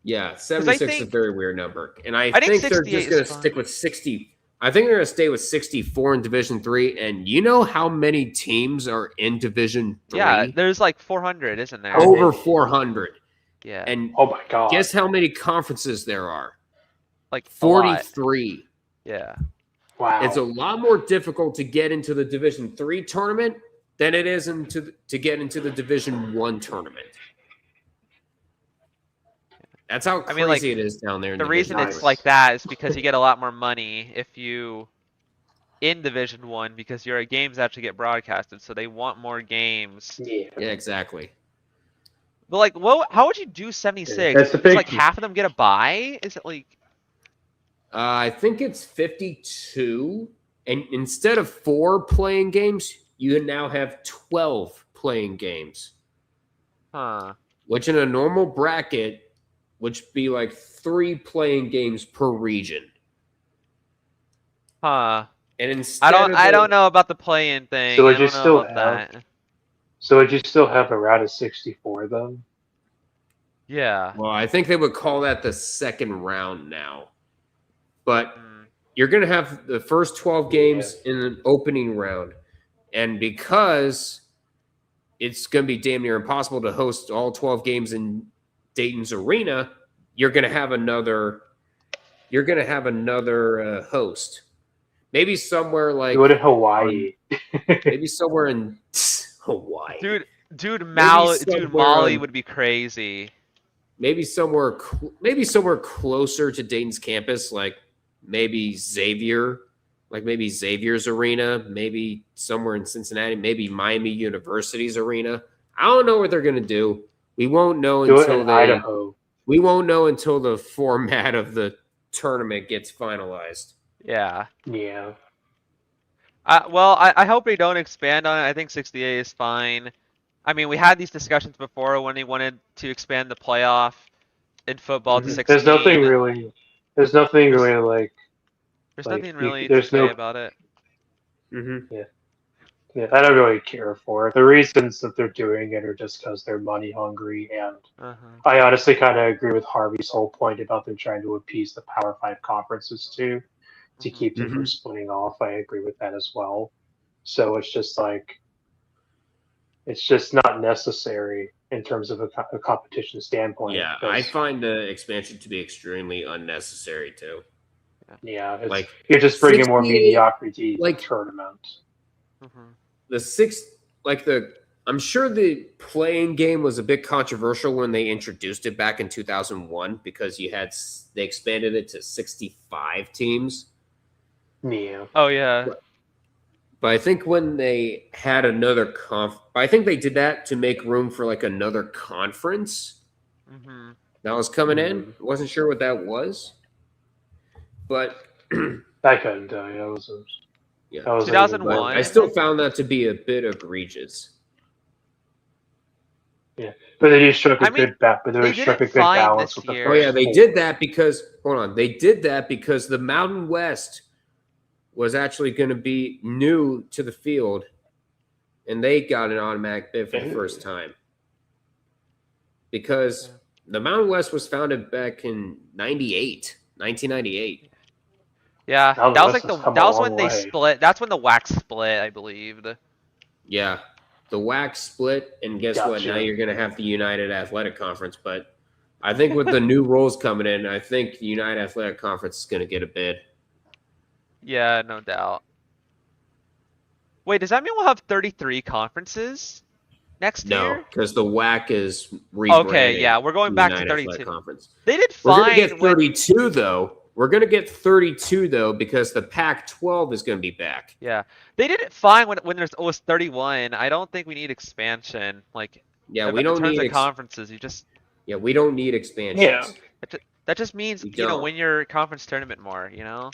Yeah, 76 is a think- very weird number, and I think think they're 68 just is going to fine. stick with 60. I think they're going to stay with 64 in Division 3, and you know how many teams are in Division 3? Yeah, there's like 400, isn't there? Over 400. Yeah, And Oh my god. guess how many conferences there are? like a lot. 43. Yeah. Wow. It's a lot more difficult to get into the Division 3 tournament than it is to get into the Division 1 tournament. That's how I crazy mean, like, it is down there. In The Division reason three. it's like that is because you get a lot more money if you in Division 1 because your games actually get broadcasted, so they want more games. yeah. Yeah, exactly. But like, how would you do 76? That's the Does like big- half of them get a bye? Is it like I think it's 52, and instead of 4 playing games, you now have 12 playing games, huh? which in a normal bracket would be like 3 playing games per region. Huh. And instead I don't know about the play-in thing. So I would you don't know still about have- that. So would you still have a round of 64 then? Yeah. Well, I think they would call that the second round now. But Mm. you're going to have the first 12 games in an opening round. And because it's going to be damn near impossible to host all 12 games in Dayton's arena, you're going to have another host. Maybe somewhere like You would in Hawaii. maybe somewhere in Hawaii. Dude, somewhere Molly on- would be crazy. Maybe somewhere closer to Dayton's campus, like maybe Xavier's arena, maybe somewhere in Cincinnati, maybe Miami University's arena. I don't know what they're gonna do. We won't know Do it until in Idaho. we won't know until the format of the tournament gets finalized. Yeah. Yeah. Well, I hope they don't expand on it. I think 68 is fine. I mean, we had these discussions before when they wanted to expand the playoff in football to 16. There's nothing really like There's like, nothing really there's to say no- about it. Mm-hmm. yeah, I don't really care for it. The reasons that they're doing it are just because they're money hungry, and Uh-huh. I honestly kind of agree with Harvey's whole point about them trying to appease the Power 5 conferences too, to keep them from splitting off. I agree with that as well. So it's just like, it's just not necessary in terms of a competition standpoint. Yeah, I because- find the expansion to be extremely unnecessary too. yeah, it's, like, you're just bringing more 68 mediocrity to like- the tournament. Mhm. I'm sure the playing game was a bit controversial when they introduced it back in 2001 because they expanded it to 65 teams. Yeah. Oh yeah. But I think when they had another I think they did that to make room for like another conference hmm that was coming in. Wasn't sure what that was. But I couldn't tell you. I wasn't. yeah, I was 2001. I still found that to be a bit egregious. But they just struck a I mean, good bet. But they they struck did a it good fine balance this with the year. Oh first yeah, they four. did that because they did that because the Mountain West was actually going to be new to the field, and they got an automatic bid for the first time because the Mountain West was founded back in 1998. Yeah, Now the that was West like has come a that was long when they way. split. That's when the wax split, I believe. Yeah, the WAC split, and guess what? Gotcha. Now you're going to have the United Athletic Conference, but I think with the new rules coming in, I think the United Athletic Conference is going to get a bid. Yeah, no doubt. Wait, does that mean we'll have 33 conferences next No, year? because the WAC is rebranded. Okay, yeah, we're going back to United Athletic 32. Conference. They did We're fine. gonna get 32 though. We're gonna get 32 though because the Pac-12 is gonna be back. Yeah, they did it fine when it was 31. I don't think we need expansion. Like, Yeah, we don't in terms need of conferences. You just we don't need expansions. Yeah. that just means We you know don't. win your conference tournament more. You know.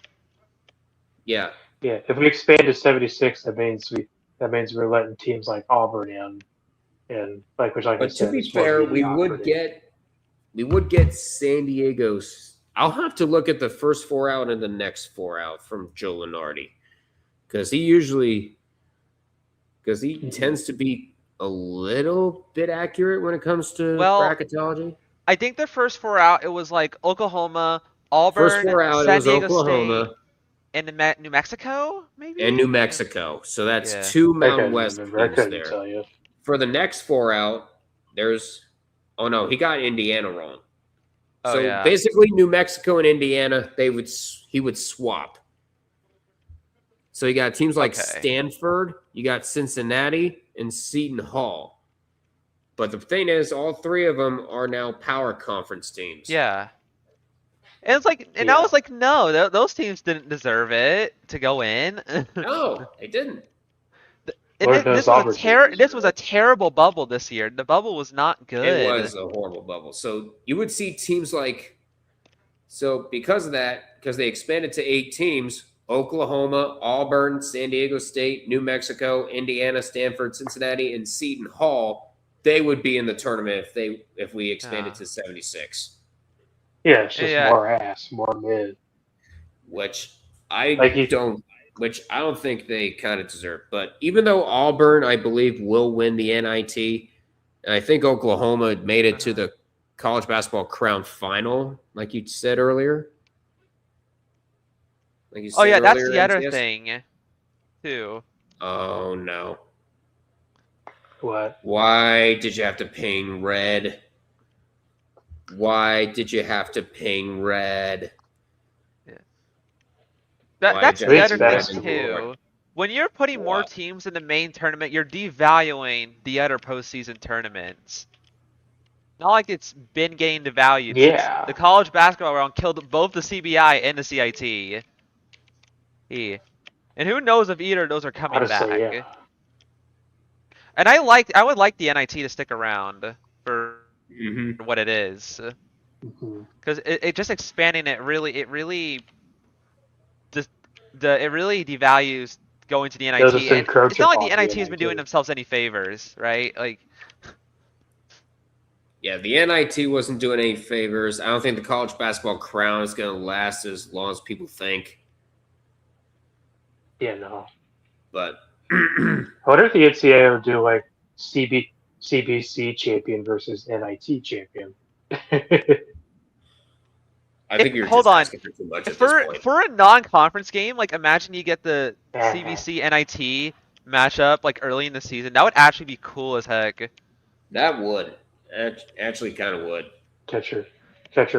Yeah. Yeah, if we expand to 76, that means we're letting teams like Auburn in, and like I But to said, be it's more fair, we would mediocrity. get San Diego's. I'll have to look at the first 4 out and the next 4 out from Joe Lenardi, because he tends to be a little bit accurate when it comes to bracketology. I think the first 4 out, it was like Oklahoma, Auburn, First 4 out, San it was Diego Oklahoma State, and New Mexico, maybe. and New Mexico. So that's Yeah. 2 I Mountain couldn't West remember. I teams couldn't there. tell you. For the next 4 out, there's he got Indiana wrong. Oh, So yeah. basically, New Mexico and Indiana, he would swap. So you got teams like Okay. Stanford, you got Cincinnati, and Seton Hall. But the thing is, all 3 of them are now power conference teams. Yeah. And it's like, and I was like, no, those teams didn't deserve it to go in. No, they didn't. This was a terrible bubble this year. The bubble was not good. It was a horrible bubble. So you would see teams like, because of that, because they expanded to 8 teams, Oklahoma, Auburn, San Diego State, New Mexico, Indiana, Stanford, Cincinnati, and Seton Hall, they would be in the tournament if we expanded to 76. Yeah, it's just more ass, more mid. Which I don't think they kind of deserve. But even though Auburn, I believe, will win the NIT, and I think Oklahoma made it to the college basketball crown final, like you said earlier. Like you said earlier, that's the other NCS. thing, too. Oh, no. What? Why did you have to ping red? Why did you have to ping red? That's the other thing, thing too. When you're putting more teams in the main tournament, you're devaluing the other postseason tournaments. Not like it's been gained value. Yeah. The college basketball round killed both the CBI and the CIT. And who knows if either of those are coming back. Yeah. And I would like the NIT to stick around for what it is. Because it just expanding it really devalues going to the NIT. And it's not like the NIT has been doing themselves any favors, right? Like, yeah, the NIT wasn't doing any favors. I don't think the college basketball crown is going to last as long as people think. Yeah, no. But I wonder if the NCAA would do like CBC champion versus NIT champion. I think you're hold just on. asking for too much at this point. For a non-conference game, like imagine you get the CBC NIT matchup like early in the season. That would actually be cool as heck. That would actually kind of would. Catcher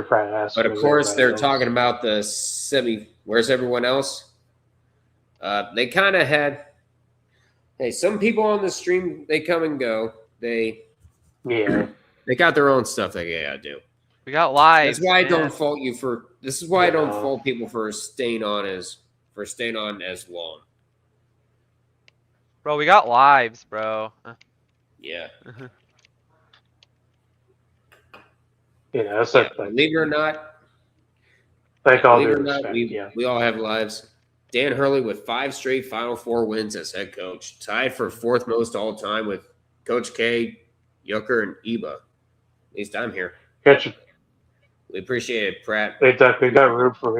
practice. But of course, they're talking about the semi. Where's everyone else? They kind of had. Hey, some people on the stream, they come and go. They got their own stuff they gotta do. We got lives. That's why I don't fault you for. This is why I don't fault people for staying on as long. Bro, we got lives, bro. Yeah. That's believe it or not. Like all believe it due or not, respect, we all have lives. Dan Hurley with 5 straight Final Four wins as head coach, tied for 4th most all time with Coach K, Yucker, and Iba. At least I'm here. We appreciate it, Pratt. Hey, Duck, we got room for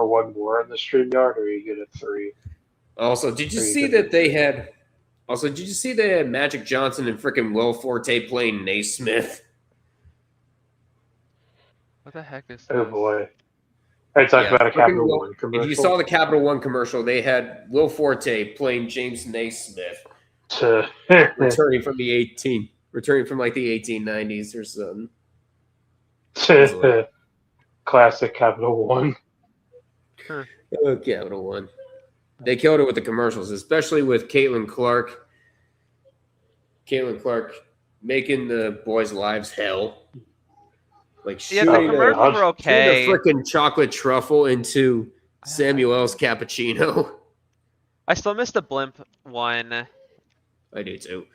one more in the StreamYard, or are you good at 3? Also, did you see that they had Magic Johnson and freaking Will Forte playing Naismith? What the heck is this? Oh boy. I talked about a Capital One commercial. If you saw the Capital One commercial, they had Will Forte playing James Naismith, returning from like the 1890s or something. Classic Capital One. Oh, Capital One. They killed it with the commercials, especially with Caitlin Clark. Caitlin Clark making the boys' lives hell. Like Yeah, the commercials were okay. Shooting a freaking chocolate truffle into Samuel's cappuccino. I still miss the blimp one. I do too.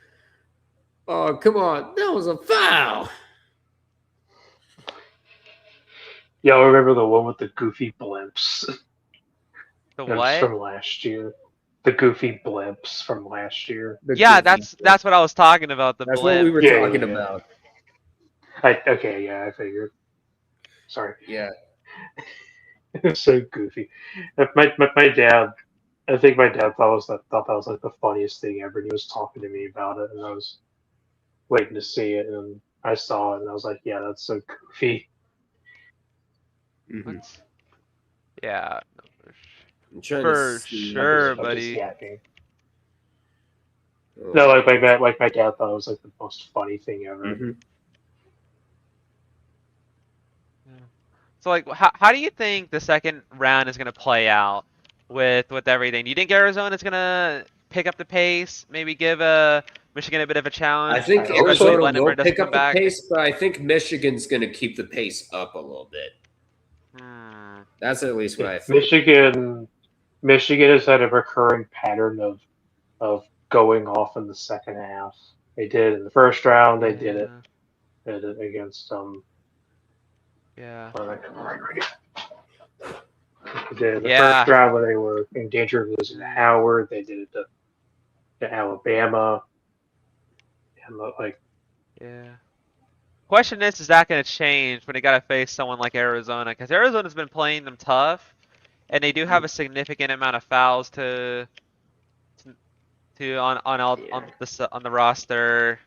Oh, come on. That was a foul. Y'all remember the one with the goofy blimps? The That was what? from last year. The goofy blimps from last year. Yeah, that's what I was talking about. The That's blimp. what we were Yeah, talking yeah. about. Okay, yeah, I figured. Sorry. Yeah. It was so goofy. My dad, I think my dad thought that was like the funniest thing ever. And he was talking to me about it, and I was waiting to see it, and I saw it, and I was like, "Yeah, that's so goofy." Mhm. What's- Yeah, I'm trying for to see. sure, I'm just buddy. yapping. Oh. No, like my dad thought it was like the most funny thing ever. Mhm. So, like, how do you think the second round is gonna play out with everything? Do you think Arizona's gonna pick up the pace? Maybe give Michigan a bit of a challenge? I think I hope so. Arizona Especially when will Denver doesn't pick up come the back? pace, but I think Michigan's going to keep the pace up a little bit. Hmm. That's at least what I think. Michigan has had a recurring pattern of going off in the second half. They did in the first round. They did it against Yeah. They did it in the Yeah. first round when they were in danger of losing to Howard. They did it to Alabama. And like, Yeah. Question is that going to change when they got to face someone like Arizona? Because Arizona's been playing them tough, and they do have a significant amount of fouls on the roster.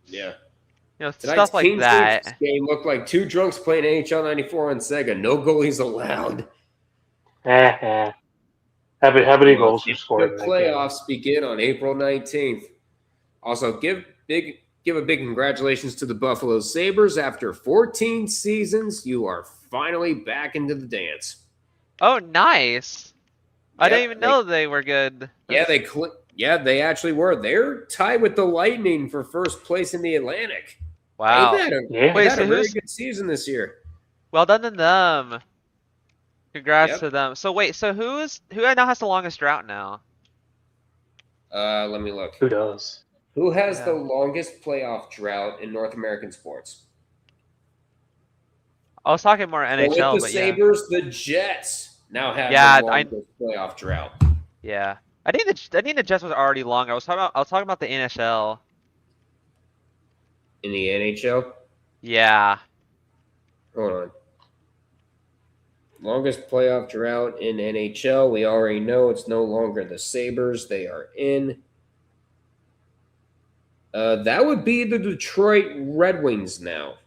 Yeah. You know, Tonight's stuff like King that. State's game looked like two drunks playing NHL 94 on Sega. No goalies allowed. how many goals The were scored in that game? playoffs begin on April 19th. Also, give a big congratulations to the Buffalo Sabres. After 14 seasons, you are finally back into the dance. Oh, nice. I Yep, didn't even know they were good. Yeah, they actually were. They're tied with the Lightning for first place in the Atlantic. Wow. Yeah. They've Wait, had so a very who's- good season this year. Well done to them. Congrats Yep. to them. So wait, so who now has the longest drought now? Let me look. Who does? Who has the Yeah. longest playoff drought in North American sports? I was talking more So NHL, with the but yeah. Sabres, the Jets now have Yeah, the longest playoff drought. Yeah. I think the Jets was already long. I was talking about the NHL. In the NHL? Yeah. Hold on. Longest playoff drought in NHL. We already know it's no longer the Sabres. They are in. That would be the Detroit Red Wings now.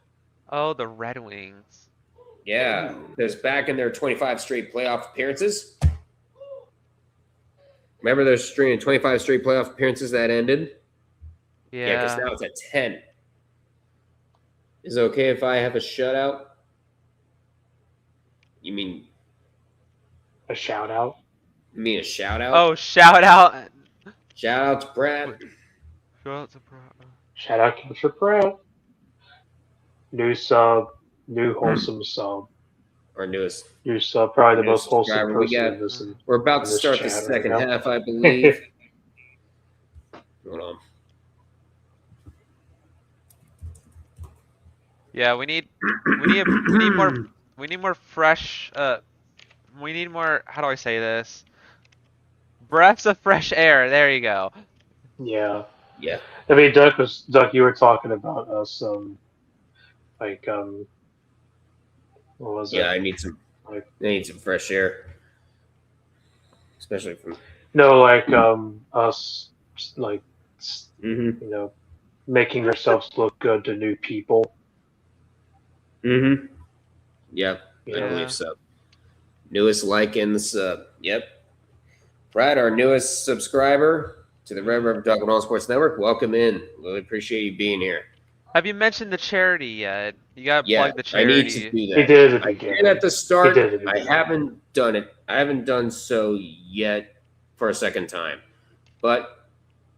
Oh, the Red Wings. Yeah. There's back in their 25 straight playoff appearances. Remember their string of 25 straight playoff appearances that ended? Yeah, because Yeah. now it's at 10. Is it okay if I have a shutout? You mean A shout out. a shout out? Oh, shout out. Shout out to Brad. Shout out to Bro. Shout out Coach Pratt. New sub, new wholesome sub. Our newest. New sub, probably the Newest most wholesome subscriber we person got. in this. We're about to this start the chat right second now. half, I believe. Hold on. Yeah, we need more fresh we need more, how do I say this? Breaths of fresh air. There you go. Yeah. Yeah. I mean, Duck, you were talking about us, what was it? Yeah, I need some fresh air. Especially from No, us, Mm-hmm. you know, making ourselves look good to new people. Mm-hmm. Yep. I Yeah. believe so. Newest like in the sub. Yep. Brad, our newest subscriber to the Red River Dog and All Sports Network. Welcome in. Really appreciate you being here. Have you mentioned the charity yet? You gotta Yeah, plug the I charity. need to do He that. did at the I beginning. did at the start. He did at the I beginning. haven't done it. I haven't done so yet for a second time. But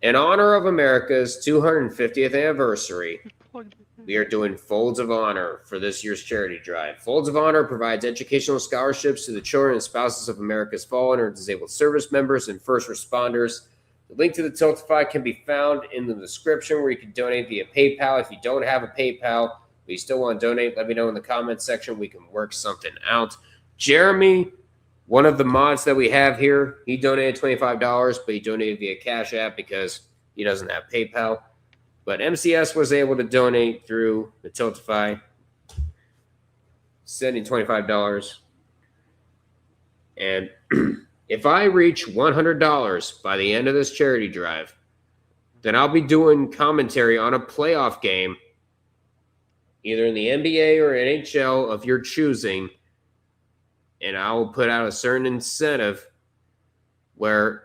in honor of America's 250th anniversary, we are doing Folds of Honor for this year's charity drive. Folds of Honor provides educational scholarships to the children and spouses of America's fallen or disabled service members and first responders. The link to the Tiltify can be found in the description where you can donate via PayPal. If you don't have a PayPal, but you still want to donate, let me know in the comments section. We can work something out. Jeremy, one of the mods that we have here, he donated $25, but he donated via Cash App because he doesn't have PayPal. But MCS was able to donate through the Tiltify, sending $25. And if I reach $100 by the end of this charity drive, then I'll be doing commentary on a playoff game, either in the NBA or NHL of your choosing, and I will put out a certain incentive where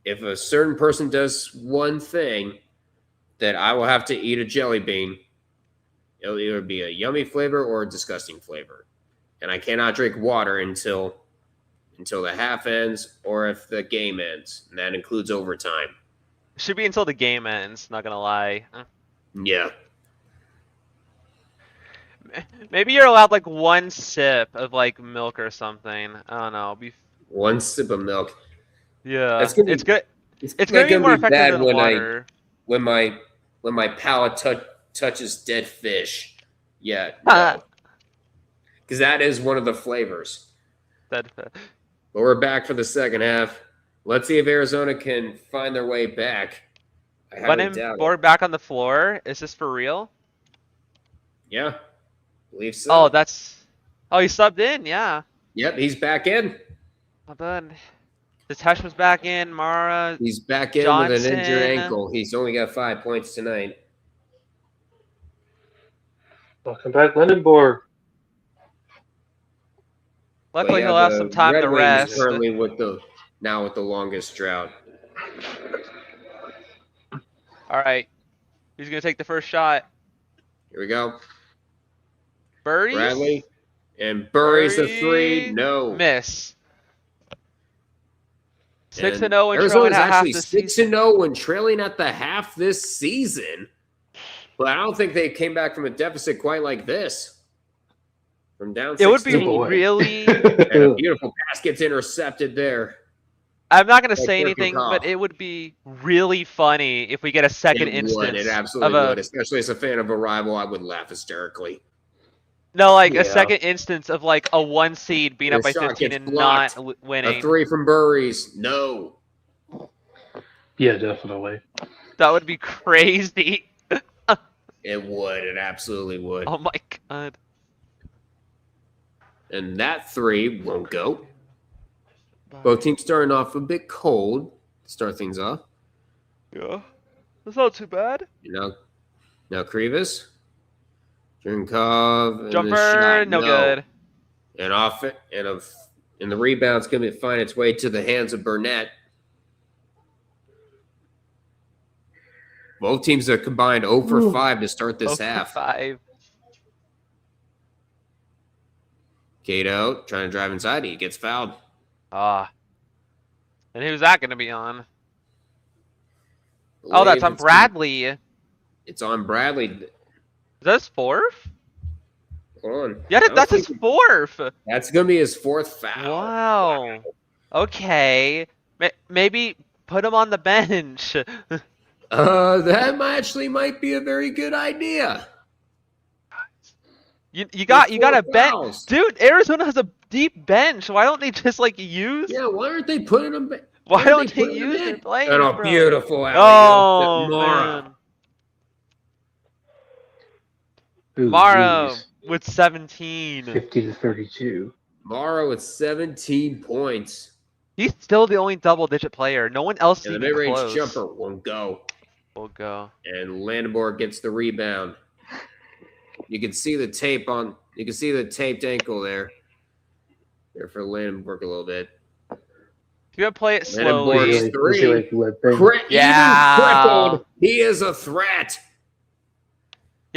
if a certain person does one thing, that I will have to eat a jelly bean. It'll either be a yummy flavor or a disgusting flavor. And I cannot drink water until the half ends or if the game ends. And that includes overtime. Should be until the game ends, not gonna lie. Yeah. Maybe you're allowed like one sip of like milk or something. I don't know. One sip of milk. Yeah. It's good. It's gonna be more effective than water. When my palate touches dead fish. Yeah. No. Because that is one of the flavors. Dead fish. But we're back for the second half. Let's see if Arizona can find their way back. Board back on the floor. Is this for real? Yeah. Believe so. Oh, he subbed in, yeah. Yep, he's back in. Well done. Detesh was back in. Mara. He's back in Johnson. with an injured ankle. He's only got 5 points tonight. Welcome back, Lindenborg. Luckily, he'll have some time to rest. Currently with the longest drought. All right, who's gonna take the first shot? Here we go. Bradley and buries the three. No miss. 6-0 when Arizona's trailing at half actually this 6-0 when trailing at the half this season. But I don't think they came back from a deficit quite like this. From down 6-2. It would be really. And a beautiful pass gets intercepted there. I'm not going to say anything, but it would be really funny if we get a second instance. It absolutely would. Especially as a fan of a rival, I would laugh hysterically. No, like a second instance of like a 1 seed being up by 15 and not winning. A 3 from Burries. No. Yeah, definitely. That would be crazy. It would. It absolutely would. Oh my god. And that 3 won't go. Both teams starting off a bit cold to start things off. Yeah. That's not too bad. Now Krivas. Jernkov. Jumper, no good. And off it, and the rebound's going to find its way to the hands of Burnett. Both teams are combined 0 for 5 to start this half. 5. Cato trying to drive inside. He gets fouled. And who's that going to be on? Oh, that's on Bradley. It's on Bradley. Is that his 4th? Hold on. Yeah, that's his 4th. That's going to be his 4th foul. Wow. Okay. Maybe put him on the bench. That actually might be a very good idea. You got a bench, dude. Arizona has a deep bench. Why don't they just like use? Yeah, why aren't they putting them? Why don't they use their players? And a beautiful alley-oop. Mara. Mara with 17. 50-32. Mara with 17 points. He's still the only double-digit player. No one else. And the mid-range jumper won't go. Will go. And Landenborg gets the rebound. You can see the tape on. You can see the taped ankle there. There for Landenborg a little bit. You gotta play it slowly. 3. Yeah. Even crippled, he is a threat.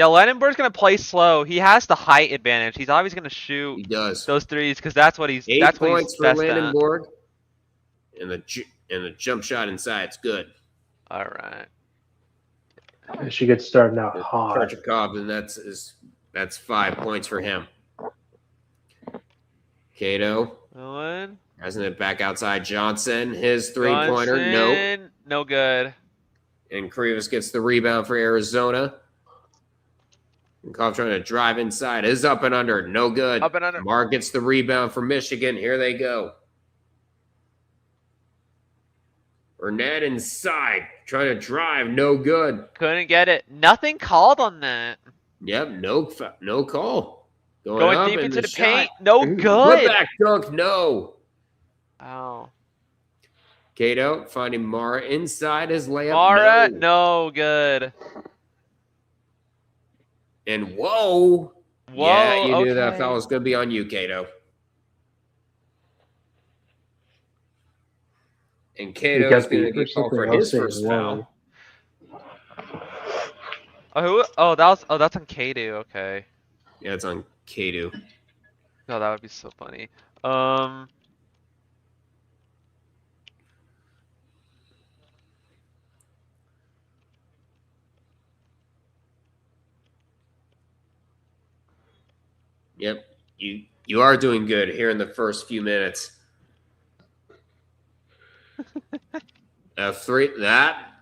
Yeah, Lenenberg's gonna play slow. He has the height advantage. He's always gonna He shoot does. those threes because that's what he's. 8 That's what he's points for best at. Landenborg. And the jump shot inside's good. All right. She gets started out hot. Kerchikov, and that's 5 points for him. Cato Owen. hasn't it back outside Johnson. His 3-pointer, no. Johnson, no good. And Krivas gets the rebound for Arizona. And Kov trying to drive inside. Is up and under. No good. Up and under. Mark gets the rebound for Michigan. Here they go. Burnett inside. Trying to drive. No good. Couldn't get it. Nothing called on that. Yep. No call. Going up deep and into the shot. paint. No Put good. back dunk. No. Oh. Cato finding Mara inside his layup. Mara, No. no good. And whoa. Whoa, Yeah, you knew that okay. foul was going to be on you, Cato. And Cato's going to get called for his first foul. Oh, who? Oh, that's on K2. Okay. Yeah, it's on Cato. No, that would be so funny. Yep. You are doing good here in the first few minutes. Forget that.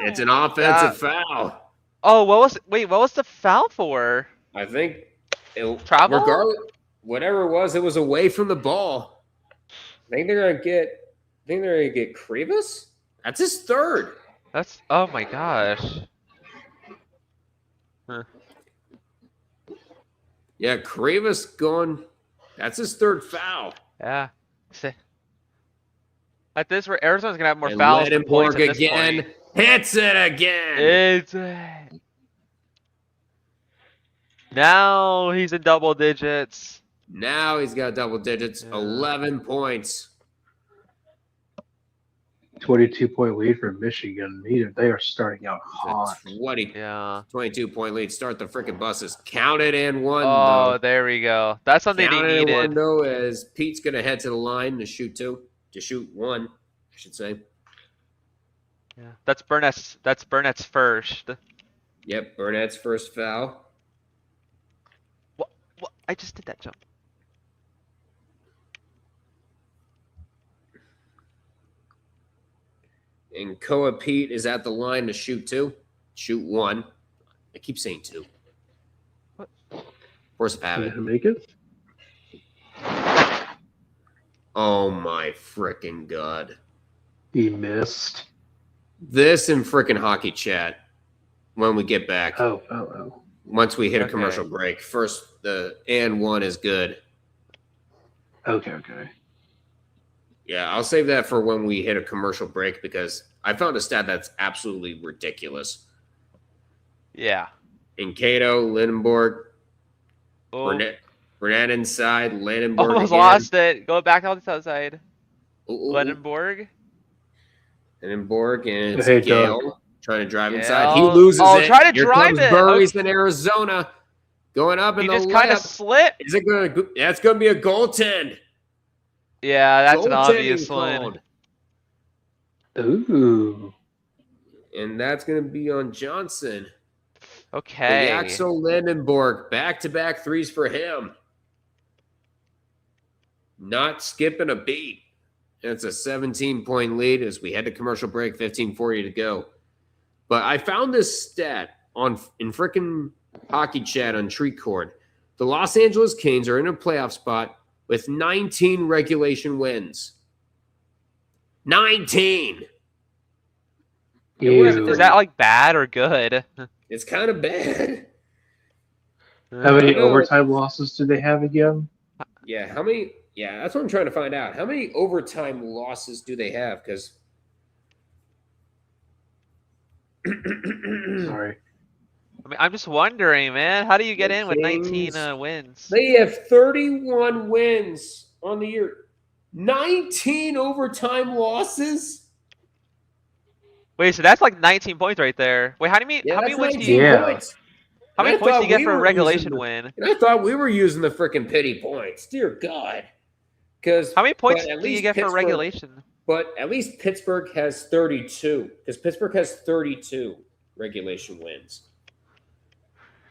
It's an offensive foul. Oh, what was the foul for? I think Travel? regardless, whatever it was away from the ball. I think they're gonna get Krivas. That's his third. That's, oh my gosh. Huh. Yeah, Krivas going. That's his third foul. Yeah. At this rate, Arizona's gonna have more And fouls than points Ledenborg at this again. point. Hits it again. It's now he's in double digits. Now he's got double digits. Yeah. 11 points. 22-point lead for Michigan. They are starting out hot. 22-point lead. Start the freaking buses. Count it and one. Oh, though. there we go. That's something Count they it and needed. one, though, as Pete's going to head to the line to shoot one, I should say. Yeah. That's Burnett's first. Yep, Burnett's first foul. What? I just did that jump. And Koa Pete is at the line to shoot one. I keep saying two. What? Force of habit. Did he make it? Oh my freaking god. He missed. This and freaking hockey chat when we get back. Oh. Once we hit a Okay. commercial break. First, the and one is good. Okay. Yeah, I'll save that for when we hit a commercial break because I found a stat that's absolutely ridiculous. Yeah. In Cato, Lindenborg, Oh, Burnett inside, Landenborg almost again. lost it. Go back on the outside. Ooh. Lenenborg. Lindenborg and it's Hey, Gale Doug. trying to drive Gale. inside. He loses Oh, it. try to Here drive comes it. Burries Okay. in Arizona going up in He the just kind of layup. slipped. Is it going to? That's going to be a goaltend. Yeah, that's an Goaltending obvious one. called. Ooh. And that's going to be on Johnson. Okay. Axel Landenborg, back-to-back threes for him. Not skipping a beat. And it's a 17-point lead as we head to commercial break, 15:40 to go. But I found this stat in frickin' hockey chat on Treat Court. The Los Angeles Kings are in a playoff spot with 19 regulation wins. 19! Is that like bad or good? It's kind of bad. How many know. overtime losses do they have again? Yeah, how many? Yeah, that's what I'm trying to find out. How many overtime losses do they have? Because Sorry. I mean, I'm just wondering, man. How do you get The in with 19 Kings, wins? they have 31 wins on the year. 19 overtime losses? Wait, so that's like 19 points right there. Wait, how Yeah, many that's wins do 19 you? Yeah. points. How many I points thought do you get we for a were regulation using win? And I thought we were using the freaking pity points. Dear God. How many points but at do you least get for Pittsburgh- regulation? But at least Pittsburgh has 32. Because Pittsburgh has 32 regulation wins.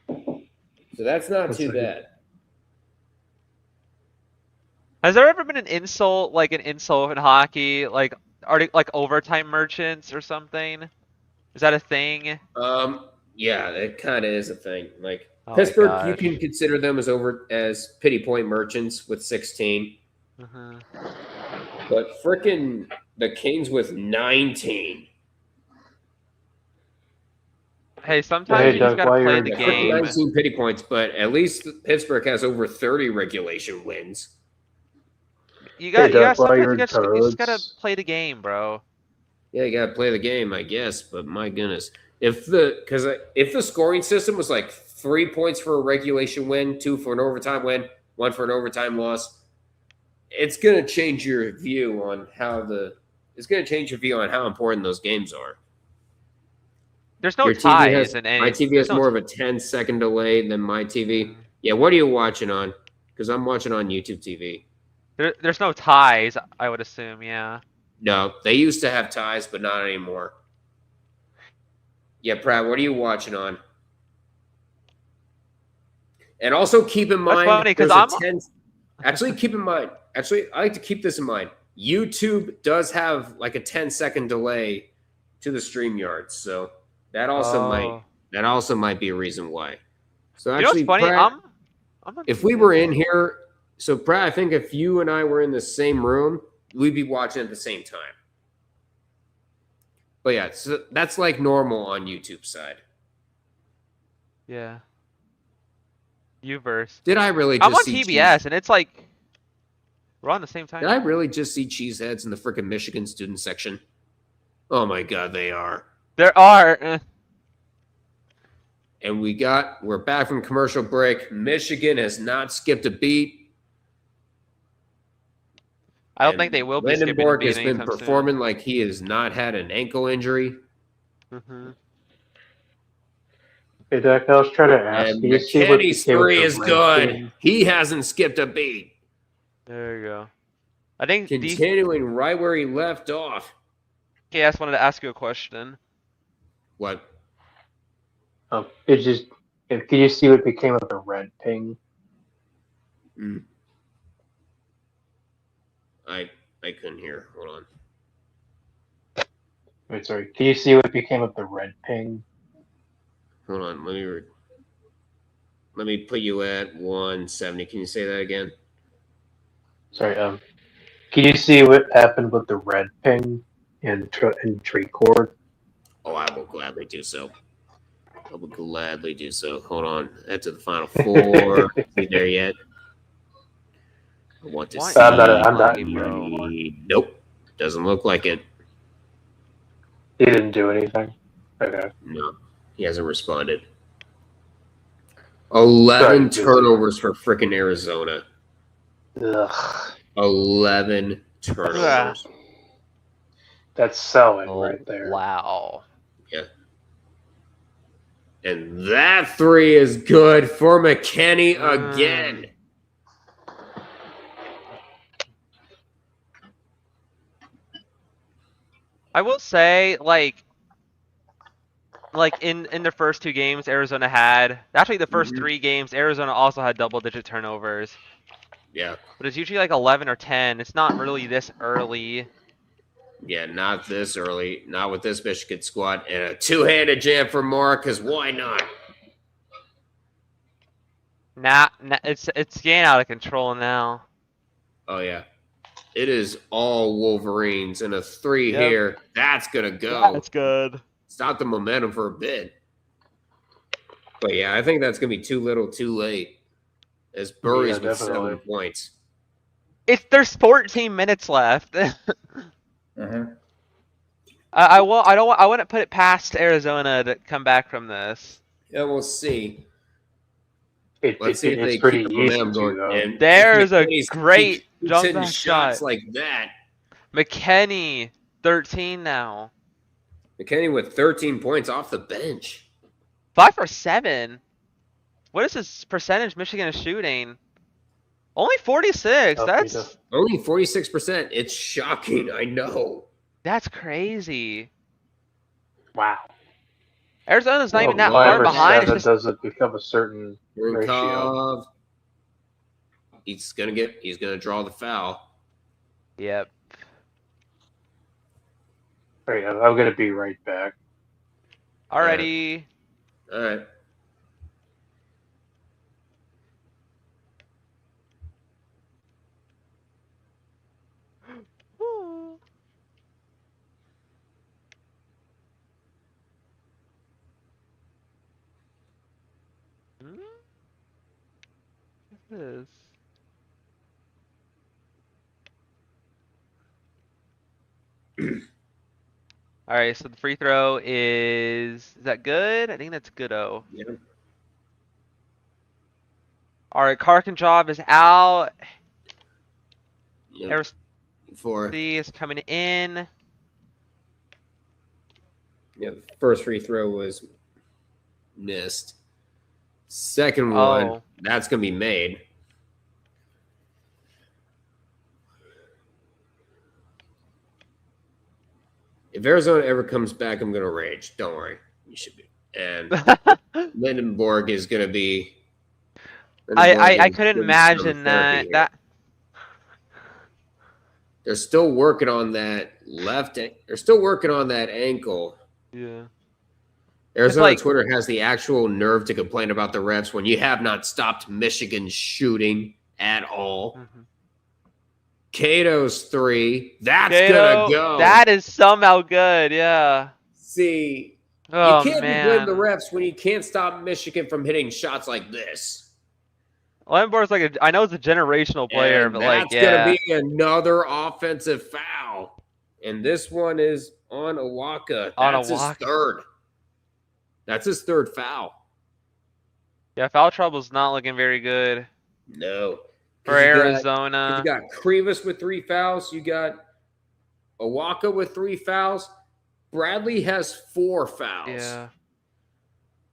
So that's not too bad. Has there ever been an insult in hockey, like overtime merchants or something? Is that a thing? Yeah, it kind of is a thing. Like Oh my Pittsburgh, you gosh. can consider them as pity point merchants with 16. Uh-huh. But frickin' the Kings with 19. Hey, sometimes Hey, you just Doug, gotta while play you're the in Yeah, game. 19 pity points, but at least Pittsburgh has over 30 regulation wins. You got, Hey, Doug, while sometimes you're you in just gotta Toads. play the game, bro. Yeah, you got to play the game, I guess. But my goodness, if the scoring system was like 3 points for a regulation win, 2 for an overtime win, 1 for an overtime loss, it's gonna change your view on how important those games are. There's no Your TV ties in any. my TV there's has no more of a 10-second delay than my TV. Yeah, what are you watching on? Because I'm watching on YouTube TV. There's no ties, I would assume. Yeah. No, they used to have ties, but not anymore. Yeah, Pratt, what are you watching on? And also keep in mind, funny, 'cause keep in mind. Actually, I like to keep this in mind. YouTube does have like a 10-second delay to the StreamYard, so that also might be a reason why. So You know actually, what's funny? Pratt, I'm a- if we were in here, so Pratt, I think if you and I were in the same room, we'd be watching at the same time. But yeah, so that's like normal on YouTube side. Yeah. Uverse. Did I really just I'm on see TBS, and it's like we're on the same time. Did I really just see cheeseheads in the freaking Michigan student section? Oh my God, they are. There are. And we're back from commercial break. Michigan has not skipped a beat. I don't think they will be skipping a Lindenborg beat has been anytime performing like he has not had an ankle injury. soon. Mhm. Hey, Doug, I was trying to ask. And Do you see what McKinney's became of three the is red good. team? He hasn't skipped a beat. There you go. I think Continuing right where he left off. DKS wanted to ask you a question. What? Can you see what became of the red ping? I couldn't hear. Hold on. Wait, sorry. Can you see what became of the red ping? Hold on. Let me put you at 170. Can you say that again? Sorry. Can you see what happened with the red ping in tree cord? Oh, I will gladly do so. I will gladly do so. Hold on. Head to the final four. Be there yet? I want to see. I'm not. Nope. Doesn't look like it. He didn't do anything. Okay. No. He hasn't responded. 11 turnovers for freaking Arizona. Ugh. 11 turnovers. That's selling right there. Wow. Yeah. And that three is good for McKinney again. I will say, like in the first two games, Arizona had actually the first three games, Arizona also had double-digit turnovers. Yeah. But it's usually like 11 or 10. It's not really this early. Yeah, not this early. Not with this Michigan squad. And a two-handed jam for Mark, because why not? Nah, it's getting out of control now. Oh, yeah. It is all Wolverines. And a three here. That's going to go. That's good. Stop the momentum for a bit. But, yeah, I think that's going to be too little, too late. As Burry's with 7 points. There's 14 minutes left. I wouldn't put it past Arizona to come back from this. Yeah, we'll see. Let's see if they keep the momentum going. There's a great jump back shots shot like that. McKinney, 13 now. McKinney with 13 points off the bench. 5 for 7. What is this percentage Michigan is shooting? Only 46. Oh, That's Only 46%. It's shocking. I know. that's crazy. Wow. Arizona's not even that Well, far number behind. It's 7 just doesn't become a certain ratio. Rukov. He's gonna draw the foul. yep. Alright, I'm gonna be right back. Alrighty. All right. Woo. Hmm? What's this? All right, so the free throw is that good? I think that's good-o. Yeah. All right, Karkinjov is out. Yep. Arizona For is coming in. first free throw was missed. Second one, Oh. that's gonna be made. If Arizona ever comes back, I'm gonna rage. Don't worry, you should be. And Lindenborg is gonna be. I couldn't imagine that. They're still working on that left. They're still working on that ankle. Yeah. Arizona like- Twitter has the actual nerve to complain about the refs when you have not stopped Michigan's shooting at all. Mhm. Cato's 3. That's Gato, gonna go. That is somehow good, yeah. See, Oh you can't man. blame the refs when you can't stop Michigan from hitting shots like this. Lembor's like I know it's a generational player, And but that's like yeah. gonna be another offensive foul. And this one is on Awaka. On That's Awaka. his third. That's his third foul. Yeah, foul trouble's not looking very good No. for Arizona. You got Krivas with 3 fouls. You got Awaka with 3 fouls. Bradley has 4 fouls. Yeah.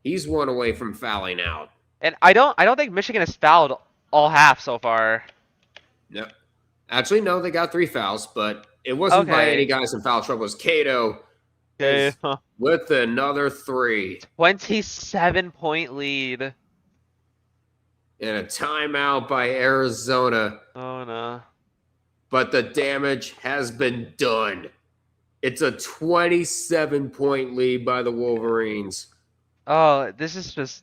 He's 1 away from fouling out. And I don't think Michigan has fouled all half so far. No. Actually, no, they got 3 fouls, but it wasn't by Okay. any guys in foul trouble. It was Cato Okay. with another 3. 27-point lead. And a timeout by Arizona. Oh no. But the damage has been done. It's a 27-point lead by the Wolverines. Oh, this is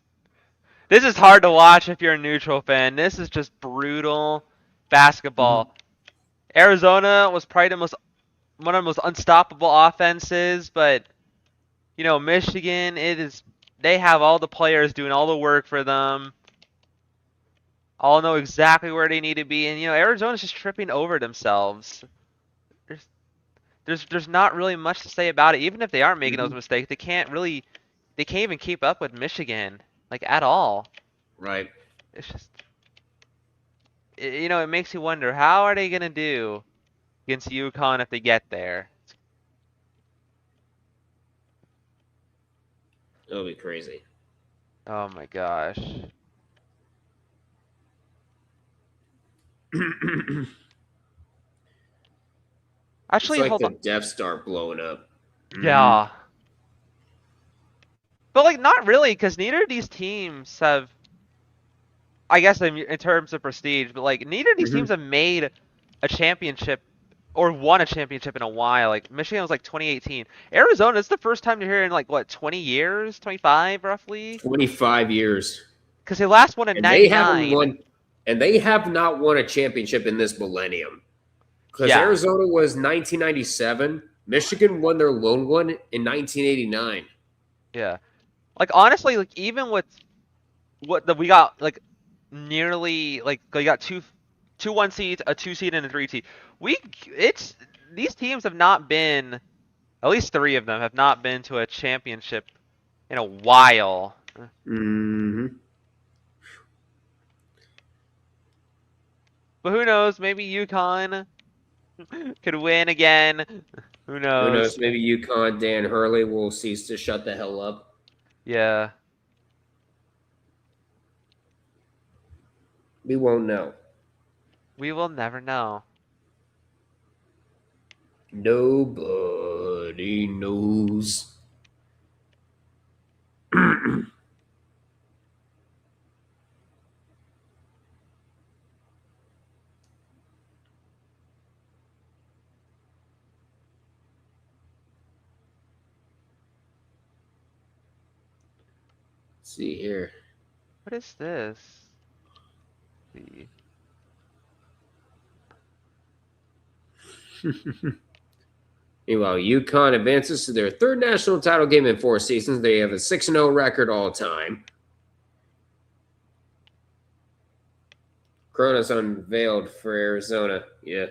hard to watch if you're a neutral fan. This is just brutal basketball. Arizona was probably one of the most unstoppable offenses, but you know, Michigan, they have all the players doing all the work for them. All know exactly where they need to be, and you know, Arizona's just tripping over themselves. There's not really much to say about it. Even if they aren't making those mistakes, they can't even keep up with Michigan, like at all. Right. It's just, you know, it makes you wonder, how are they gonna do against UConn if they get there? It'll be crazy. Oh my gosh. Actually, it's like hold the on. Death Star blowing up. Yeah. But like, not really, because neither of these teams have, I guess in terms of prestige, but like neither of these teams have made a championship or won a championship in a while. Like Michigan was like 2018. Arizona, it's the first time you're here in like what, 20 years, 25 roughly? 25 years. Because they last won in And they 99. haven't won, and they have not won a championship in this millennium. Because Yeah. Arizona was 1997. Michigan won their lone one in 1989. Yeah. Like honestly, like even with we got like nearly like we got two 1 seeds, a 2 seed, and a 3 seed. These teams have not been, at least 3 of them have not been to a championship in a while. Mm-hmm. But who knows? Maybe UConn could win again. Who knows? Who knows? Maybe UConn, Dan Hurley will cease to shut the hell up. Yeah. We won't know. We will never know. Nobody knows. See here. What is this? Let's see. Meanwhile, UConn advances to their third national title game in 4 seasons. They have a 6-0 record all time. Corona's unveiled for Arizona. Yeah.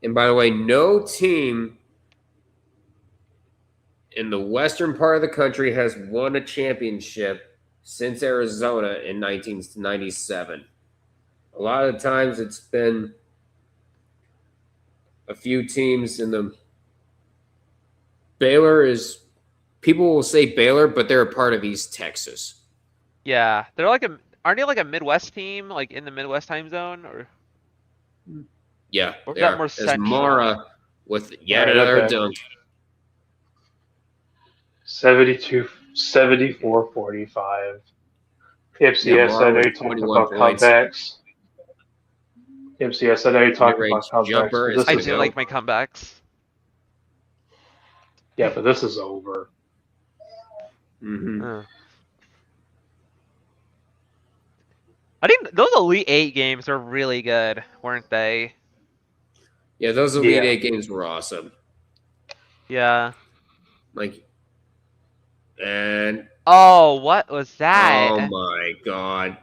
And by the way, no team in the western part of the country has won a championship since Arizona in 1997. A lot of times it's been a few teams in the Baylor is people will say Baylor, but they're a part of East Texas. Yeah, they're like aren't they like a Midwest team, like in the Midwest time zone, or? Yeah, Or they is that are. more As central? Mara with yet Right, another okay. dunk. 74-45. MCS, Yeah, I Mara know with you talked 21 about points. comebacks. MCS, I know you talked about Mid-range comebacks. jumper But is I this do go. like my comebacks. yeah, but this is over. Mm-hmm. I think those Elite Eight games are really good, weren't they? Yeah, those Elite Yeah. Eight games were awesome. Yeah. Like, and Oh, what was that? oh my God,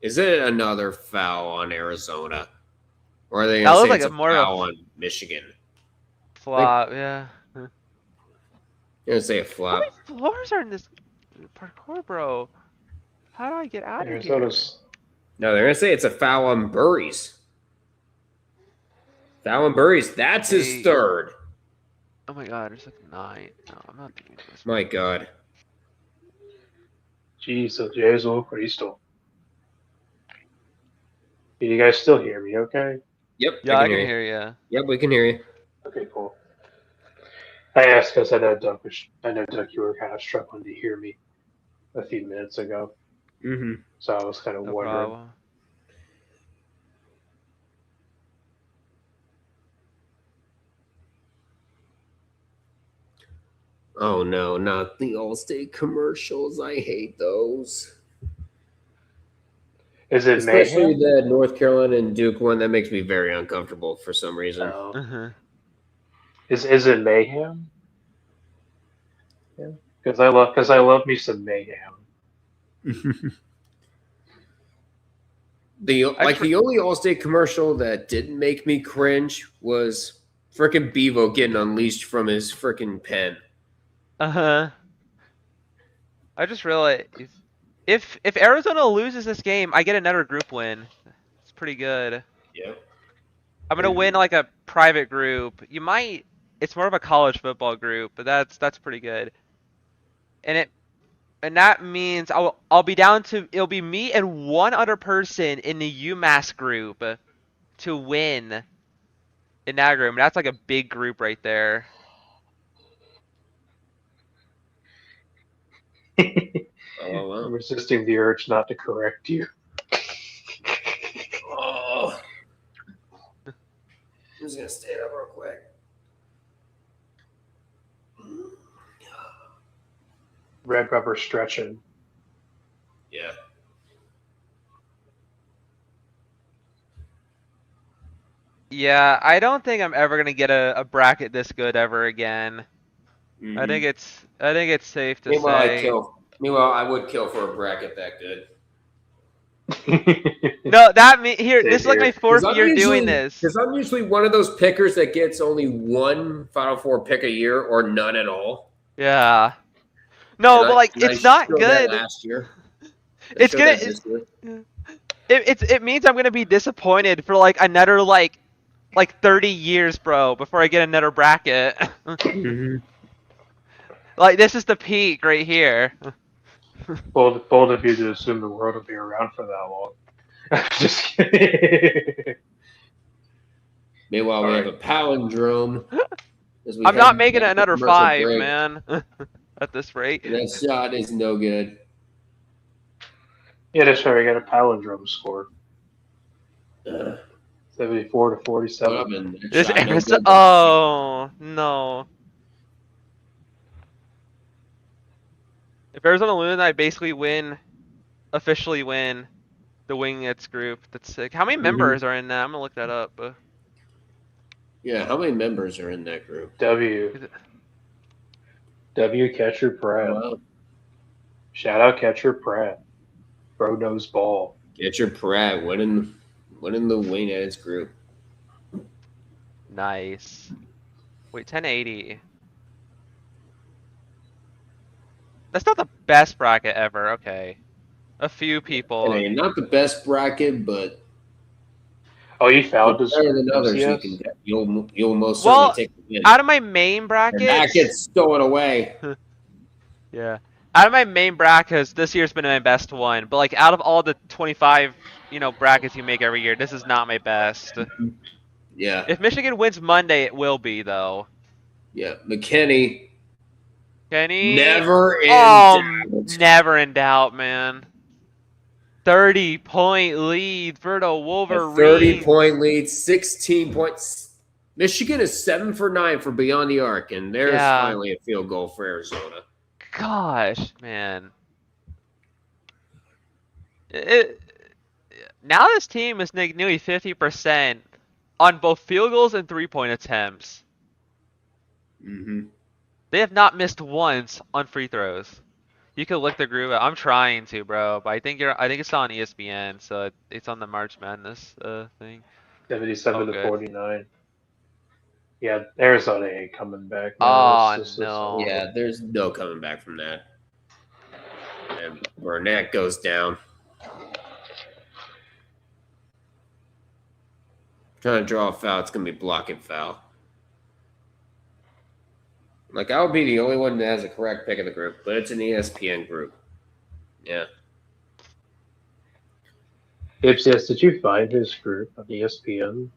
is it another foul on Arizona, or are they That gonna was say like it's a a more of foul on Michigan? Flop, yeah. They're gonna say a How flop. many floors are in this parkour, bro? How do I get out of here? Arizona's. No, they're gonna say it's a foul on Burries. Foul on Burries. That's his Eight. third. Oh my god, there's like 9. No, I'm not doing this. My God. Jesus, Jesus Cristo. Can you guys still hear me okay? Yep. Yeah, I can you. hear you. Yep, we can hear you. Okay, cool. I asked because I know Doug you were kind of struggling to hear me a few minutes ago. Mm-hmm. So I was kind of No wondering. problem. Oh no, not the Allstate commercials. I hate those. Is it Especially Mayhem? the North Carolina and Duke one. That makes me very uncomfortable for some reason. No. Uh-huh. Is it Mayhem? Yeah. Because I love me some Mayhem. The only Allstate commercial that didn't make me cringe was frickin' Bevo getting unleashed from his frickin' pen. Uh-huh. I just realized if Arizona loses this game, I get another group win. It's pretty good. Yep. I'm gonna win like a private group. It's more of a college football group, but that's pretty good. And that means I'll be down to it'll be me and one other person in the UMass group to win in that group. And that's like a big group right there. Oh wow. I'm resisting the urge not to correct you. Oh. I'm just gonna stand up real quick. Red rubber stretching. Yeah. Yeah, I don't think I'm ever gonna get a bracket this good ever again. Mm-hmm. I think it's safe to Meanwhile, say. I would kill for a bracket that good. No, this is like Same my here. 4th year doing this. Because I'm usually one of those pickers that gets only one Final Four pick a year or none at all. Yeah. No, but like it's not good. Last year. It's it means I'm gonna be disappointed for like another like 30 years, bro, before I get another bracket. Mm-hmm. Like this is the peak right here. Bold of you to assume the world will be around for that long. Just kidding. Meanwhile, we have a palindrome. as we I'm head not making it into another commercial 5, break. man. At this rate. And that shot is no good. Yeah, that's right. We got a palindrome score. Uh, 74 to 47. that This shot no Arizona. good. Oh no. If Arizona wins, I basically officially win the Wingets group. That's sick. How many members are in that? I'm gonna look that up. Yeah, how many members are in that group? W catcher Pratt. Well, Shout out catcher Pratt. Bro knows ball. get your Pratt winning the Wingets group. Nice. Wait, 1080. That's not the best bracket ever. Okay. A few people. And not the best bracket, but Oh, you found his better than others. MCS? You can you'll most Well, certainly take the win. Out of my main bracket. And that gets stolen away. Yeah. Out of my main brackets, this year's been my best one. But like out of all the 25, brackets you make every year, this is not my best. Yeah. If Michigan wins Monday, it will be though. Yeah. McKinney. Kenny. Never in doubt. Never in doubt, man. 30-point lead for the Wolverines. 30-point lead, 16 points. Michigan is 7 for 9 for beyond the arc, and there's finally a field goal for Arizona. Gosh, man. Now this team is nearly 50% on both field goals and 3-point attempts. Mm-hmm. They have not missed once on free throws. You can look the group up. I'm trying to, bro, but I think it's on ESPN, so it's on the March Madness thing. 77 to 49. Yeah, Arizona ain't coming back. Oh, no. Yeah, there's no coming back from that. And Burnett goes down. Trying to draw a foul. It's going to be blocking foul. Like, I'll be the only one that has a correct pick of the group, but it's an ESPN group. Yeah. Yes, did you find his group on ESPN?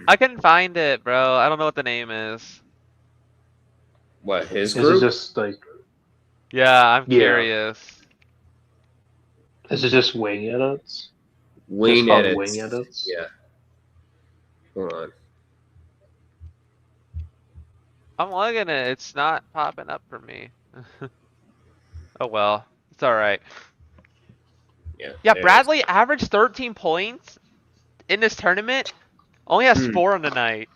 I couldn't find it, bro. I don't know what the name is. What, his Is group? it just like... Yeah, I'm curious. Is it just wing edits? Wing called edits. Wing edits? Yeah. Hold on. I'm looking at it. It's not popping up for me. Oh well. It's alright. Yeah, Bradley averaged 13 points in this tournament. Only has 4 on the night.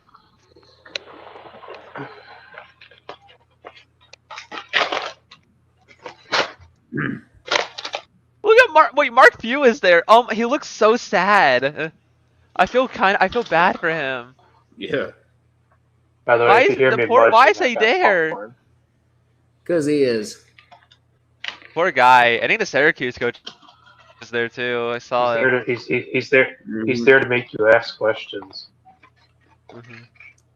Look at Mark. Wait, Mark Few is there. He looks so sad. I feel bad for him. Yeah. By the way, if you hear me why is munching, he I got there? popcorn. Because he is. Poor guy. I think the Syracuse coach is there too. I saw it. He's there. He's there to make you ask questions. And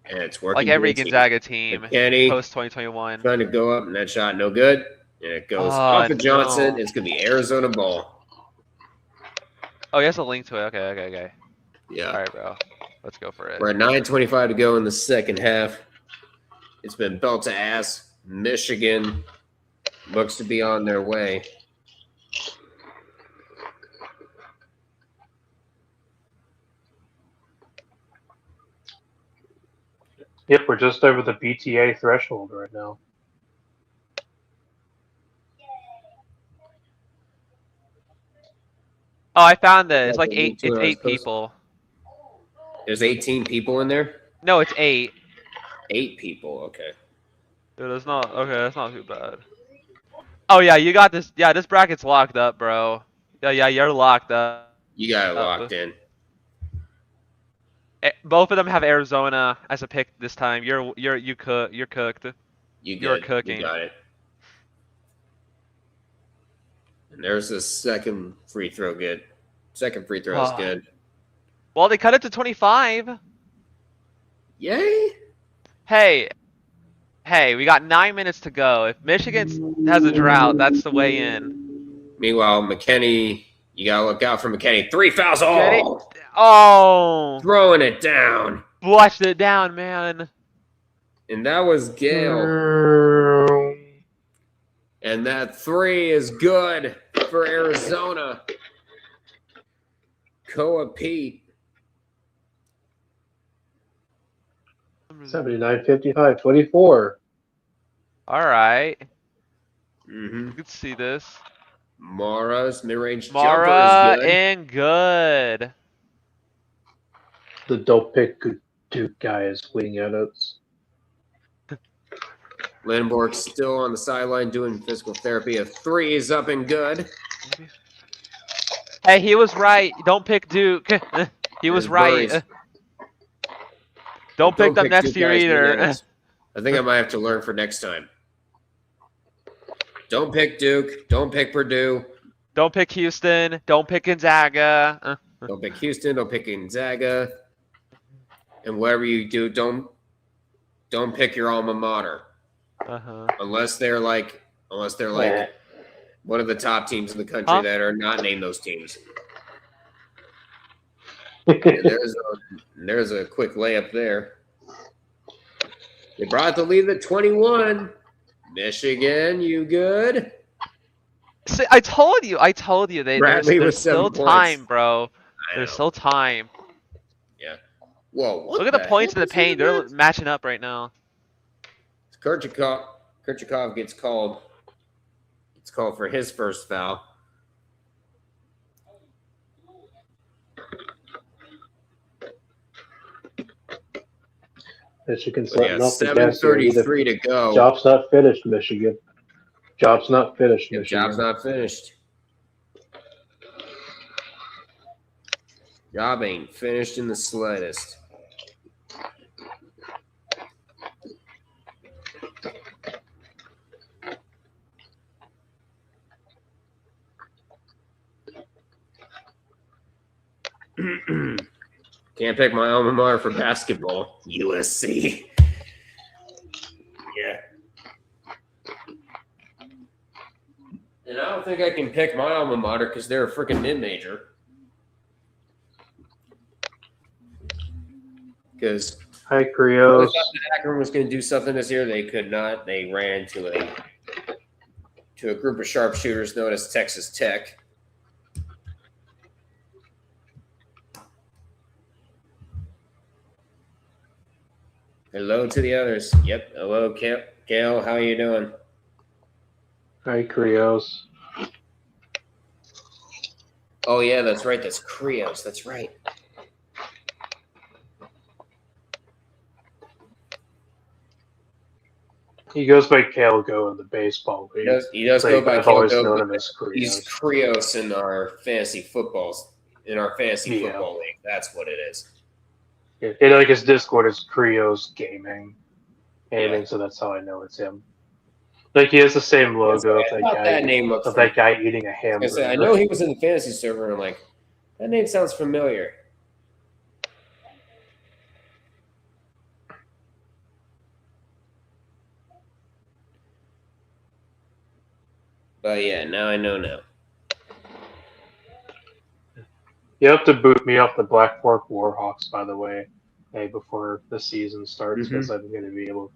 it's working. Like every against Gonzaga team McKinney post 2021. trying to go up, and that shot no good. And it goes off of Johnson. It's going to be Arizona ball. Oh, he has a link to it. Okay. Yeah. All right, bro. Let's go for it. We're at 9:25 to go in the second half. It's been belt to ass. Michigan looks to be on their way. Yep, we're just over the BTA threshold right now. Oh, I found it. It's like eight. It's 8 people. There's 18 people in there? No, it's 8. 8 people, okay. Dude, that's not okay. That's not too bad. Oh yeah, you got this. Yeah, this bracket's locked up, bro. Yeah, you're locked up. You got it locked in. Both of them have Arizona as a pick this time. You're cooked. You're cooking. You got it. And there's the second free throw good. Second free throw is good. Well, they cut it to 25. Yay! Hey, Hey, we got 9 minutes to go. If Michigan has a drought, that's the way in. Meanwhile, McKinney, you gotta look out for McKinney. 3 fouls. Oh, Oh, throwing it down. flushed it down, man. And that was Gale. And that 3 is good for Arizona. Koa Pete. 79-55, 24. All right. Mm-hmm. You can see this. Mara's mid-range jumper Mara is good. and good. The don't pick Duke guy is winning at us. Lindenborg's still on the sideline doing physical therapy. A 3 is up and good. Hey, he was right. Don't pick Duke. He was There's right. Burries. Don't pick them Duke next year guys either. bananas. I think I might have to learn for next time. Don't pick Duke. Don't pick Purdue. Don't pick Houston. Don't pick Gonzaga. Don't pick Houston. Don't pick Gonzaga. And whatever you do, don't pick your alma mater. Unless they're like one of the top teams in the country that are not named those teams. There's a quick layup there. They brought the lead at 21. Michigan, you good? See, I told you. There's still 7 time, points. bro. I There's know. still time. Yeah. Whoa. What Look at the points in the heck is paint. that? They're matching up right now. Kurchakov gets called. It's called for his first foul. Michigan's But yeah, letting off the gas here. 7:33 to go. Job's not finished, Michigan. Job's not finished, Your Michigan. job's not finished. Job ain't finished in the slightest. Can't pick my alma mater for basketball. USC. Yeah. And I don't think I can pick my alma mater because they're a freaking mid-major. Because Hi, I Krios. thought that Akron was going to do something this year. They could not. They ran into a group of sharpshooters known as Texas Tech. Hello to the others. Yep. Hello, Gail. How you doing? Hi, Krios. Oh, yeah, that's right. That's Krios. That's right. He goes by Calgo in the baseball league. He does go by I've always Calgo, known but him as Krios. he's Krios in our fantasy footballs. In our fantasy Yeah. football league. That's what it is. Yeah, like his Discord is Krios Gaming. Yeah. So that's how I know it's him. Like he has the same logo I thought that name looked of that guy eating a hamburger. I know he was in the fantasy server, and I'm like, that name sounds familiar. But yeah, now I know now. You have to boot me off the Black Fork Warhawks, by the way, before the season starts, because I'm going to be able.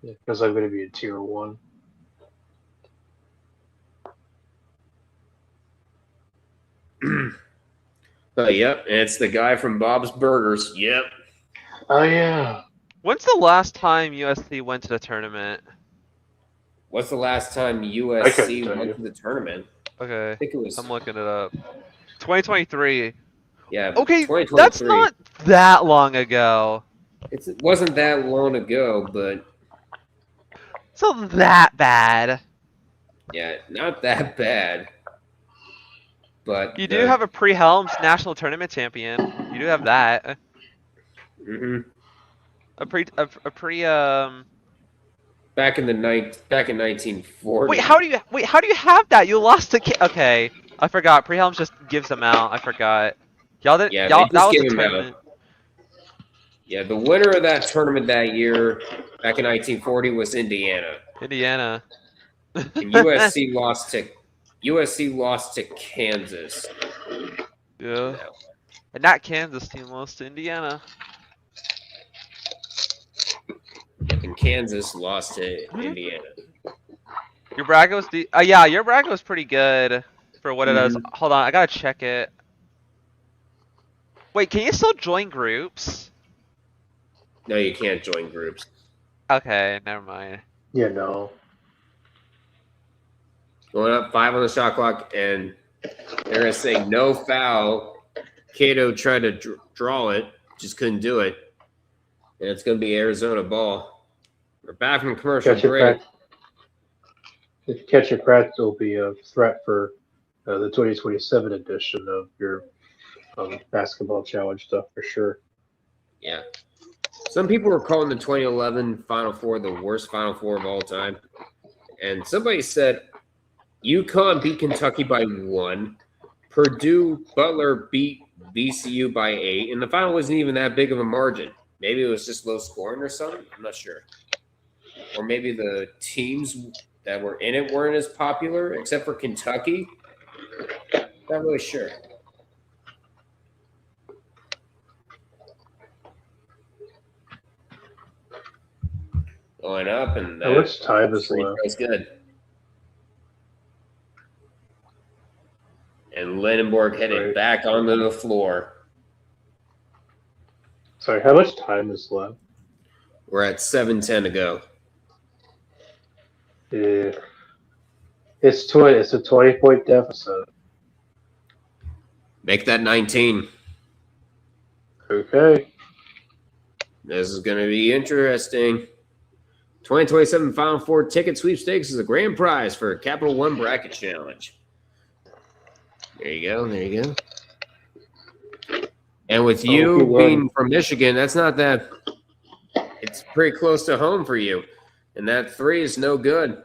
Because I'm going to be a tier 1. Yep, it's the guy from Bob's Burgers. Yep. Oh yeah. When's the last time USC went to the tournament? What's the last time couldn't USC tell you. went to the tournament? Okay, I think it was. I'm looking it up. 2023. Yeah. Okay, 2023. that's not that long ago. It wasn't that long ago, but It's not that bad. yeah, not that bad. But You do have a pre-Helms national tournament champion. You do have that. Mhm. A pre Back in 1940. Wait, how do you have that? You lost to okay. I forgot. Pre-Helms just gives them out. I forgot. Y'all didn't. Yeah, y'all they that just was give the him out. tournament. Yeah, the winner of that tournament that year, back in 1940, was Indiana. Indiana. And USC lost to Kansas. Yeah. And that Kansas team lost to Indiana. And Kansas lost to Indiana. Your bracket was yeah, your bracket was pretty good for what it is. Hold on, I gotta check it. Wait, can you still join groups? No, you can't join groups. Okay, never mind. Yeah, no. Going up 5 on the shot clock, and they're going to say no foul. Cato tried to draw it, just couldn't do it. And it's going to be Arizona ball. We're back from commercial break. Catch your practice will be a threat for the 2027 edition of your basketball challenge stuff for sure. Yeah. Some people were calling the 2011 Final Four the worst Final Four of all time. And somebody said UConn beat Kentucky by 1. Purdue Butler beat VCU by 8. And the final wasn't even that big of a margin. Maybe it was just low scoring or something. I'm not sure. Or maybe the teams that were in it weren't as popular, except for Kentucky. Not really sure. Going up, and how much time is left? That's good. And Lindenborg headed back onto the floor. Sorry, how much time is left? We're at 7:10 to go. Yeah. It's a 20-point deficit. Make that 19. Okay. This is going to be interesting. 2027 Final Four ticket sweepstakes is a grand prize for Capital One Bracket Challenge. There you go. There you go. And with you being from Michigan, that's not that. It's pretty close to home for you. And that 3 is no good.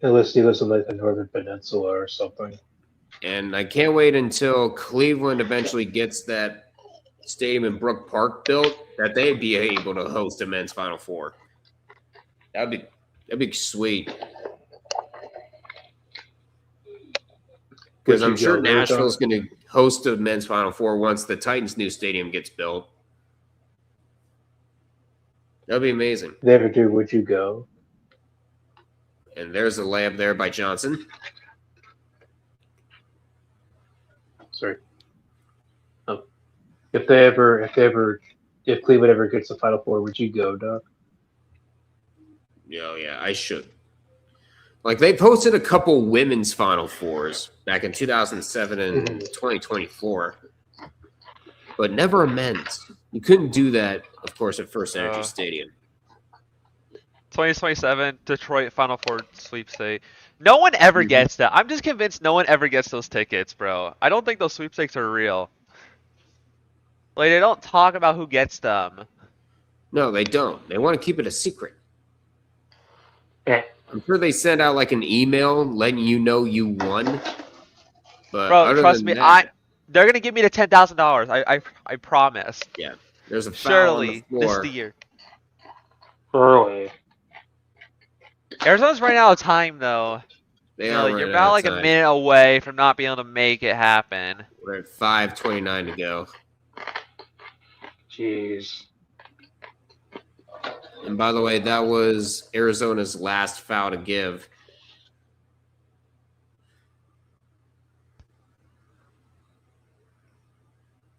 Unless he lives in like the Northern Peninsula or something. And I can't wait until Cleveland eventually gets that stadium in Brook Park built, that they'd be able to host a men's Final Four. That'd be sweet. Because I'm sure Nashville's going to host a men's Final Four once the Titans' new stadium gets built. That'd be amazing. Never do. Would you go? And there's a layup there by Johnson. Sorry. If Cleveland ever gets the Final Four, would you go, Doc? Yeah, I should. Like, they posted a couple women's Final Fours back in 2007 and 2024, but never a men's. You couldn't do that, of course, at First Energy Stadium. 2027 Detroit Final Four sweepstakes. No one ever gets that. I'm just convinced no one ever gets those tickets, bro. I don't think those sweepstakes are real. Like, they don't talk about who gets them. No, they don't. They want to keep it a secret. Yeah. I'm sure they sent out like an email letting you know you won. But bro, trust me, they're gonna give me the $10,000. I promise. Yeah, there's a foul on the floor. This is the year. Early. Arizona's running out of time though. You're about like a minute away from not being able to make it happen. We're at 5:29 to go. Jeez. And by the way, that was Arizona's last foul to give.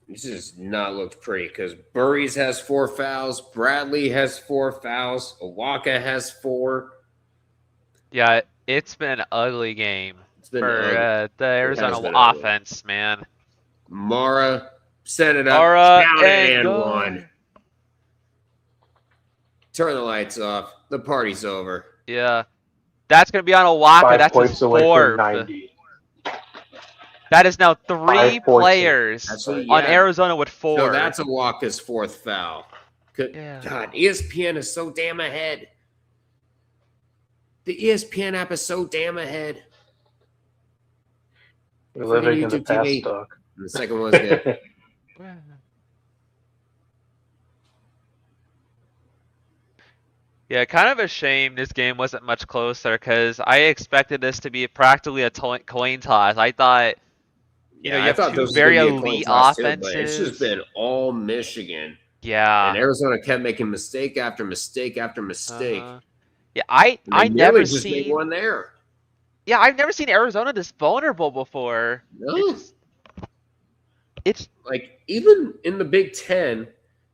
This has not looked pretty because Burries has 4 fouls, Bradley has 4 fouls, Owaka has 4. Yeah, it's been an ugly game for the Arizona offense, man. Mara set it up, counted and won. Turn the lights off. The party's over. Yeah. That's going to be on Owaka. That's his 4th. That is now 3 players on Arizona with 4. So that's Owaka's 4th foul. God, ESPN is so damn ahead. The ESPN app is so damn ahead. We're living in the past, Doc. And the second one's good. Yeah, kind of a shame this game wasn't much closer because I expected this to be practically a coin toss. I thought, you know, you I have thought two this was very gonna be a coin elite toss too, but it's just offenses. been all Michigan. And Yeah. Arizona kept making mistake after mistake after mistake. Yeah, I And they never nearly just made seen. one there. Yeah, I've never seen Arizona this vulnerable before. No. It's Like, even in the Big Ten,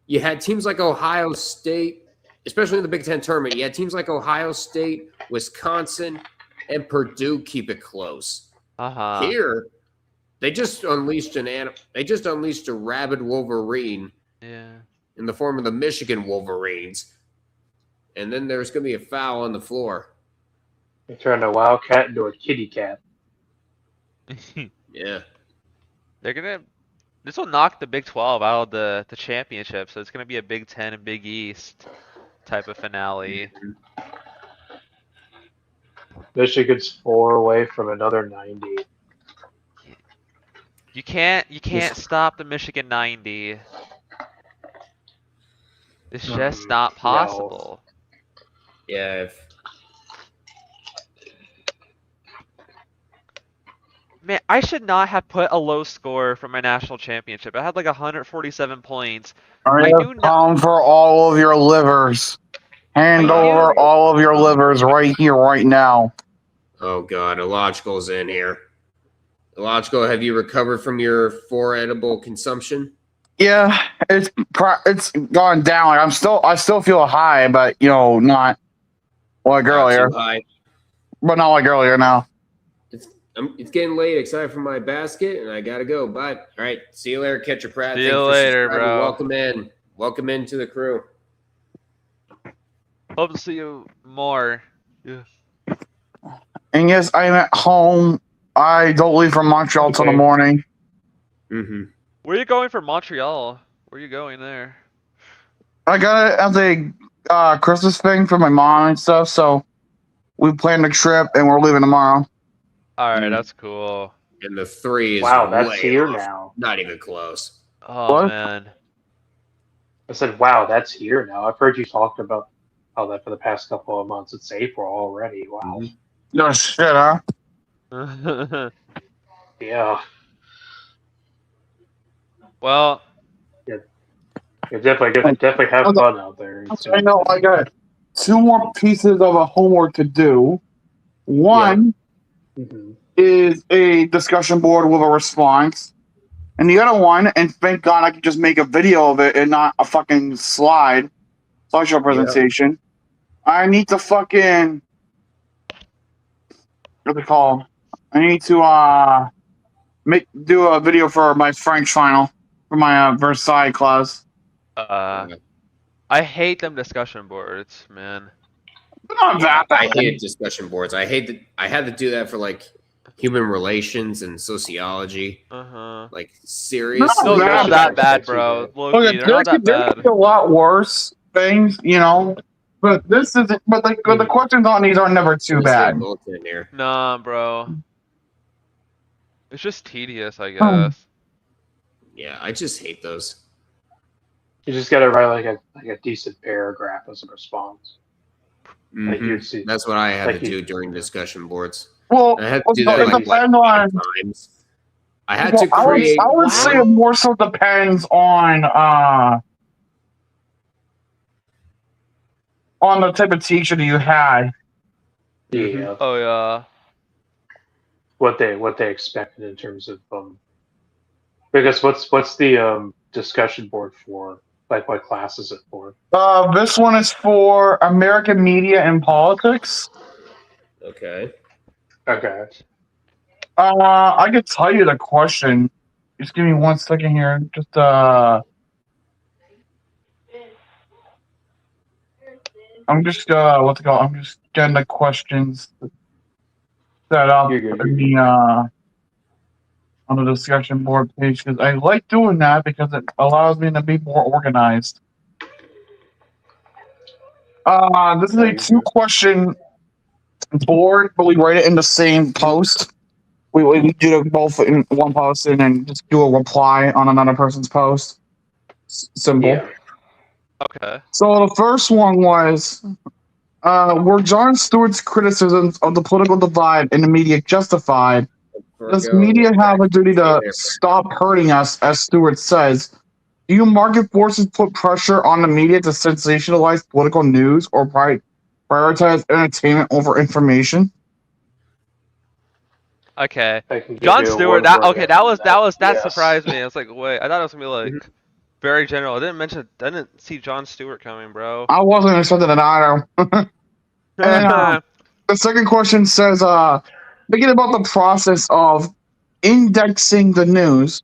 you had teams like Ohio State, especially in the Big Ten tournament, you had teams like Ohio State, Wisconsin, and Purdue keep it close. Here, they just unleashed a rabid Wolverine in the form of the Michigan Wolverines. And then there's going to be a foul on the floor. They turned a Wildcat into a kitty cat. Yeah. They're gonna. This will knock the Big 12 out of the championship, so it's gonna be a Big 10 and Big East type of finale. Michigan's 4 away from another 90. You can't stop the Michigan 90. It's just not possible. Yeah. Man, I should not have put a low score for my national championship. I had like 147 points. I have come for all of your livers. Hand over all of your livers right here, right now. Oh, God. Illogical's in here. Illogical, have you recovered from your 4 edible consumption? Yeah, it's gone down. Like I still feel high, but not like earlier. But not like earlier now. It's getting late. Excited for my basket, and I gotta go. Bye. All right, see you later, Catcher Pratt. See you later, bro. Welcome into the crew. Hope to see you more. Yeah. And yes, I'm at home. I don't leave from Montreal till the morning. Mm-hmm. Where are you going for Montreal? Where are you going there? I got it as a Christmas thing for my mom and stuff, so we planned a trip and we're leaving tomorrow. Alright, that's cool. And the 3 is that's here off. now. Not even close. Oh, What? man. I said, wow, that's here now. I've heard you talk about how that for the past couple of months. It's April already. Wow. No shit, huh? Yeah. Well, You definitely have fun out there. I know I got 2 more pieces of a homework to do. One is a discussion board with a response. And the other one, and thank God I could just make a video of it and not a fucking slideshow presentation. I need to fucking what's it called? I need to do a video for my French final for my Versailles class. I hate them discussion boards, man. Not that I bad. hate discussion boards. I had to do that for like human relations and sociology. Like serious. No, they're not that bad, bro. bro. Loki, they're not that There's bad. a lot worse things, but this isn't. But the questions on these are never too bad. Nah, bro. It's just tedious, I guess. Yeah, I just hate those. You just gotta write like a decent paragraph as a response. Like you'd see. That's what I had like to do during discussion boards. Well, I had to do that it like depends on. times. I had to I create. would say it more so depends on the type of teacher that you had. Yeah. Oh, yeah. What they expected in terms of because what's the discussion board for? Like what class is it for? This one is for American media and politics. Okay. Okay. I could tell you the question. Just give me 1 second here. Just I'm just what's it called? I'm just getting the questions set up on the discussion board page because I like doing that because it allows me to be more organized. This is a 2-question board, but we write it in the same post. We do them both in one post and then just do a reply on another person's post. Simple. Yeah. Okay. So the first one was, Were Jon Stewart's criticisms of the political divide in the media justified? Does media have a duty to stop hurting us, as Stewart says? Do you market forces put pressure on the media to sensationalize political news or prioritize entertainment over information? Okay, Jon Stewart. That Yes. surprised me. I was like, wait, I thought it was gonna be like very general. I didn't see Jon Stewart coming, bro. I wasn't expecting that either. And the second question says, thinking about the process of indexing the news,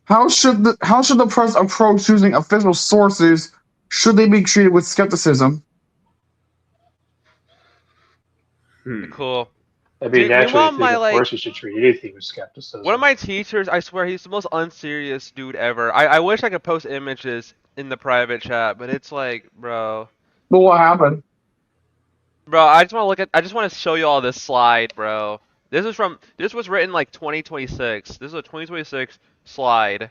how should the press approach using official sources? Should they be treated with skepticism? Cool. I mean, Dude, naturally, meanwhile, of course you should treat anything with skepticism. One of my teachers, I swear, he's the most unserious dude ever. I wish I could post images in the private chat, but it's like, bro. But what happened? Bro, I just want to show you all this slide, bro. This was written like 2026. This is a 2026 slide.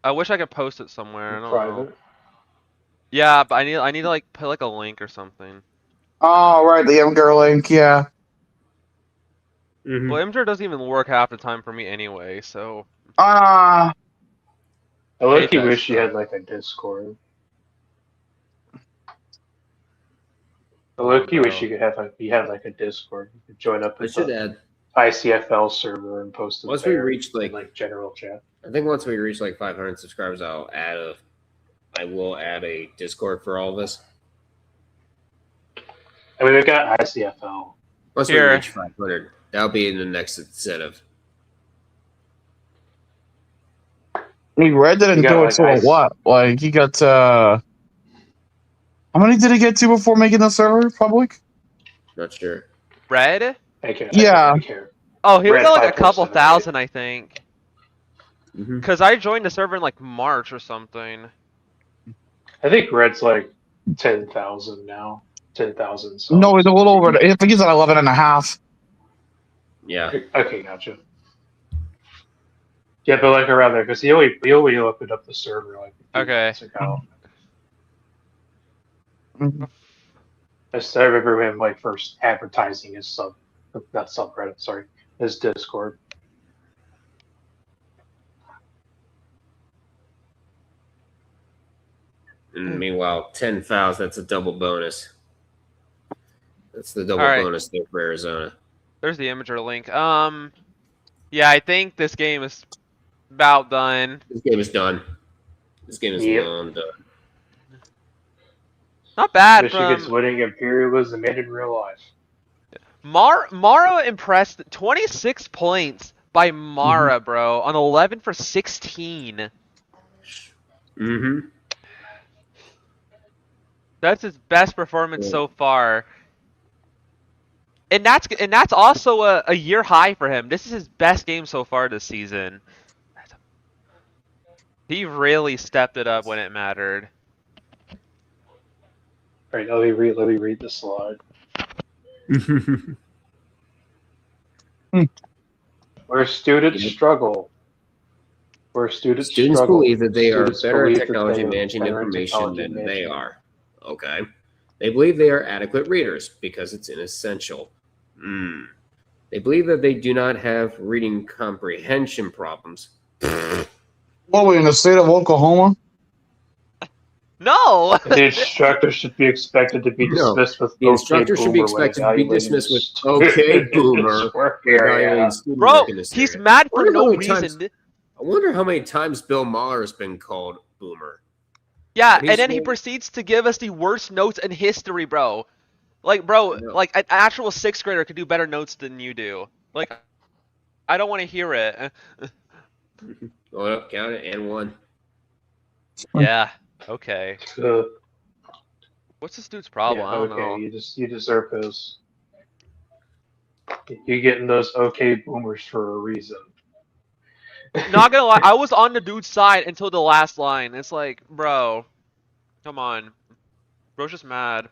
I wish I could post it somewhere. I don't know. Yeah, but I need to like put like a link or something. Oh, right, the Imgur link, yeah. Well, Imgur doesn't even work half the time for me anyway, so. I lucky wish you had like a Discord. I lucky wish you could have like a Discord. You could join up with the ICFL server and post it. Once we reach like general chat. I think once we reach like 500 subscribers, I will add a Discord for all of us. I mean, we've got ICFL. Once we reach 500, that'll be in the next incentive. I mean, Red didn't do it till what? Like, he got, how many did he get to before making the server public? Not sure. Red? Yeah. Oh, he was at like a couple thousand, I think. Because I joined the server in like March or something. I think Red's like 10,000 now. 10,000. No, he's a little over. I think he's at 11.5. Yeah. Okay, gotcha. Yeah, but like around there, because he only opened up the server like a few months ago. I remember him like first advertising his his Discord. And meanwhile, 10 fouls, that's a double bonus. That's the double bonus there for Arizona. There's the Imgur link. Yeah, I think this game is about done. This game is done. This game is long done. Not bad. Michigan's winning imperialism in real life. Mara impressed. 26 points by Mara, bro, on 11 for 16. That's his best performance so far. And that's also a year high for him. This is his best game so far this season. He really stepped it up when it mattered. All right, let me read the slide. Where students struggle. Where students believe that they are better at technology managing information than they are. Okay. They believe they are adequate readers because it's inessential. They believe that they do not have reading comprehension problems. What are we in the state of Oklahoma? No! The instructor should be expected to be dismissed with the instructor should be expected to be dismissed with okay, boomer. Bro, he's mad for no reason. I wonder how many times Bill Mahler has been called boomer. Yeah, and then he proceeds to give us the worst notes in history, bro. Like, bro, like an actual 6th grader could do better notes than you do. Like, I don't want to hear it. Going up, count it, and 1. Yeah. Okay. What's this dude's problem? Yeah, I don't know. You deserve those. You're getting those okay boomers for a reason. Not gonna lie, I was on the dude's side until the last line. It's like, bro, come on. Bro's just mad.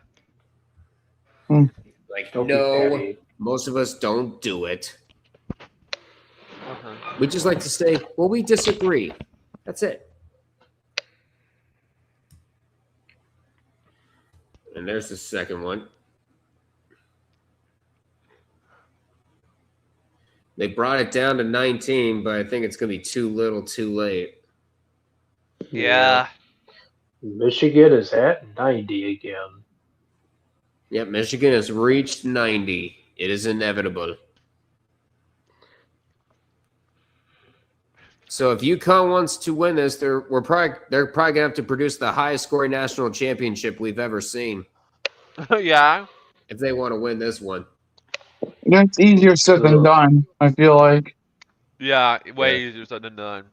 Like, no, most of us don't do it. We just like to say, well, we disagree. That's it. And there's the second one. They brought it down to 19, but I think it's going to be too little, too late. Yeah. Michigan is at 90 again. Yep, Michigan has reached 90. It is inevitable. So if UConn wants to win this, they're probably gonna have to produce the highest scoring national championship we've ever seen Yeah. if they want to win this one. It's easier said than done, I feel like. Yeah, way easier said than done.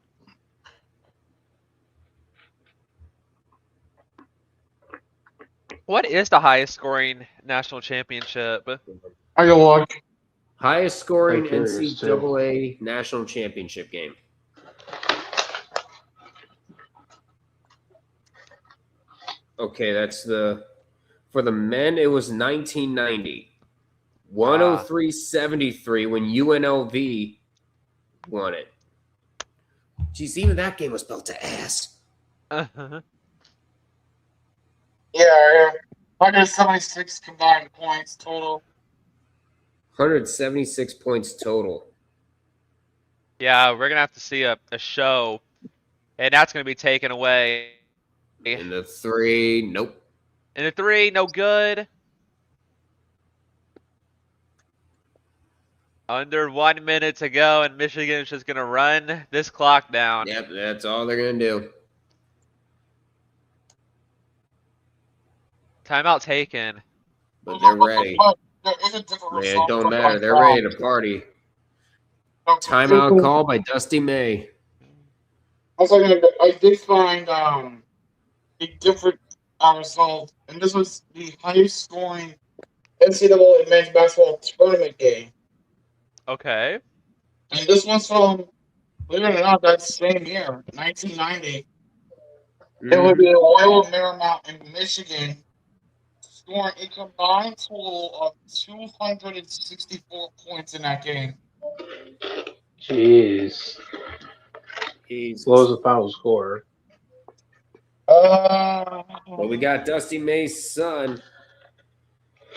What is the highest scoring national championship? I go look. Highest scoring I'm curious, too. NCAA national championship game. Okay, that's for the men, it was 1990. 103-73 when UNLV won it. Geez, even that game was built to ass. Uh-huh. Yeah. 176 combined points total. 176 points total. Yeah, we're gonna have to see a show, and that's gonna be taken away. In the 3, nope. In the 3, no good. Under 1 minute to go, and Michigan is just gonna run this clock down. Yep, that's all they're gonna do. Timeout taken. But they're ready. There is a different Man, it result don't from matter. They're ready to party. Timeout call by Dusty May. I did find a different result, and this was the highest scoring NCAA men's basketball tournament game. Okay. And this one's from, believe it or not, that same year, 1990. It would be Loyola Marymount in Michigan, scoring a combined total of 264 points in that game. Jeez. What was the final score? Well, we got Dusty May's son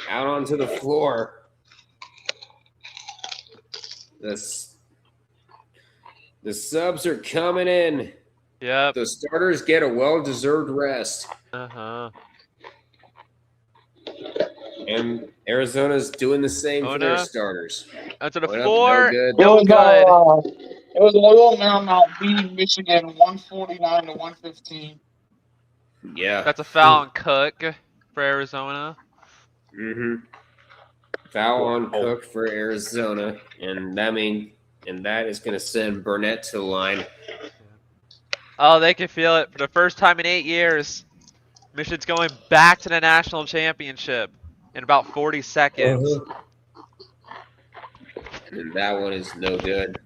out onto the floor. The subs are coming in. Yep. The starters get a well-deserved rest. Uh-huh. And Arizona's doing the same for their starters. Onto the Went up, floor. no good. No good. It was Loyola Marymount beating Michigan 149 to 115. Yeah. That's a foul on Cook for Arizona. Mm-hmm. Foul on Cook for Arizona, and that is going to send Burnett to the line. Oh, they can feel it for the first time in 8 years. Michigan's going back to the national championship in about 40 seconds. And that one is no good.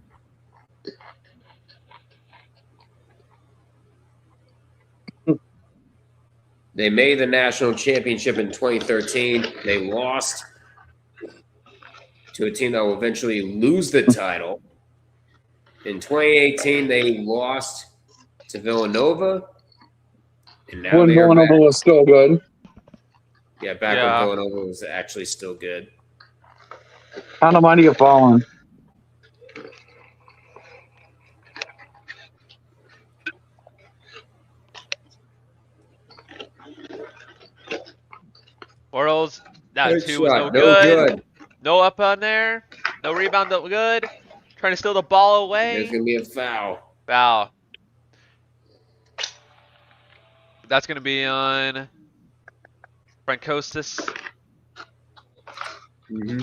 They made the national championship in 2013. They lost to a team that will eventually lose the title. In 2018, they lost to Villanova. And now When Villanova was still good. Yeah, back when Villanova was actually still good. How do money have fallen? Worlds, that Good 2 was shot. no No good. good. No up on there. No rebound, no good. Trying to steal the ball away. There's going to be a foul. Foul. That's going to be on Frankostis. Mm-hmm.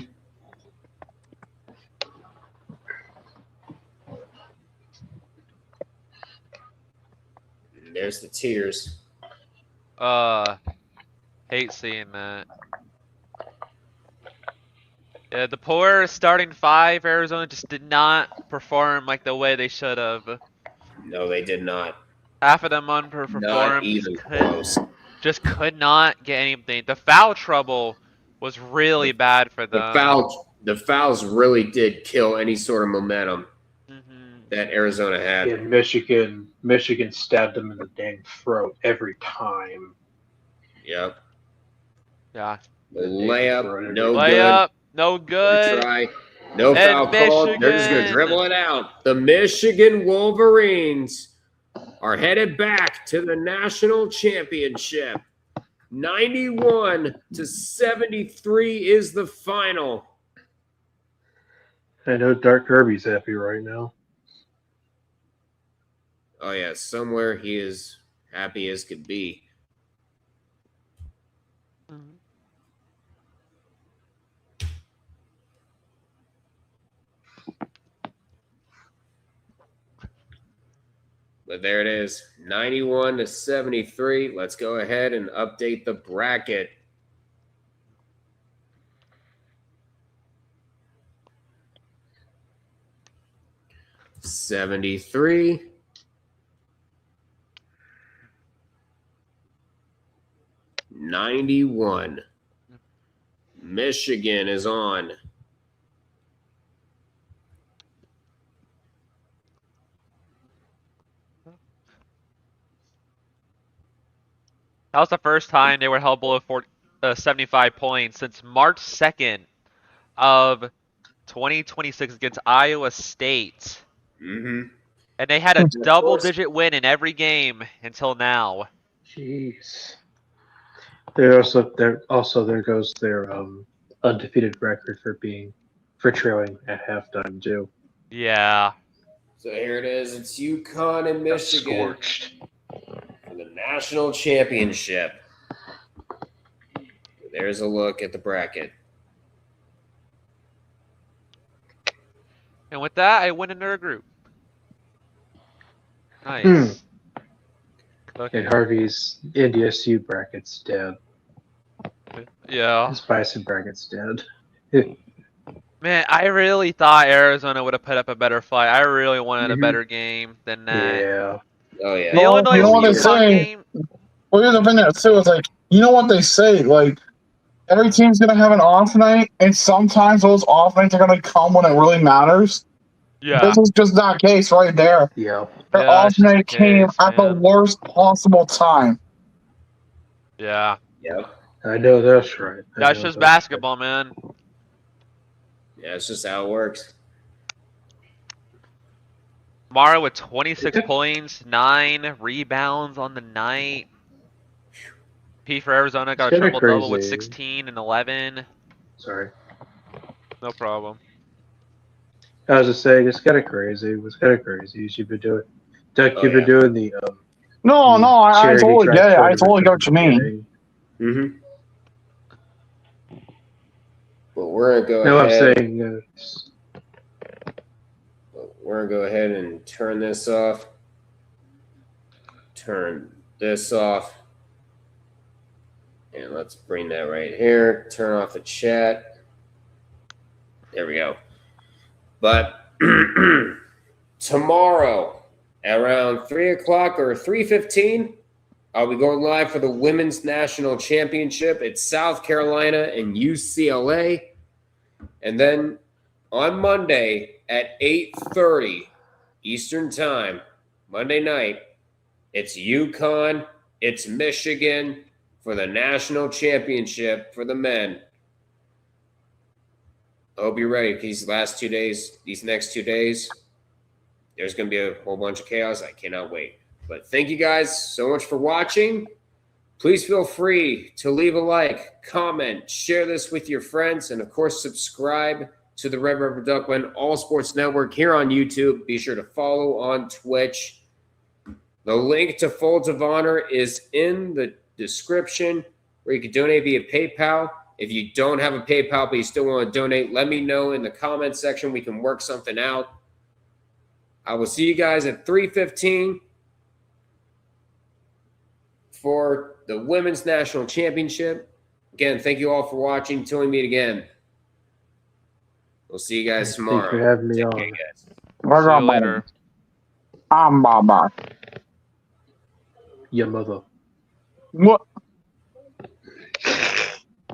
There's the tears. Hate seeing that. Yeah, the poor starting 5, Arizona just did not perform like the way they should have. No, they did not. Half of them underperformed. Not even close. Just could not get anything. The foul trouble was really bad for them. The fouls really did kill any sort of momentum that Arizona had. Yeah, Michigan stabbed them in the dang throat every time. Yep. Yeah. Layup, no Layup, good. no good. Try. No And foul call. They're just going to Michigan. dribble it out. The Michigan Wolverines are headed back to the national championship. 91-73 is the final. I know Dark Kirby's happy right now. Oh, yeah, somewhere he is happy as could be. But there it is, 91-73. Let's go ahead and update the bracket. '73. '91. Michigan is on. That was the first time they were held below 75 points since March 2nd of 2026 against Iowa State. Mm-hmm. And they had a double-digit win in every game until now. Jeez. There goes their undefeated record for trailing at halftime too. Yeah. So here it is. It's UConn and Got Michigan scorched. for the national championship. There's a look at the bracket. And with that, I win another group. Nice. Okay. And Harvey's NDSU bracket's dead. Yeah. His Bison bracket's dead. Man, I really thought Arizona would have put up a better fight. I really wanted a better game than that. Yeah. Oh, yeah. The Illinois you know what they UConn say? game. Well, here's the thing that too. It's like, you know what they say, like, every team's gonna have an off night, and sometimes those off nights are gonna come when it really matters. Yeah. This is just that case right there. Yeah. Their Yeah, off it's just night the came case, at the man. worst possible time. Yeah. Yep. I know that's right. That's just basketball, man. Yeah, it's just how it works. Mara with 26 points, 9 rebounds on the night. P for Arizona got a It's kinda triple-double with crazy. 16 and 11. Sorry. No problem. I was just saying, it's kind of crazy. It was kind of crazy. You've been doing, Duck, Oh, you've been yeah. doing the No, I charity totally drive get it. I tournament totally get what you from the mean. beginning. Mm-hmm. Well, we're gonna go No, I'm ahead. saying We're gonna go ahead and turn this off. Turn this off. And let's bring that right here. Turn off the chat. There we go. But tomorrow around 3 o'clock or 3:15, I'll be going live for the Women's National Championship at South Carolina and UCLA. And then on Monday at 8:30 Eastern Time, Monday night, it's UConn, it's Michigan for the national championship for the men. I hope you're ready. These next 2 days, there's going to be a whole bunch of chaos. I cannot wait. But thank you guys so much for watching. Please feel free to leave a like, comment, share this with your friends, and of course, subscribe to the Red River Duckland All Sports Network here on YouTube. Be sure to follow on Twitch. The link to Folds of Honor is in the description where you can donate via PayPal. If you don't have a PayPal but you still want to donate, let me know in the comments section. We can work something out. I will see you guys at 3:15 for the Women's National Championship. Again, thank you all for watching. Till we meet again. We'll see you guys tomorrow. Thanks for having me Take on. care, guys. See you later. I'm Baba. Your mother. What?